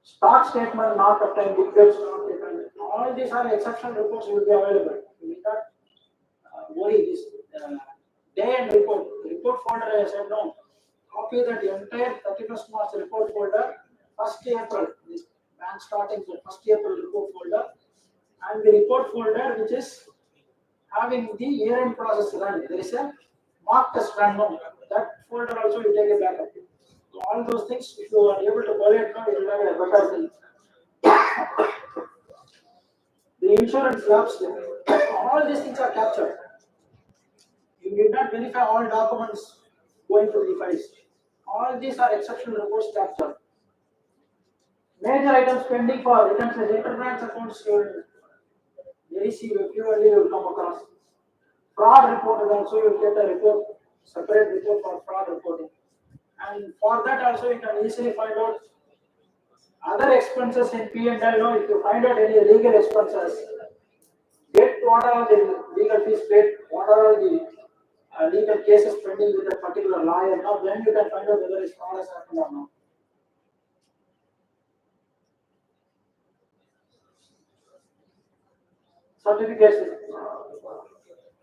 Start statement not obtained, details not taken. All these are exceptional reports will be available. You need not worry this day and report. Report folder I said no. Copy that entire 31st March report folder, 1st April, this bank starting for 1st April report folder, and the report folder which is having the year-end process run. There is a mock test run now. That folder also you take a backup. So all those things, if you are able to collect now, you will have a better thing. The insurance lapse, all these things are captured. You need not verify all documents going to the files. All these are exceptional reports captured. Major items pending for returns as interbranch accounts, you will receive a few early you will come across. Fraud report is also you will get a report, separate report for fraud reporting. And for that also you can easily find out other expenses in P&L. If you find out any legal expenses, get what are the legal fees paid, what are the legal cases pending with a particular lawyer. Now then you can find out whether it's fraud has happened or not. Certificates,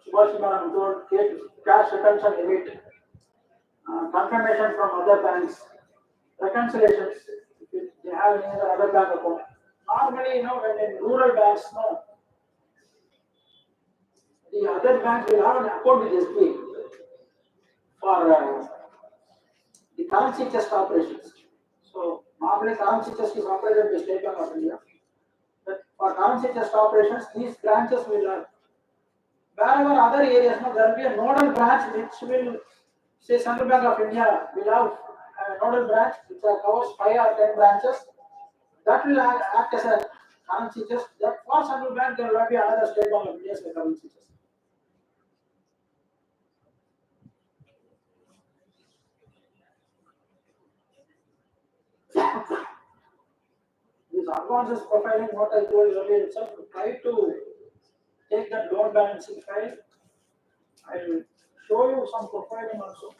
Subhash told cash retention limit, confirmation from other banks, reconciliations, if they have any other bank account. Normally, when in rural banks, the other banks will have an account with SBI for the currency chest operations. So normally currency chest is operated by State Bank of India. But for currency chest operations, these branches will have. Wherever other areas, there will be a nodal branch which will, say Central Bank of India will have a nodal branch which covers 5 or 10 branches. That will act as a currency chest. That for Central Bank there will be another State Bank of India as a currency chest. This advances profiling, what I told earlier itself, try to take that load balancing file. I will show you some profiling also.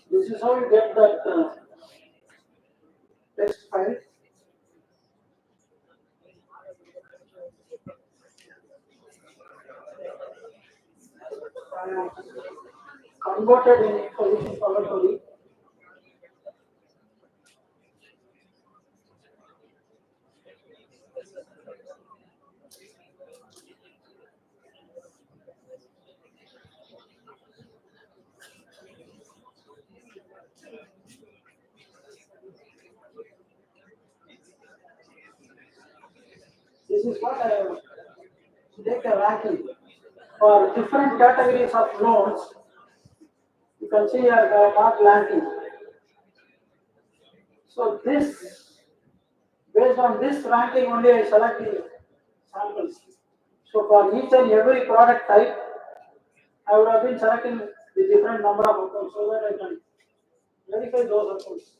This is how you get that text file. Converted in position powerfully. This is what I take a ranking for different categories of loans. You can see I have got ranking. So this, based on this ranking only, I select the samples. So for each and every product type, I would have been selecting the different number of accounts so that I can verify those accounts.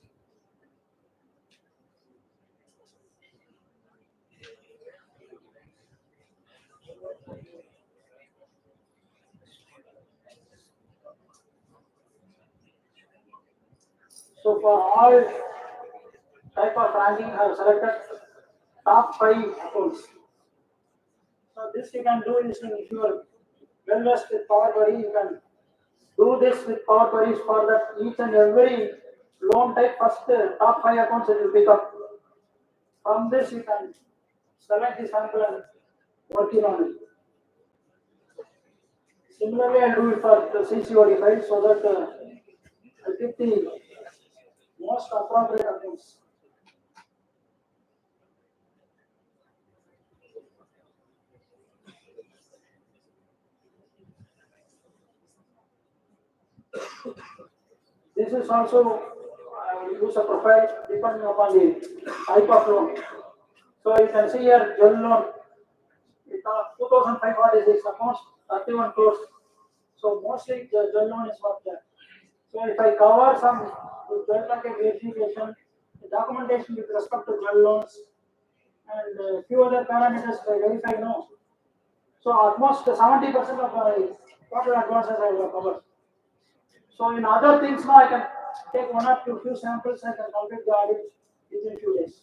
So for all type of ranking, I have selected top 5 accounts. So this you can do using, if you are well versed with Power Query, you can do this with Power Queries for that each and every loan type. First top 5 accounts it will pick up. From this you can select the sample and working on it. Similarly, I'll do it for the CCOD file so that I pick the most appropriate accounts. This is also I will use a profile depending upon the type of loan. So you can see here jewel loan. 2,546 accounts, 31 crores. So mostly the jewel loan is not there. So if I cover some jewel market verification, the documentation with respect to jewel loans, and a few other parameters I verify no. So almost 70% of my total advances I will cover. So in other things now I can take 1 or 2 few samples, I can complete the audit within few days.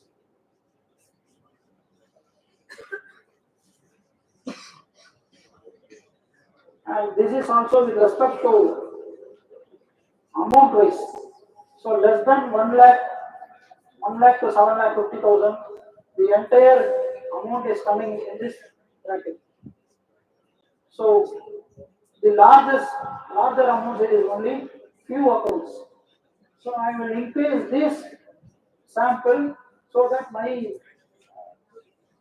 And this is also with respect to amount wise. So less than 1 lakh, 1 lakh to 7 lakh 50,000, the entire amount is coming in this bracket. So the larger amount it is only few accounts. So I will increase this sample so that my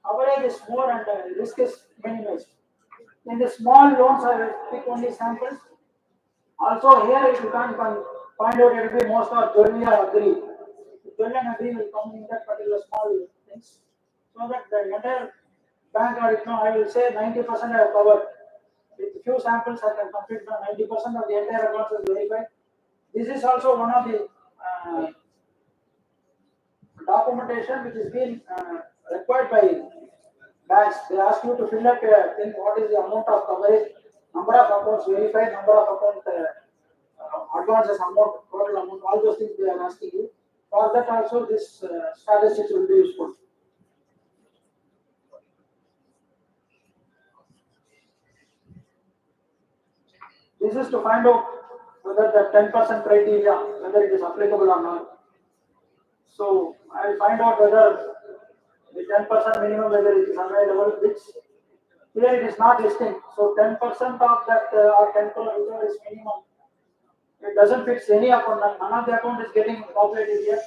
average is more and risk is minimized. In the small loans, I will pick only samples. Also here, if you can find out, it will be most of jewelry or agri. Jewelry and agri will come in that particular small things. So that the entire bank audit now, I will say 90% I have covered. With few samples, I can complete 90% of the entire accounts is verified. This is also one of the documentation which is being required by banks. They ask you to fill up a thing, what is the amount of coverage, number of accounts verified, number of account advances amount, total amount, all those things they are asking you. For that also this statistics will be useful. This is to find out whether the 10% criteria, whether it is applicable or not. So I will find out whether the 10% minimum, whether it is available, which here it is not listing. So 10% of that or 10% is minimum. It doesn't fix any account. None of the account is getting populated here.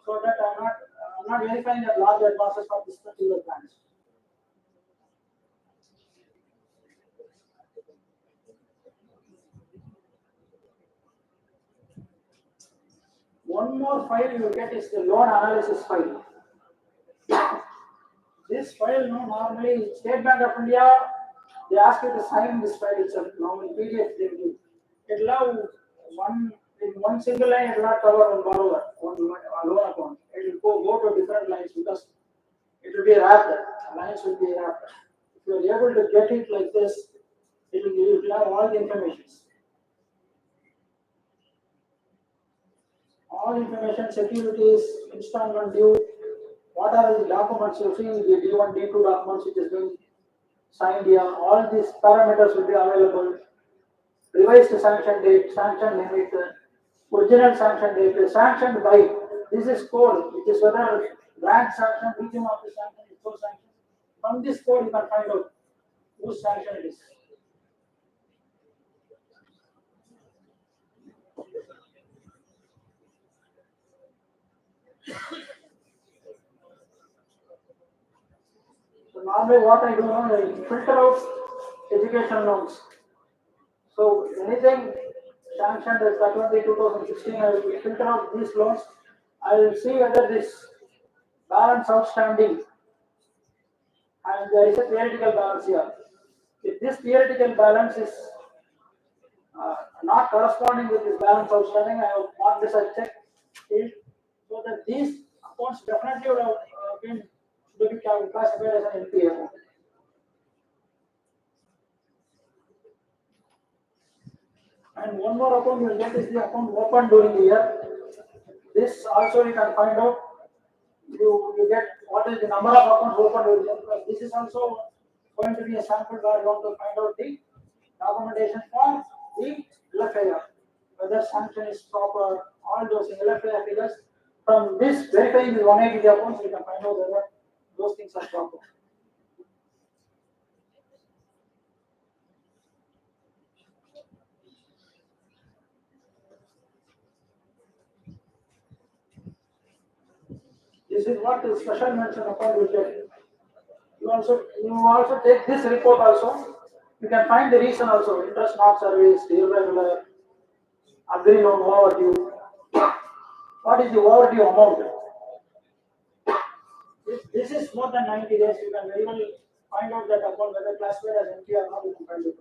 So that I'm not verifying that large advances for this particular branch. One more file you get is the loan analysis file. This file, normally State Bank of India, they ask you to sign this file itself. Now in PDF they will. It allow one single line, it will not cover one borrower, one loan account. It will go to different lines because it will be wrapped. Lines will be wrapped. If you are able to get it like this, it will have all the information. All information, securities, installment due, what are the documents you see, the D1, D2 documents which is being signed here, all these parameters will be available. Revised sanction date, sanction limit, original sanction date, sanctioned by, this is code, which is whether grant sanction, region of the sanction, so sanction. From this code you can find out whose sanction it is. So normally what I do now, I filter out education loans. So anything sanctioned as that one 2016, I will filter out these loans. I will see whether this balance outstanding, and there is a theoretical balance here. If this theoretical balance is not corresponding with this balance outstanding, I will mark this as check field, so that these accounts definitely would have been classified as an NPA account. And one more account you will get is the account opened during the year. This also you can find out. You get what is the number of accounts opened during the year, because this is also going to be a sample where you want to find out the documentation for the LFAR, whether sanction is proper, all those LFAR figures. From this verifying the 180 accounts, you can find out whether those things are proper. This is what the special mention account will get. You also take this report also. You can find the reason also. Interest not serviced, irregular, agree on overdue. What is the overdue amount? If this is more than 90 days, you can very well find out that account whether classified as NPA or not. You can find it.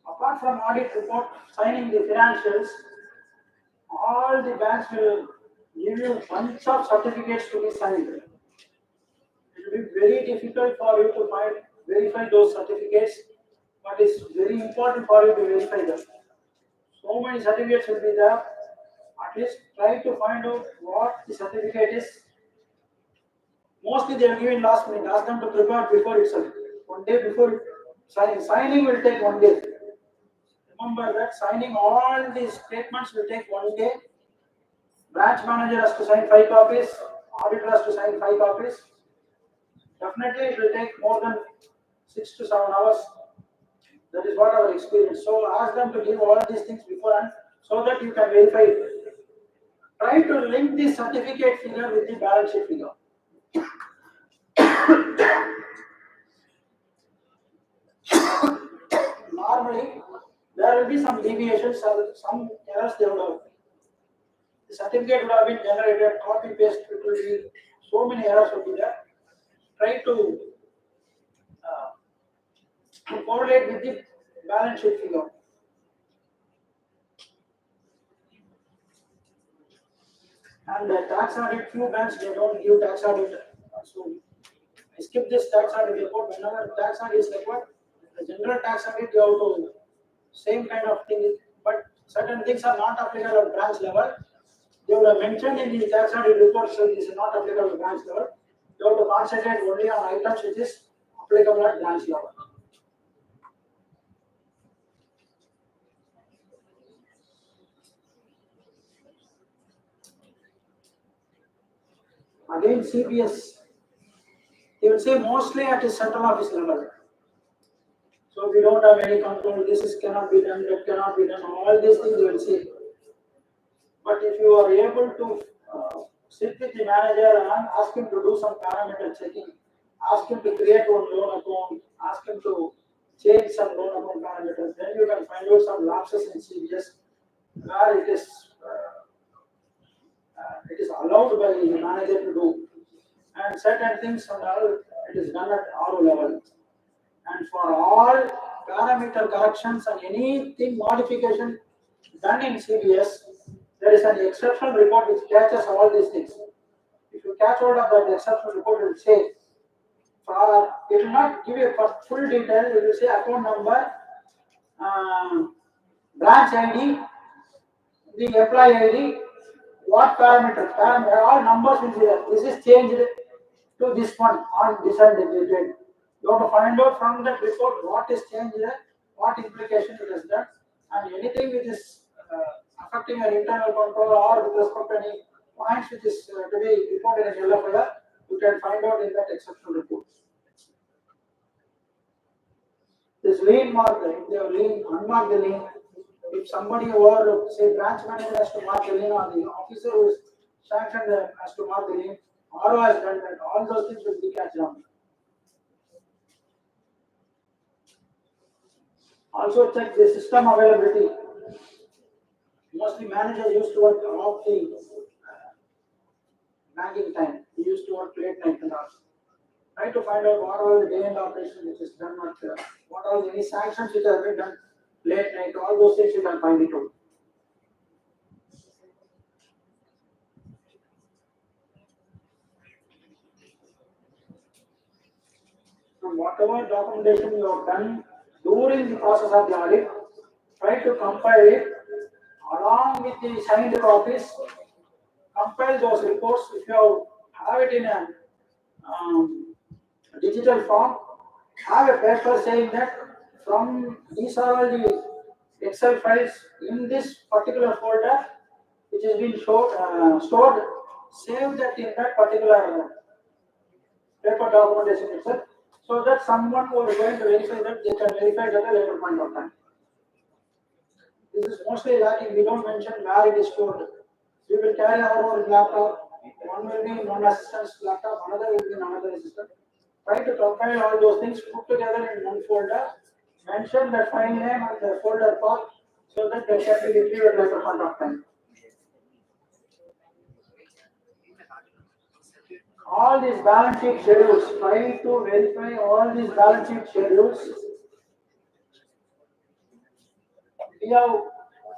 Apart from audit report, signing the financials, all the banks will give you bunch of certificates to be signed. It will be very difficult for you to verify those certificates, but it's very important for you to verify them. So many certificates will be there. At least try to find out what the certificate is. Mostly they are given last minute. Ask them to prepare before itself. One day before signing. Signing will take 1 day. Remember that signing all these statements will take 1 day. Branch manager has to sign 5 copies. Auditor has to sign 5 copies. Definitely it will take more than 6 to 7 hours. That is what our experience. So ask them to give all these things beforehand so that you can verify it. Try to link the certificate figure with the balance sheet figure. Normally, there will be some deviations or some errors they would have. The certificate would have been generated, copy paste, it will be so many errors will be there. Try to correlate with the balance sheet figure. And the tax audit, few banks they don't give tax audit. So I skip this tax audit report. Whenever tax audit is required, the general tax audit you have to same kind of thing, but certain things are not applicable at branch level. They would have mentioned in the tax audit report, so this is not applicable at branch level. You have to concentrate only on items which is applicable at branch level. Again, CPS, they will say mostly at the central office level. So we don't have any control, this is cannot be done, that cannot be done, all these things they will say. But if you are able to sit with the manager and ask him to do some parameter checking, ask him to create one loan account, ask him to change some loan account parameters, then you can find out some lapses in CBS where it is allowed by the manager to do. And certain things and all, it is done at RO level. And for all parameter corrections and anything modification done in CBS, there is an exceptional report which catches all these things. If you catch hold of that exceptional report, it will say, it will not give you a full detail, it will say account number, branch ID, the employee ID, what parameter, all numbers will be there. This is changed to this one on this and date. You have to find out from that report what is changed there, what implication it has done, and anything which is affecting your internal control or with respect to any points which is to be reported in LFAR, you can find out in that exceptional report. This lien mark, if they have lien, unmark the lien, if somebody over, say branch manager has to mark the lien or the officer who is sanctioned has to mark the lien, RO has done that, all those things will be catched up. Also check the system availability. Mostly managers used to work off the banking time. He used to work late night and all. Try to find out what all the day end operation which is done at what all any sanctions which have been done late night, all those things you can find it out. And whatever documentation you have done during the process of the audit, try to compile it along with the signed copies. Compile those reports. If you have it in a digital form, have a paper saying that from these are all the Excel files in this particular folder which has been stored, save that in that particular paper documentation itself, so that someone who is going to verify that they can verify at a later point of time. This is mostly lacking. We don't mention where it is stored. We will carry our own laptop. One will be in one assistant's laptop, another will be in another assistant. Try to compile all those things, put together in one folder, mention the file name and the folder path so that they can be retrieved at later point of time. All these balance sheet schedules, try to verify all these balance sheet schedules. We have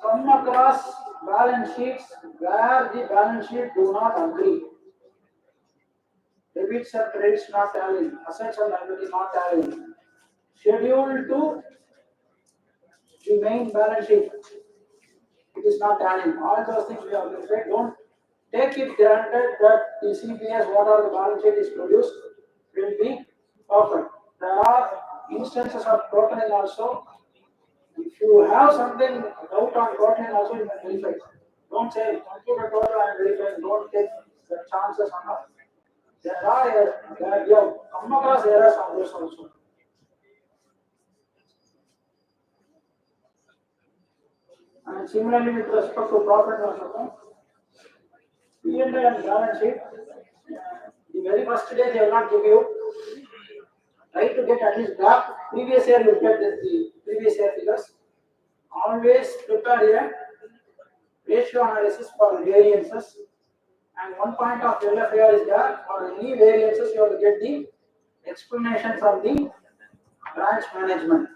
come across balance sheets where the balance sheet do not agree. Debits and credits not tallying, assets and liability not tallying. Schedule to the main balance sheet, it is not tallying. All those things we have verified. Don't take it granted that the CPS, what are the balance sheet is produced, will be perfect. There are instances of totaling also. If you have something doubt on totaling also, you can verify. Don't say computer total and verify. Don't take the chances on that. There are you have come across errors on those also. And similarly with respect to profit and loss account, P&L and balance sheet, the very first day they will not give you. Try to get at least that previous year you get the previous year figures. Always prepare a ratio analysis for variances. And one point of LFAR is that for any variances you have to get the explanation from the branch management.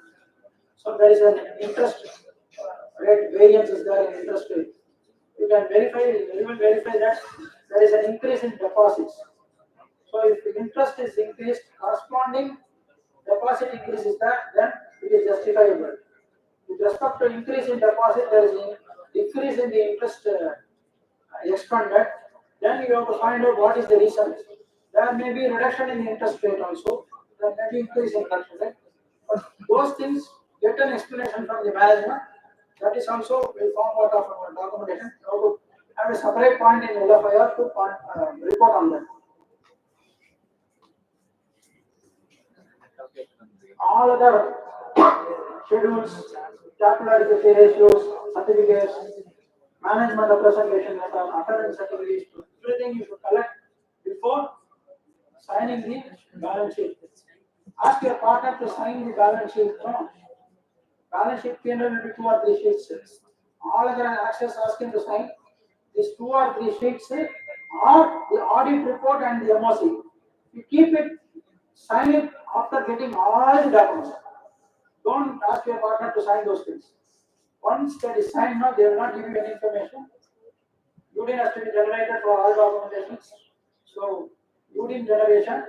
So there is an interest rate variance is there in interest rate. If can verify, you will verify that there is an increase in deposits. So if the interest is increased, corresponding deposit increase is that, then it is justifiable. With respect to increase in deposit, there is a decrease in the interest expended, then you have to find out what is the reason. There may be reduction in the interest rate also, there may be increase in interest rate. But those things get an explanation from the management. That is also will form part of our documentation. You have to have a separate point in LFAR to report on that. All other schedules, capital adequacy ratios, certificates, management representation letter, attendance certificates, everything you should collect before signing the balance sheet. Ask your partner to sign the balance sheet. No. Balance sheet P&L will be 2 or 3 sheets. All other access ask him to sign. These 2 or 3 sheets are the audit report and the MOC. You keep it, sign it after getting all the documents. Don't ask your partner to sign those things. Once that is signed, now they will not give you any information. UDIN has to be generated for all documentations. So, UDIN generation,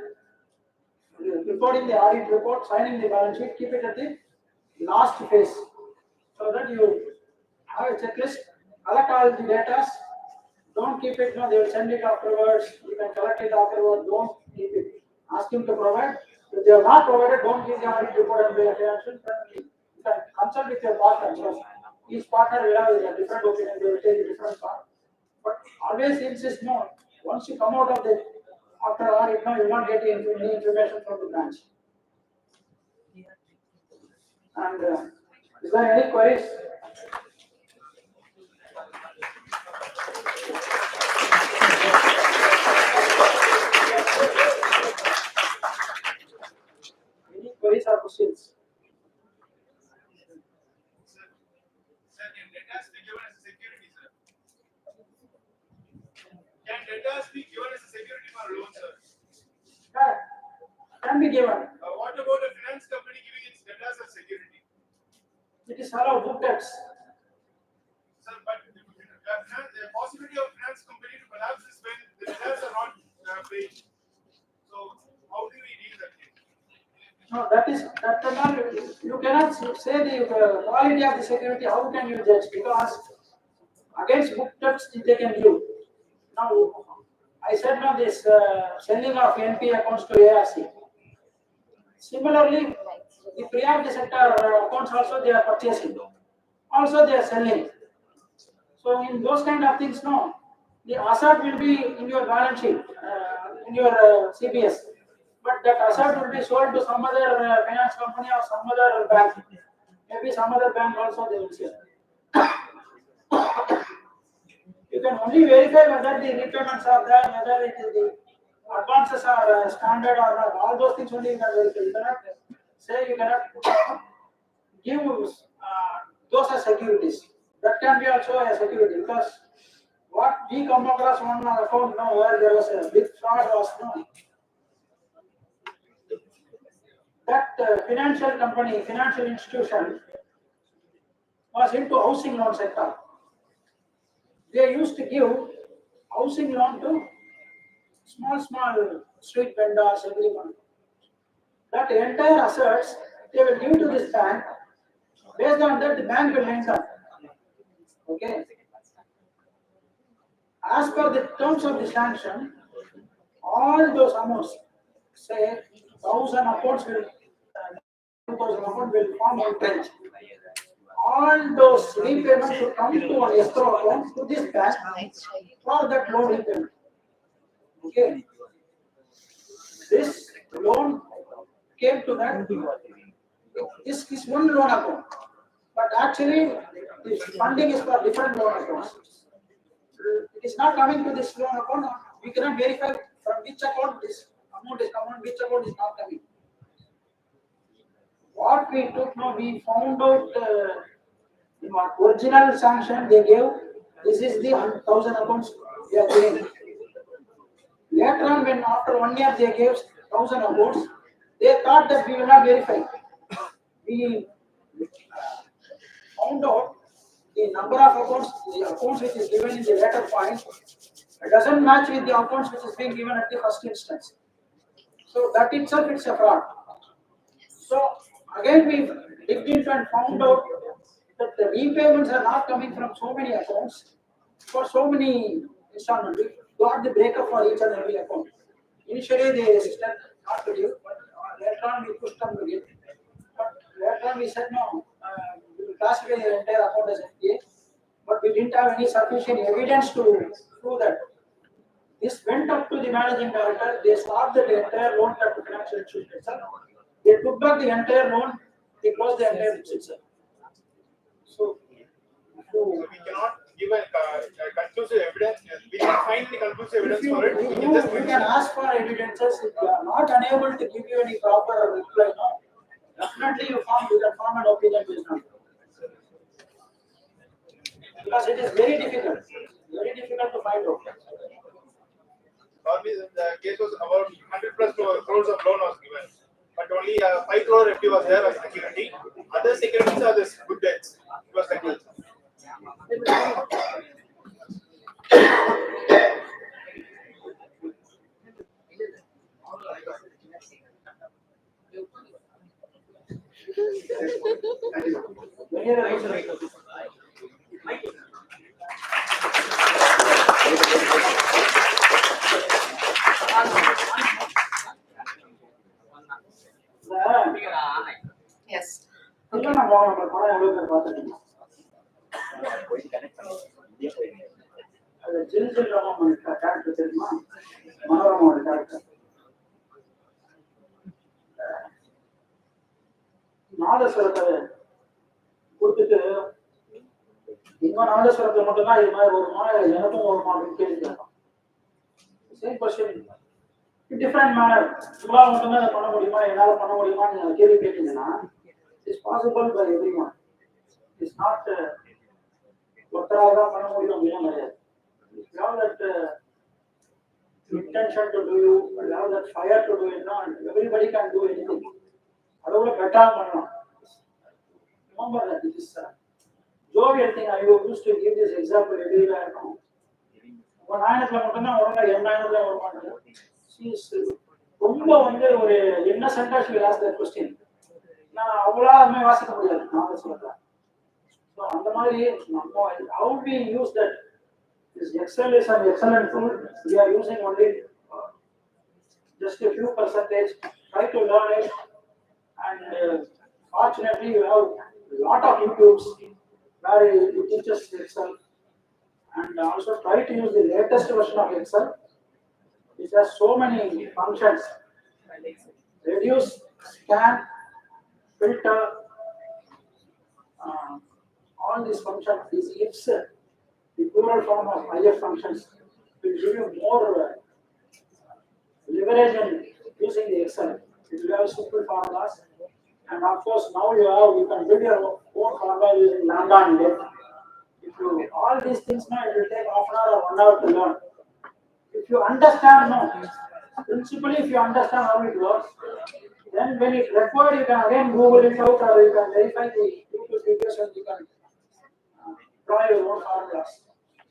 recording the audit report, signing the balance sheet, keep it at the last phase. So that you have a checklist, collect all the data. Don't keep it, no, they will send it afterwards. You can collect it afterwards. Don't keep it. Ask him to provide. If they are not provided, don't give the audit report and pay attention. You can consult with your partner. So each partner will have a different opinion, they will take a different part. But always insist, no, once you come out of the after audit, no, you will not get any information from the branch. And is there any queries? Any queries or questions? Can debtors be given as a security for a loan, sir? Can be given. What about a finance company giving its debtors as security? It is allowed, book debts. Sir, but the possibility of finance company to collapse is when the debtors are not paying. So how do we deal that case? No, that you cannot say the quality of the security. How can you judge? Because against book debts they can give. Now, I said now this selling of NP accounts to ARC. Similarly, the priority sector accounts also they are purchasing. Also they are selling. So in those kind of things, no, the asset will be in your balance sheet, in your CBS. But that asset will be sold to some other finance company or some other bank. Maybe some other bank also they will sell. You can only verify whether the repayments are there, whether it is the advances are standard or not. All those things only you can verify. You cannot say, you cannot give those as securities. That can be also a security because what we come across one account now where there was a big fraud was no. That financial company, financial institution was into housing loan sector. They used to give housing loan to small street vendors, everyone. That entire assets they will give to this bank. Based on that, the bank will lend them. Okay. As per the terms of the sanction, all those amounts, say 1,000 accounts will, 2,000 accounts will form one branch. All those repayments will come to an escrow account to this bank for that loan repayment. Okay. This loan came to that. This is one loan account, but actually this funding is for different loan accounts. It is not coming to this loan account. We cannot verify from which account this amount is coming, which account is not coming. What we took now, we found out in what original sanction they gave. This is the 1,000 accounts we are giving. Later on, when after 1 year they gave 1,000 accounts, they thought that we will not verify. We found out the number of accounts, the accounts which is given in the later point, doesn't match with the accounts which is being given at the first instance. So that itself it's a fraud. So again we digged into and found out that the repayments are not coming from so many accounts for so many installments. We got the breakup for each and every account. Initially they said not to give, but later on we pushed them to give. But later on we said no, we will classify the entire account as NPA, but we didn't have any sufficient evidence to prove that. This went up to the managing director. They stopped the entire loan at the financial institution itself. They took back the entire loan. They closed the entire books itself. So we cannot give a conclusive evidence. We can find the conclusive evidence for it. We can just you can ask for evidences. If you are not unable to give you any proper reply, definitely you can form an opinion based on it. Because it is very difficult to find out. Normally, the case was about 100 plus crores of loan was given, but only 5 crore FD was there as security. Other securities are this good debts. It was like this. Yes. நாதஸ்வரத்தை கொடுத்துட்டு இன்னும் நாதஸ்வரத்தை மட்டும்தான் இது மாதிரி வருமா எனக்கும் வருமா அப்படின்னு கேள்வி கேட்கலாம். Same question different manor. உங்களால் மட்டும்தான் இதை பண்ண முடியுமா, என்னால் பண்ண முடியுமான்னு நீங்க கேள்வி கேட்டீங்கன்னா it's possible by everyone. It's not ஒருத்தராக தான் பண்ண முடியும் அப்படின்னா கிடையாது. You have that intention to do, you have that fire to do it, and everybody can do anything. அதோட பெட்டரா பண்ணலாம். Remember that this is jovial thing. I used to give this example everywhere now. உங்க நாயனத்துல மட்டும்தான் உடனே என் நாயனத்துல வர மாட்டேங்குது. ரொம்ப வந்து ஒரு இன்னசென்டா she will ask that question. நான் அவ்வளோ அதுமே வாசிக்க முடியாது நான் சொல்றேன். ஸோ அந்த மாதிரி நம்ம how we use that. This Excel is an excellent tool. We are using only just a few percentage. Try to learn it, and fortunately, you have a lot of YouTubes where it teaches Excel, and also try to use the latest version of Excel, which has so many functions: reduce, scan, filter, all these functions. These ifs. The plural form of IF functions will give you more leverage in using the Excel. It will have simple formulas, and of course now you can build your own formula using lambda and depth. If you all these things now, it will take half an hour or 1 hour to learn. If you understand principally if you understand how it works, then when it required you can again Google it out, or you can verify the YouTube videos and you can draw your own formulas.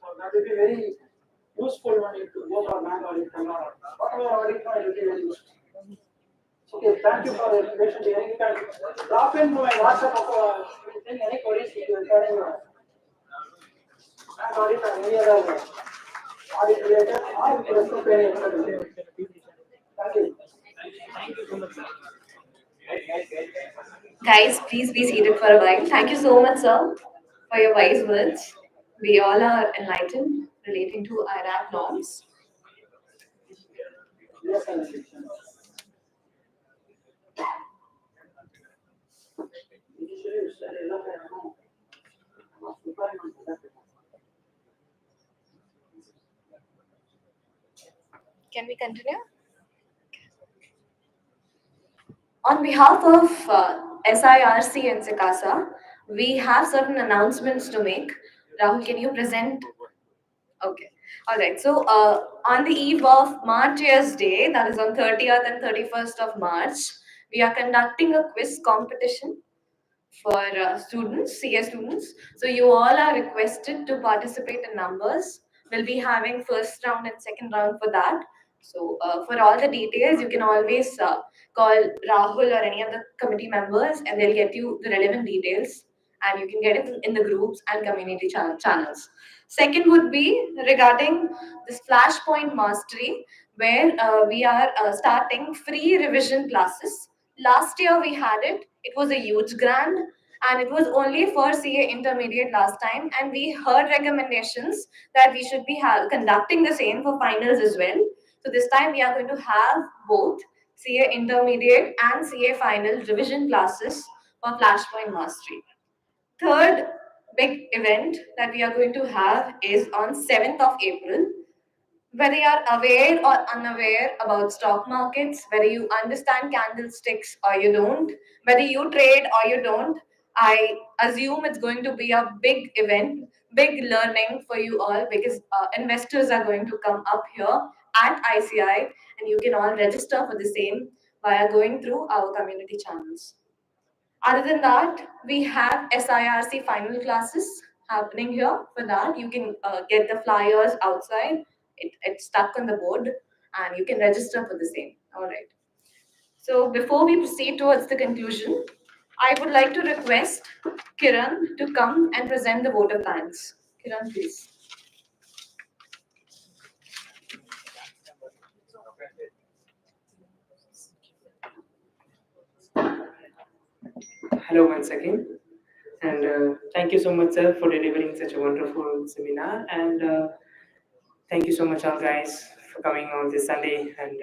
So that will be very useful when you go for bank audit or whatever audit, it will be very useful. Okay, thank you for the information. You can drop into my WhatsApp any queries regarding bank audit or any other audit related, or you can refer to any other. Thank you. Thank you so much, sir. Guys, please be seated for a while. Thank you so much, sir, for your wise words. We all are enlightened relating to IRAC norms. Yes, sir. Can we continue? On behalf of SIRC and SICASA, we have certain announcements to make. Rahul, can you present? Okay. All right. So on the eve of March Year's Day, that is on 30th and 31st of March, we are conducting a quiz competition for students, CA students. So you all are requested to participate in numbers. We'll be having first round and second round for that. So for all the details, you can always call Rahul or any of the committee members, and they'll get you the relevant details, and you can get it in the groups and community channels. Second would be regarding this flashpoint mastery, where we are starting free revision classes. Last year we had it. It was a huge grant, and it was only for CA intermediate last time, and we heard recommendations that we should be conducting the same for finals as well. So this time we are going to have both CA intermediate and CA final revision classes for flashpoint mastery. Third big event that we are going to have is on 7th of April. Whether you are aware or unaware about stock markets, whether you understand candlesticks or you don't, whether you trade or you don't, I assume it's going to be a big event, big learning for you all, because investors are going to come up here at ICI, and you can all register for the same via going through our community channels. Other than that, we have SIRC final classes happening here. For that, you can get the flyers outside. It's stuck on the board, and you can register for the same. All right. So before we proceed towards the conclusion, I would like to request Kiran to come and present the vote of thanks. Kiran, please. Hello once again, and thank you so much, sir, for delivering such a wonderful seminar, and thank you so much, all guys, for coming on this Sunday and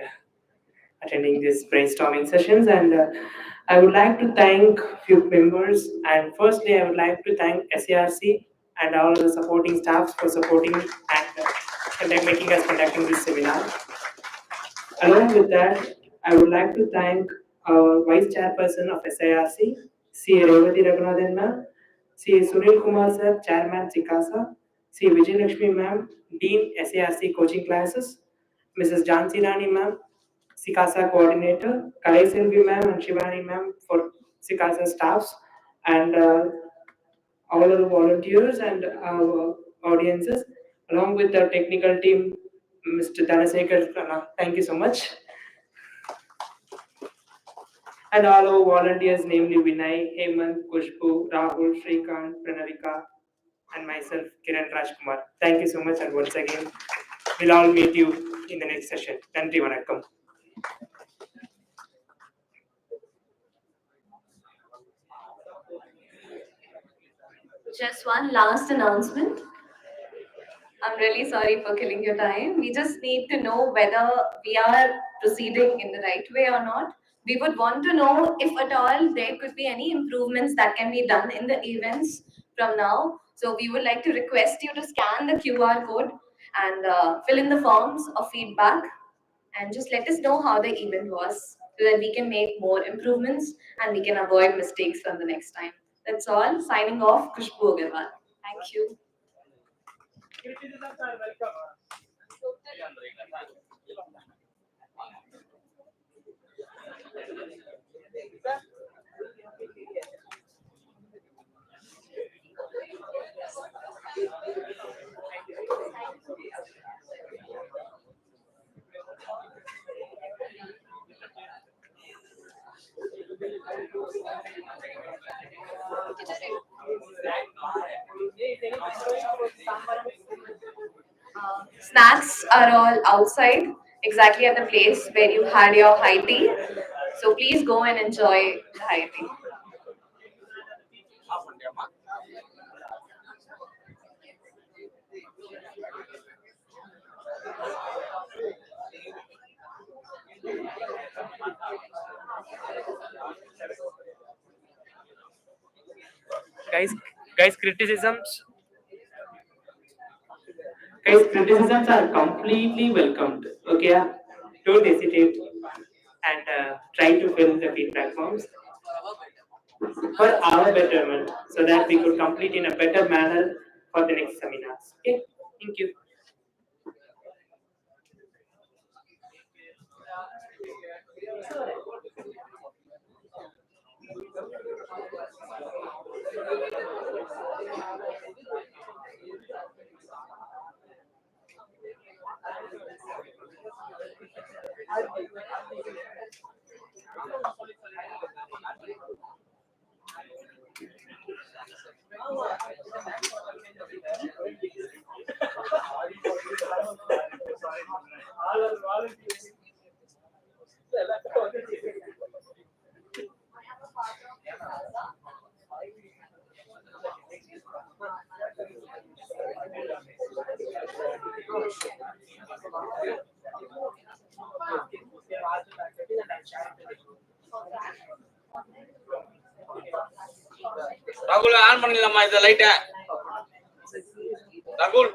attending these brainstorming sessions. And I would like to thank few members, and firstly, I would like to thank SARC and all the supporting staffs for supporting and making us conducting this seminar. Along with that, I would like to thank our Vice Chairperson of SIRC, C. Revati Raghunathan ma'am, C. Sunil Kumar sir, Chairman Sikasa, C. Vijay Lakshmi ma'am, Dean SIRC Coaching Classes, Mrs. Jansi Rani ma'am, Sikasa Coordinator, Kalai Selvi ma'am and Shivani ma'am for Sikasa staffs, and all of the volunteers and our audiences, along with the technical team, Mr. Dhanasekar, thank you so much. And all our volunteers, namely Vinay, Hemant, Kushbu, Rahul, Shrikant, Pranavika, and myself, Kiran Rajkumar. Thank you so much, and once again, we'll all meet you in the next session. Nandri Vanakkam. Just one last announcement. I'm really sorry for killing your time. We just need to know whether we are proceeding in the right way or not. We would want to know if at all there could be any improvements that can be done in the events from now. So we would like to request you to scan the QR code and fill in the forms of feedback, and just let us know how the event was so that we can make more improvements and we can avoid mistakes from the next time. That's all. Signing off, Kushbu Agarwal. Thank you. Snacks are all outside, exactly at the place where you had your high tea. So please go and enjoy the high tea. Guys, criticisms are completely welcomed. Okay, don't hesitate and try to fill the feedback forms for our betterment, so that we could complete in a better manner for the next seminars. Okay, thank you. ராகுல் on பண்ணிடலாமா இந்த லைட்டை? ராகுல்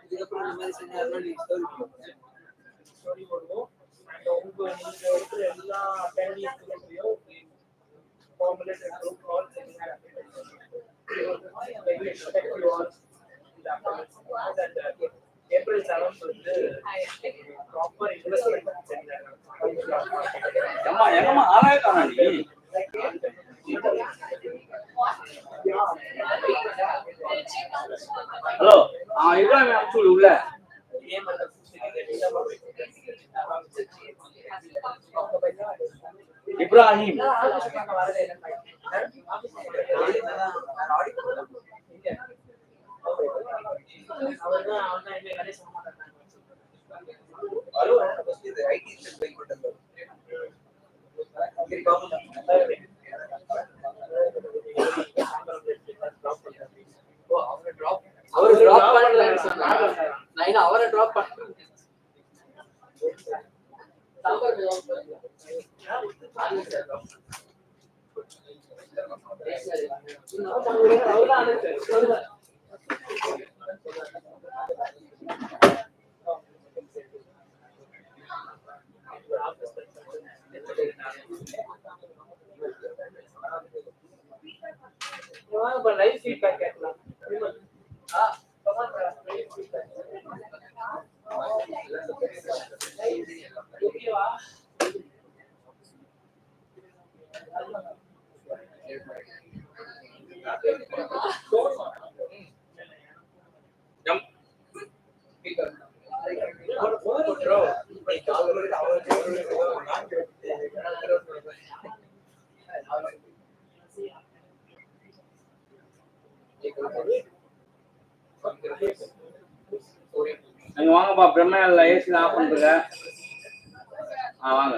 இதுக்கப்புறம் இந்த மாதிரி செஞ்சாருன்னா நீ story story போடுவோம். அண்ட் உங்க நீங்க எடுக்கிற எல்லா அட்டெண்டிங்ஸ்லையும் formulated group calls and April 7th வந்து proper investment seminar. எங்கம்மா ஆளாவே காணாடி. ஹலோ இப்ராஹிம் அப்துல் உள்ள இப்ராஹிம் அவரை டிராப் பண்ணலன்னு சொன்னாங்க. நான் இன்னும் அவரை டிராப் பண்ணேன். லைவ் ஃபீட்பேக் கேட்கலாம். ஓகேவா? நீங்க வாங்கப்பா பிரம்மல ஏசி ஆஃப் பண்ணுங்க. வாங்க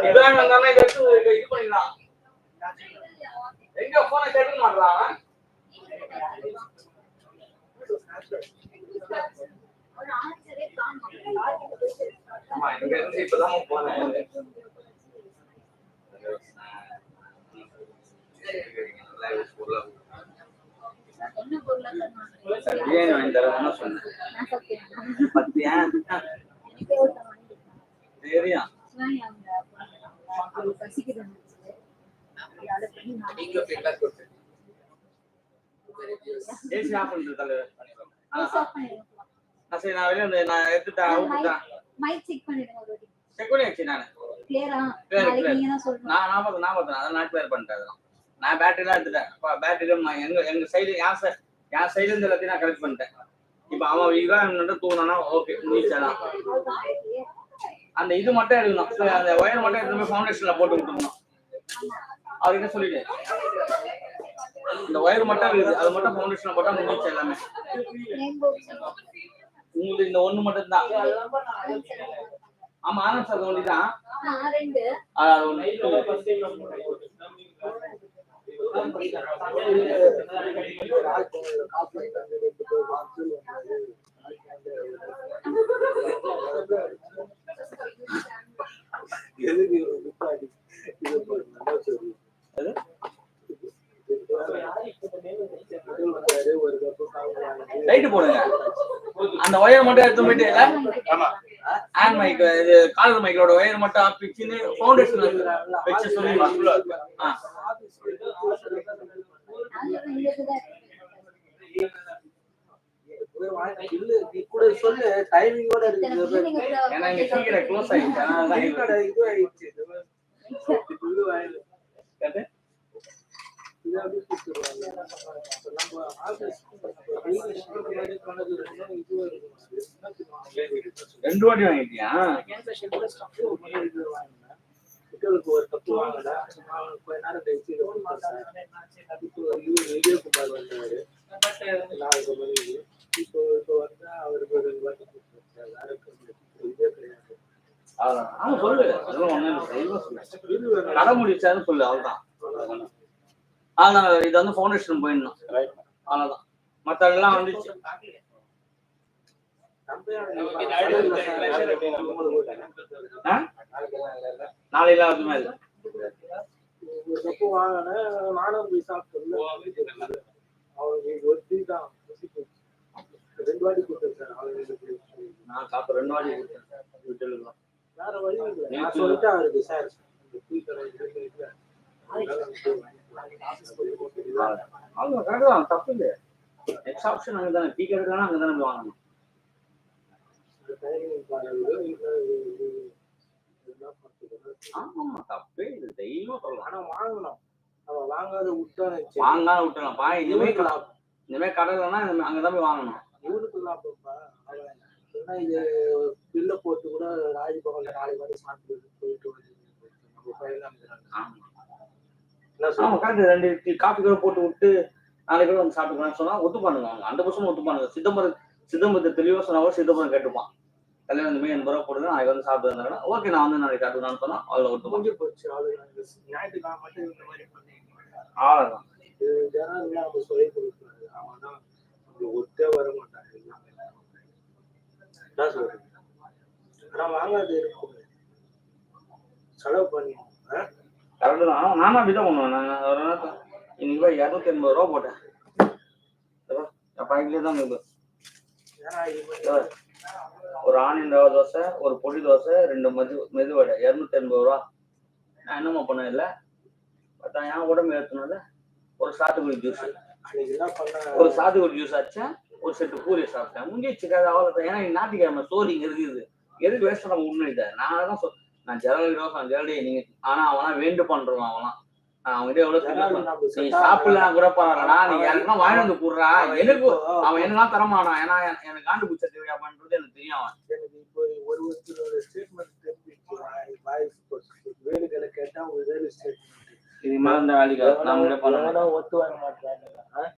இப்ராஹிம் வந்தானே இது பண்ணிடலாம். எங்க போன கேட்க மாட்டான். ஆமா இங்க இருந்து இப்பதான் போனேன். பிரியாணி வாங்கி தரேன்னு சொன்னேன். பத்தியா சரியா நீங்களும் ஃபீட்பேக் கொடுத்து ஏசி ஆஃப் பண்ணிட்டு தலைவர் பண்ணிடுறோம். சரி நான் வெளியே நான் எடுத்துட்டேன் அவுட்டுட்டேன். மைக் செக் பண்ணிடுங்க ஒருவாட்டி. செக் பண்ணியாச்சு நான். கிளியரா? நாளைக்கு நீங்க தான் சொல்லணும். நான் பார்த்தேன் அதான் கிளியர் பண்ணிட்டேன். அதெல்லாம் நான் பேட்டரிலாம் எடுத்துட்டேன். பேட்டரியில எங்க சைடு என் சைடுல இருந்து எல்லாத்தையும் நான் கலெக்ட் பண்ணிட்டேன். இப்போ அவன் இவன் தூங்கினா ஓகே முடிச்சாதான் அந்த இது மட்டும் எடுக்கணும். அந்த ஒயர் மட்டும் எடுத்து ஃபவுண்டேஷன்ல போட்டு விட்டுருணும். அவர்கிட்ட சொல்லிட்டு இந்த ஒயர் மட்டும் இருக்குது, அது மட்டும் ஃபவுண்டேஷன்ல போட்டா முடிச்சு எல்லாமே. உங்களுக்கு இந்த ஒண்ணு மட்டும் தான். ஆமா ஆனந்த் சார் ஒண்டி தான். அது ஒண்ணு. லைட் போடுங்க. அந்த ஒயர் மட்டும் எடுத்து போயிட்டு ஹேண்ட் மைக் இது காலர் மைக்கோட ஒயர் மட்டும் பிச்சுன்னு ஃபவுண்டேஷன் வச்சு சொல்லி கூட சொல்லு டைமிங்கோட இருக்குது. ஏன்னா இங்க டீ கடை க்ளோஸ் ஆயிடுச்சு. அதனால டீ கடை இது ஆயிடுச்சு. ரெண்டு வாட்டி வாங்கிட்டியா? ஒரு கப்பு வாங்கடா. கொஞ்ச நேரம் கழிச்சு விஜயகுமார் வந்தாரு 4 மணிக்கு. இப்போ வந்தா அவருக்கு ஒரு வாட்டி இதே கிடையாது. சொல்லு அதெல்லாம் ஒண்ணு கடை முடிச்சாரு சொல்லு அவ்வளவுதான். இது வந்து ஃபவுண்டேஷன் போயிடணும். அவ்வளவுதான். மத்த எல்லாம் வந்துச்சு. நாளையில அதுமே இல்லை. கப்பு வாங்கினேன் நானும் போய் சாப்பிட்டு அவங்களுக்கு ஒரு டீ தான் 2 வாட்டி கொடுத்துருக்கேன். நான் சாப்பிட்டு 2 வாட்டி கொடுத்தேன். வேற வழி இல்லை. நான் சொல்லிட்டேன் அவருக்கு சார் டீ கடை தப்பு இல்லை. நெக்ஸ்ட் ஆப்ஷன் அங்கதானே டீ கடைக்கான அங்கதானே போய் வாங்கணும். ஆமா தப்பே இது தைரியமா சொல்லலாம். ஆனா வாங்கணும். நம்ம வாங்காத விட்டோம் பா. இனிமே கடைலன்னா அங்கதான் போய் வாங்கணும். இவருக்கு லாபம்ப்பா. அவன் இது பில்ல போட்டு கூட ராஜ்பவன்ல 4 மணி சாப்பிட்டு போயிட்டு நம்ம பயிலாம் கரெக்ட். 2 காப்பி கூட போட்டு விட்டு 4 பேர் வந்து சாப்பிட்டுக்கலாம்னு சொன்னா ஒத்துப்பானுங்க. அவங்க 100% ஒத்துப்பானுங்க. சிதம்பரத்தை தெளிவா சொன்னா சிதம்பரம் கேட்டுப்பான். கல்யாணம் இந்த மாதிரி 80 ரூபா போடுங்க நாளைக்கு வந்து சாப்பிட்டு இருந்தாங்கன்னா ஓகே நான் வந்து நாளைக்கு காட்டுவேன்னு சொன்னா அவ்வளோ ஒத்துப்பாங்க. போச்சு ஞாயிற்றுக்கிழமை மட்டும் இந்த மாதிரி பண்ணிக்கலாம். அவ்வளோதான். ஜனங்கள்லாம் நம்ம சொல்லி கொடுக்குறாரு. அவன் தான் ஒத்தே வர மாட்டாங்க. என்ன சொல்றது? ஆனா வாங்காது இருக்கும் செலவு பண்ணி கரெக்டு தான். நானும் அப்படிதான் பண்ணுவேன். நான் ஒரு நேரத்தில் இன்னைக்கு போய் 280 ரூபா போட்டேன். பாக்கெட்லேயே தான் இருக்குது. ஒரு ஆனியன் ரவா தோசை, ஒரு பொடி தோசை, 2 மெதுவடை 280 ரூபா. நான் என்னமா பண்ண இல்லை பார்த்தா என் உடம்பு ஏற்றனால ஒரு சாத்துக்குடி ஜூஸ் ஆச்சா ஒரு செட்டு பூரி சாப்பிட்டேன். முடிச்சிக்காது அவ்வளோ. ஏன்னா ஞாயிற்றுக்கிழமை சோறு இங்கே இருக்குது. எதுக்கு வேஸ்ட் நம்ம உண்மையிட்ட நான் தான் நான் ஜெரலடி நீங்க ஆனா அவனா வேண்டு பண்றான். அவனா அவன்கிட்ட எவ்வளவு நீ சாப்பிடலாம் கூட பரவாயில்லடா, நீ யாருக்குன்னா வாங்கி வந்து போடுறா. எனக்கு அவன் என்னதான் தரமாட்டான். ஏன்னா எனக்கு ஆண்டு பூச்சா தேவையா பண்றது எனக்கு தெரியும். அவன் எனக்கு இப்போ ஒரு ஸ்டேட்மெண்ட் வேலைகளை கேட்டா ஒரு ஸ்டேட்மெண்ட் இது மாதிரி இந்த வேலைக்கு நம்மளே பண்ண ஒத்து வாங்க மாட்டாங்க.